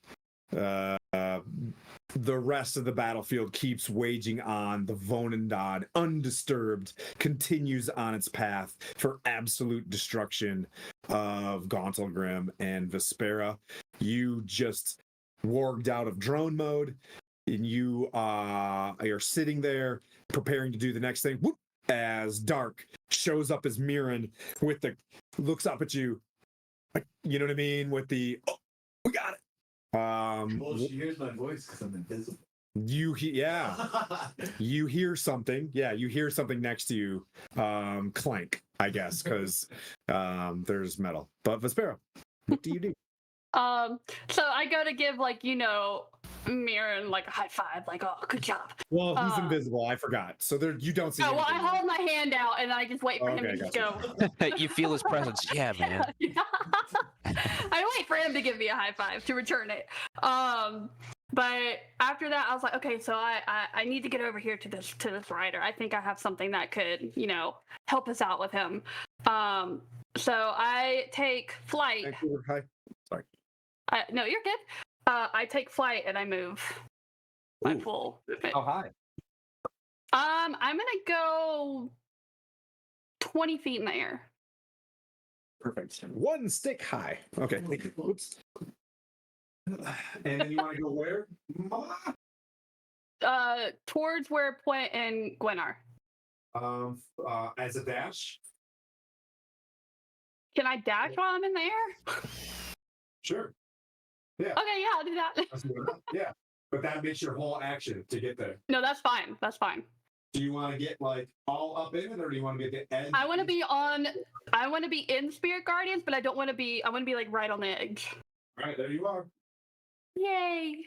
The rest of the battlefield keeps waging on. The Vonandad, undisturbed, continues on its path for absolute destruction of Gauntlegrym and Vespera. You just warged out of drone mode, and you are sitting there preparing to do the next thing. Whoop, as Dark shows up as Mirren looks up at you, you know what I mean, with the, we got it. Well, she hears my voice because I'm invisible. You hear something. Yeah, you hear something next to you. Clank, I guess, because there's metal. But Vespera, what do you do? So I go to give mirror and like a high five, like, oh, good job. Well, he's invisible. I forgot. So there, you don't see. Oh, well, I anything. hold my hand out and I just wait for him Okay, to just gotcha. go. You feel his presence. Yeah, man. I wait for him to give me a high five to return it. But after that, I was like, okay, so I need to get over here to this rider. I think I have something that could, help us out with him. So I take flight. Vancouver, hi. Sorry. No, you're good. I take flight and I move my Ooh. full movement. Oh, hi. I'm gonna go 20 feet in the air. Perfect. One stick high. Okay. Oops. And then you want to go where? Towards where Point and Gwen are. As a dash. Can I dash while I'm in the air? Sure. Yeah. Okay, yeah, I'll do that. Yeah. But that makes your whole action to get there. No, that's fine. That's fine. Do you want to get like all up in it, or do you want to get the edge? I want to be in Spirit Guardians, but I want to be like right on the edge. All right, there you are. Yay.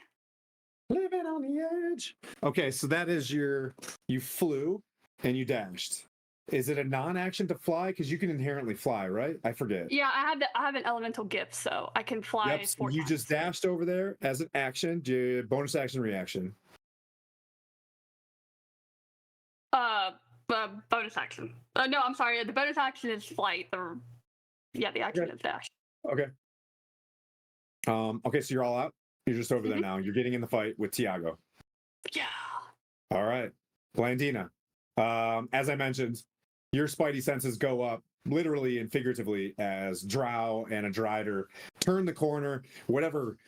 Living on the edge. Okay, so that is you flew and you dashed. Is it a non-action to fly? Because you can inherently fly, right? I forget. Yeah, I have an elemental gift, so I can fly. Yep, so 4 you times. just dashed over there as an action. Do you bonus action reaction? Bonus action. No, I'm sorry. The bonus action is flight. The action is dash. Okay. Okay, so you're all out. You're just over there Mhm. now. You're getting in the fight with Tiago. Yeah. All right, Blandina. As I mentioned, your spidey senses go up literally and figuratively as Drow and a Drider turn the corner. Whatever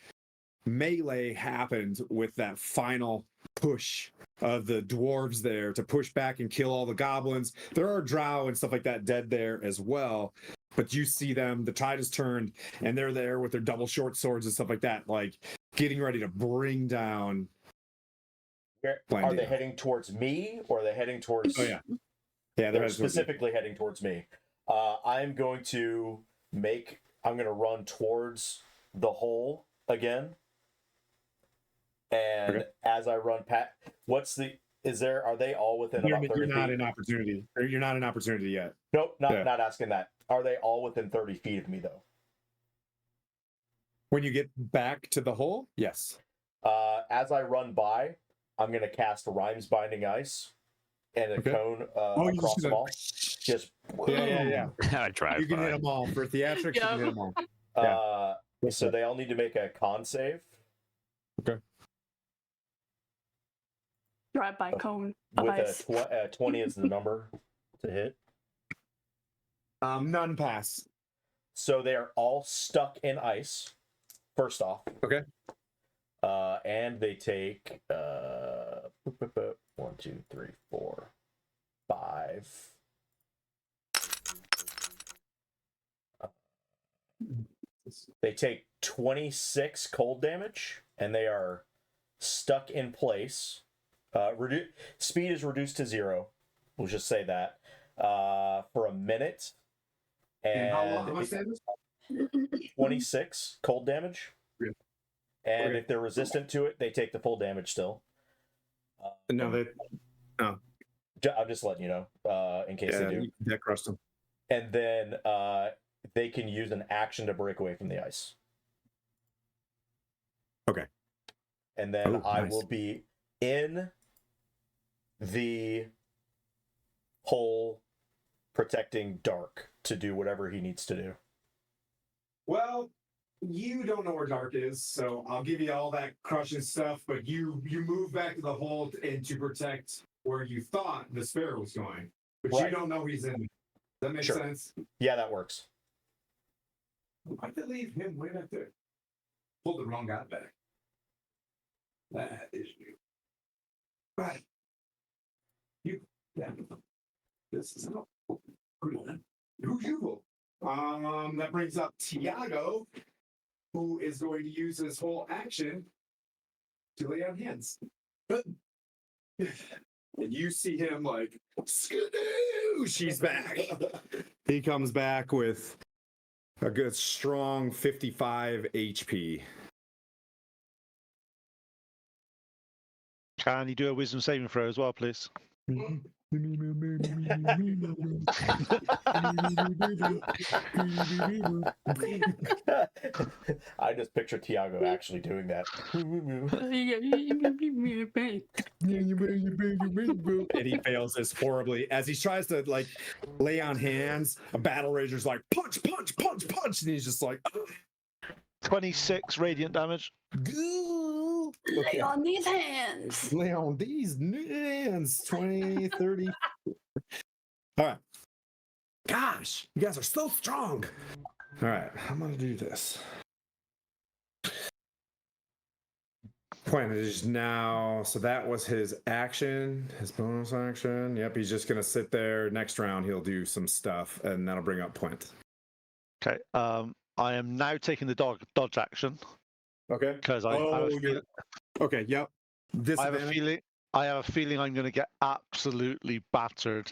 melee happened with that final push of the dwarves there to push back and kill all the goblins. There are Drow and stuff like that dead there as well. But you see them, the tide has turned, and they're there with their double short swords and stuff like that, like getting ready to bring down. Are they heading towards me, or are they heading towards? Oh yeah, yeah, they're specifically heading towards me. I'm going to run towards the hole again, and Okay. as I run past, are they all within about 30 You're not feet? in opportunity. You're not in opportunity yet. Nope, not asking that. Are they all within 30 feet of me though? When you get back to the hole, yes. As I run by, I'm going to cast Rhymes Binding Ice and a cone across them all. Just Yeah. Drive You can by. hit them all for theatrics. You can hit them all. So they all need to make a con save. Okay. Drive by cone of ice. With a 20 is the number to hit. None pass. So they are all stuck in ice. First off. Okay. And they take 1, 2, 3, 4, 5. They take 26 cold damage, and they are stuck in place. Speed is reduced to 0. We'll just say that for a minute. And how much damage? 26 cold damage. Yeah. And if they're resistant to it, they take the full damage still. No, they. I'm just letting you know in case they do. That crushed them. And then they can use an action to break away from the ice. Okay. And then I nice. will be in the hole protecting Dark to do whatever he needs to do. Well, you don't know where Dark is, so I'll give you all that crushing stuff, but you move back to the hole and to protect where you thought the Sparrow was going. But you don't know he's in. Does that make sense? Yeah, that works. Why'd they leave him way back there? Pulled the wrong guy back. That is you. Right. This is not who's you? That brings up Tiago, who is going to use his whole action to lay on hands. And you see him like, skadoosh, he's back. He comes back with a good strong 55 HP. Can you do a wisdom saving throw as well, please? I just picture Tiago actually doing that. And he fails this horribly as he tries to like lay on hands. A battle rager's like punch, punch, punch, punch, and he's just like 26 radiant damage. Lay on these hands. lay on these hands. 20, 30. All right. Gosh, you guys are so strong. All right, I'm gonna do this. Point is now, so that was his action, his bonus action. Yep, he's just gonna sit there. Next round, he'll do some stuff, and that'll bring up Point. Okay. I am now taking the dodge action Okay. because I have a feeling. Okay. Yep. I have a feeling. I have a feeling I'm going to get absolutely battered.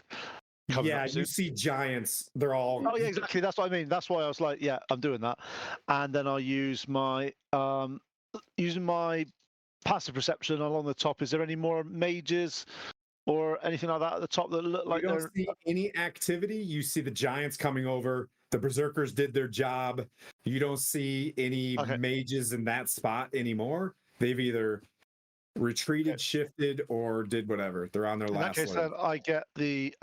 Yeah, you see giants. They're all. Oh yeah, exactly. That's what I mean. That's why I was like, yeah, I'm doing that. And then I'll use my using my passive perception along the top. Is there any more mages or anything like that at the top that look like You don't they're see any activity. You see the giants coming over. The berserkers did their job. You don't see any mages in that spot anymore. They've either retreated, shifted, or did whatever. They're on their in last that case, leg. then I get the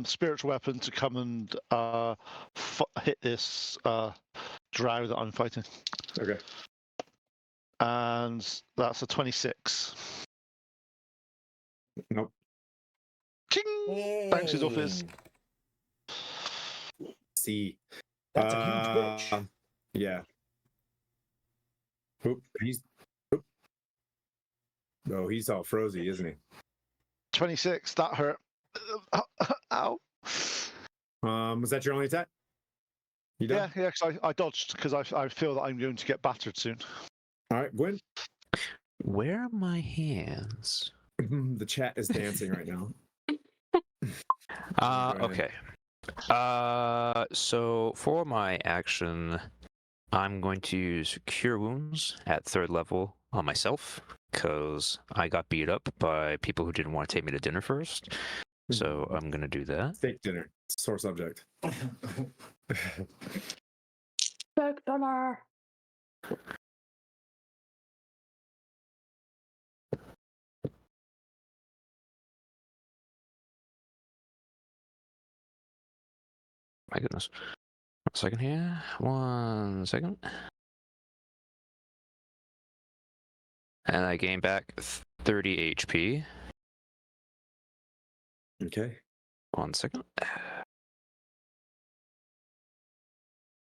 spiritual weapon to come and hit this drow that I'm fighting. Okay. And that's a 26. Nope. Ching! Bounces off his. See. That's a huge bitch. Yeah. Oop, he's. Oop. Oh, he's all frozy, isn't he? 26. That hurt. Ow. Was that your only attack? You done? Yeah. Because I dodged because I feel that I'm going to get battered soon. All right, Gwen. Where are my hands? The chat is dancing right now. Okay. So for my action, I'm going to use Cure Wounds at 3rd level on myself because I got beat up by people who didn't want to take me to dinner first. So I'm gonna do that. Steak dinner. Sore subject. Steak dinner. My goodness. 1 second here. 1 second. And I gain back 30 HP. Okay. 1 second.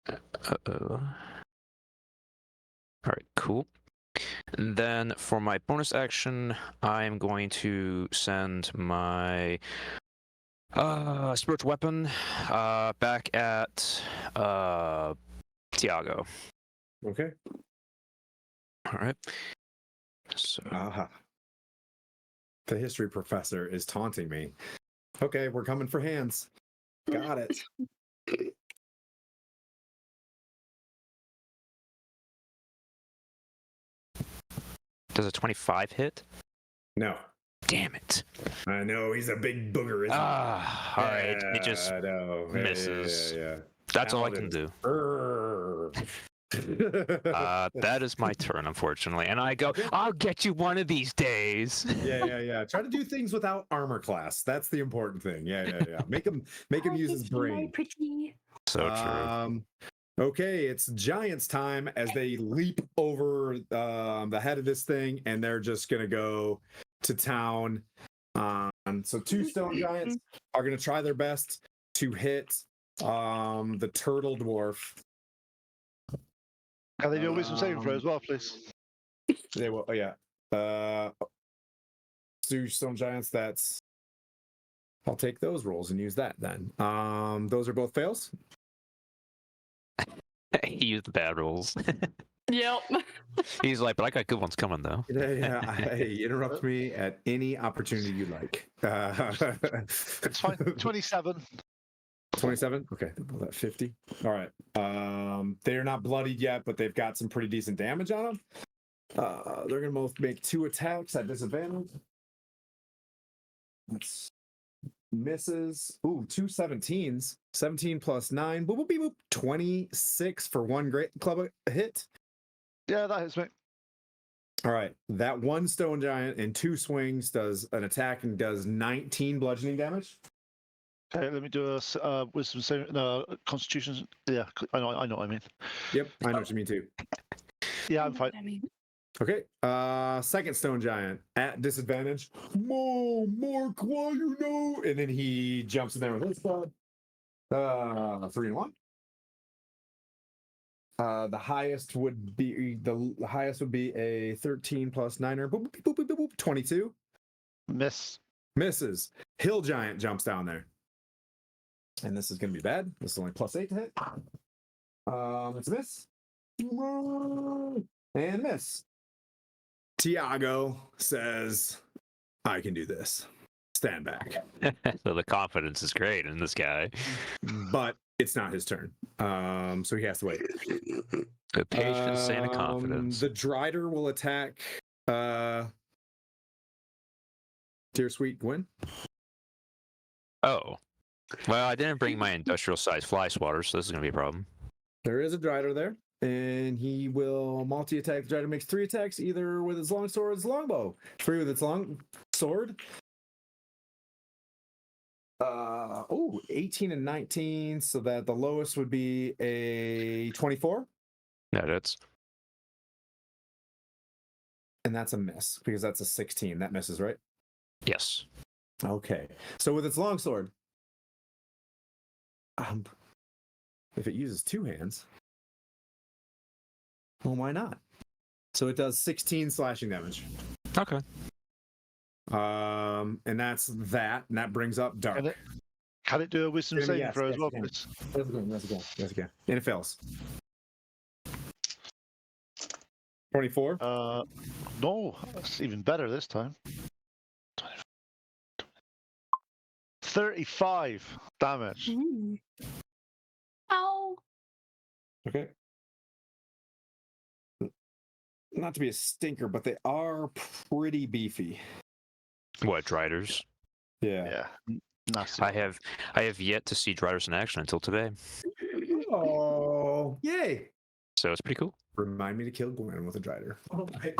Uh-oh. Alright, cool. And then for my bonus action, I'm going to send my spiritual weapon back at Tiago. Okay. Alright. So The history professor is taunting me. Okay, we're coming for hands. Got it. does a 25 hit? No. Damn it. I know he's a big booger, isn't he? Alright. It just I know. misses. Yeah. That's all I can do. That is my turn, unfortunately. And I go, I'll get you one of these days. Yeah. Try to do things without armor class. That's the important thing. Yeah. Make him use his brain. So true. Okay, it's Giants time as they leap over the head of this thing, and they're just gonna go to town. So 2 stone giants are gonna try their best to hit the turtle dwarf. Can they do a wisdom saving throw as well, please? They will. Oh yeah. 2 stone giants. That's. I'll take those rolls and use that then. Those are both fails. He used the bad rolls. Yep. He's like, but I got good ones coming though. Yeah. Hey, interrupt me at any opportunity you like. It's fine. 27. 27. Okay, pull that 50. All right. They're not bloodied yet, but they've got some pretty decent damage on them. They're gonna both make 2 attacks at disadvantage. misses. Ooh, two 17s. 17 plus 9. Boop, boop, beep, boop. 26 for one great club hit. Yeah, that hits me. All right. That one stone giant in two swings does an attack and does 19 bludgeoning damage. Okay, let me do a wisdom saving. Constitution. Yeah, I know what I mean. Yep, I know what you mean too. Yeah, I'm fine. I mean, Okay. Second stone giant at disadvantage. Mark, why you know? And then he jumps in there with his club. 3 and 1. The highest would be a 13 plus 9 or 22. Miss. Misses. Hill giant jumps down there. And this is gonna be bad. This is only plus 8 to hit. It's a miss. And miss. Tiago says, I can do this. Stand back. So the confidence is great in this guy. But it's not his turn. So he has to wait. A patience and a confidence. The Drider will attack Dear Sweet Gwen. Oh. Well, I didn't bring my industrial size fly swatter, so this is going to be a problem. There is a Drider there. And he will multi-attack. The Drider makes 3 attacks, either with his long sword or his longbow. 3 with its long sword. 18 and 19, so that the lowest would be a 24. Yeah, that's. And that's a miss, because that's a 16. That misses, right? Yes. Okay. So with its longsword, if it uses 2 hands, well, why not? So it does 16 slashing damage. Okay. And that's that, and that brings up Dark. Can it do a wisdom saving Yes, throw as yes, well, it can. please? Yes, again. And it fails. 24. No, it's even better this time. 35 damage. Ow. Okay. Not to be a stinker, but they are pretty beefy. What, Driders? Yeah. Yeah. Nasty. I have yet to see Driders in action until today. Oh, yay! So it's pretty cool. Remind me to kill Gwen with a Drider. Oh my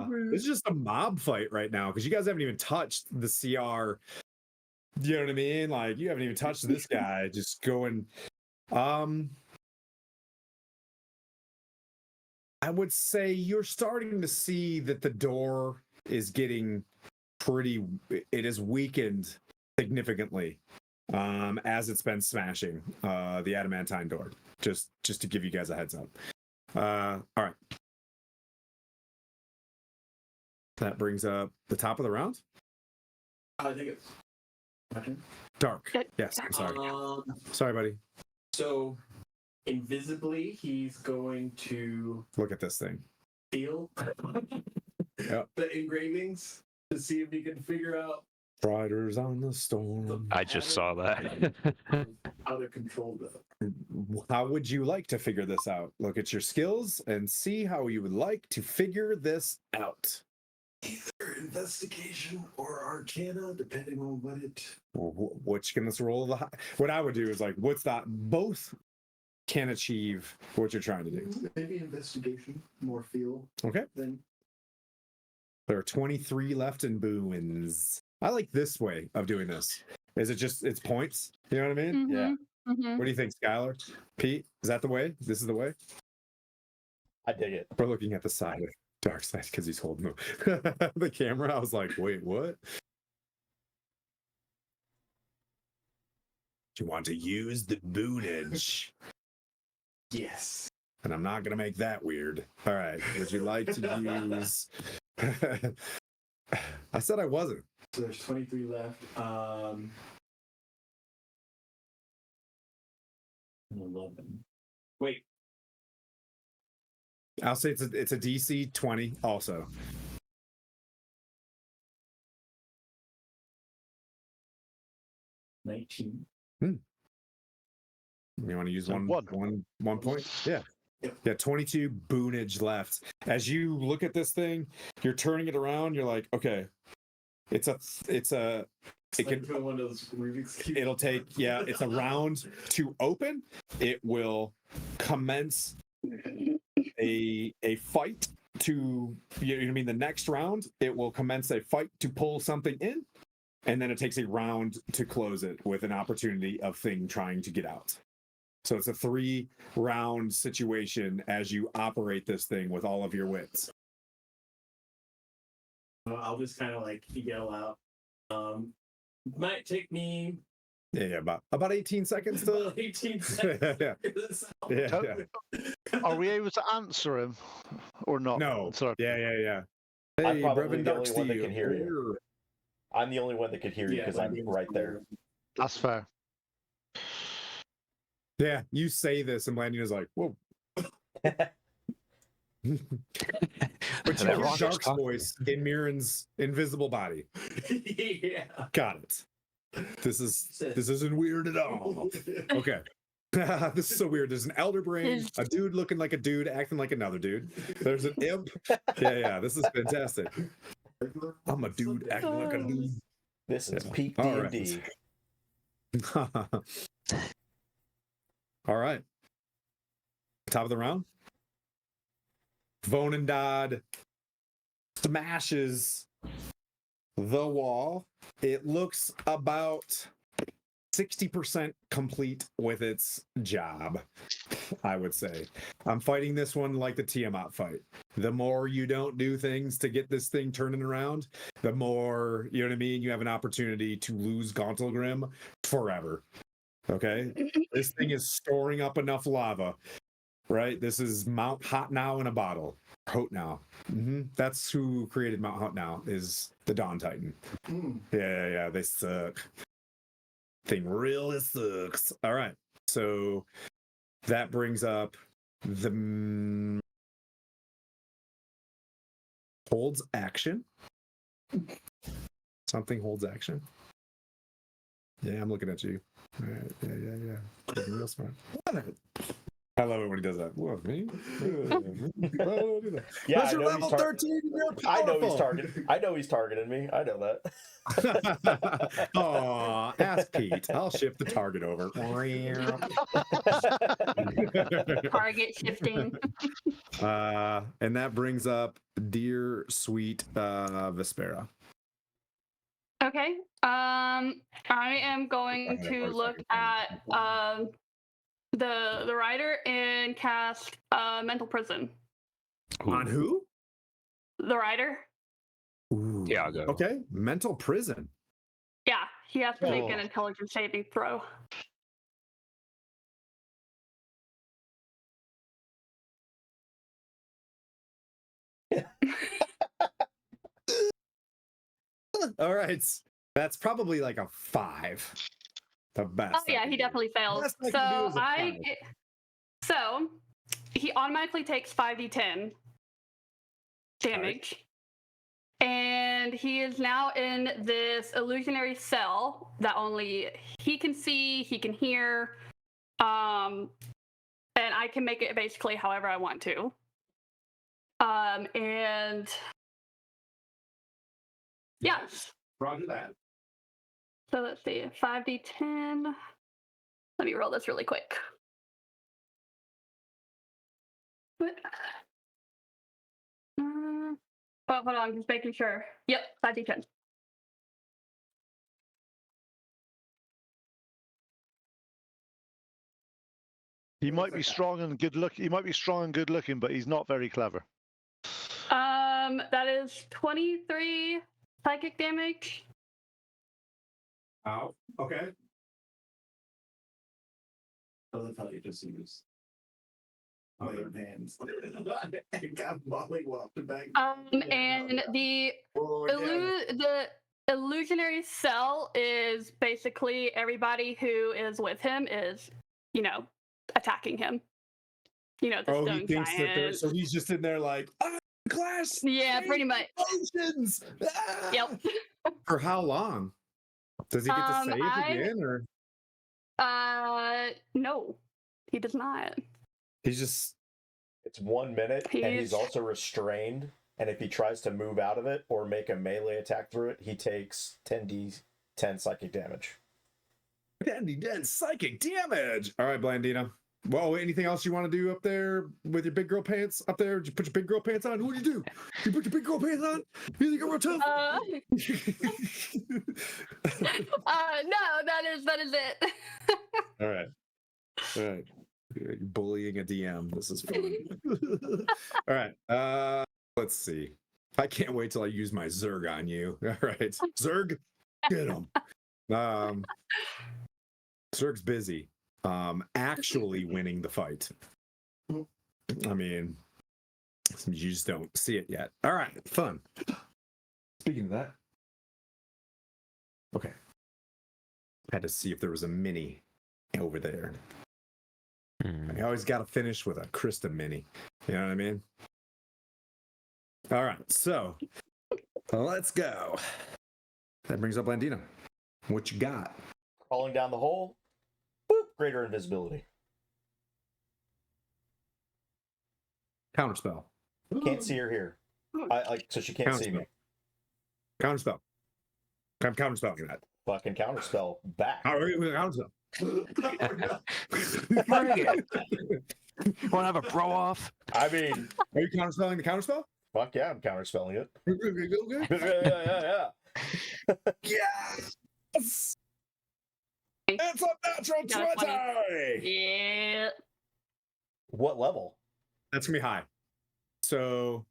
rude. It's just a mob fight right now because you guys haven't even touched the CR. You know what I mean? Like you haven't even touched this guy. Just going. I would say you're starting to see that the door is getting pretty. It is weakened significantly as it's been smashing the adamantine door. Just to give you guys a heads up. All right. That brings up the top of the round. I think it's my turn. Dark. Yes, I'm sorry. Sorry, buddy. So invisibly, he's going to Look at this thing. feel Yep. the engravings to see if he can figure out Riders on the storm. I just saw that. how to control them. How would you like to figure this out? Look at your skills and see how you would like to figure this out. Either investigation or arcana, depending on what it. Which can this roll the high? What I would do is like, what's that? Both can achieve what you're trying to do. Maybe investigation, more feel Okay. than. There are 23 left in Boons. I like this way of doing this. Is it just it's points? You know what I mean? Yeah. Mm-hmm. What do you think, Skylar? Pete, is that the way? This is the way? I dig it. We're looking at the side of Dark Side because he's holding the camera. I was like, wait, what? You want to use the boonage. Yes. And I'm not going to make that weird. All right. Would you like to use. I said I wasn't. So there's 23 left. 11. Wait. I'll say it's a DC 20 also. $19. You want to use So one point? Yeah. Yeah, 22 boonage left. As you look at this thing, you're turning it around. You're like, okay, it can, one of those Rubik's Cube. it'll take, yeah, it's a round to open. It will commence a fight to, you know what I mean? The next round, it will commence a fight to pull something in. And then it takes a round to close it with an opportunity of thing trying to get out. So it's a 3-round situation as you operate this thing with all of your wits. I'll just kind of like yell out. Might take me Yeah, about 18 seconds to. about 18 seconds. Yeah. Are we able to answer him or not? No. Sorry. Yeah. I'm Hey, probably Brevin the only one that Darksteel. can hear you. I'm the only one that could hear you because I'm right there. That's fair. Yeah, you say this, and Blandina's like, whoa. But you That hear rock is Dark's talking. voice in Mirren's invisible body. Yeah. Got it. This isn't weird at all. Okay. This is so weird. There's an elder brain, a dude looking like a dude, acting like another dude. There's an imp. Yeah. This is fantastic. I'm a dude acting like a dude. This is Yeah. peak All right. D&D. All right. Top of the round. Vonendad smashes the wall. It looks about 60% complete with its job, I would say. I'm fighting this one like the Tiamat fight. The more you don't do things to get this thing turning around, the more, you know what I mean, you have an opportunity to lose Gauntlegrym forever. Okay? This thing is storing up enough lava, right? This is Mount Hot Now in a bottle. Hot Now. That's who created Mount Hot Now, is the Dawn Titan. Yeah, they suck. Thing really sucks. All right, so that brings up the holds action. Something holds action. Yeah, I'm looking at you. All right, yeah. Looking real smart. I love it when he does that. What, me? Yeah, That's your level 13. You're I know he's powerful. targeting. I know he's targeting me. I know that. Aw, ask Pete. I'll shift the target over. Target shifting. And that brings up dear sweet Vespera. Okay. I am going to look at the rider and cast mental prison. On who? The rider. Ooh. Tiago. Okay, mental prison. Yeah, he has to make Oh. an intelligence saving throw. All right, that's probably like a 5. The best. Oh yeah, he definitely fails. Best I can do is So a 5. so he automatically takes 5d10 damage. And he is now in this illusionary cell that only he can see, he can hear, and I can make it basically however I want to. And yes. Roger that. So let's see, 5d10. Let me roll this really quick. What? Oh, hold on, just making sure. Yep, 5d10. He might be strong and good look. He might be strong and good looking, but he's not very clever. That is 23 psychic damage. Oh, okay. I love how you just use other hands. I got mollywopped back. And the the illusionary cell is basically everybody who is with him is, attacking him. The Oh, stone he thinks that giant. so he's just in there like, class. Yeah, pretty much. Potions. Yep. For how long? Does he get to save again, or No, he does not. he's just It's 1 minute, and he's He's- also restrained. And if he tries to move out of it or make a melee attack through it, he takes 10d10 psychic damage. 10d10 psychic damage. All right, Blandina. Well, anything else you want to do up there with your big girl pants up there? Did you put your big girl pants on? What do you do? You put your big girl pants on? You think you're real tough? No, that is it. All right. All right. You're bullying a DM. This is fun. All right. Let's see. I can't wait till I use my Zerg on you. All right. Zerg, get him. Zerg's busy. Actually winning the fight. I mean, you just don't see it yet. All right, fun. Speaking of that, okay. Had to see if there was a mini over there. I always got to finish with a Krista mini. You know what I mean? All right, so let's go. That brings up Landina. What you got? Crawling down the hole. Boop, greater invisibility. Counterspell. Can't see her here. So she can't see me. Counterspell. I'm counterspelling that. Fucking counterspell back. How are you with counterspell? Want to have a bro off? I mean, Are you counterspelling the counterspell? fuck yeah, I'm counterspelling it. Yeah. Yeah. Yes! It's a natural Got a 20! Yeah. What level? That's gonna be high. So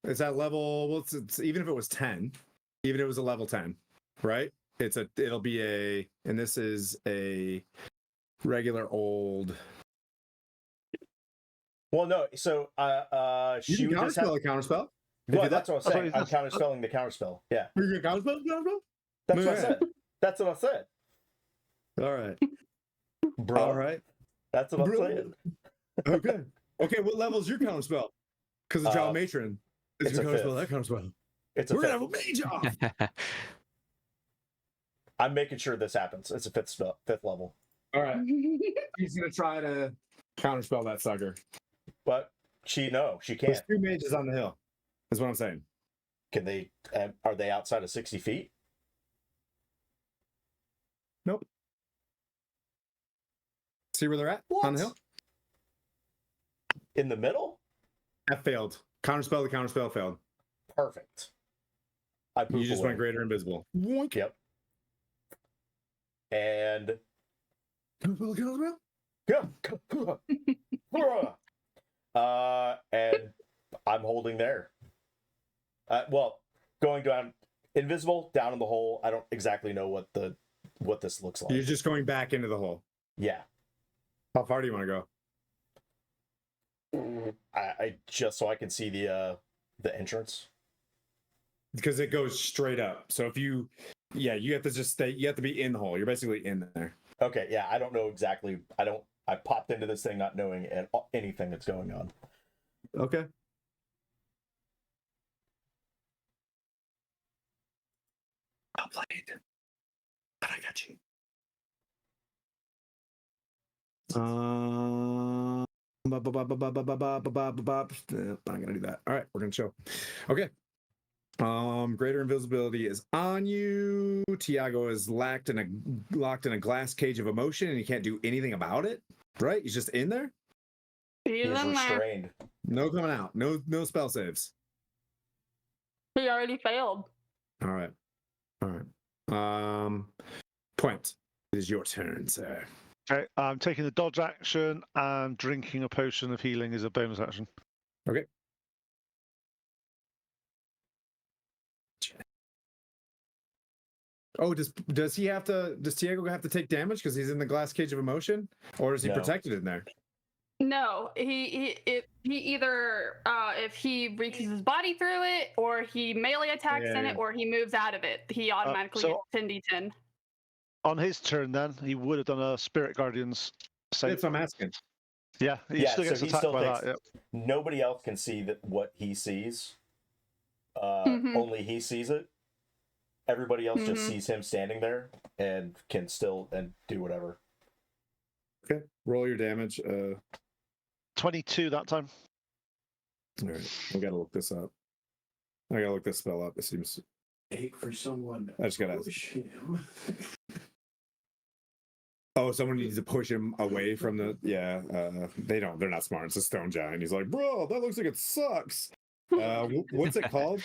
is that level? Well, it's even if it was 10, even if it was a level 10, right? It'll be a, and this is a regular old. Well, no. So, You she can would just have. counterspell a counterspell. Well, that's what I'm saying. Oh, I'm counterspelling the counterspell. Yeah, You can counterspell the counterspell. that's what I Yeah. said. That's what I said, All right. bro. All right. That's what I'm Bro. saying. Okay. Okay. What level is your counterspell? Because the child matron is it's your a counterspell. fifth. That counterspell. It's a We're gonna fifth. have a mage off. I'm making sure this happens. It's a fifth level. All right. He's gonna try to counterspell that sucker. But she There's can't. 2 mages on the hill. Is what I'm saying. Can they? Are they outside of 60 feet? Nope. See where they're at What? on the hill? In the middle? That failed. Counterspell. The counterspell failed. Perfect. I You just away. went greater invisible. Yep. And Counterspell. The counterspell. and I'm holding there. Well, going down invisible down in the hole. I don't exactly know what this looks like. You're just going back into the hole. Yeah. How far do you want to go? I just so I can see the entrance. Because it goes straight up. So if you have to just stay. You have to be in the hole. You're basically in there. Okay, yeah, I don't know exactly. I popped into this thing not knowing anything that's going on. Okay. I'll play it. But I got you. I'm not gonna do that. All right, we're gonna show. Okay. Greater invisibility is on you. Tiago is locked in a glass cage of emotion, and he can't do anything about it. Right? He's just in there. He's He's in there. restrained. No coming out. No spell saves. He already failed. All right. All right. Point. It is your turn, sir. Okay, I'm taking the dodge action and drinking a potion of healing is a bonus action. Okay. Oh, does he have to? Does Tiago have to take damage because he's in the glass cage of emotion, or is he No. protected in there? No, he either if he reaches his body through it, or he melee attacks in Yeah. it, or he moves out of it, he automatically so- gets 10d10. On his turn, then he would have done a Spirit Guardian's save. That's what I'm asking. Yeah, he Yeah, still so gets he attacked still by takes- that. Yep. Nobody else can see what he sees. Mhm. Only he sees it. Everybody else just Mhm. sees him standing there and can still do whatever. Okay. Roll your damage. 22 that time. All right, I gotta look this up. I gotta look this spell up. It seems. Hate for someone. I just gotta. Push him. Oh, someone needs to push him away from the. Yeah, they don't. They're not smart. It's a stone giant. He's like, bro, that looks like it sucks. What's it called?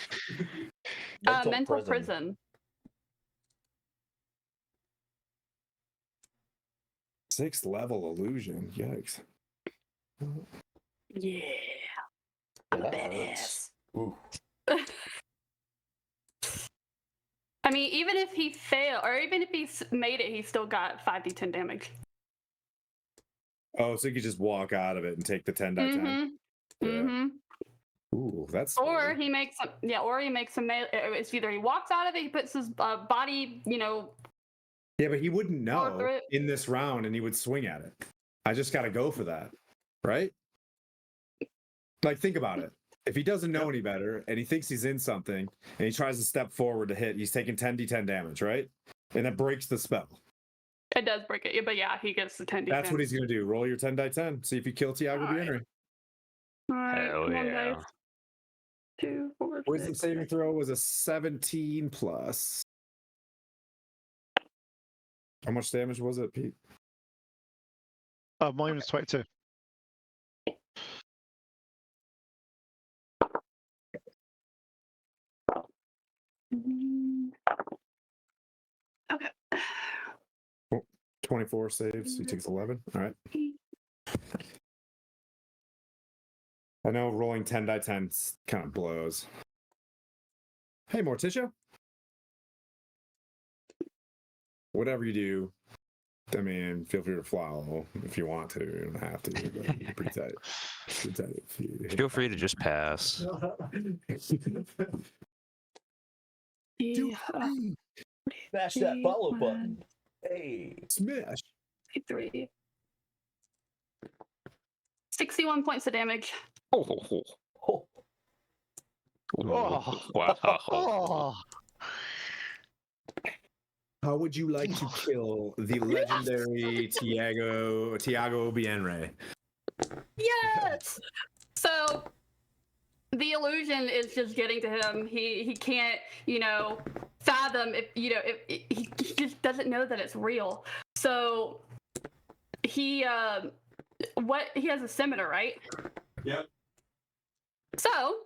Mental prison. 6th level illusion. Yikes. Yeah. I'm a badass. Ooh. I mean, even if he failed, or even if he made it, he still got 5d10 damage. Oh, so you could just walk out of it and take the 10 die 10. Yeah. Ooh, that's. Or scary. he makes some. Yeah. Or he makes some. It's either he walks out of it, he puts his body, Yeah, but he wouldn't Power know through it. in this round, and he would swing at it. I just got to go for that, right? Like, think about it. If he doesn't know any better, and he thinks he's in something, and he tries to step forward to hit, he's taking 10d10 damage, right? And that breaks the spell. It does break it, but yeah, he gets the 10d10. That's what he's gonna do. Roll your 10 die 10. See if you kill Tiago Alright. Bienri. All right, Hell come on, yeah. guys. 2, 4, Wisdom 6. saving throw was a 17 plus. How much damage was it, Pete? Mine was 22. Okay. 24 saves. He takes 11. All right. I know rolling 10 die 10 kind of blows. Hey, Morticia. Whatever you do, I mean, feel free to follow if you want to. You don't have to. But pretty tight. Pretty tight if you... Feel free to just pass. Yeah. Smash that follow button. Hey. Smash. 3. 61 points of damage. Oh, Oh, Oh. wow. Oh. How would you like to kill the legendary Tiago Bienre? Yes. So the illusion is just getting to him. He can't, fathom if he just doesn't know that it's real. So he has a scimitar, right? Yep. So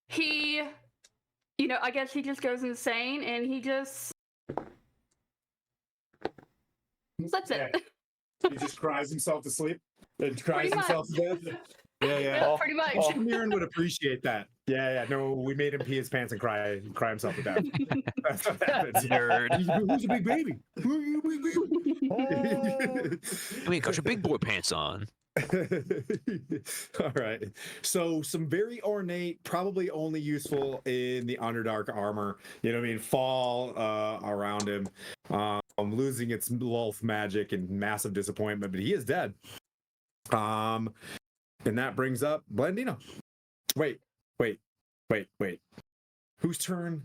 he, I guess he just goes insane and he just that's it. He just cries himself to sleep. And cries Pretty himself to death. Yeah, yeah. Yeah, pretty much. Miran would appreciate that. Yeah. No, we made him pee his pants and cry himself to death. That's what happens. Nerd. Who's a big baby? You ain't got your big boy pants on. All right. So some very ornate, probably only useful in the Underdark armor. You know what I mean? Fall around him. Losing its Lulth magic and massive disappointment, but he is dead. And that brings up Blandino. Wait. Whose turn?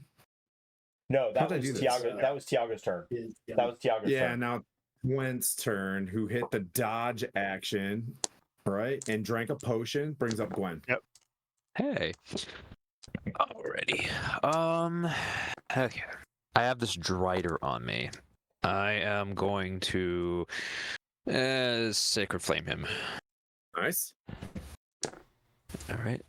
no, that How'd I was do this? Tiago. That was Tiago's turn. Yeah. That was Tiago's Yeah, turn. now Gwent's turn, who hit the dodge action, right? And drank a potion, brings up Gwen. Hey. Alrighty. Okay. I have this Drider on me. I am going to Sacred Flame him. Nice. Alright.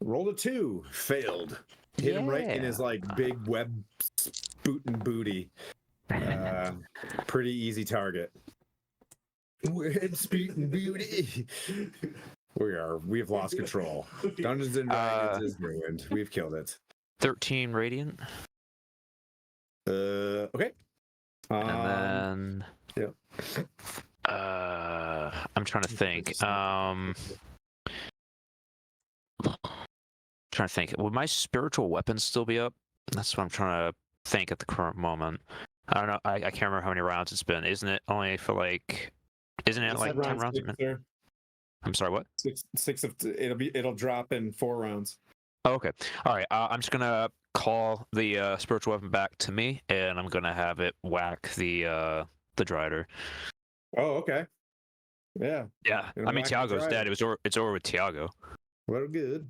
Rolled a 2. Failed. Hit him right in his big web booty. Pretty easy target. Web spootin' booty. We've lost control. Dungeons and Dragons is ruined. We've killed it. 13 Radiant. Okay. And then Yep. I'm trying to think. Would my spiritual weapons still be up? That's what I'm trying to think at the current moment. I don't know. I can't remember how many rounds it's been. Isn't it only for isn't it like 10 rounds? I'm sorry, what? Six of it'll drop in 4 rounds. Oh, okay. All right. I'm just gonna call the spiritual weapon back to me, and I'm gonna have it whack the Drider. Oh, okay. Yeah. Yeah. You know, I mean, I can Tiago's try dead. it. It's over with Tiago. Well, good.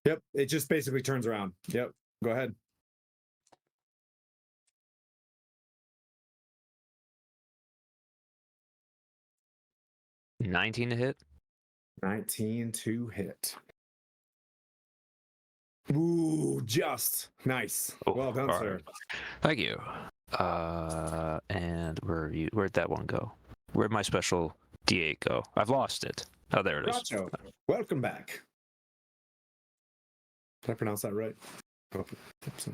Yep. It just basically turns around. Yep. Go ahead. $19 to hit. 19 to hit. Ooh, just nice. Oh, Well done, all sir. right. Thank you. And where'd that one go? Where'd my special D8 go? I've lost it. Oh, there it is. Racho, welcome back. Did I pronounce that right? Oh, so.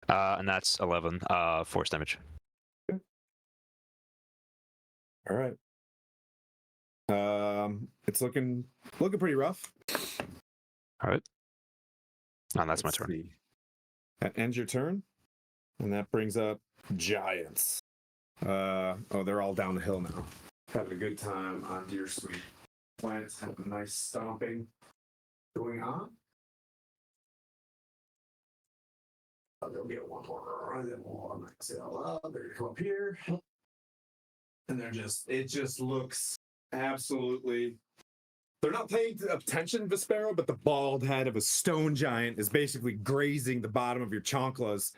And that's 11 force damage. All right. It's looking pretty rough. All right. And that's my Let's turn. see. That ends your turn, and that brings up giants. Oh, they're all down the hill now. Having a good time on Deer Sweet. Plants have a nice stomping going on. There'll get one more, and then we'll exhale up. They're gonna come up here, and it just looks absolutely. They're not paying attention, Vespero, but the bald head of a stone giant is basically grazing the bottom of your chanclas.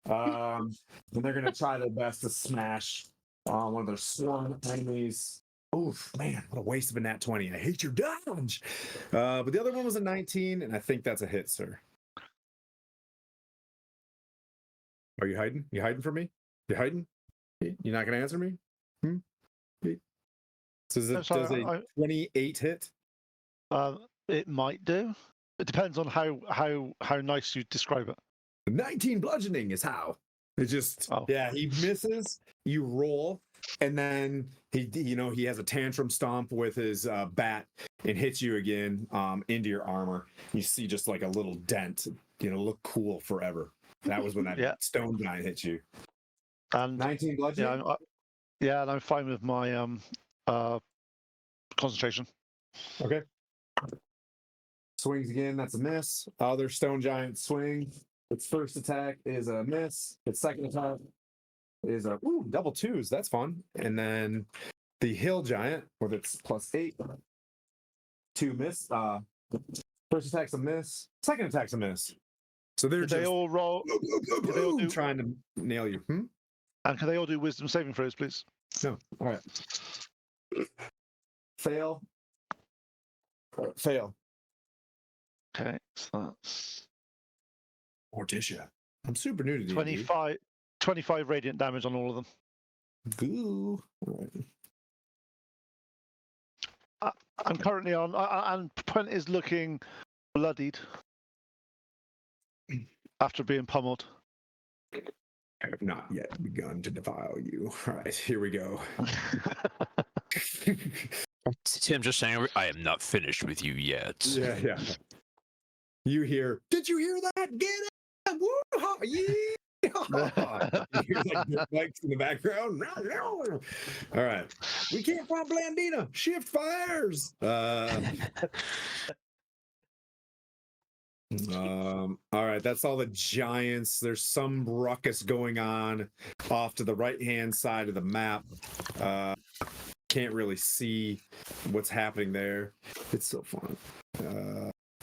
And they're going to try their best to smash one of their swarm enemies. Oof, man, what a waste of a nat 20. I hate your dodge. But the other one was a 19, and I think that's a hit, sir. Are you hiding? You hiding from me? You hiding? You're not going to answer me? So does a 28 hit? It might do. It depends on how nice you describe it. 19 bludgeoning is how. It just he misses, you roll, and then he has a tantrum stomp with his bat and hits you again into your armor. You see just like a little dent, look cool forever. That was when that stone giant hit you. And 19 bludgeoning? And I'm fine with my concentration. Okay. Swings again, that's a miss. Other stone giant swing. Its first attack is a miss. Its second attack is a double twos. That's fun. And then the hill giant with its +8, 2 miss. First attack's a miss. Second attack's a miss. So they all roll. They all trying to nail you. And can they all do wisdom saving throws, please? No. All right. Fail. Fail. Okay, so that's Morticia. I'm super new to D&D. 25 radiant damage on all of them. Goo. All right. I'm currently on, and Punt is looking bloodied after being pummeled. I have not yet begun to defile you. All right, here we go. Tim just saying, I am not finished with you yet. Yeah. You hear, did you hear that? Get it! Woo-ha! Yeah! You hear like bikes in the background. All right. We can't find Blandina. Shift fires. All right, that's all the giants. There's some ruckus going on off to the right-hand side of the map. Can't really see what's happening there. It's so fun.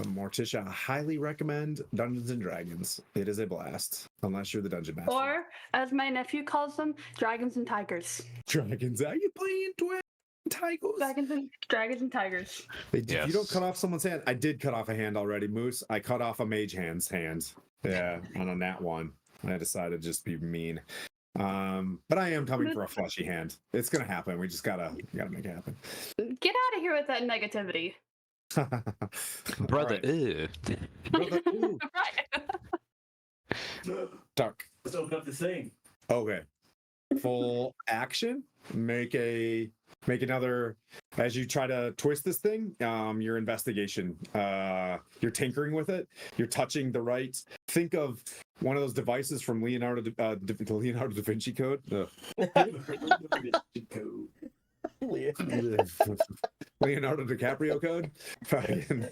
Morticia, I highly recommend Dungeons and Dragons. It is a blast, unless you're the dungeon master. Or, as my nephew calls them, dragons and tigers. Dragons. Are you playing tigers? Dragons and tigers. If you don't cut off someone's hand, I did cut off a hand already, Moose. I cut off a mage hand's hand. Yeah, on a nat 1. I decided to just be mean. But I am coming for a fleshy hand. It's gonna happen. We just gotta make it happen. Get out of here with that negativity. Brother, Right. ew. Brother, ooh. Right. Duck. Let's open up the thing. Okay. Full action. Make another as you try to twist this thing. Your investigation. You're tinkering with it. You're touching the right. Think of one of those devices from Leonardo da Vinci Code. Leonardo DiCaprio code. Fucking.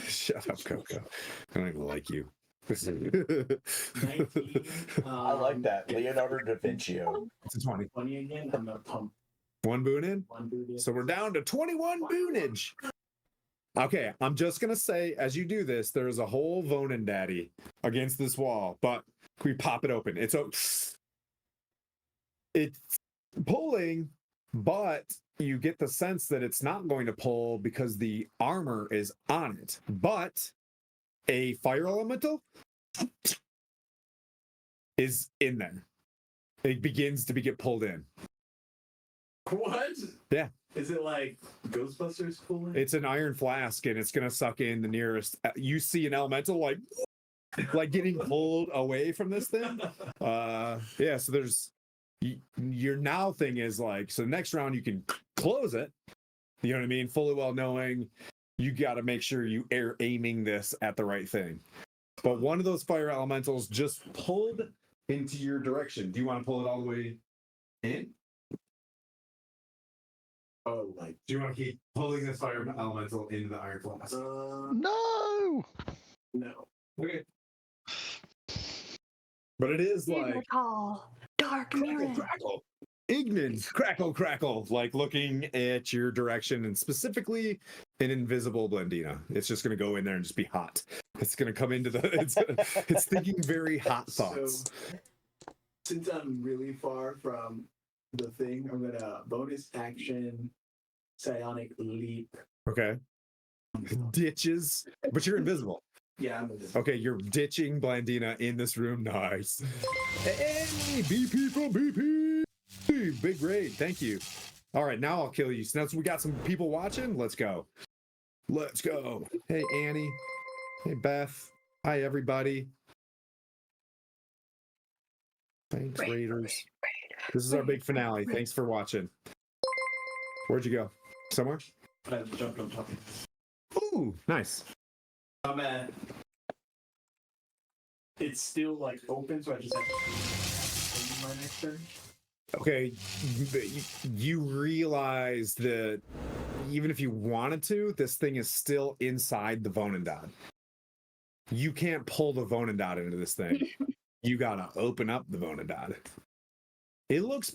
Shut up, Coco. I don't even like you. 19. I like that. Leonardo da Vinci. It's a 20. 20 again. I'm gonna pump One boon in. one boot in. So we're down to 21 boonage. Okay, I'm just gonna say, as you do this, there's a whole Vonin daddy against this wall, but we pop it open. It's pulling, but you get the sense that it's not going to pull because the armor is on it. But a fire elemental is in there. It begins to get pulled in. What? Yeah. Is it like Ghostbusters pulling? It's an iron flask, and it's gonna suck in the nearest. You see an elemental like getting pulled away from this thing. Yeah. So there's your now thing is like, so next round you can close it. You know what I mean? Fully well knowing you got to make sure you are aiming this at the right thing. But one of those fire elementals just pulled into your direction. Do you want to pull it all the way in? Oh, like Do you want to keep pulling this fire elemental into the iron flask? No. no. Okay. But it is like Call. Dark mirror. crackle. Ignan, crackle, like looking at your direction, and specifically an invisible Blendina. It's just going to go in there and just be hot. It's going to come into the. It's thinking very hot thoughts. So, since I'm really far from the thing, I'm gonna bonus action psionic leap. Okay. Ditches, but you're invisible. Yeah, I'm invisible. Okay, you're ditching Blandina in this room. Nice. Hey, BP from BP. Big raid. Thank you. All right, now I'll kill you. Since we got some people watching, let's go. Let's go. Hey, Annie. Hey, Beth. Hi, everybody. Thanks, Raiders. This is our big finale. Thanks for watching. Where'd you go? Somewhere? I jumped on top of this. Ooh, nice. I'm at. It's still like open, so I just have to my next turn. Okay, you realize that even if you wanted to, this thing is still inside the Vonendad. You can't pull the Vonendad into this thing. You gotta open up the Vonendad. It looks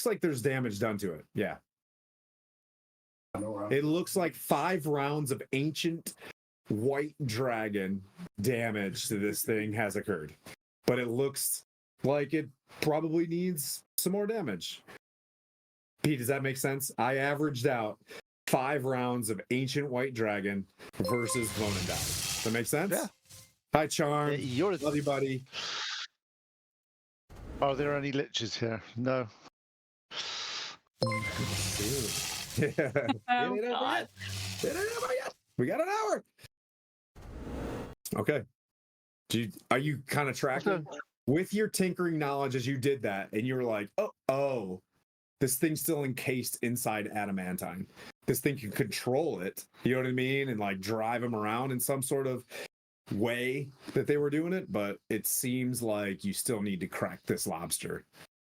like there's damage done to it. Yeah. It looks like 5 rounds of ancient white dragon damage to this thing has occurred. But it looks like it probably needs some more damage. Pete, does that make sense? I averaged out 5 rounds of ancient white dragon versus Vonendad. Does that make sense? Yeah. Hi, Charm. You're. Love you, buddy. Are there any liches here? No. Yeah. Oh, It ain't over God. yet. It ain't over yet. We got an hour. Okay. Are you kind of tracking with your tinkering knowledge as you did that, and you were like, oh, this thing's still encased inside adamantine. This thing can control it. You know what I mean? And like drive them around in some sort of way that they were doing it, but it seems like you still need to crack this lobster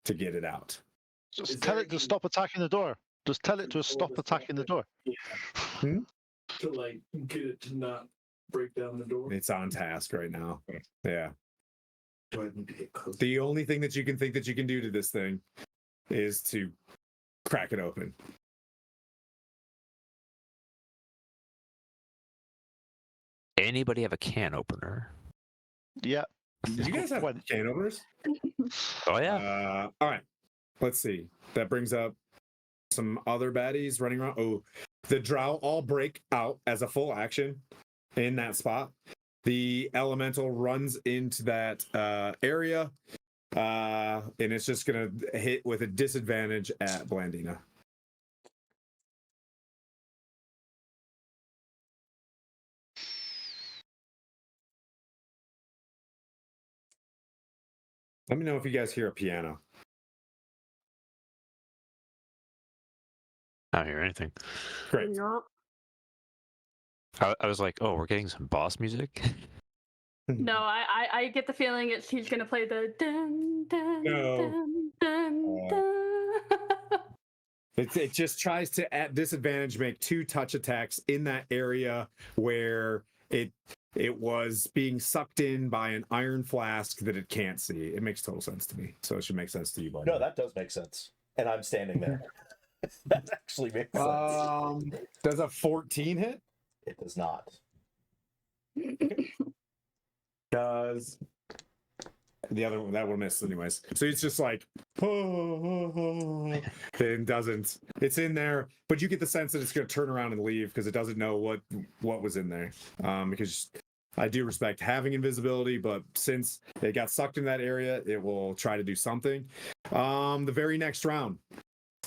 to get it out. Just tell it to stop attacking the door. Just tell it to stop attacking the door. Yeah. Hmm? To like get it to not break down the door. It's on task right now. Yeah. Do I need to get close? The only thing that you can think that you can do to this thing is to crack it open. Anybody have a can opener? Yeah. Did you guys have can openers? Oh yeah. All right. Let's see. That brings up some other baddies running around. Oh, the drow all break out as a full action in that spot. The elemental runs into that area, and it's just gonna hit with a disadvantage at Blandina. Let me know if you guys hear a piano. I don't hear anything. Great. Nope. I was like, oh, we're getting some boss music. No, I get the feeling he's gonna play the dun dun No. dun dun dun. It just tries to, at disadvantage, make 2 touch attacks in that area where it it was being sucked in by an iron flask that it can't see. It makes total sense to me. So it should make sense to you, buddy. No, that does make sense. And I'm standing there. That actually makes sense. Does a 14 hit? It does not. Does the other one that will miss anyways? So it's just like, then doesn't. It's in there, but you get the sense that it's going to turn around and leave because it doesn't know what was in there. Because I do respect having invisibility, but since it got sucked in that area, it will try to do something. The very next round,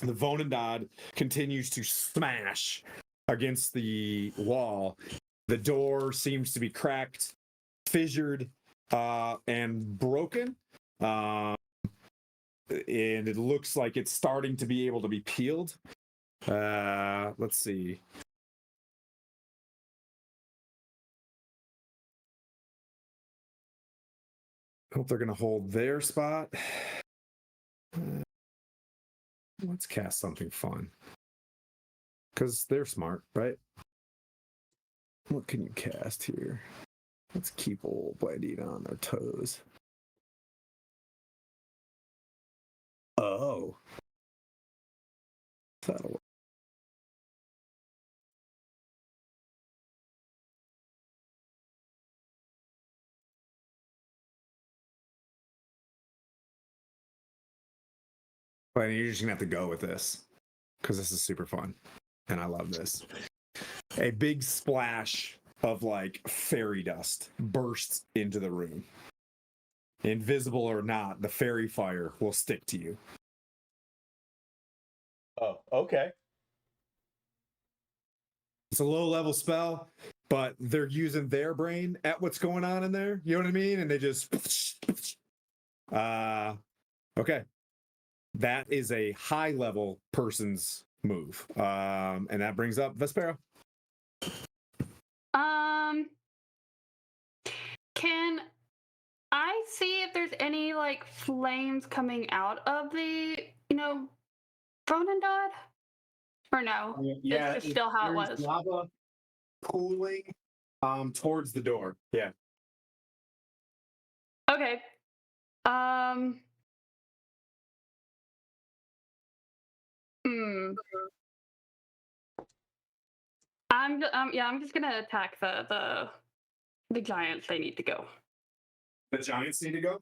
the Vonendad continues to smash against the wall. The door seems to be cracked, fissured, and broken. And it looks like it's starting to be able to be peeled. Let's see. Hope they're going to hold their spot. Let's cast something fun. Because they're smart, right? What can you cast here? Let's keep old Blandina on their toes. Oh. That'll work. But you're just gonna have to go with this because this is super fun and I love this. A big splash of like fairy dust bursts into the room. Invisible or not, the fairy fire will stick to you. Oh, okay. It's a low level spell, but they're using their brain at what's going on in there. You know what I mean? And they just okay. That is a high level person's move. And that brings up Vespera. Can I see if there's any like flames coming out of the, Vonendad? Or no? Yeah, it's just still how it there's was. lava pooling towards the door. Yeah. Okay. I'm just gonna attack the giants. They need to go. The giants need to go?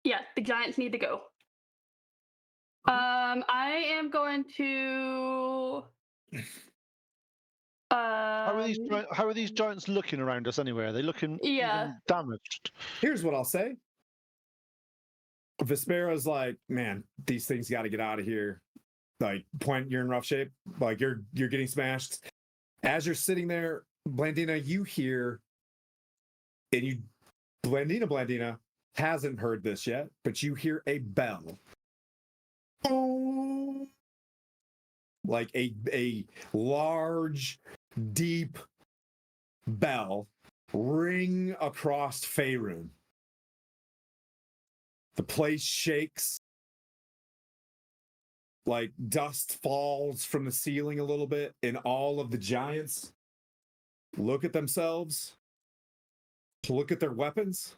Yeah, the giants need to go. I am going to. How are these giants looking around us anyway? Are they looking even damaged? Here's what I'll say. Vespera's like, man, these things got to get out of here. Like, point, you're in rough shape. Like, you're getting smashed. As you're sitting there, Blandina, you hear, and Blandina hasn't heard this yet, but you hear a bell. Boom. Like a large, deep bell ring across Faerun. The place shakes. Like dust falls from the ceiling a little bit, and all of the giants look at themselves, look at their weapons,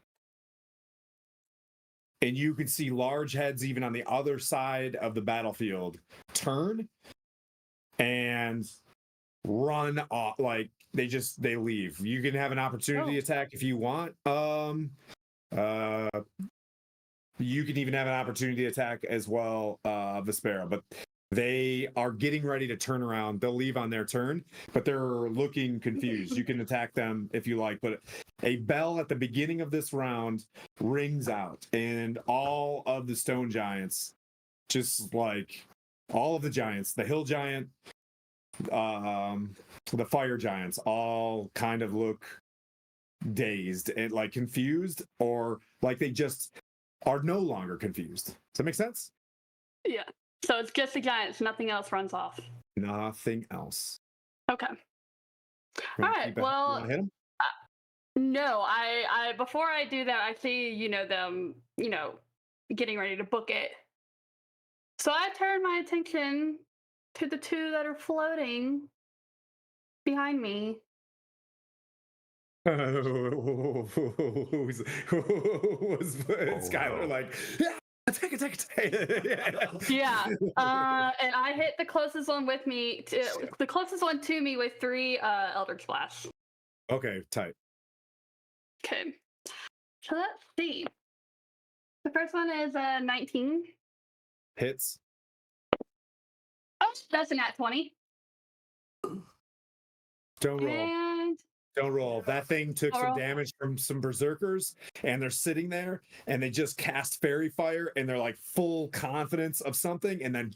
and you can see large heads even on the other side of the battlefield turn and run off. Like they leave. You can have an opportunity attack if you want. You can even have an opportunity attack as well, Vespera, but they are getting ready to turn around. They'll leave on their turn, but they're looking confused. You can attack them if you like, but a bell at the beginning of this round rings out, and all of the stone giants, just like all of the giants, the hill giant, the fire giants, all kind of look dazed and like confused, or like they just are no longer confused. Does that make sense? Yeah. So it's just the giants. Nothing else runs off. Nothing else. Okay. All right. Well, hit him? No. I before I do that, I see them getting ready to book it. So I turn my attention to the two that are floating behind me. who was Skylar like? Yeah, take it. Yeah. And I hit the closest one with me. The closest one to me with 3 Eldritch Blasts. Okay, tight. Okay. So let's see. The first one is 19. Hits. Oh, that's a nat 20. Don't roll. And Don't roll. That thing took some roll. damage from some berserkers, and they're sitting there, and they just cast fairy fire, and they're like full confidence of something, and then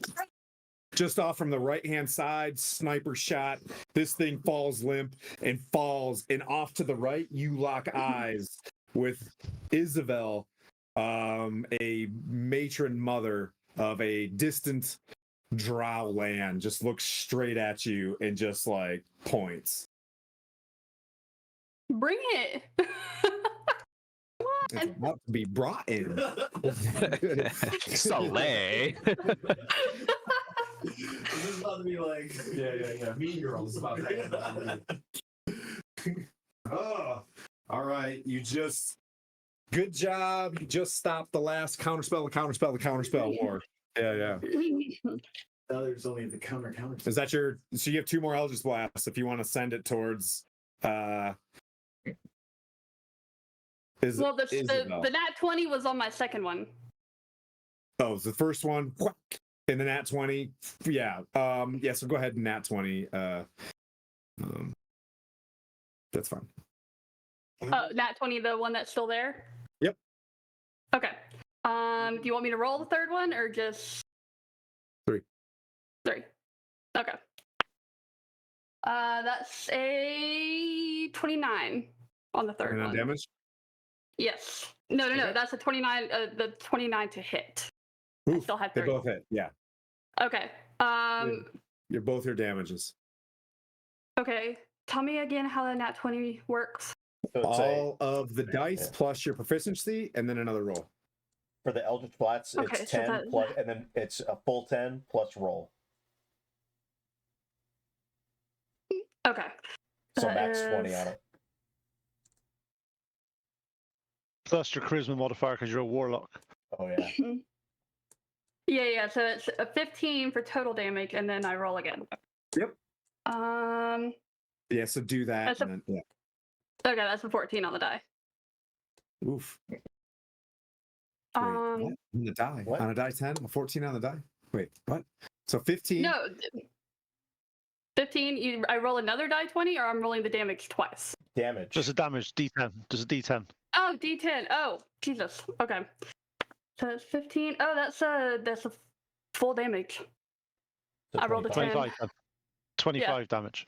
just off from the right hand side, sniper shot. This thing falls limp and falls, and off to the right, you lock eyes with Isabel, a matron mother of a distant drow land, just looks straight at you and just like points. bring it. It's about to be brought in. Soleil. This is about to be like, Yeah. Mean Girls about that. Oh, all right. Good job. You just stopped the last counterspell war. Yeah. now there's only the counter. Is that so you have 2 more Eldritch Blasts if you want to send it towards Well, the Isabel. nat 20 was on my second one. Oh, it's the first one. Whack, and the nat 20. Yeah. Yeah, so go ahead and nat 20. That's fine. Oh, nat 20, the one that's still there? Yep. Okay. Do you want me to roll the third one or just 3? 3. Okay. That's a 29 on the third one. Damage? Yes. No. Okay. That's a 29. The 29 to hit. I Oof, still have they 3. both hit. Yeah. Okay. You're both your damages. Okay. Tell me again how the nat 20 works. So it's All of the dice yeah. plus your proficiency, and then another roll. for the Eldritch Blats, Okay, it's so 10 that- plus, and then it's a full 10 plus roll. Okay. So That max 20 is- on it. Plus your charisma modifier because you're a warlock. Oh yeah. Yeah. So it's a 15 for total damage, and then I roll again. Yep. Okay, Yeah, so do that. That's a- And then, yeah. that's a 14 on the die. Oof. Wait, Um, what? On the die. What? On a die 10? A 14 on the die? Wait, what? So 15? No. 15. I roll another die 20, or I'm rolling the damage twice. Damage. Just a damage, D10. Just a D10. Oh, D10. Oh, Jesus. Okay. So it's 15. Oh, that's a full damage. So I rolled a 10. 25. 25 damage.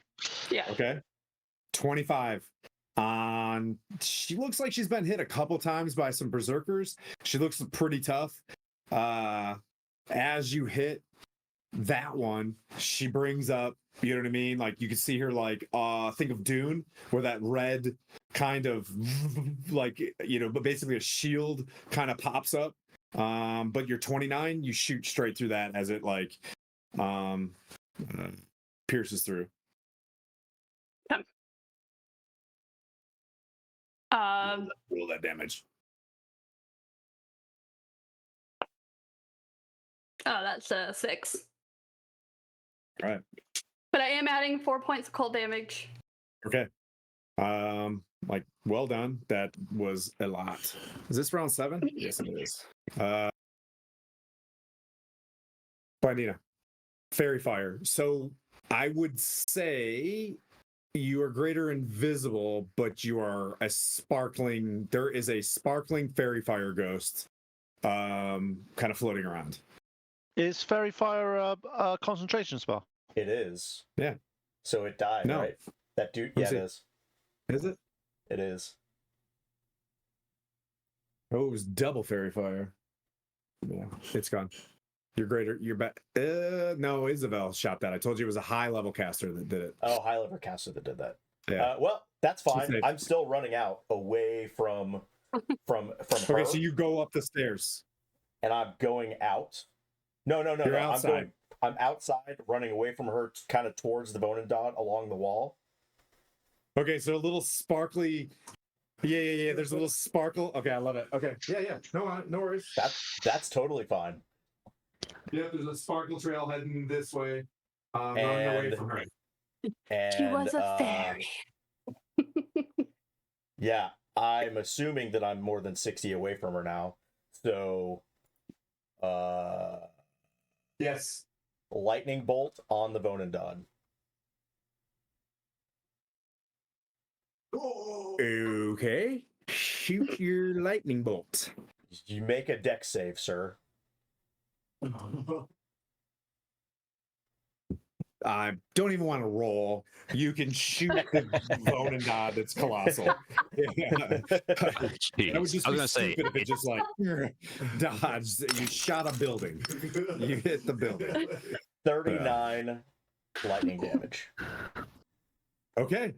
Yeah. Okay. 25. She looks like she's been hit a couple times by some berserkers. She looks pretty tough. As you hit that one, she brings up, you know what I mean? Like you can see her like think of Dune, where that red kind of like, but basically a shield kind of pops up. But you're 29, you shoot straight through that as it like pierces through. Roll that damage. Oh, that's a 6. All right. But I am adding 4 points of cold damage. Okay. Well done. That was a lot. Is this round 7? Yes, it is. Bindina. Fairy fire. So I would say you are greater invisible, but you are there is a sparkling fairy fire ghost kind of floating around. Is Fairy Fire a concentration spell? It is. Yeah. So it died, No. right? That dude. Let me Yeah, it see. is. Is it? It is. Oh, it was double fairy fire. Yeah, it's gone. You're back. No, Isabel shot that. I told you it was a high level caster that did it. Oh, high level caster that did that. Yeah. Well, that's fine. safe. I'm still running out away from her, Okay, so you go up the stairs. and I'm going out. No. You're outside. I'm outside, running away from her, kind of towards the Bonin dot along the wall. Okay, so a little sparkly. Yeah. There's a little sparkle. Okay, I love it. Okay, yeah. No worries. That's totally fine. Yep, there's a sparkle trail heading this way, running away And- from her. And She was a fairy. Yeah, I'm assuming that I'm more than 60 away from her now. So, Yes. lightning bolt on the Vonendon. Okay. Shoot your lightning bolt. You make a deck save, sir. I don't even want to roll. You can shoot the Vonendon that's colossal. Yeah. Jeez. That would just I was be gonna say, stupid if it just like dodged. You shot a building. You hit the building. 39 lightning damage. Okay.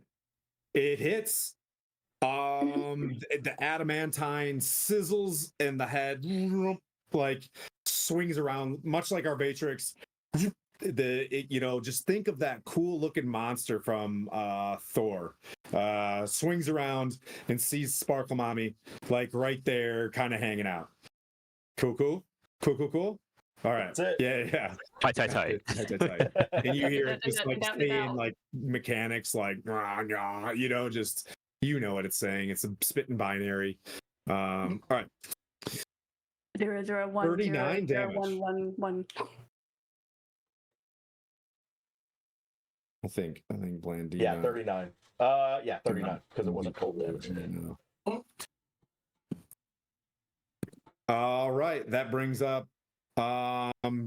It hits. The adamantine sizzles and the head like swings around, much like our Vatrix. Just think of that cool looking monster from Thor. Swings around and sees Sparkle Mommy like right there, kind of hanging out. Cool. All right. That's it. Yeah. tight. Tight. And you hear it just like Down. saying like mechanics, like just you know what it's saying. It's a spitting binary. All right. 001 39 damage. 0111. I think Blandina. Yeah, 39. 39 because it wasn't cold damage. All right, that brings up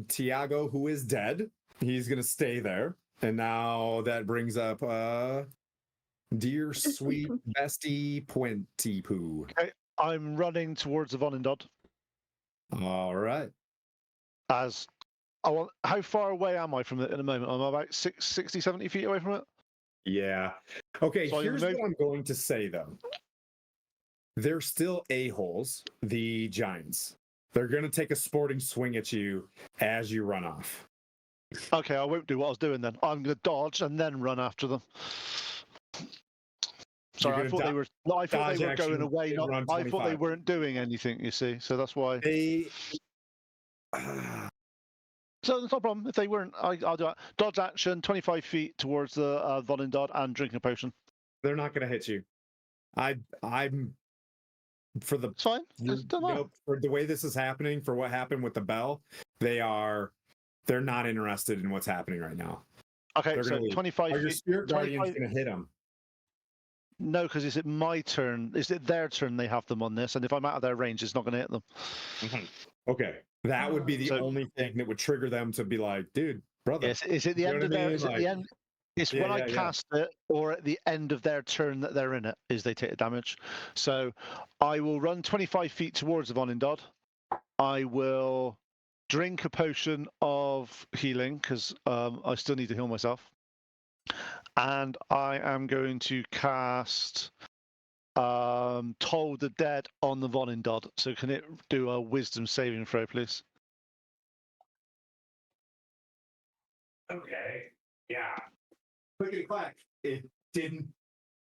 Tiago, who is dead. He's gonna stay there, and now that brings up dear sweet bestie Puenty Poo. I'm running towards the Vonendod. All right. As how far away am I from it at the moment? I'm about 60, 70 feet away from it. Yeah. Okay, So here's what I'm going to say though. They're still a-holes, the giants. They're gonna take a sporting swing at you as you run off. Okay, I won't do what I was doing then. I'm going to dodge and then run after them. Sorry, I You're thought gonna they were. I thought dodge they were action going away. and Not, run I thought they 25. weren't doing anything. You see, so that's why. They So it's not a problem. If they weren't, I'll do that. Dodge action, 25 feet towards the Vonendod and drinking a potion. they're not gonna hit you. I'm for the It's fine. Just don't know. nope, for the way this is happening, for what happened with the bell, they're not interested in what's happening right now. Okay, They're so gonna leave. 25 Are your feet. spirit guardians 25 gonna hit them? No, because is it my turn? Is it their turn? They have them on this, and if I'm out of their range, it's not going to hit them. Okay, that would be the So- only thing that would trigger them to be like, dude, brother. Yes, is it the You know end what of I their? mean? Is it Like- the end? It's when I Yeah. cast it, or at the end of their turn that they're in it, is they take the damage. So I will run 25 feet towards the Vonendod. I will drink a potion of healing because I still need to heal myself, and I am going to cast Toll the Dead on the Vonendod. So can it do a Wisdom saving throw, please? Okay, yeah. Clickety clack. It didn't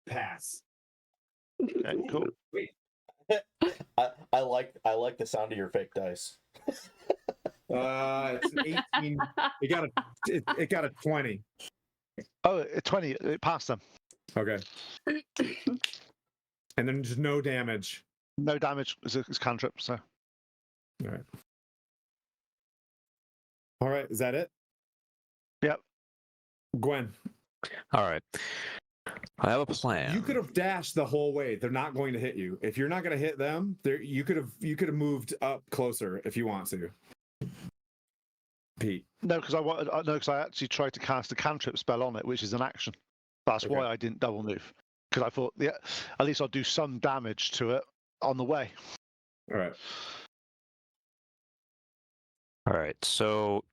pass. Okay, cool. I like the sound of your fake dice. It's an 18. It got a 20. Oh, 20. It passed them. Okay. And then just no damage. No damage. It's cantrip. So All right. Is that it? Yep. Gwen, All right. I have a plan. you could have dashed the whole way. They're not going to hit you. If you're not going to hit them, you could have moved up closer if you want to. Pete. no, because I actually tried to cast a cantrip spell on it, which is an action. That's why Okay. I didn't double move. Because I thought, yeah, at least I'll do some damage to it on the way. All right. All right. So,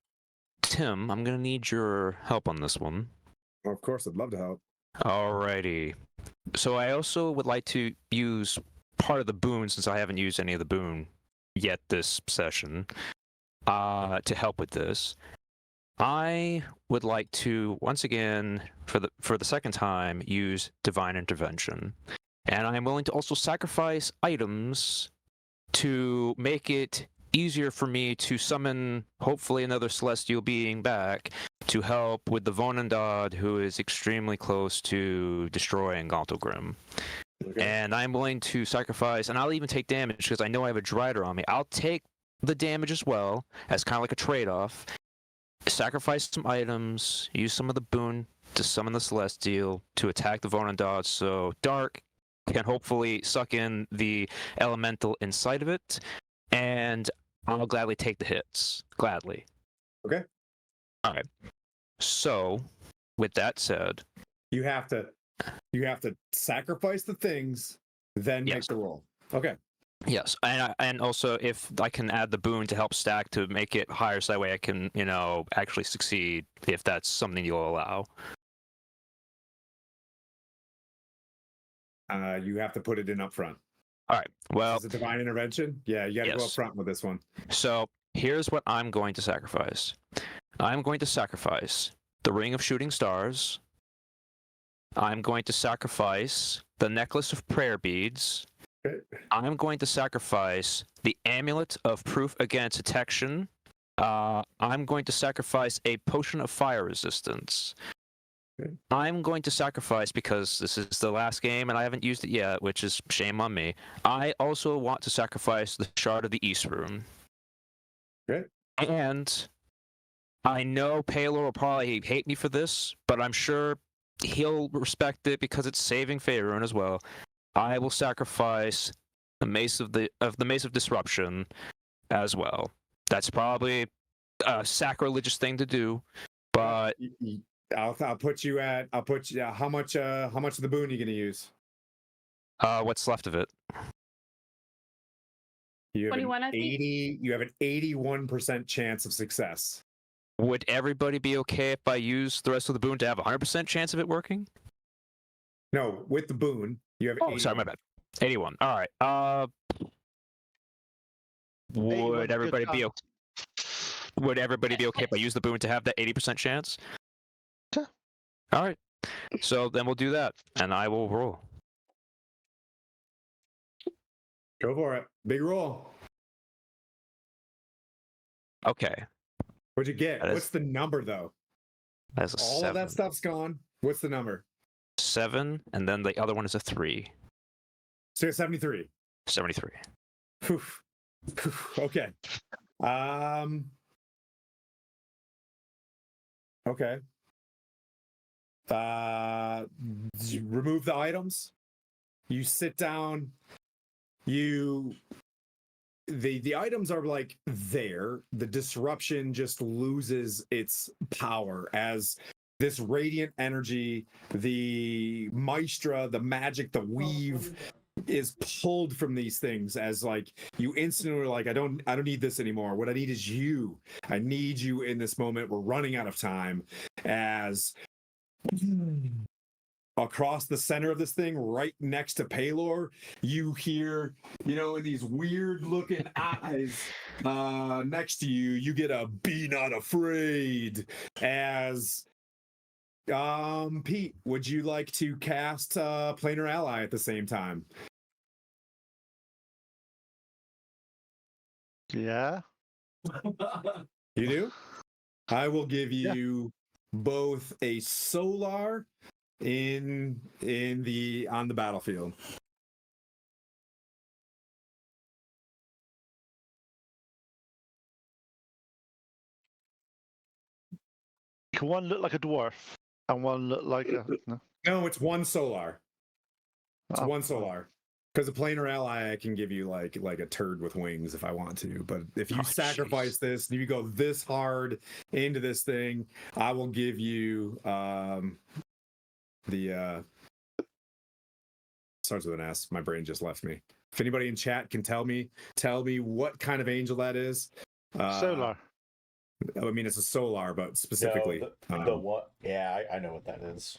Tim, I'm gonna need your help on this one. Well, of course, I'd love to help. Alrighty. So I also would like to use part of the boon, since I haven't used any of the boon yet this session, to help with this. I would like to once again, for the second time, use divine intervention, and I'm willing to also sacrifice items to make it easier for me to summon, hopefully, another celestial being back to help with the Vonandad, who is extremely close to destroying Gauntlegrym. Okay. And I'm willing to sacrifice, and I'll even take damage because I know I have a Drider on me. I'll take the damage as well as kind of like a trade-off. Sacrifice some items, use some of the boon to summon the Celestial to attack the Vonandad, so Dark can hopefully suck in the elemental inside of it, and I'll gladly take the hits. Gladly. Okay. All right. So, with that said, You have to sacrifice the things, then make Yes. the roll. Okay. yes, and also if I can add the boon to help stack to make it higher, so that way I can, actually succeed if that's something you'll allow. You have to put it in up front. All right. Well, Is it divine intervention? Yeah, you got to go up Yes. front with this one. so here's what I'm going to sacrifice. I'm going to sacrifice the Ring of Shooting Stars. I'm going to sacrifice the Necklace of Prayer Beads. Okay. I'm going to sacrifice the Amulet of Proof Against Detection. I'm going to sacrifice a Potion of Fire Resistance. Okay. I'm going to sacrifice, because this is the last game and I haven't used it yet, which is shame on me. I also want to sacrifice the Shard of the East Rune. Okay. And I know Paylor will probably hate me for this, but I'm sure he'll respect it because it's saving Faerun as well. I will sacrifice the Mace of Disruption as well. That's probably a sacrilegious thing to do, but I'll put you at. How much of the boon are you gonna use? what's left of it? You have 21, I an think. 80. You have an 81% chance of success. Would everybody be okay if I use the rest of the boon to have a 100% chance of it working? No, with the boon, you have. Oh, sorry, my bad. 81. All right. 81 Would 's a good everybody be chance. Would everybody be okay if I use the boon to have that 80% chance? Sure. All right. So then we'll do that, and I will roll. Go for it. Big roll. Okay. What'd you get? That is- What's the number though? That's a All 7. of that stuff's gone. What's the number? 7, and then the other one is a 3. So you're 73. 73. Phew. Phew. Okay. Okay. You remove the items. You sit down. The items are like there. The disruption just loses its power as this radiant energy, the maestra, the magic, the weave is pulled from these things as like you instantly are like, I don't need this anymore. What I need is you. I need you in this moment. We're running out of time. As across the center of this thing, right next to Paylor, you hear, in these weird looking eyes next to you, you get a "Be not afraid." As Pete, would you like to cast Planar Ally at the same time? Yeah. You do? I will give you both a solar on the battlefield. Can one look like a dwarf and one look like a? No. No, it's one solar. It's Oh, one solar. Because a planar ally, I can give you like a turd with wings if I want to. But if you sacrifice this, and you go this hard into this thing, I will give you the starts with an S. My brain just left me. If anybody in chat can tell me what kind of angel that is. Solar. I mean, it's a solar, but specifically No, the what? Yeah, I know what that is.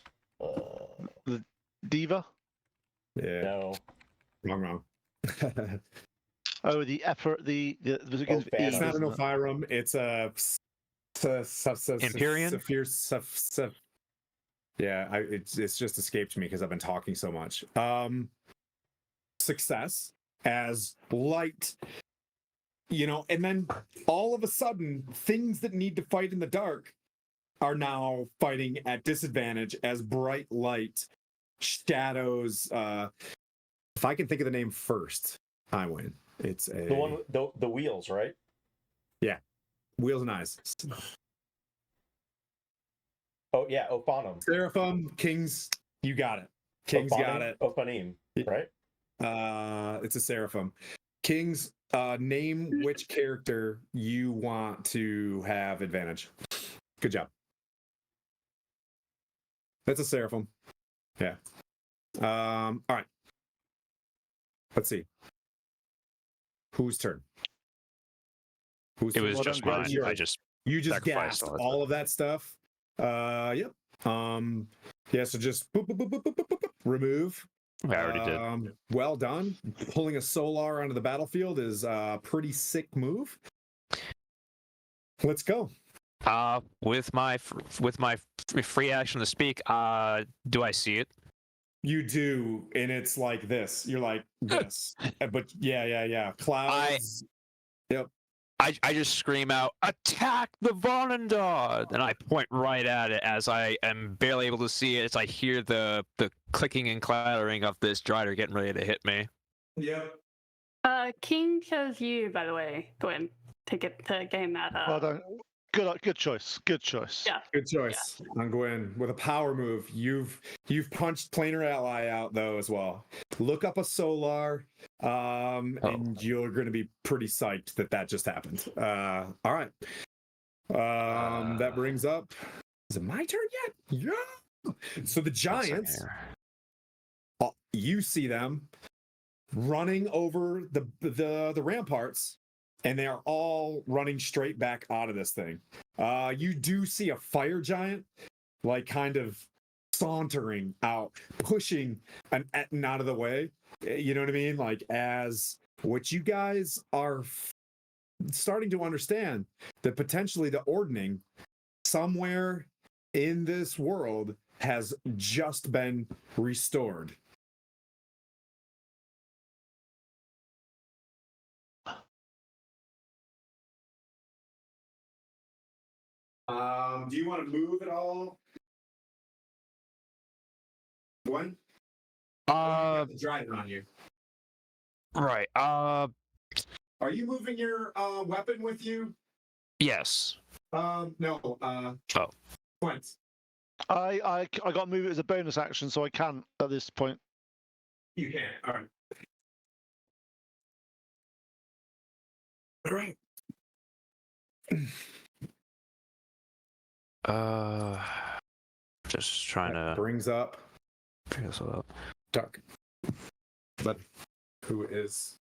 The diva. Yeah, No. wrong. Oh, the effort. The Oh, begins with E, Phantom. It's not an doesn't it? Ophirum. It's a Empyrean? Yeah, it's just escaped me because I've been talking so much. Success as light, and then all of a sudden, things that need to fight in the dark are now fighting at disadvantage as bright light shadows. If I can think of the name first, I win. It's a The one with the wheels, right? Wheels and Eyes. Oh yeah, Ophanum. Seraphim, Kings, you got it. Kings got it. Ophanim, right? It's a Seraphim. Kings, name which character you want to have advantage. Good job. That's a Seraphim. Yeah. All right. Let's see. Whose turn? It was Well, just don't go mine. yours. I just You just sacrificed gasped all that all of that stuff. Yep. Yeah, so just boop, boop, boop, boop, boop, boop, boop, remove. I already did. Well done. Pulling a Solar onto the battlefield is a pretty sick move. Let's go. With my free action to speak, do I see it? You do, and it's like this. You're like this. But yeah. Clouds. Yep. I just scream out, "Attack the Vonendard!" and I point right at it as I am barely able to see it as I hear the clicking and clattering of this Drider getting ready to hit me. Yep. King chose you, by the way. Go ahead, take it to game that. Well done. Good choice. Good choice. Yeah. Good choice on Gwen with a power move. You've punched planar ally out though as well. Look up a Solar, and you're going to be pretty psyched that just happened. All right. That brings up. Is it my turn yet? Yeah. So the Giants, you see them running over the ramparts. And they are all running straight back out of this thing. You do see a fire giant, like kind of sauntering out, pushing an Etten out of the way. You know what I mean? Like as what you guys are starting to understand that potentially the ordning somewhere in this world has just been restored. Do you want to move at all? One? The driver on you. Right. Are you moving your weapon with you? Yes. No. Quint. I got to move it as a bonus action, so I can't at this point. You can. All right. All right. Just trying That to brings up figure this out. Duck. But who is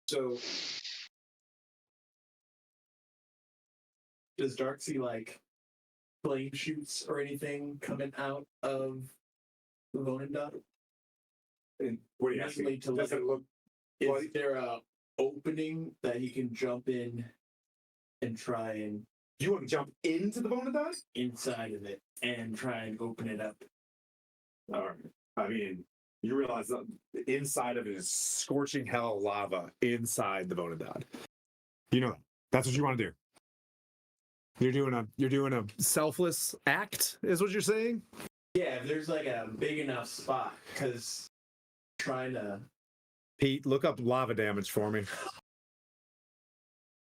So does Dark see like flame shoots or anything coming out of the Vonendot? and what do you ask me? Mainly to Does like, it look is there a opening that he can jump in and try and do you want to jump into the Vonendot? inside of it and try and open it up? All right. I mean, you realize that the inside of it is scorching hell lava inside the Vonendot. You know that. That's what you want to do. You're doing a selfless act, is what you're saying? Yeah, if there's like a big enough spot, because trying to. Pete, look up lava damage for me.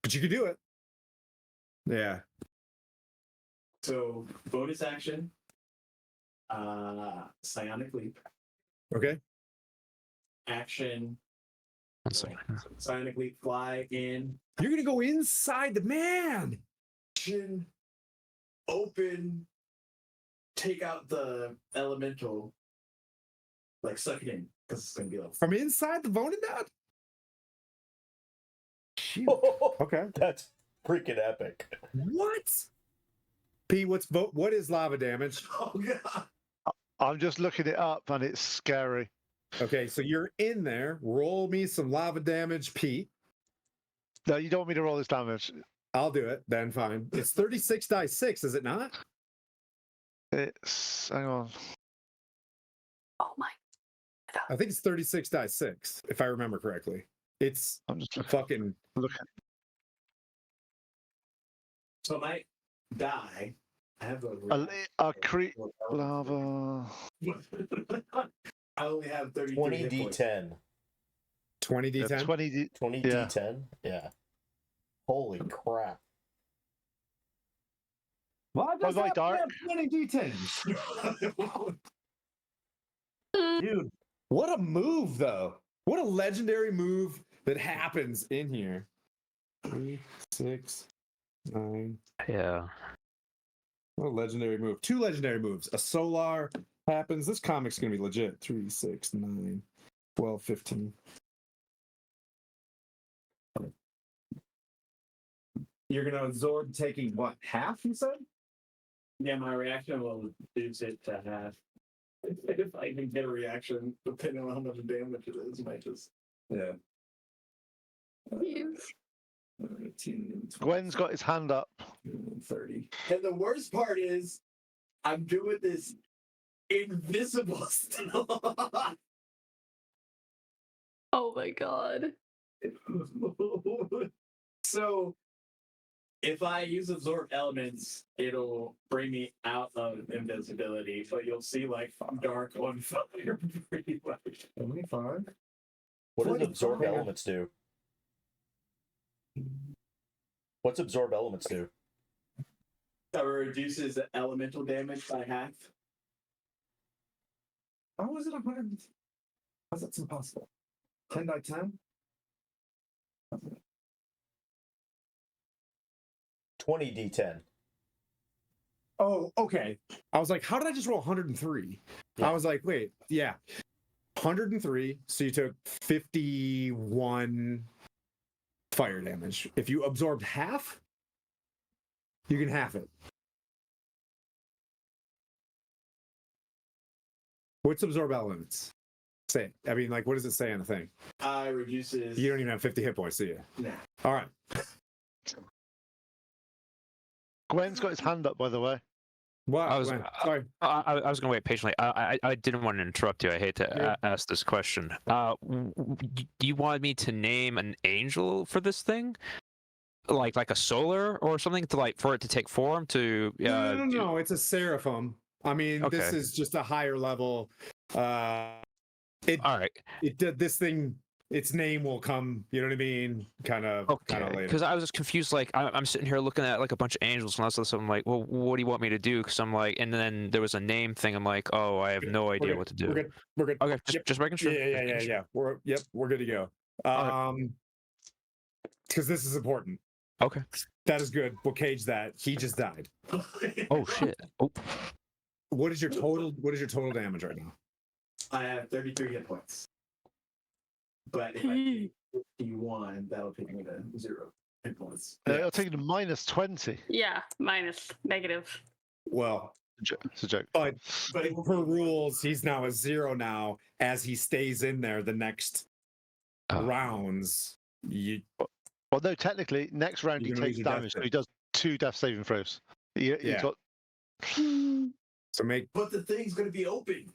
But you can do it. Yeah. So bonus action. Psionic leap. Okay. Action. One second. Psionic leap, fly in. You're gonna go inside the man. Action. Open. Take out the elemental. Like suck it in, because it's gonna be like. From inside the Vonendot? Shoot. Okay. That's freaking epic. What? Pete, what is lava damage? Oh god. I'm just looking it up, and it's scary. Okay, so you're in there. Roll me some lava damage, Pete. No, you don't want me to roll this damage. I'll do it. Then fine. It's 36 die 6, is it not? It's hang on. Oh my. I think it's 36 die 6, if I remember correctly. It's I'm just fucking. looking. So my die, I have A lava. I only have 33 20 hit points. D10. 20 Yeah, D10? 20 20 Yeah. D10? Yeah. Holy crap. Why does that dark? 20 D10s? Dude, what a move, though. What a legendary move that happens in here. 3, 6, 9. Yeah. What a legendary move. 2 legendary moves. A Solar happens. This comic's going to be legit. 3, 6, 9, 12, 15. You're going to absorb taking what? Half, you said? Yeah, my reaction will reduce it to half. If I can get a reaction, depending on how much damage it is, might just. Yeah. Yes. 18, Gwen's got his hand up. 30. And the worst part is, I'm doing this invisible still. Oh my god. So, if I use absorb elements, it'll bring me out of invisibility, but you'll see like dark on fire pretty much. 25. What does 25. absorb elements do? What's absorb elements do? That reduces the elemental damage by half. How is it 100? How's that impossible? 10 die 10? 20 D10. Oh, okay. I was like, how did I just roll 103? Yeah. I was like, wait, yeah. 103. So you took 51 fire damage. If you absorbed half, you can half it. What's absorb elements? Say it. I mean, like, what does it say on the thing? Reduces. You don't even have 50 hit points, do you? Nah. All right. Gwen's got his hand up, by the way. Wow. I was- Sorry. I was going to wait patiently. I didn't want to interrupt you. I hate to ask this question. Do you want me to name an angel for this thing? Like a solar or something to for it to take form to No. It's a seraphim. I mean, this Okay. is just a higher level. All right. It did this thing. Its name will come. You know what I mean? Kind of Okay. later. Because I was just confused. Like I'm sitting here looking at like a bunch of angels and all this stuff. I'm like, well, what do you want me to do? Because I'm like, and then there was a name thing. I'm like, oh, I have no idea what to do. We're good. Okay, Yep. just making sure. Yeah. We're good to go. Because this is important. Okay. That is good. We'll cage that. He just died. Oh shit. Oh. What is your total damage right now? I have 33 hit points. But if I take 51, that'll take me to 0 hit points. It'll take you to minus 20. Yeah, minus negative. Well, It's a joke. but per rules, he's now a 0 now. As he stays in there the next rounds, Well, no, technically, next round he You're gonna takes lose your death damage, so save. he does 2 death saving throws. He's Yeah. got so But the thing's going to be open.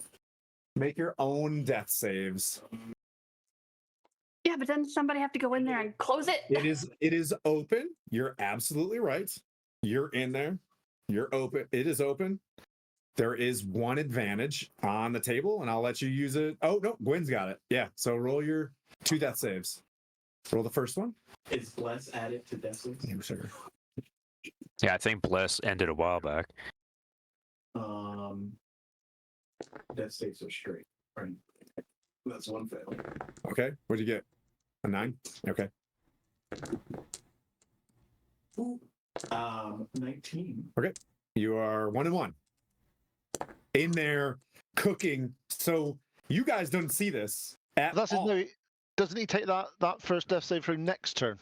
make your own death saves. Yeah, but then somebody have to go in there and close it. It is open. You're absolutely right. You're in there. You're open. It is open. There is one advantage on the table, and I'll let you use it. Oh no, Gwen's got it. Yeah. So roll your 2 death saves. Roll the first one. Is bless added to death saves? Yeah, sure. Yeah, I think Bless ended a while back. Death saves are straight. Right. That's one fail. Okay. What'd you get? A 9? Okay. 19. You are 1 and 1. In there cooking. So you guys don't see this at that's his all. no. Doesn't he take that first death save through next turn?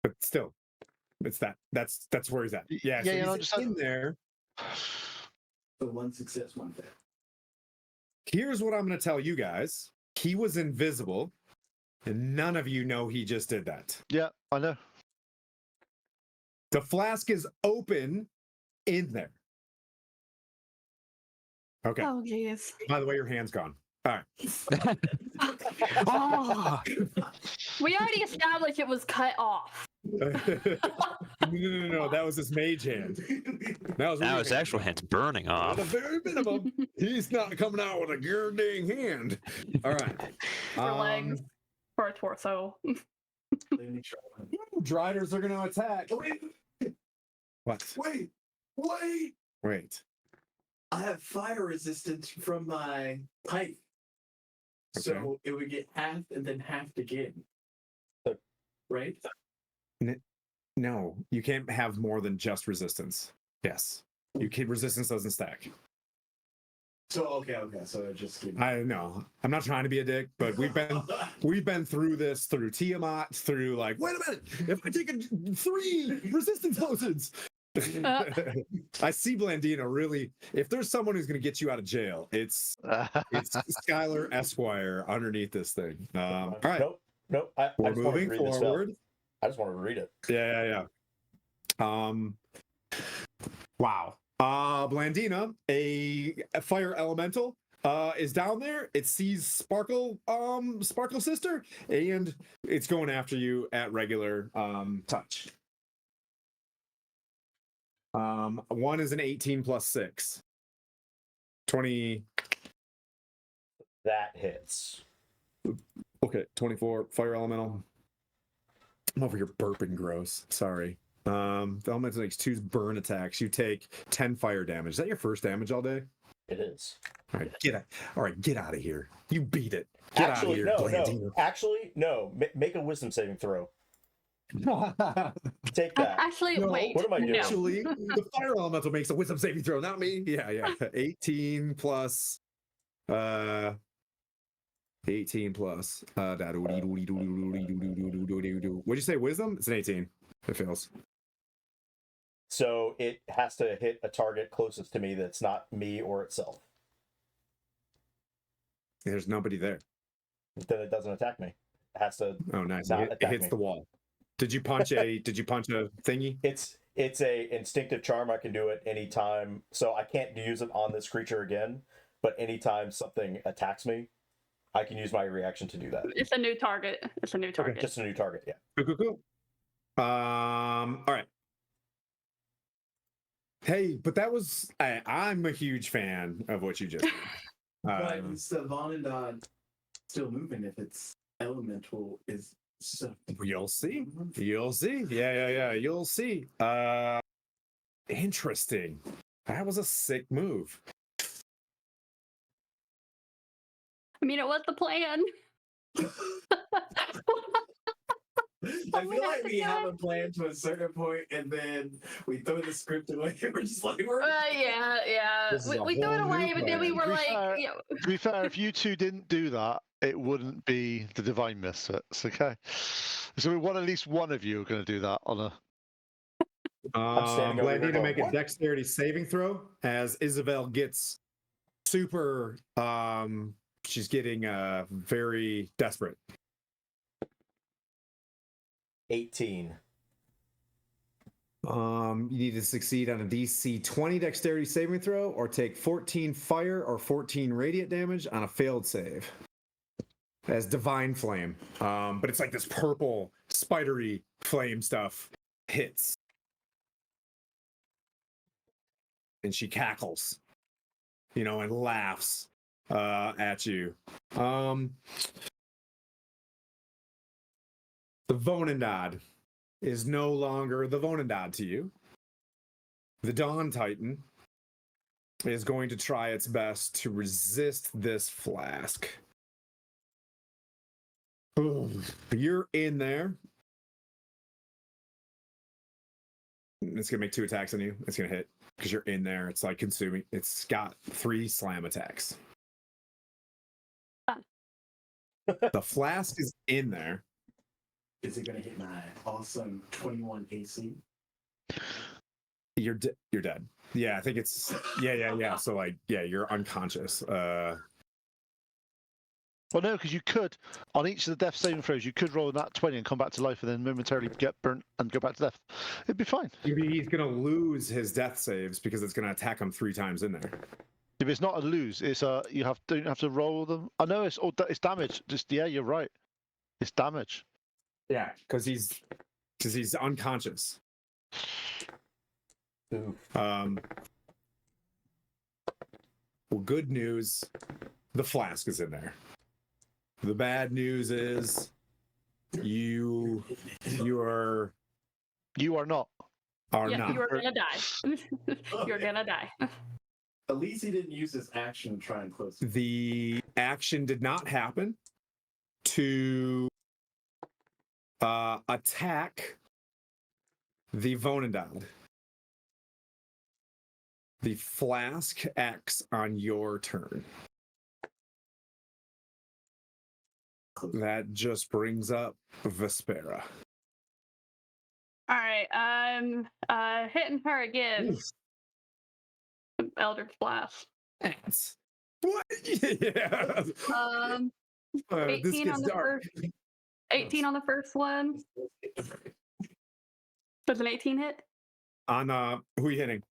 But still, it's that's where he's at. Yeah. Yeah, so no, he's just- in there. So 1 success, 1 fail. Here's what I'm going to tell you guys. He was invisible, and none of you know he just did that. Yeah, I know. The flask is open in there. Okay. Oh, jeez. By the way, your hand's gone. All right. Oh! We already established it was cut off. No. That was his mage hand. That was Now your his hand. actual hand's burning At off. the very minimum, he's not coming out with a goddamn hand. All right. For legs. For a torso. Let me try one. Driders are going to attack. What? Wait. I have fire resistance from my pipe. Okay. So it would get halved and then halved again. Right? No, you can't have more than just resistance. Yes. Resistance doesn't stack. So okay. So it just I know. I'm not trying to be a dick, but we've been through this through Tiamat, through like, wait a minute, if I take 3 resistance potions. I see Blandina really. If there's someone who's going to get you out of jail, it's Skylar Esquire underneath this thing. All right, Nope. I we're just wanted to moving read this spell. forward. I just wanted to read it. Yeah. Wow. Blandina, a fire elemental, is down there. It sees Sparkle Sister, and it's going after you at regular touch. 1 is an 18 plus 6. 20. That hits. Okay, 24. Fire elemental. I'm over here burping gross. Sorry. The elemental makes 2 burn attacks. You take 10 fire damage. Is that your first damage all day? It is. All right, get out of here. You beat it. Get out of here, Blandina. No. Actually, no. Make a wisdom saving throw. Take that. Actually, No, wait. what am I doing? No. Actually, the fire elemental makes a wisdom saving throw, not me. Yeah. 18 plus 18 plus what'd you say, wisdom? It's an 18. It fails. So it has to hit a target closest to me that's not me or itself. There's nobody there. Then it doesn't attack me. It has to. Oh, nice. Not It attack hits me. the wall. Did you punch a thingy? It's a instinctive charm. I can do it anytime. So I can't use it on this creature again. But anytime something attacks me, I can use my reaction to do that. It's a new target. Okay, Just a new target. Yeah. Cool. All right. Hey, but that was I'm a huge fan of what you just did. But is the Vonadon still moving if it's elemental is so You'll see. Yeah. You'll see. Interesting. That was a sick move. I mean, it was the plan. I feel like we have a plan to a certain point, and then we throw the script away. We're just like, Yeah. This is a We threw it whole new away, but then we plan. were like, fair- you know, To be fair, if you two didn't do that, it wouldn't be the Divine Misfits, okay? So we want at least one of you are going to do that on a... standing over here Blandina, going, make a "What?" dexterity saving throw as Isabel gets super. She's getting very desperate. 18. You need to succeed on a DC 20 dexterity saving throw or take 14 fire or 14 radiant damage on a failed save. As divine flame. But it's like this purple spidery flame stuff hits. And she cackles, and laughs at you. The Vonandad is no longer the Vonandad to you. The Dawn Titan is going to try its best to resist this flask. Boom. You're in there. It's going to make 2 attacks on you. It's going to hit because you're in there. It's like consuming. It's got 3 slam attacks. The flask is in there. is it going to hit my awesome 21 AC? You're dead. Yeah, I think it's yeah. So like, yeah, you're unconscious. Well, no, because you could, on each of the death saving throws, you could roll that 20 and come back to life and then momentarily get burnt and go back to death. It'd be fine. He's gonna lose his death saves because it's gonna attack him 3 times in there. If it's not a lose, it's don't have to roll them. I know it's damage. Just yeah, you're right. It's damage. Yeah, because he's unconscious. Ooh. Well, good news, the flask is in there. The bad news is you are not. Yeah, not. you're gonna die. You're gonna die. At least he didn't use his action to try and close. The action did not happen to attack the Vonendad. The flask acts on your turn. That just brings up Vespera. All right, I'm hitting her again. Eldritch Blast. What? Yeah. This 18 gets on the dark. first. 18 on the first one. Does an 18 hit? On who are you hitting?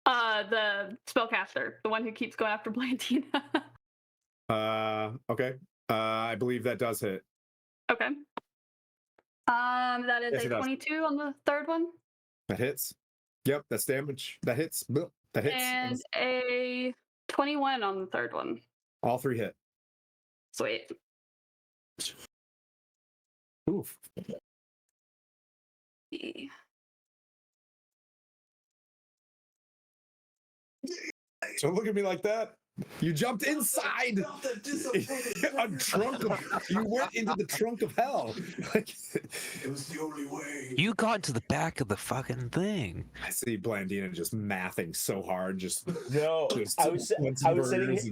The spellcaster, the one who keeps going after Blantina. Okay. I believe that does hit. Okay. That is Yes, a it does. 22 on the third one. That hits. Yep, that's damage. That hits. Boop, that hits. And a 21 on the third one. All 3 hit. Sweet. Oof. Don't look at me like that. You jumped inside a trunk of, you went into the trunk of hell. Like, It was the only way. You got into the back of the fucking thing. I see Blandina just mathing so hard. Just No, just I was burgers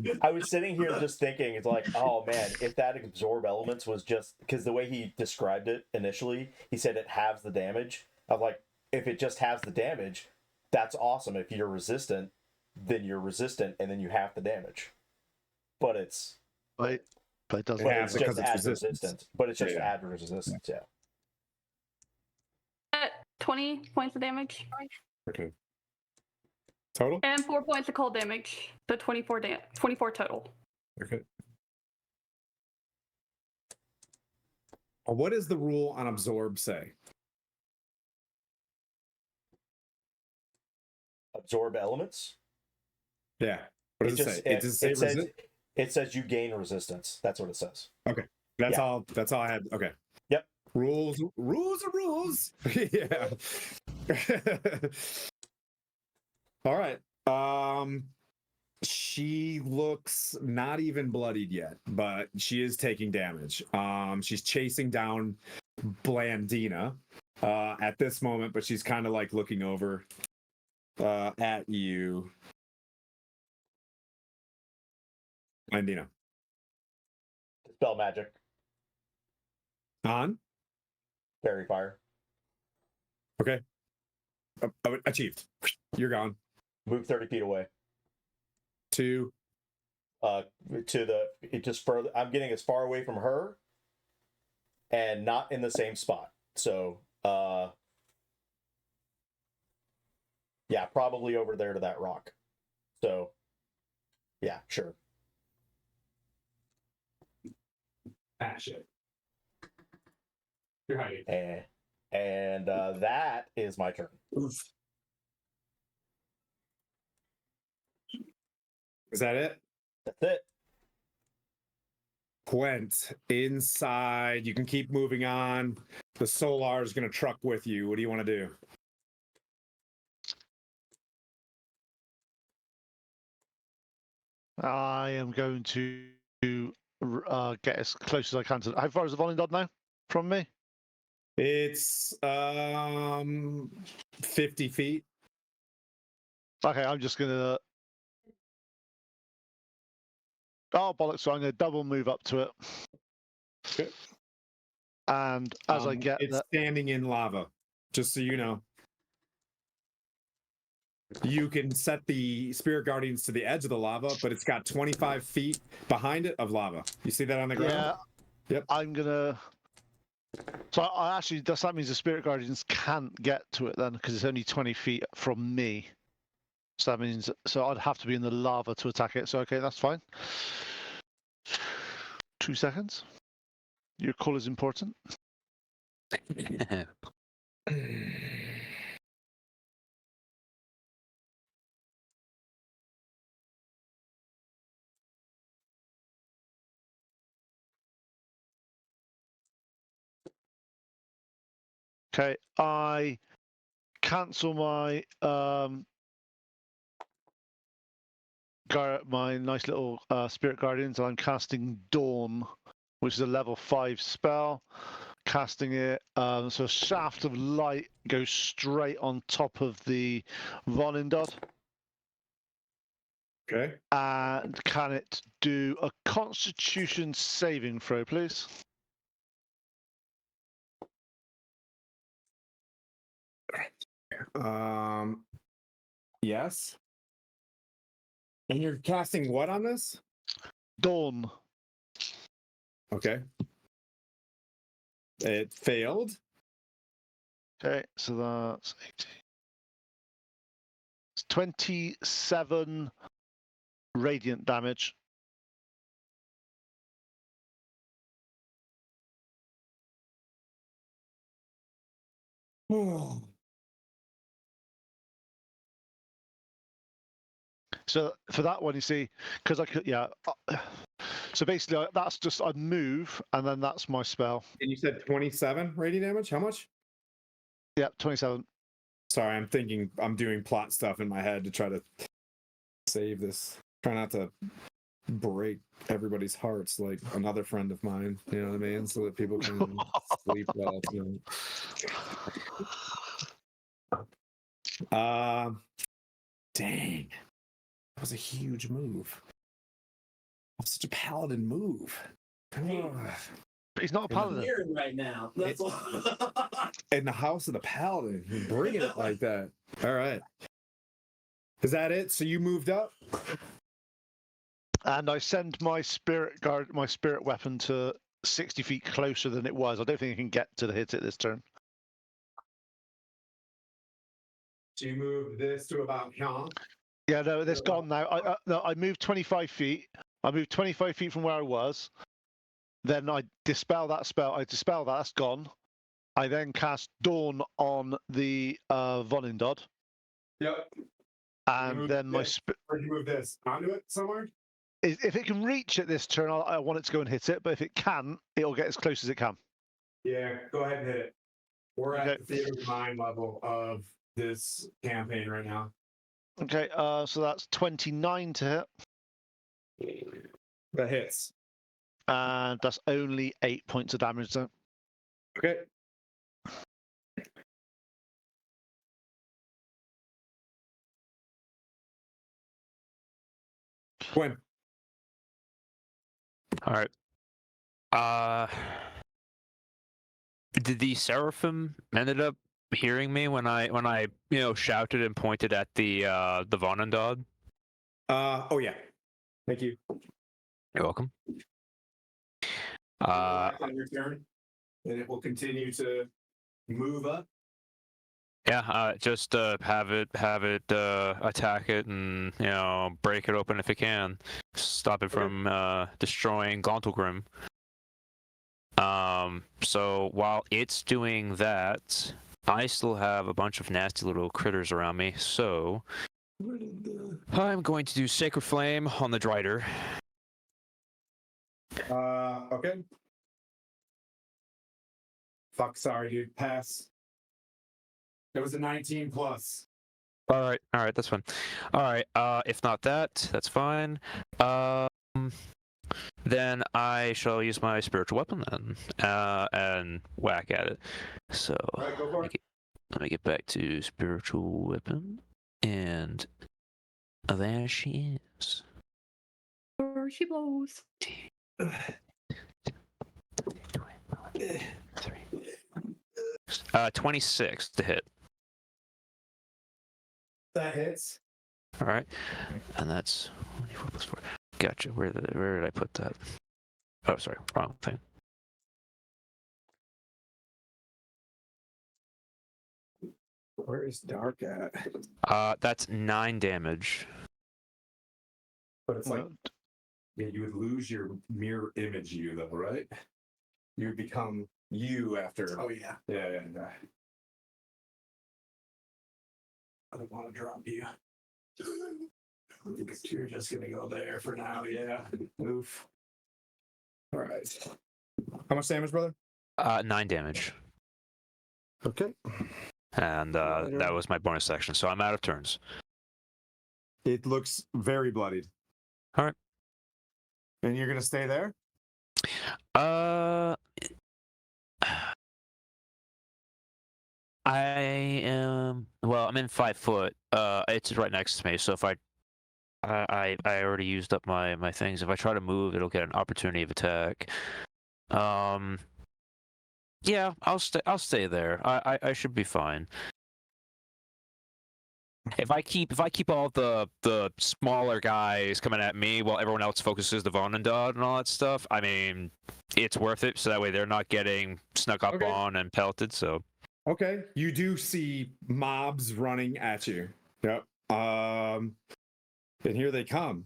sitting here just thinking, it's like, oh man, if that absorb elements was just because the way he described it initially, he said it halves the damage. I'm like, if it just halves the damage, that's awesome. If you're resistant, then you're resistant, and then you half the damage. But it's But it doesn't. Yeah, it's because just it's add resistance. resistance. But it's just Yeah. add resistance. Yeah. 20 points of damage. Okay. Total? And 4 points of cold damage. So 24 total. Okay. What does the rule on absorb say? Absorb elements. Yeah. What does it say? Does it say it says you gain resistance. That's what it says. Okay. That's all I had. Okay. Yep. Rules are rules. Yeah. All right. She looks not even bloodied yet, but she is taking damage. She's chasing down Blandina at this moment, but she's kind of like looking over at you. Blandina. Spell magic. On. Fairy fire. Okay. Achieved. You're gone. Move 30 feet away. To It just further. I'm getting as far away from her, and not in the same spot. So yeah, probably over there to that rock. So yeah, sure. shit. You're hiding. And that is my turn. Is that it? That's it. Gwent, inside. You can keep moving on. The Solar is going to truck with you. What do you want to do? I am going to get as close as I can to. How far is the Volendad now from me? It's 50 feet. Okay, I'm just gonna. Oh bollocks! So I'm gonna double move up to it. Okay. And as I get it's that, standing in lava, just so you know. you can set the spirit guardians to the edge of the lava, but it's got 25 feet behind it of lava. You see that on the ground? Yeah. Yep. I'm gonna. So I actually that means the spirit guardians can't get to it then because it's only 20 feet from me. So that means I'd have to be in the lava to attack it. So okay, that's fine. 2 seconds. Your call is important. Okay, I cancel my my nice little spirit guardians. I'm casting Dawn, which is a level 5 spell. Casting it, so a shaft of light goes straight on top of the Vonindod. Okay. And can it do a Constitution saving throw, please? Yes. And you're casting what on this? Dawn. Okay. It failed. Okay, so that's 18. It's 27 radiant damage. So for that one, you see, because I could, yeah. So basically, that's just I move, and then that's my spell. And you said 27 radiant damage? How much? Yep, 27. Sorry, I'm doing plot stuff in my head to try to save this. Try not to break everybody's hearts like another friend of mine, you know what I mean? So that people can sleep well tonight. Dang. That was a huge move. That's such a paladin move. He's not a paladin. Here right now. That's all. In the house of the paladin, you're bringing it like that. All right. Is that it? So you moved up? And I send my spirit weapon to 60 feet closer than it was. I don't think it can get to the hit it this turn. So you moved this to about here. Yeah, no, it's gone now. I moved 25 feet. I moved 25 feet from where I was. Then I dispel that spell. I dispel that. That's gone. I then cast Dawn on the Vonindod. Yep. And then my Where'd you move this? Onto it somewhere? if it can reach it this turn, I want it to go and hit it. But if it can, it'll get as close as it can. Yeah, go ahead and hit it. We're Okay. at the theater of mind level of this campaign right now. Okay, so that's 29 to hit. That hits. And that's only 8 points of damage, though. Okay. When? All right. Did the seraphim ended up hearing me when I shouted and pointed at the Vonendod? Oh yeah. Thank you. You're welcome. On your turn, and it will continue to move up. Yeah, just have it attack it and break it open if it can, stop it from destroying Gauntlegrym. So while it's doing that, I still have a bunch of nasty little critters around me. So I'm going to do Sacred Flame on the Drider. Okay. Fuck, sorry, dude. Pass. It was a 19 plus. All right, that's fine. All right, if not that, that's fine. Then I shall use my spiritual weapon then, and whack at it. So Right, go for it. let me get back to spiritual weapon, and there she is. There she blows. 26 to hit. That hits. All right, and that's 4 plus 4. Gotcha. Where did I put that? Oh, sorry, wrong thing. Where is Dark at? That's 9 damage. But it's like, yeah, you would lose your mirror image you though, right? You would become you after. Oh yeah. Yeah. I don't want to drop you. You're just gonna go there for now. Yeah. Oof. All right. How much damage, brother? 9 damage. Okay. And that was my bonus action, so I'm out of turns. It looks very bloodied. All right. And you're gonna stay there? I am. Well, I'm in 5 foot. It's right next to me, so if I already used up my things. If I try to move, it'll get an opportunity of attack. Yeah, I'll stay there. I should be fine. If I keep all the smaller guys coming at me while everyone else focuses the Vonendad and all that stuff, I mean, it's worth it. So that way they're not getting snuck up on and pelted. So Okay. You do see mobs running at you. Yep. And here they come.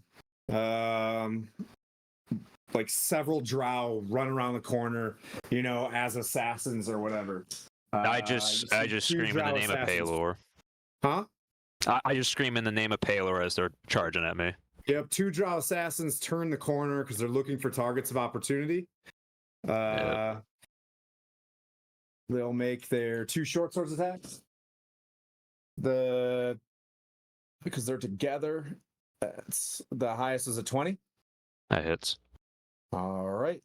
Like several drow run around the corner, as assassins or whatever. I just scream in the name of Palor. Huh? I just scream in the name of Palor as they're charging at me. Yep, 2 drow assassins turn the corner because they're looking for targets of opportunity. They'll make their 2 short swords attacks. Because they're together, the highest is a 20. That hits. All right.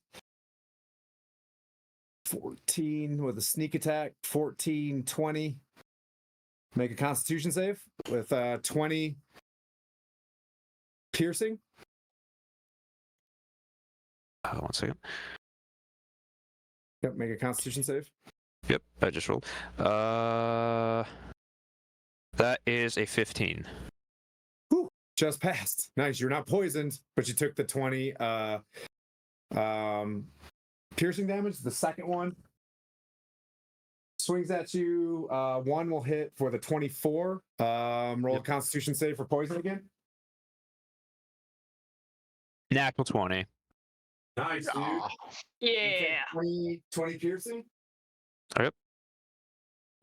14 with a sneak attack, 14, 20. Make a constitution save with 20 piercing. 1 second. Yep, make a constitution save. Yep, I just rolled. That is a 15. Whew, just passed. Nice. You're not poisoned, but you took the 20 piercing damage. The second one swings at you. 1 will hit for the 24. Roll a constitution save for poison again. Natural 20. Nice, dude. Yeah. 20 piercing. Yep.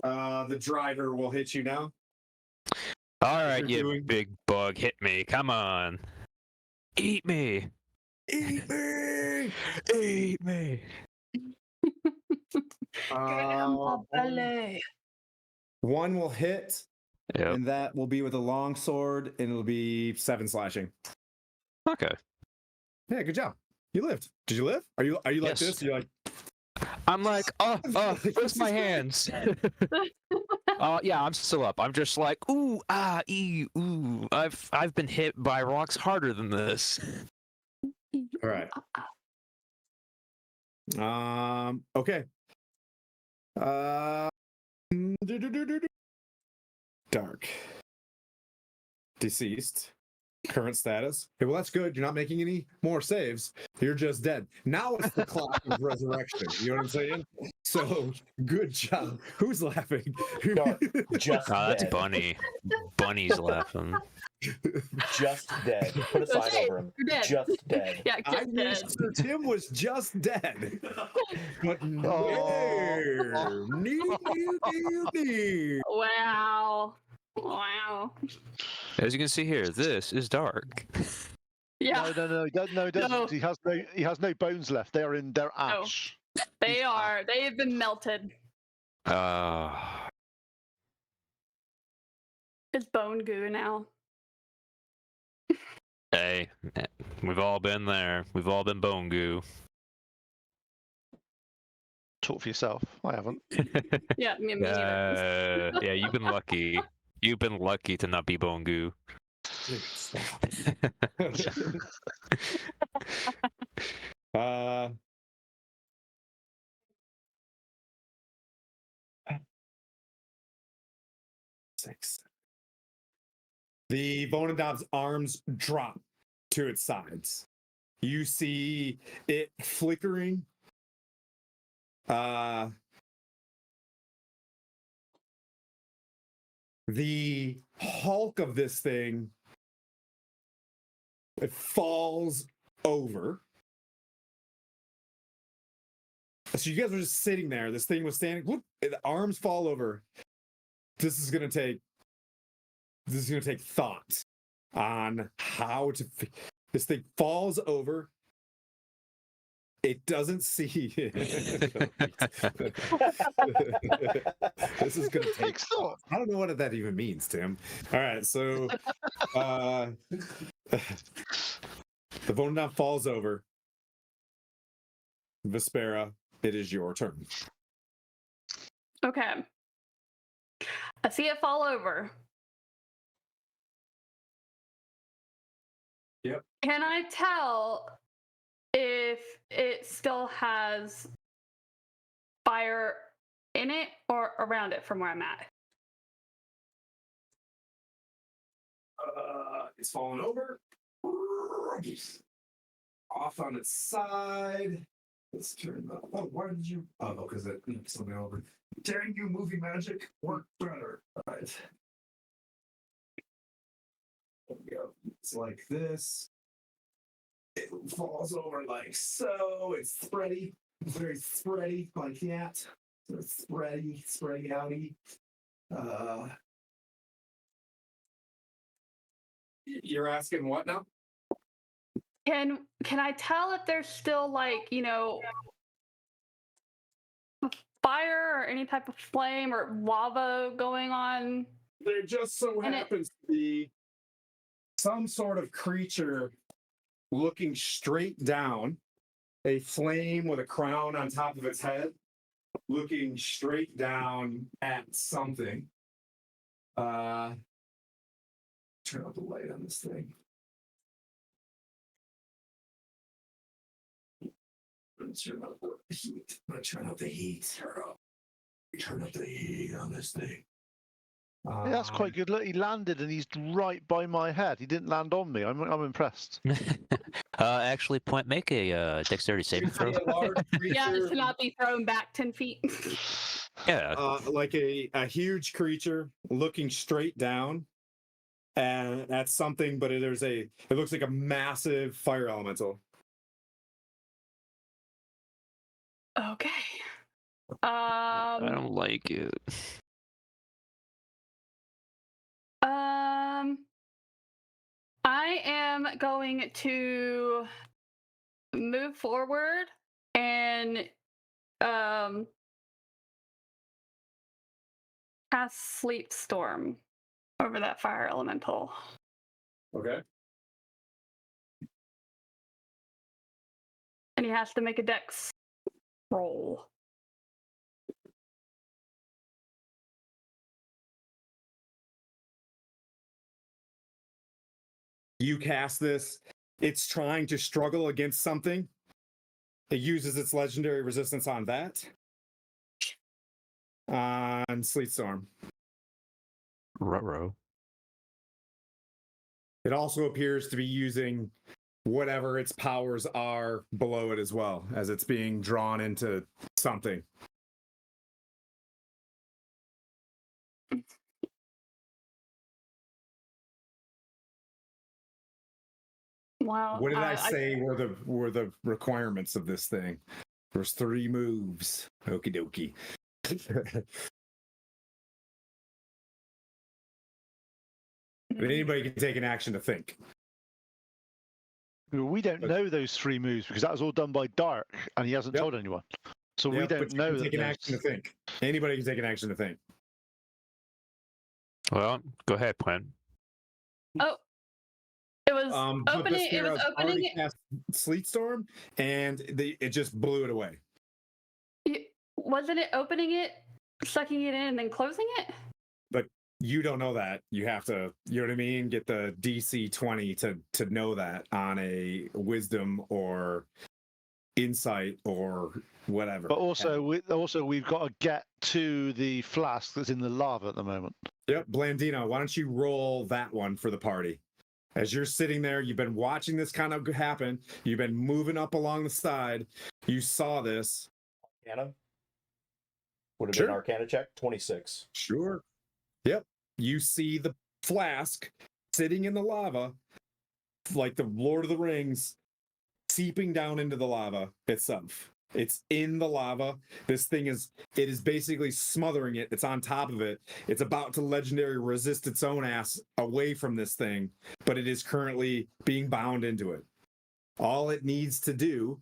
The driver will hit you now. All right, you big bug, hit me. Come on. Eat me. Eat me! Eat me. One will hit, Yep. and that will be with a long sword, and it'll be 7 slashing. Okay. Yeah, good job. You lived. Did you live? Are you like Yes. this? You're like, I'm like, where's my hands? Yeah, I'm still up. I'm just like, ooh, ah, ooh. I've been hit by rocks harder than this. all right. Okay. Dark. Deceased. Current status. Okay, well, that's good. You're not making any more saves. You're just dead. Now it's the clock of resurrection. You know what I'm saying? So, good job. Who's laughing? Dark, just That's dead. Bunny. Bunny's laughing. Just dead. Put a sign over him. You're dead. Just dead. Yeah, I just wish dead. Sir Tim was just dead. But Wow. Wow. As you can see here, this is Dark. Yeah. No, he doesn't. No. He has no bones left. They're ash. They are. They have been melted. It's bone goo now. Hey, we've all been there. We've all been bone goo. Talk for yourself. I haven't. Yeah, me neither. Yeah, you've been lucky. You've been lucky to not be bone goo. The Vonadov's arms drop to its sides. You see it flickering. The hulk of this thing, it falls over. So you guys were just sitting there. This thing was standing. Whoop, the arms fall over. This is gonna take thought on how to. This thing falls over. It doesn't see. This is gonna take thought. I don't know what that even means, Tim. All right, so the Vonadon falls over. Vespera, it is your turn. Okay. I see it fall over. Yep. Can I tell if it still has fire in it or around it from where I'm at? It's fallen over. Off on its side. Let's turn up. Oh, why did you? Oh, because it knocked something over. Dang you, movie magic. Work better. All right. There we go. It's like this. It falls over like so. It's spready. It's very spready, like that. So it's spready outy. You're asking what now? Can I tell if there's still like, fire or any type of flame or lava going on? There just so And it- happens to be some sort of creature looking straight down, a flame with a crown on top of its head, looking straight down at something. Turn up the light on this thing. Turn up the heat. I'm gonna turn up the heat. Turn up the heat on this thing. Yeah, that's quite good. Look, he landed and he's right by my head. He didn't land on me. I'm impressed. Actually, Point, make a dexterity saving throw. Yeah, this cannot be thrown back 10 feet. Yeah. Like a huge creature looking straight down and at something, but it looks like a massive fire elemental. Okay. I don't like it. I am going to move forward and cast Sleep Storm over that fire elemental. Okay. And he has to make a dex roll. You cast this. It's trying to struggle against something. It uses its legendary resistance on that. On Sleet Storm. Ruh-roh. It also appears to be using whatever its powers are below it as well, as it's being drawn into something. Wow. What did I say were the requirements of this thing? There's 3 moves. Okie dokie. But anybody can take an action to think. We don't know those 3 moves because that was all done by Dark and he hasn't told anyone. So we don't know that. Take an action to think. Anybody can take an action to think. Well, go ahead, Point. Oh, it was opening. It was opening it. Sleet Storm, and it just blew it away. Wasn't it opening it, sucking it in, and then closing it? But you don't know that. You have to, you know what I mean? Get the DC 20 to know that on a wisdom or insight or whatever. But also, we've got to get to the flask that's in the lava at the moment. Yep, Blandino, why don't you roll that one for the party? As you're sitting there, you've been watching this kind of happen. You've been moving up along the side. You saw this. Arcana would have Sure. been Arcana check 26. Sure. Yep. You see the flask sitting in the lava, like the Lord of the Rings, seeping down into the lava itself. It's in the lava. This thing is basically smothering it. It's on top of it. It's about to legendary resist its own ass away from this thing, but it is currently being bound into it. All it needs to do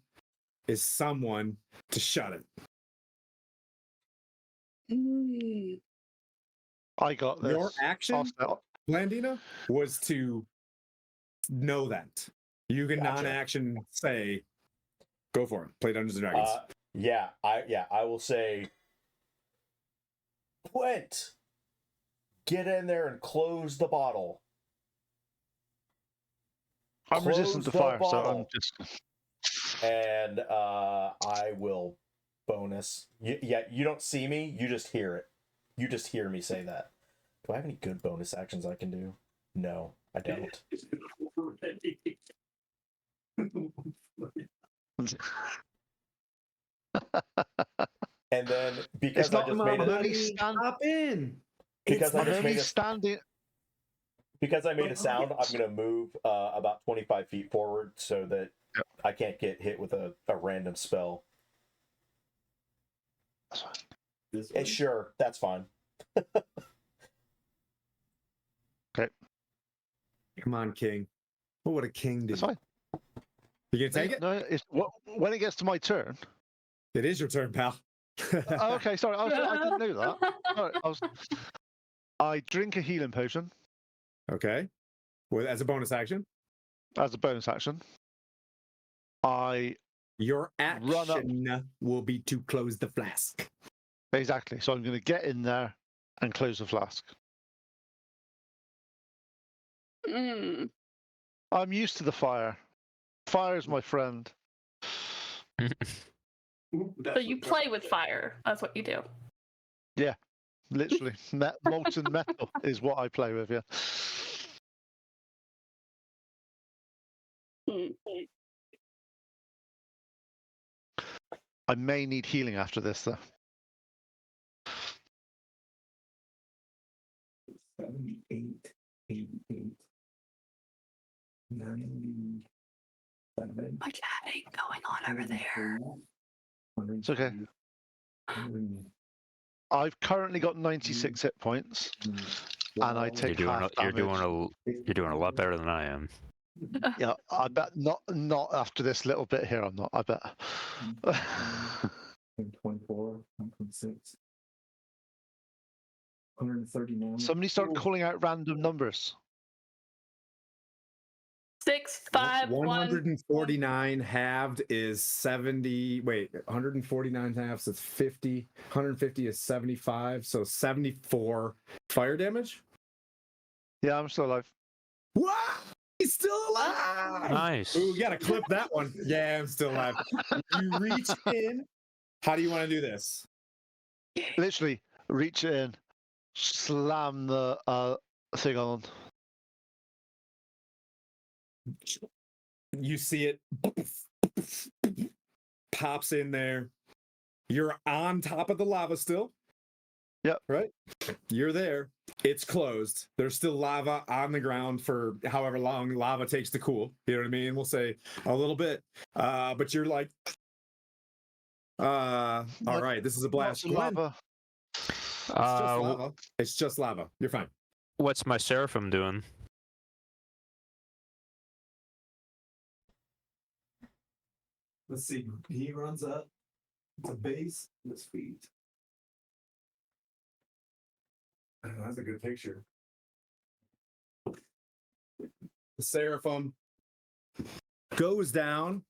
is someone to shut it. I got this. Your action, I'll start. Blandina, was to know that. You can Gotcha. non-action say, go for it. Play Dungeons and Dragons. I will say, Quint, get in there and close the bottle. I'm Close resistant to the fire, so bottle. I'm just. And I will bonus. You don't see me, you just hear it. You just hear me say that. Do I have any good bonus actions I can do? No, I don't. And then because It's I not just made only it, stand- Hop in. because I I'm just only made a standing. because I made a sound, I'm gonna move about 25 feet forward so that I can't get hit with a random spell. That's fine. This Yeah, one? sure, that's fine. Come on, King. What would a king do? It's fine. You gonna take it? No, when it gets to my turn. It is your turn, pal. Oh, okay, sorry, I didn't know that. Sorry, I drink a healing potion Okay. Well, as a bonus action, as a bonus action. I your Run up. action will be to close the flask. exactly. So I'm going to get in there and close the flask. Mm. I'm used to the fire. Fire is my friend. So you play with fire. That's what you do. Literally, molten metal is what I play with. Yeah. Mm. I may need healing after this, though. 78, 88, 97. Much adding going on over there. It's okay. I've currently got 96 hit points, and I take half damage. You're doing a lot better than I am. Yeah, I bet not after this little bit here. I'm not. I bet. 24, 1.6. 139. Somebody start calling out random numbers. 6, 5, 1. 149 halved is 70. Wait, 149 halves is 50. 150 is 75. So 74 fire damage. Yeah, I'm still alive. What? He's still alive. Nice. Ooh, we gotta clip that one. Yeah, I'm still alive. You reach in. How do you want to do this? Literally, reach in, slam the thing on. You see it pops in there. You're on top of the lava still. Yep. Right? You're there. It's closed. There's still lava on the ground for however long lava takes to cool. You know what I mean? We'll say a little bit. But you're like, all right, this is a blast. Lots of Glenn, lava. it's just lava. It's just lava. You're fine. What's my Seraphim doing? Let's see. He runs up to base. Let's feet. Oh, that's a good picture. The Seraphim goes down,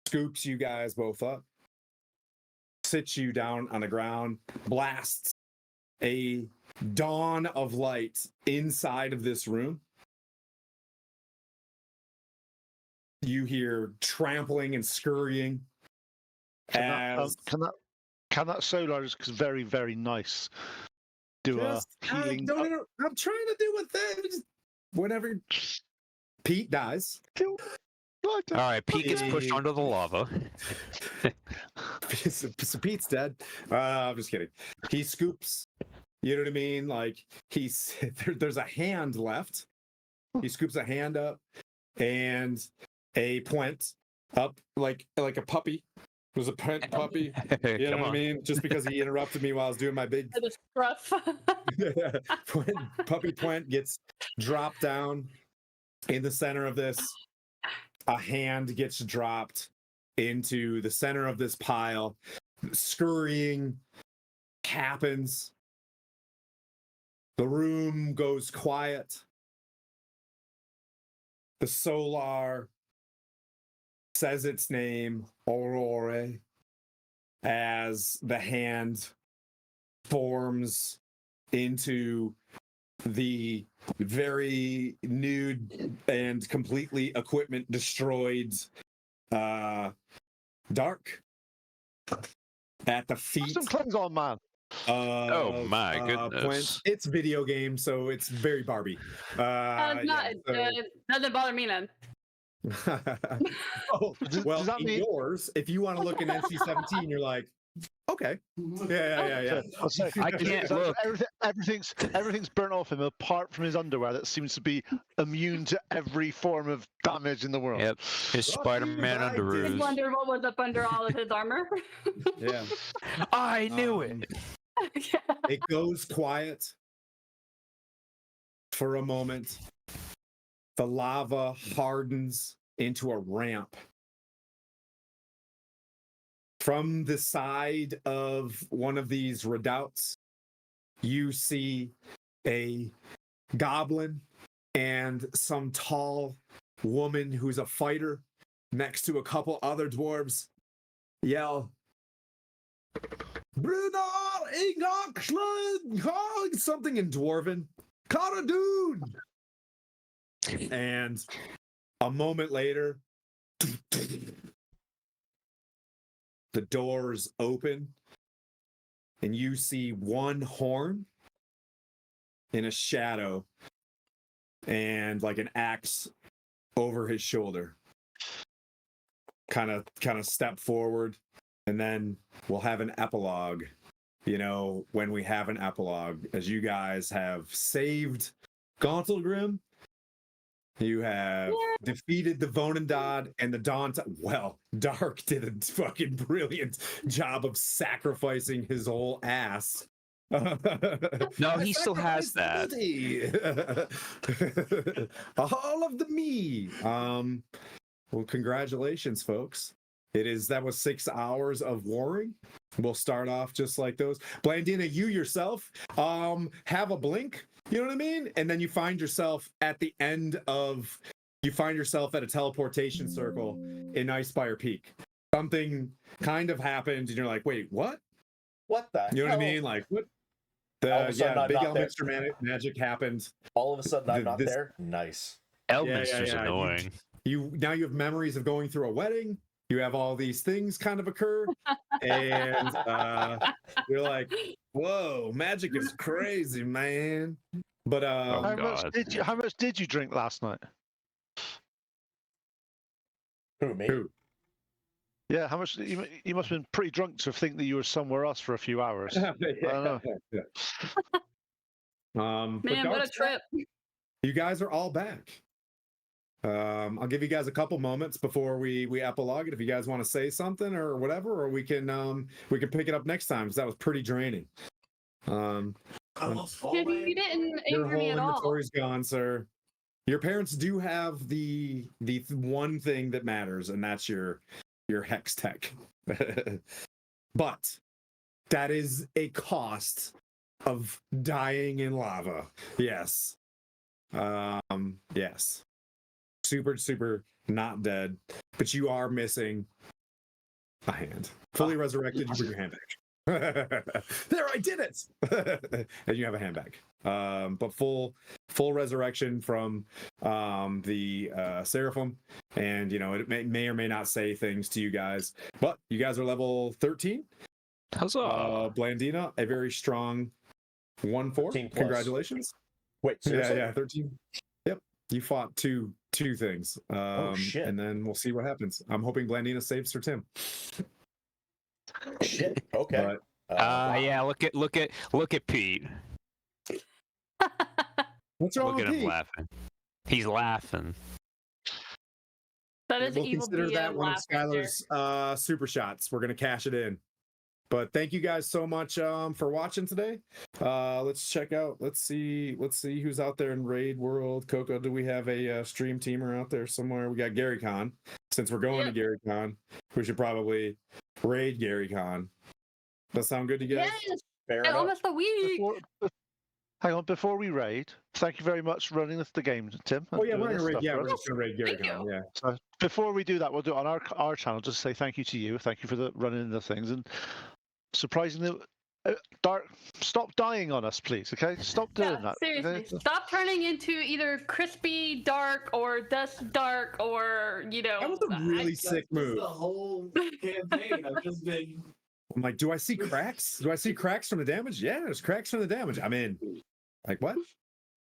scoops you guys both up, sits you down on the ground, blasts a dawn of light inside of this room. You hear trampling and scurrying Can as that solar is very, very nice. do Just, a healing. I'm trying to do a thing. Just whenever Pete dies, All right, Pete gets pushed Okay. onto the lava. so Pete's dead. I'm just kidding. He scoops. You know what I mean? Like there's a hand left. He scoops a hand up and a plant up like a puppy. There's a puppy. You know Come what I on. mean? Just because he interrupted me while I was doing my big The scruff. puppy plant gets dropped down in the center of this. A hand gets dropped into the center of this pile. Scurrying happens. The room goes quiet. The solar says its name, Aurora, as the hand forms into the very nude and completely equipment destroyed Dark at the feet Some cleanse on, man. Oh my goodness. Plant. It's video game, so it's very Barbie. Doesn't bother me then. Oh, well, does that in mean- yours, if you want to look in NC-17, you're like, okay, yeah. I can't So look. everything's burnt off him apart from his underwear that seems to be immune to every form of damage in the world. Yep, his Spider-Man I did. I underoos. wonder what was up under all of his armor. Yeah. I knew it. Yeah. It goes quiet for a moment. The lava hardens into a ramp. From the side of one of these redoubts, you see a goblin and some tall woman who's a fighter next to a couple other dwarves yell, Brunar Ingokslund, something in Dwarven, Karadun. And a moment later, the doors open and you see one horn in a shadow and like an axe over his shoulder. Kind of step forward, and then we'll have an epilogue. You know, when we have an epilogue, as you guys have saved Gauntlegrym, you have defeated the Vonendad and the Daunt. Well, Dark did a fucking brilliant job of sacrificing his whole ass. No, he still has that. All of the me. Well, congratulations, folks. That was 6 hours of warring. We'll start off just like those. Blandina, you yourself have a blink, you know what I mean? And then you find yourself at a teleportation circle in Icefire Peak. Something kind of happened, and you're like, wait, what? What the You know what I hell? mean? Like, what? All of a sudden, I'm Big not there. Elminster magic happened. All of a sudden, I'm not This- there. Nice. Elminster's yeah. annoying. Now you have memories of going through a wedding. You have all these things kind of occur, and you're like, "Whoa, magic is crazy, man!" But How God. much did you drink last night? Who, me? Who? Yeah, how much? You must have been pretty drunk to think that you were somewhere else for a few hours. I don't know. Man, but what a Dark's trip. back. You guys are all back. I'll give you guys a couple moments before we epilogue it. If you guys want to say something or whatever, or we can pick it up next time because that was pretty draining. You didn't Your anger me whole at all. inventory's gone, sir. Your parents do have the one thing that matters, and that's your hex tech. But that is a cost of dying in lava. Yes. Yes. Super not dead, but you are missing a hand. Fully resurrected, you bring your hand back. There, I did it. And you have a hand back. But full resurrection from the Seraphim, and you know it may or may not say things to you guys, but you guys are level 13. Huzzah. Blandina, a very strong 1-4. 13 plus. Congratulations. Wait, seriously? Yeah, 13. Yep. You fought two things. Shit. And then we'll see what happens. I'm hoping Blandina saves for Tim. Shit. Okay. But Wow. Yeah. Look at Pete. what's wrong Look with at him Pete? laughing. He's laughing. That is We'll evil consider that DM one of laugh right there. Skylar's super shots. We're gonna cash it in. But thank you guys so much for watching today. Let's check out. Let's see who's out there in Raid World. Coco, do we have a stream teamer out there somewhere? We got Gary Con. Since we're going to Gary Con, we should probably raid Gary Con. Does that sound good to you guys? Yes, Fair in enough. almost a week. Hang on, before we raid, thank you very much for running the game, Tim. and Oh yeah, doing we're gonna this raid. stuff Yeah, for we're us. just gonna raid Gary Thank Con. you. Yeah. So before we do that, we'll do it on our channel. Just say thank you to you. Thank you for the running the things and surprisingly, Dark. Stop dying on us, please. Okay, stop doing Yeah, that. seriously. Okay? Stop turning into either crispy dark or dust dark or That was a really sick move. The whole campaign. I've just been. I'm like, do I see cracks? Do I see cracks from the damage? Yeah, there's cracks from the damage. I'm in. Like, what?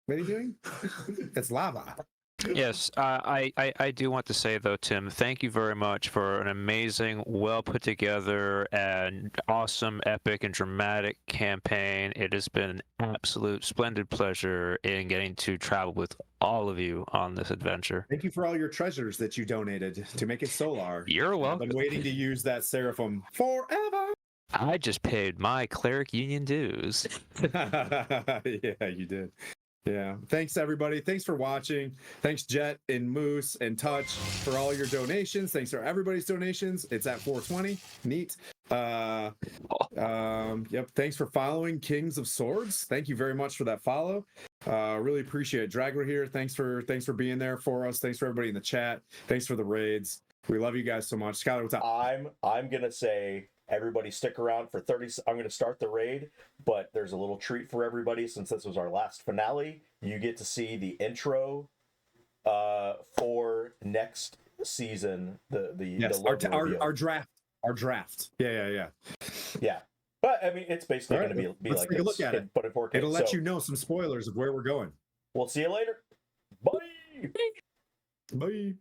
What are you doing? It's lava. Yes, I do want to say though, Tim, thank you very much for an amazing, well put together, and awesome, epic, and dramatic campaign. It has been an absolute splendid pleasure in getting to travel with all of you on this adventure. Thank you for all your treasures that you donated to make it Solar. You're I've welcome. been waiting to use that Seraphim forever. I just paid my cleric union dues. Yeah, you did. Yeah. Thanks, everybody. Thanks for watching. Thanks, Jet and Moose and Touch, for all your donations. Thanks for everybody's donations. It's at 420. Neat. Yep. Thanks for following Kings of Swords. Thank you very much for that follow. Really appreciate it. Dragler here. Thanks for being there for us. Thanks for everybody in the chat. Thanks for the raids. We love you guys so much. Skylar, what's up? I'm gonna say everybody stick around for 30. I'm gonna start the raid, but there's a little treat for everybody since this was our last finale. You get to see the intro for next season. Yes, our draft. Yeah. Yeah. But I mean, it's basically All right, going to be let's like take a this, look at it. but in 4K. It'll let you know some spoilers of where we're going. We'll see you later. Bye. Bye.